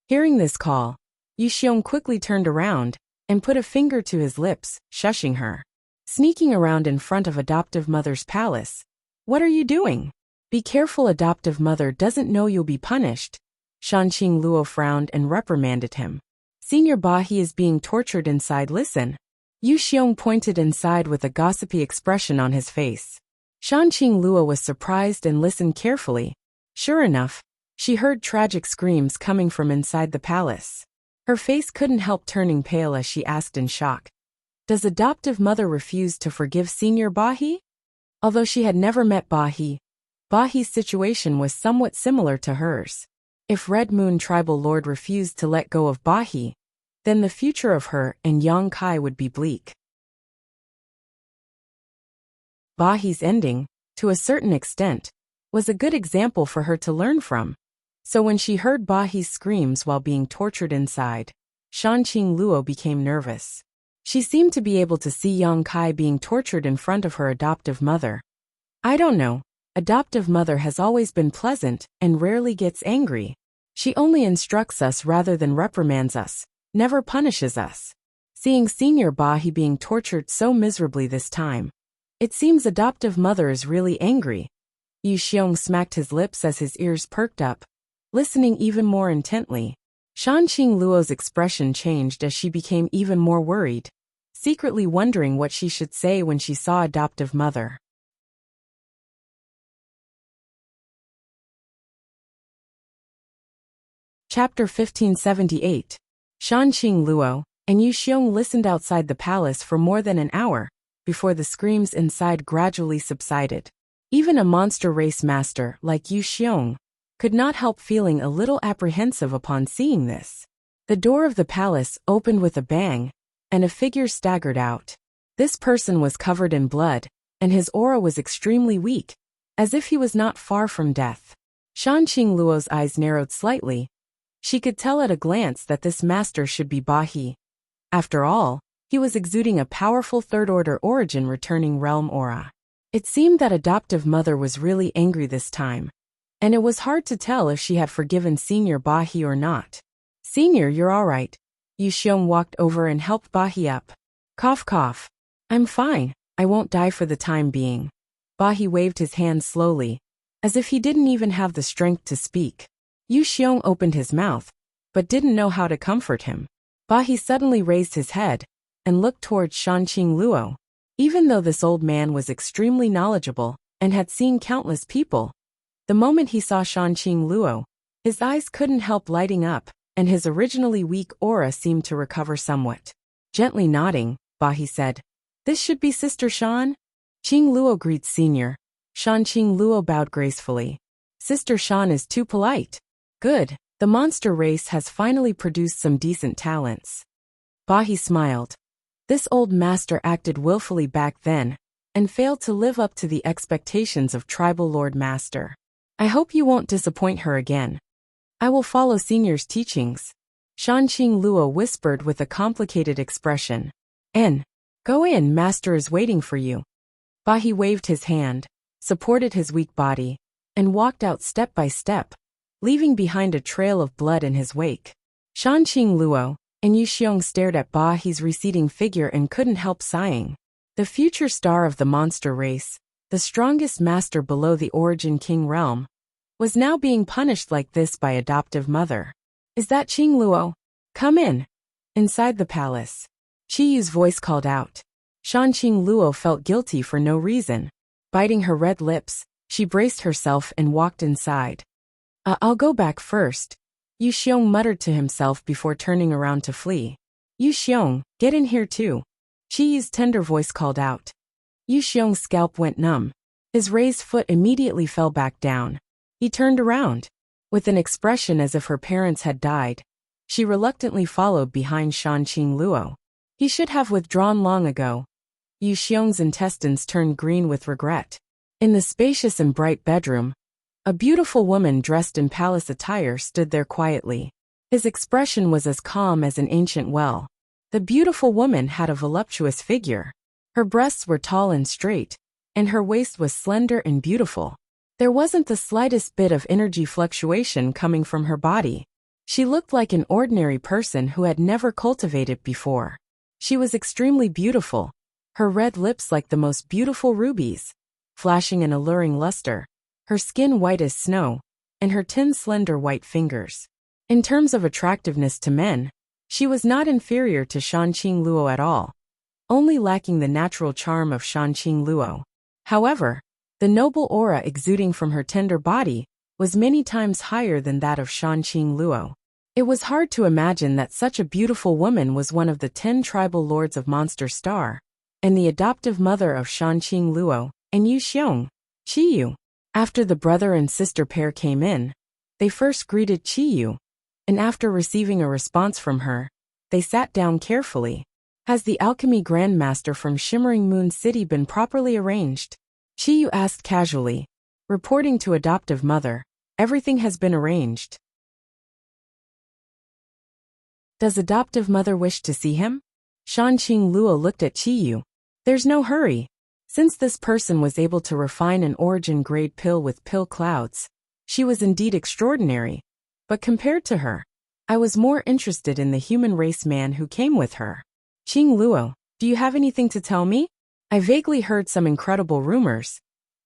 [SPEAKER 1] Hearing this call, Yu Xiong quickly turned around and put a finger to his lips, shushing her. Sneaking around in front of adoptive mother's palace. What are you doing? Be careful, adoptive mother doesn't know you'll be punished. Shanqing Luo frowned and reprimanded him. Senior Bahi is being tortured inside. Listen. Yu Xiong pointed inside with a gossipy expression on his face. Shanqing Luo was surprised and listened carefully. Sure enough, she heard tragic screams coming from inside the palace. Her face couldn't help turning pale as she asked in shock. Does adoptive mother refuse to forgive Senior Bahi? Although she had never met Bahi's situation was somewhat similar to hers. If Red Moon Tribal Lord refused to let go of Bahi, then the future of her and Yang Kai would be bleak. Bahi's ending, to a certain extent, was a good example for her to learn from. So when she heard Bahi's screams while being tortured inside, Shanqing Luo became nervous. She seemed to be able to see Yang Kai being tortured in front of her adoptive mother. I don't know, adoptive mother has always been pleasant and rarely gets angry. She only instructs us rather than reprimands us, never punishes us. Seeing Senior Bahi being tortured so miserably this time, it seems adoptive mother is really angry. Yu Xiong smacked his lips as his ears perked up, listening even more intently. Shanqing Luo's expression changed as she became even more worried, secretly wondering what she should say when she saw adoptive mother. Chapter 1578. Shanqing Luo and Yu Xiong listened outside the palace for more than an hour, before the screams inside gradually subsided. Even a monster race master like Yu Xiong could not help feeling a little apprehensive upon seeing this. The door of the palace opened with a bang, and a figure staggered out. This person was covered in blood, and his aura was extremely weak, as if he was not far from death. Shanqing Luo's eyes narrowed slightly. She could tell at a glance that this master should be Bahi. After all, he was exuding a powerful third-order origin returning realm aura. It seemed that adoptive mother was really angry this time, and it was hard to tell if she had forgiven Senior Bahi or not. Senior, you're all right. Yu Xiong walked over and helped Bahi up. Cough cough. I'm fine, I won't die for the time being. Bahi waved his hand slowly, as if he didn't even have the strength to speak. Yu Xiong opened his mouth, but didn't know how to comfort him. Bahi suddenly raised his head and looked towards Shanqing Luo. Even though this old man was extremely knowledgeable and had seen countless people, the moment he saw Shanqing Luo, his eyes couldn't help lighting up, and his originally weak aura seemed to recover somewhat. Gently nodding, Bahi said, "This should be Sister Shan?" Qing Luo greets Senior. Shan Qing Luo bowed gracefully. Sister Shan is too polite. Good. The monster race has finally produced some decent talents. Bahi smiled. This old master acted willfully back then, and failed to live up to the expectations of tribal Lord Master. I hope you won't disappoint her again. I will follow Senior's teachings. Shan Qing Luo whispered with a complicated expression. Go in, Master is waiting for you. Bahi waved his hand, supported his weak body, and walked out step by step, leaving behind a trail of blood in his wake. Shan Qing Luo and Yu Xiong stared at Bahi's receding figure and couldn't help sighing. The future star of the monster race, the strongest master below the Origin King realm, was now being punished like this by adoptive mother. Is that Qing Luo? Come in. Inside the palace, Qi Yu's voice called out. Shan Qing Luo felt guilty for no reason. Biting her red lips, she braced herself and walked inside. I'll go back first, Yu Xiong muttered to himself before turning around to flee. Yu Xiong, get in here too. Qi Yu's tender voice called out. Yu Xiong's scalp went numb. His raised foot immediately fell back down. He turned around. With an expression as if her parents had died, she reluctantly followed behind Shan Qing Luo. He should have withdrawn long ago. Yu Xiong's intestines turned green with regret. In the spacious and bright bedroom, a beautiful woman dressed in palace attire stood there quietly. His expression was as calm as an ancient well. The beautiful woman had a voluptuous figure. Her breasts were tall and straight, and her waist was slender and beautiful. There wasn't the slightest bit of energy fluctuation coming from her body. She looked like an ordinary person who had never cultivated before. She was extremely beautiful, her red lips like the most beautiful rubies, flashing an alluring luster, her skin white as snow, and her slender white fingers. In terms of attractiveness to men, she was not inferior to Shan Qing Luo at all, only lacking the natural charm of Shan Qing Luo. However, the noble aura exuding from her tender body was many times higher than that of Shan Qing Luo. It was hard to imagine that such a beautiful woman was one of the 10 tribal lords of Monster Star, and the adoptive mother of Shan Qing Luo and Yu Xiong, Qi Yu. After the brother and sister pair came in, they first greeted Qi Yu, and after receiving a response from her, they sat down carefully. Has the alchemy grandmaster from Shimmering Moon City been properly arranged? Qi Yu asked casually, reporting to adoptive mother. Everything has been arranged. Does adoptive mother wish to see him? Shan Qing Luo looked at Qi Yu. There's no hurry. Since this person was able to refine an origin-grade pill with pill clouds, she was indeed extraordinary. But compared to her, I was more interested in the human race man who came with her. Qing Luo, do you have anything to tell me? I vaguely heard some incredible rumors.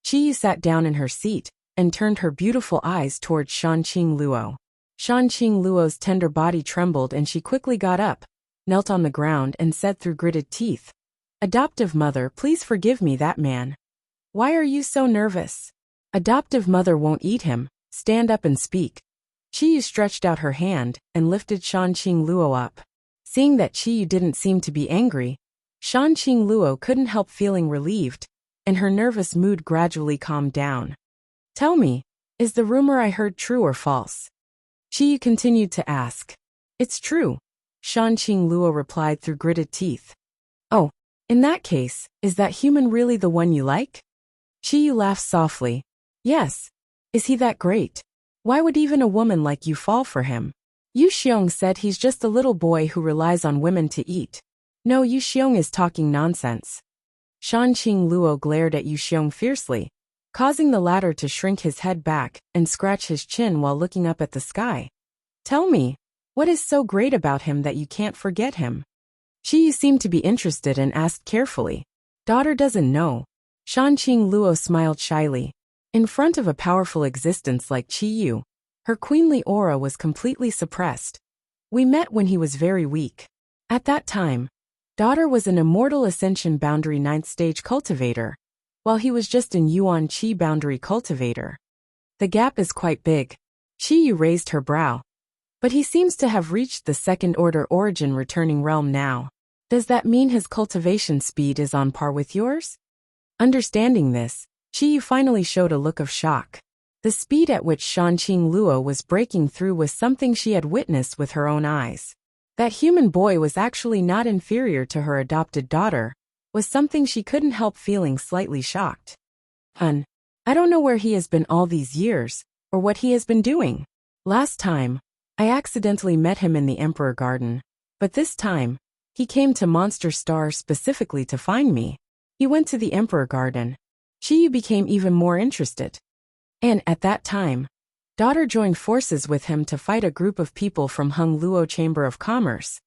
[SPEAKER 1] Qi Yu sat down in her seat and turned her beautiful eyes towards Shan Qing Luo. Shan Qing Luo's tender body trembled and she quickly got up, knelt on the ground and said through gritted teeth, Adoptive mother, please forgive me that man. Why are you so nervous? Adoptive mother won't eat him, stand up and speak. Qi Yu stretched out her hand and lifted Shan Qing Luo up. Seeing that Qi Yu didn't seem to be angry, Shan Qing Luo couldn't help feeling relieved, and her nervous mood gradually calmed down. Tell me, is the rumor I heard true or false? Qi Yu continued to ask. It's true, Shan Qing Luo replied through gritted teeth. Oh, in that case, is that human really the one you like? Qi Yu laughed softly. Yes. Is he that great? Why would even a woman like you fall for him? Yu Xiong said he's just a little boy who relies on women to eat. No, Yu Xiong is talking nonsense. Shan Qing Luo glared at Yu Xiong fiercely, causing the latter to shrink his head back and scratch his chin while looking up at the sky. Tell me, what is so great about him that you can't forget him? Qi Yu seemed to be interested and asked carefully. Daughter doesn't know. Shan Qing Luo smiled shyly. In front of a powerful existence like Qi Yu, her queenly aura was completely suppressed. We met when he was very weak. At that time, daughter was an immortal ascension boundary 9th stage cultivator, while he was just an Yuan Qi boundary cultivator. The gap is quite big. Qi Yu raised her brow. But he seems to have reached the second order origin returning realm now. Does that mean his cultivation speed is on par with yours? Understanding this, Chi Yu finally showed a look of shock. The speed at which Shanqing Luo was breaking through was something she had witnessed with her own eyes. That human boy was actually not inferior to her adopted daughter, was something she couldn't help feeling slightly shocked. I don't know where he has been all these years, or what he has been doing. Last time, I accidentally met him in the Emperor Garden, but this time, he came to Monster Star specifically to find me. He went to the Emperor Garden. Chi Yu became even more interested. And at that time, daughter joined forces with him to fight a group of people from Hung Luo Chamber of Commerce.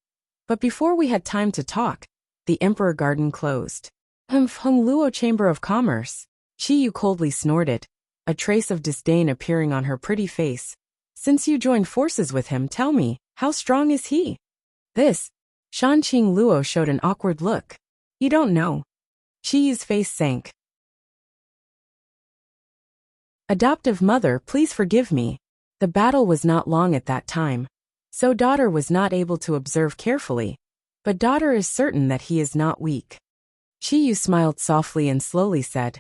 [SPEAKER 1] But before we had time to talk, the Emperor Garden closed. Hung Luo Chamber of Commerce. Chi Yu coldly snorted, a trace of disdain appearing on her pretty face. Since you joined forces with him, tell me, how strong is he? This, Shanqing Luo showed an awkward look. You don't know. Chi Yu's face sank. Adoptive mother, please forgive me. The battle was not long at that time, so daughter was not able to observe carefully, but daughter is certain that he is not weak. Chi Yu smiled softly and slowly said,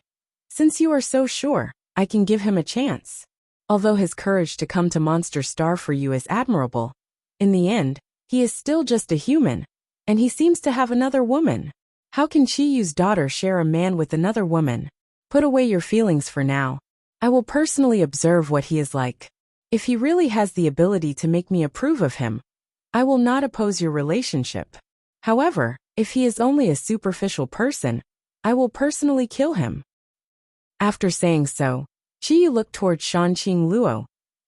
[SPEAKER 1] since you are so sure, I can give him a chance. Although his courage to come to Monster Star for you is admirable, in the end, he is still just a human, and he seems to have another woman. How can Chi Yu's daughter share a man with another woman? Put away your feelings for now. I will personally observe what he is like. If he really has the ability to make me approve of him, I will not oppose your relationship. However, if he is only a superficial person, I will personally kill him. After saying so, Chi Yu looked toward Shanqing Luo,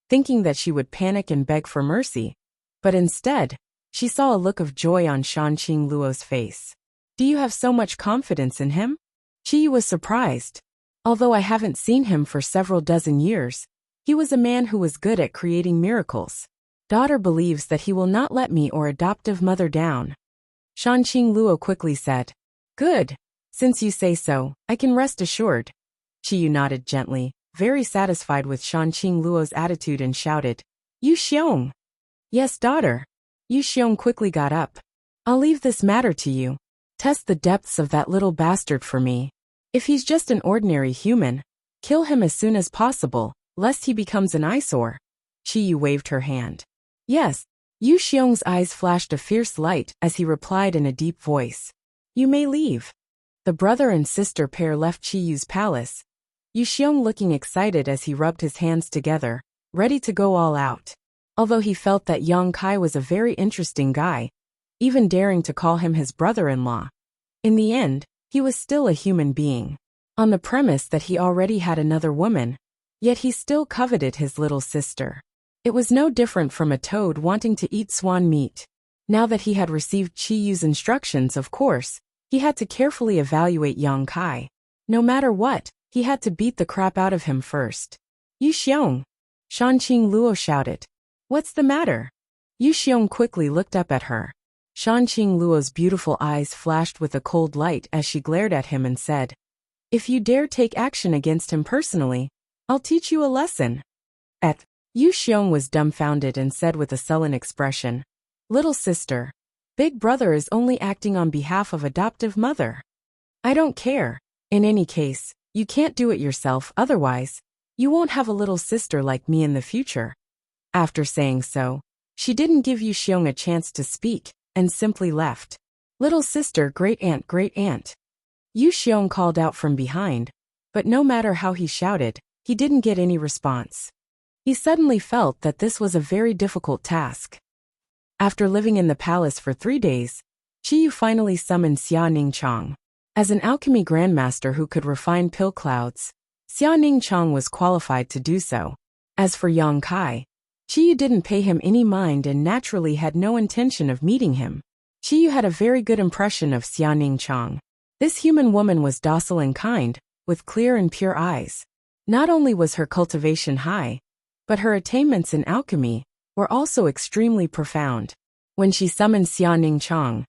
[SPEAKER 1] thinking that she would panic and beg for mercy, but instead, she saw a look of joy on Shanqing Luo's face. Do you have so much confidence in him? Chi Yu was surprised. Although I haven't seen him for several dozen years, he was a man who was good at creating miracles. Daughter believes that he will not let me or adoptive mother down. Shanqing Luo quickly said. Good. Since you say so, I can rest assured. Chi Yu nodded gently, very satisfied with Shanqing Luo's attitude and shouted, Yu Xiong. Yes, daughter. Yu Xiong quickly got up. I'll leave this matter to you. Test the depths of that little bastard for me. If he's just an ordinary human, kill him as soon as possible, lest he becomes an eyesore. Chi Yu waved her hand. Yes. Yu Xiong's eyes flashed a fierce light as he replied in a deep voice. You may leave. The brother and sister pair left Chi Yu's palace, Yu Xiong looking excited as he rubbed his hands together, ready to go all out. Although he felt that Yang Kai was a very interesting guy, even daring to call him his brother-in-law. In the end, he was still a human being. On the premise that he already had another woman, yet he still coveted his little sister. It was no different from a toad wanting to eat swan meat. Now that he had received Chi Yu's instructions, of course, he had to carefully evaluate Yang Kai. No matter what, he had to beat the crap out of him first. Yu Xiong! Shanqing Luo shouted. What's the matter? Yu Xiong quickly looked up at her. Shanqing Luo's beautiful eyes flashed with a cold light as she glared at him and said, If you dare take action against him personally, I'll teach you a lesson. Yu Xiong was dumbfounded and said with a sullen expression, Little sister, big brother is only acting on behalf of adoptive mother. I don't care. In any case, you can't do it yourself, otherwise, you won't have a little sister like me in the future. After saying so, she didn't give Yu Xiong a chance to speak, and simply left. Little sister, great aunt, great aunt. Yu Xiong called out from behind, but no matter how he shouted, he didn't get any response. He suddenly felt that this was a very difficult task. After living in the palace for 3 days, Chi Yu finally summoned Xia Ningchang. As an alchemy grandmaster who could refine pill clouds, Xia Ningchang was qualified to do so. As for Yang Kai, Chi Yu didn't pay him any mind and naturally had no intention of meeting him. Chi Yu had a very good impression of Xia Ningchang. This human woman was docile and kind, with clear and pure eyes. Not only was her cultivation high, but her attainments in alchemy were also extremely profound. When she summoned Xia Ningchang,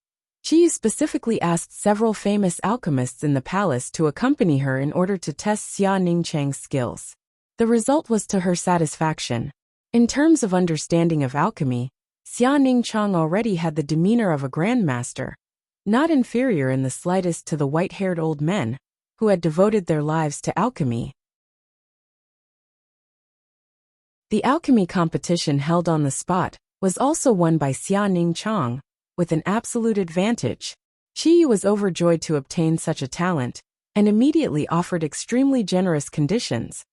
[SPEAKER 1] Chi Yu specifically asked several famous alchemists in the palace to accompany her in order to test Xia Ningchang's skills. The result was to her satisfaction. In terms of understanding of alchemy, Xia Ningchang already had the demeanor of a grandmaster, not inferior in the slightest to the white-haired old men, who had devoted their lives to alchemy. The alchemy competition held on the spot was also won by Xia Chang, with an absolute advantage. Qi Yu was overjoyed to obtain such a talent, and immediately offered extremely generous conditions,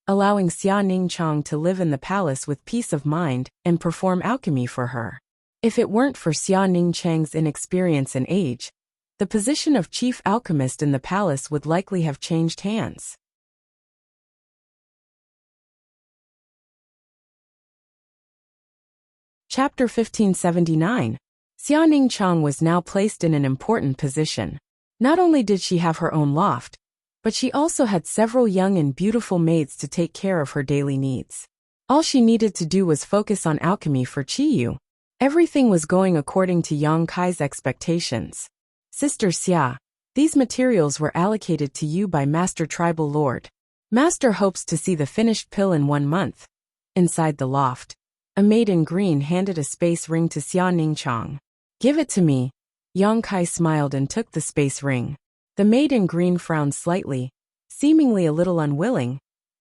[SPEAKER 1] allowing Xia Chang to live in the palace with peace of mind and perform alchemy for her. If it weren't for Xia Chang's inexperience and age, the position of chief alchemist in the palace would likely have changed hands. Chapter 1579. Xia Chang was now placed in an important position. Not only did she have her own loft, but she also had several young and beautiful maids to take care of her daily needs. All she needed to do was focus on alchemy for Qi Yu. Everything was going according to Yang Kai's expectations. Sister Xia, these materials were allocated to you by Master Tribal Lord. Master hopes to see the finished pill in 1 month. Inside the loft, a maid in green handed a space ring to Xia Chang. Give it to me. Yang Kai smiled and took the space ring. The maid in green frowned slightly, seemingly a little unwilling,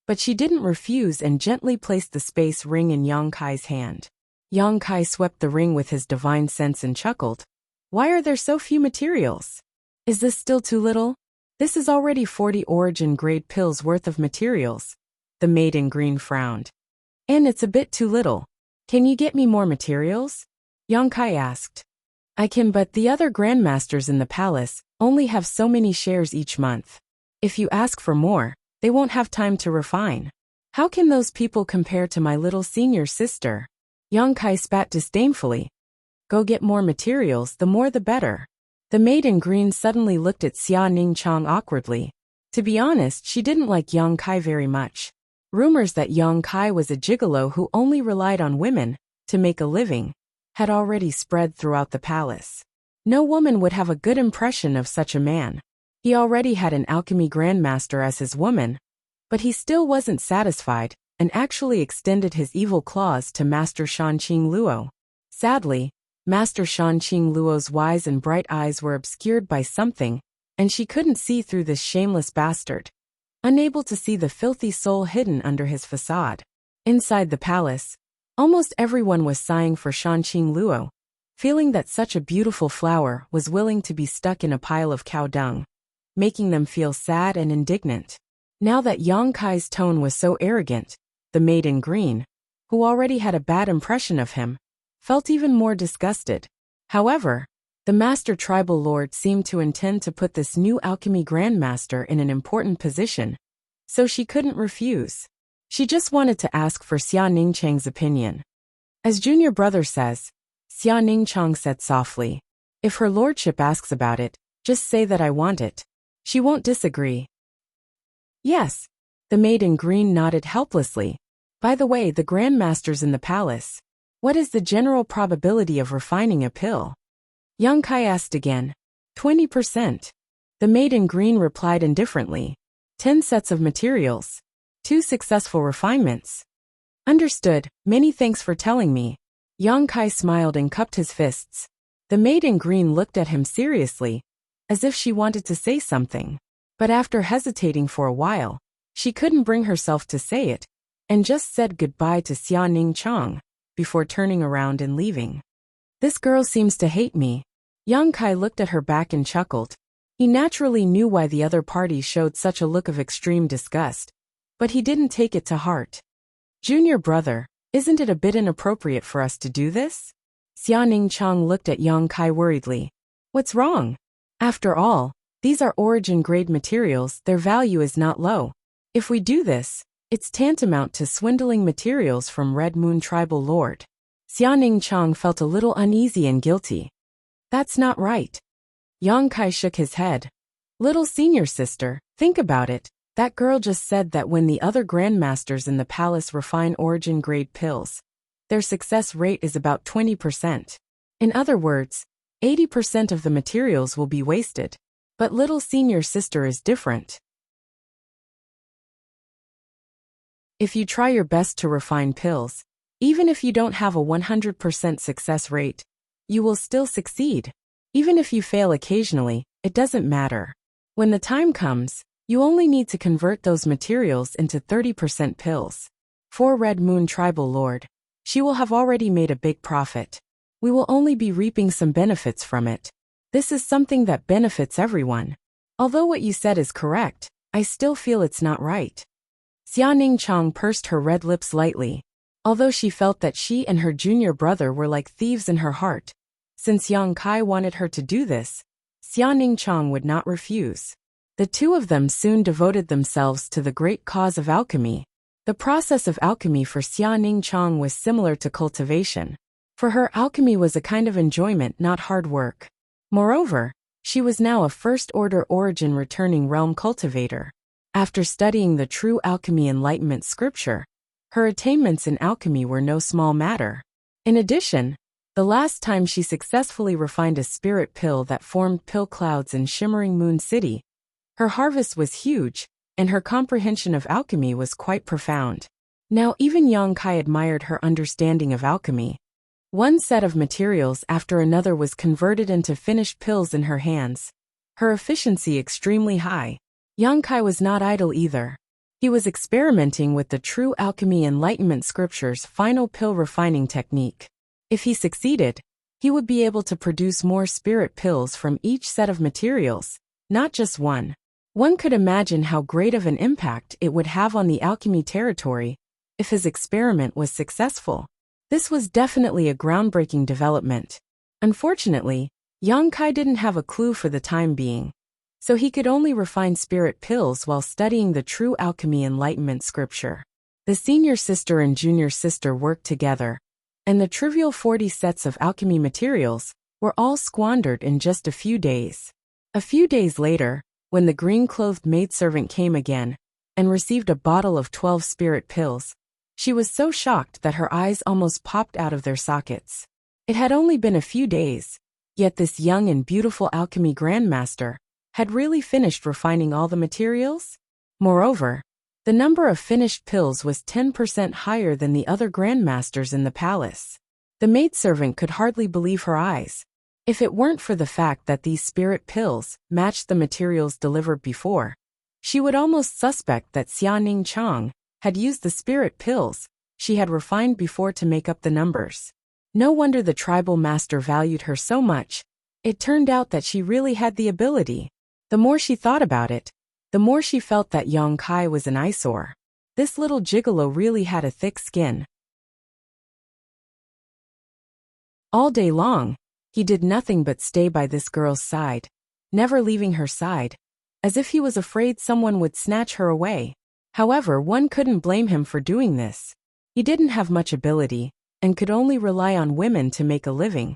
[SPEAKER 1] but she didn't refuse and gently placed the space ring in Yang Kai's hand. Yang Kai swept the ring with his divine sense and chuckled. Why are there so few materials? Is this still too little? This is already 40 origin grade pills worth of materials. The maid in green frowned. And it's a bit too little. Can you get me more materials? Yang Kai asked. I can, but the other grandmasters in the palace only have so many shares each month. If you ask for more, they won't have time to refine. How can those people compare to my little senior sister? Yang Kai spat disdainfully. Go get more materials, the more the better. The maid in green suddenly looked at Xia Chang awkwardly. To be honest, she didn't like Yang Kai very much. Rumors that Yang Kai was a gigolo who only relied on women to make a living had already spread throughout the palace. No woman would have a good impression of such a man. He already had an alchemy grandmaster as his woman, but he still wasn't satisfied and actually extended his evil claws to Master Shanqing Luo. Sadly, Master Shanqing Luo's wise and bright eyes were obscured by something, and she couldn't see through this shameless bastard, unable to see the filthy soul hidden under his facade. Inside the palace, almost everyone was sighing for Shanqing Luo, feeling that such a beautiful flower was willing to be stuck in a pile of cow dung, making them feel sad and indignant. Now that Yang Kai's tone was so arrogant, the maid in green, who already had a bad impression of him, felt even more disgusted. However, the Master Tribal Lord seemed to intend to put this new alchemy grandmaster in an important position, so she couldn't refuse. She just wanted to ask for Xia Chang's opinion. As junior brother says, Xia Chang said softly, if her lordship asks about it, just say that I want it. She won't disagree. Yes. The maid in green nodded helplessly. By the way, the grandmasters in the palace, what is the general probability of refining a pill? Yang Kai asked again. 20%. The maid in green replied indifferently. 10 sets of materials. 2 successful refinements. Understood, many thanks for telling me. Yang Kai smiled and cupped his fists. The maid in green looked at him seriously, as if she wanted to say something. But after hesitating for a while, she couldn't bring herself to say it, and just said goodbye to Xia Chang, before turning around and leaving. This girl seems to hate me. Yang Kai looked at her back and chuckled. He naturally knew why the other party showed such a look of extreme disgust, but he didn't take it to heart. Junior brother, isn't it a bit inappropriate for us to do this? Xia Chang looked at Yang Kai worriedly. What's wrong? After all, these are origin-grade materials, their value is not low. If we do this, it's tantamount to swindling materials from Red Moon Tribal Lord. Xia Chang felt a little uneasy and guilty. That's not right. Yang Kai shook his head. Little senior sister, think about it. That girl just said that when the other grandmasters in the palace refine origin-grade pills, their success rate is about 20%. In other words, 80% of the materials will be wasted. But little senior sister is different. If you try your best to refine pills, even if you don't have a 100% success rate, you will still succeed. Even if you fail occasionally, it doesn't matter. When the time comes, You only need to convert those materials into 30% pills. For Red Moon Tribal Lord, she will have already made a big profit. We will only be reaping some benefits from it. This is something that benefits everyone. Although what you said is correct, I still feel it's not right. Xia Ningchang pursed her red lips lightly. Although she felt that she and her junior brother were like thieves in her heart, since Yang Kai wanted her to do this, Xia Ningchang would not refuse. The two of them soon devoted themselves to the great cause of alchemy. The process of alchemy for Xia Ningchang was similar to cultivation. For her, alchemy was a kind of enjoyment, not hard work. Moreover, she was now a first-order origin returning realm cultivator. After studying the true alchemy enlightenment scripture, her attainments in alchemy were no small matter. In addition, the last time she successfully refined a spirit pill that formed pill clouds in Shimmering Moon City, her harvest was huge, and her comprehension of alchemy was quite profound. Now even Yang Kai admired her understanding of alchemy. One set of materials after another was converted into finished pills in her hands. Her efficiency extremely high. Yang Kai was not idle either. He was experimenting with the true alchemy enlightenment scripture's final pill refining technique. If he succeeded, he would be able to produce more spirit pills from each set of materials, not just one. One could imagine how great of an impact it would have on the alchemy territory if his experiment was successful. This was definitely a groundbreaking development. Unfortunately, Yang Kai didn't have a clue for the time being, so he could only refine spirit pills while studying the true alchemy enlightenment scripture. The senior sister and junior sister worked together, and the trivial 40 sets of alchemy materials were all squandered in just a few days. A few days later, when the green-clothed maidservant came again and received a bottle of 12 spirit pills, she was so shocked that her eyes almost popped out of their sockets. It had only been a few days, yet this young and beautiful alchemy grandmaster had really finished refining all the materials? Moreover, the number of finished pills was 10% higher than the other grandmasters in the palace. The maidservant could hardly believe her eyes. If it weren't for the fact that these spirit pills matched the materials delivered before, she would almost suspect that Xia Ningchang had used the spirit pills she had refined before to make up the numbers. No wonder the tribal master valued her so much. It turned out that she really had the ability. The more she thought about it, the more she felt that Yang Kai was an eyesore. This little gigolo really had a thick skin. All day long, he did nothing but stay by this girl's side, never leaving her side, as if he was afraid someone would snatch her away. However, one couldn't blame him for doing this. He didn't have much ability, and could only rely on women to make a living.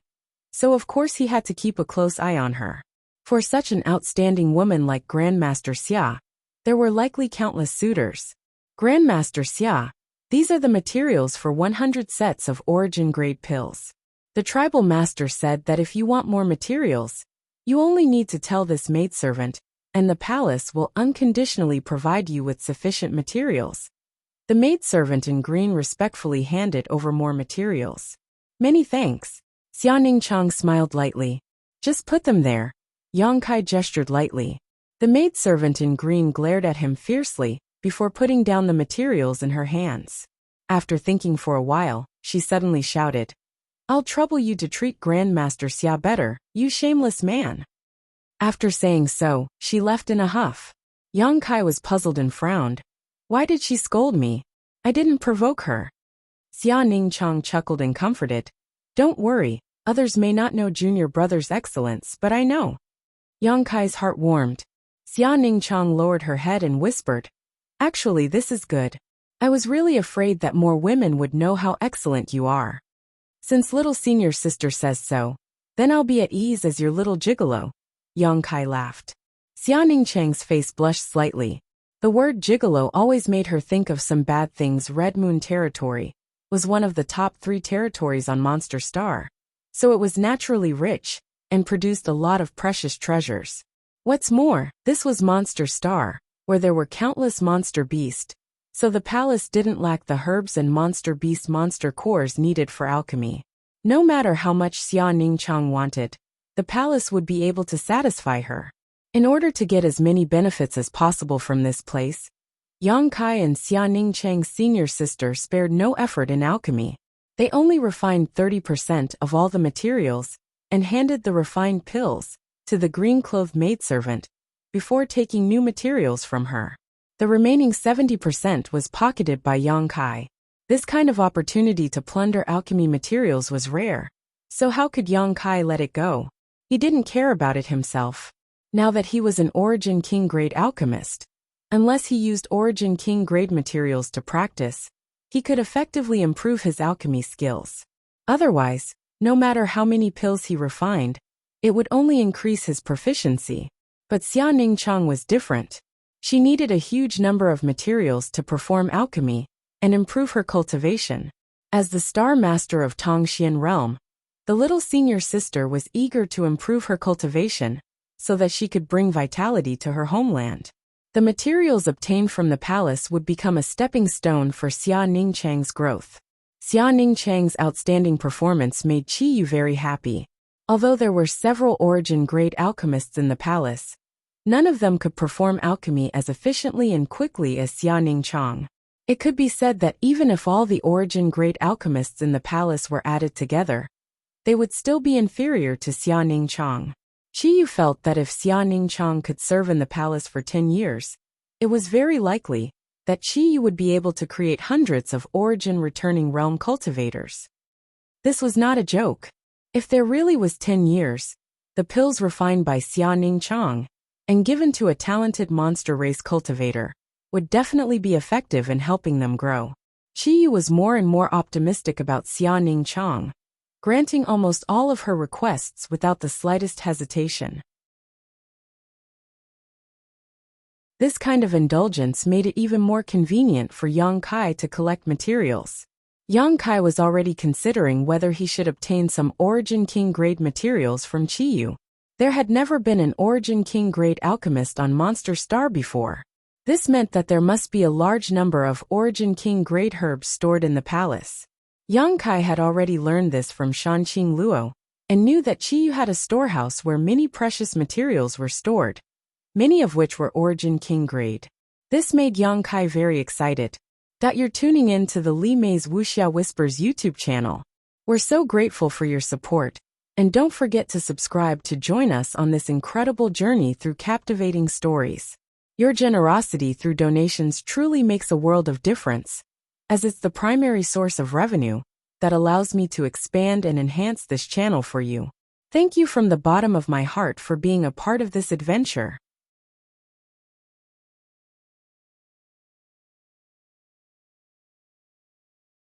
[SPEAKER 1] So of course he had to keep a close eye on her. For such an outstanding woman like Grandmaster Xia, there were likely countless suitors. Grandmaster Xia, these are the materials for 100 sets of origin-grade pills. The tribal master said that if you want more materials, you only need to tell this maidservant, and the palace will unconditionally provide you with sufficient materials. The maidservant in green respectfully handed over more materials. Many thanks. Xia Ningchang smiled lightly. Just put them there. Yang Kai gestured lightly. The maidservant in green glared at him fiercely before putting down the materials in her hands. After thinking for a while, she suddenly shouted, "I'll trouble you to treat Grandmaster Xia better, you shameless man." After saying so, she left in a huff. Yang Kai was puzzled and frowned. Why did she scold me? I didn't provoke her. Xia Ningchang chuckled and comforted. Don't worry, others may not know junior brother's excellence, but I know. Yang Kai's heart warmed. Xia Ningchang lowered her head and whispered, Actually, this is good. I was really afraid that more women would know how excellent you are. Since little senior sister says so, then I'll be at ease as your little gigolo. Yang Kai laughed. Xia Ningchang's face blushed slightly. The word gigolo always made her think of some bad things. Red Moon Territory was one of the top 3 territories on Monster Star, so it was naturally rich and produced a lot of precious treasures. What's more, this was Monster Star, where there were countless monster beasts, so the palace didn't lack the herbs and monster beast monster cores needed for alchemy. No matter how much Xia Ningchang wanted, the palace would be able to satisfy her. In order to get as many benefits as possible from this place, Yang Kai and Xia Ningchang's senior sister spared no effort in alchemy. They only refined 30% of all the materials and handed the refined pills to the green-clothed maidservant before taking new materials from her. The remaining 70% was pocketed by Yang Kai. This kind of opportunity to plunder alchemy materials was rare, so how could Yang Kai let it go? He didn't care about it himself. Now that he was an Origin King grade alchemist, unless he used Origin King grade materials to practice, he could effectively improve his alchemy skills. Otherwise, no matter how many pills he refined, it would only increase his proficiency. But Xia Ningchang was different. She needed a huge number of materials to perform alchemy and improve her cultivation. As the Star Master of Tongxian Realm, the little senior sister was eager to improve her cultivation so that she could bring vitality to her homeland. The materials obtained from the palace would become a stepping stone for Xia Ningchang's growth. Xia Ningchang's outstanding performance made Qiyu very happy. Although there were several origin-grade alchemists in the palace, none of them could perform alchemy as efficiently and quickly as Xia Ningchang. It could be said that even if all the origin-grade alchemists in the palace were added together, they would still be inferior to Xia Ningchang. Qiyu felt that if Xia Ningchang could serve in the palace for 10 years, it was very likely that Qiyu would be able to create hundreds of origin-returning realm cultivators. This was not a joke. If there really was 10 years, the pills refined by Xia Ningchang and given to a talented monster race cultivator would definitely be effective in helping them grow. Qiyu was more and more optimistic about Xia Ningchang, granting almost all of her requests without the slightest hesitation. This kind of indulgence made it even more convenient for Yang Kai to collect materials. Yang Kai was already considering whether he should obtain some Origin King grade materials from Qiyu. There had never been an Origin King grade alchemist on Monster Star before. This meant that there must be a large number of Origin King grade herbs stored in the palace. Yang Kai had already learned this from Shanqing Luo, and knew that Qiyu had a storehouse where many precious materials were stored, many of which were Origin King grade. This made Yang Kai very excited. You're tuning in to the Li Mei's Wuxia Whispers YouTube channel. We're so grateful for your support, and don't forget to subscribe to join us on this incredible journey through captivating stories. Your generosity through donations truly makes a world of difference, as it's the primary source of revenue that allows me to expand and enhance this channel for you. Thank you from the bottom of my heart for being a part of this adventure.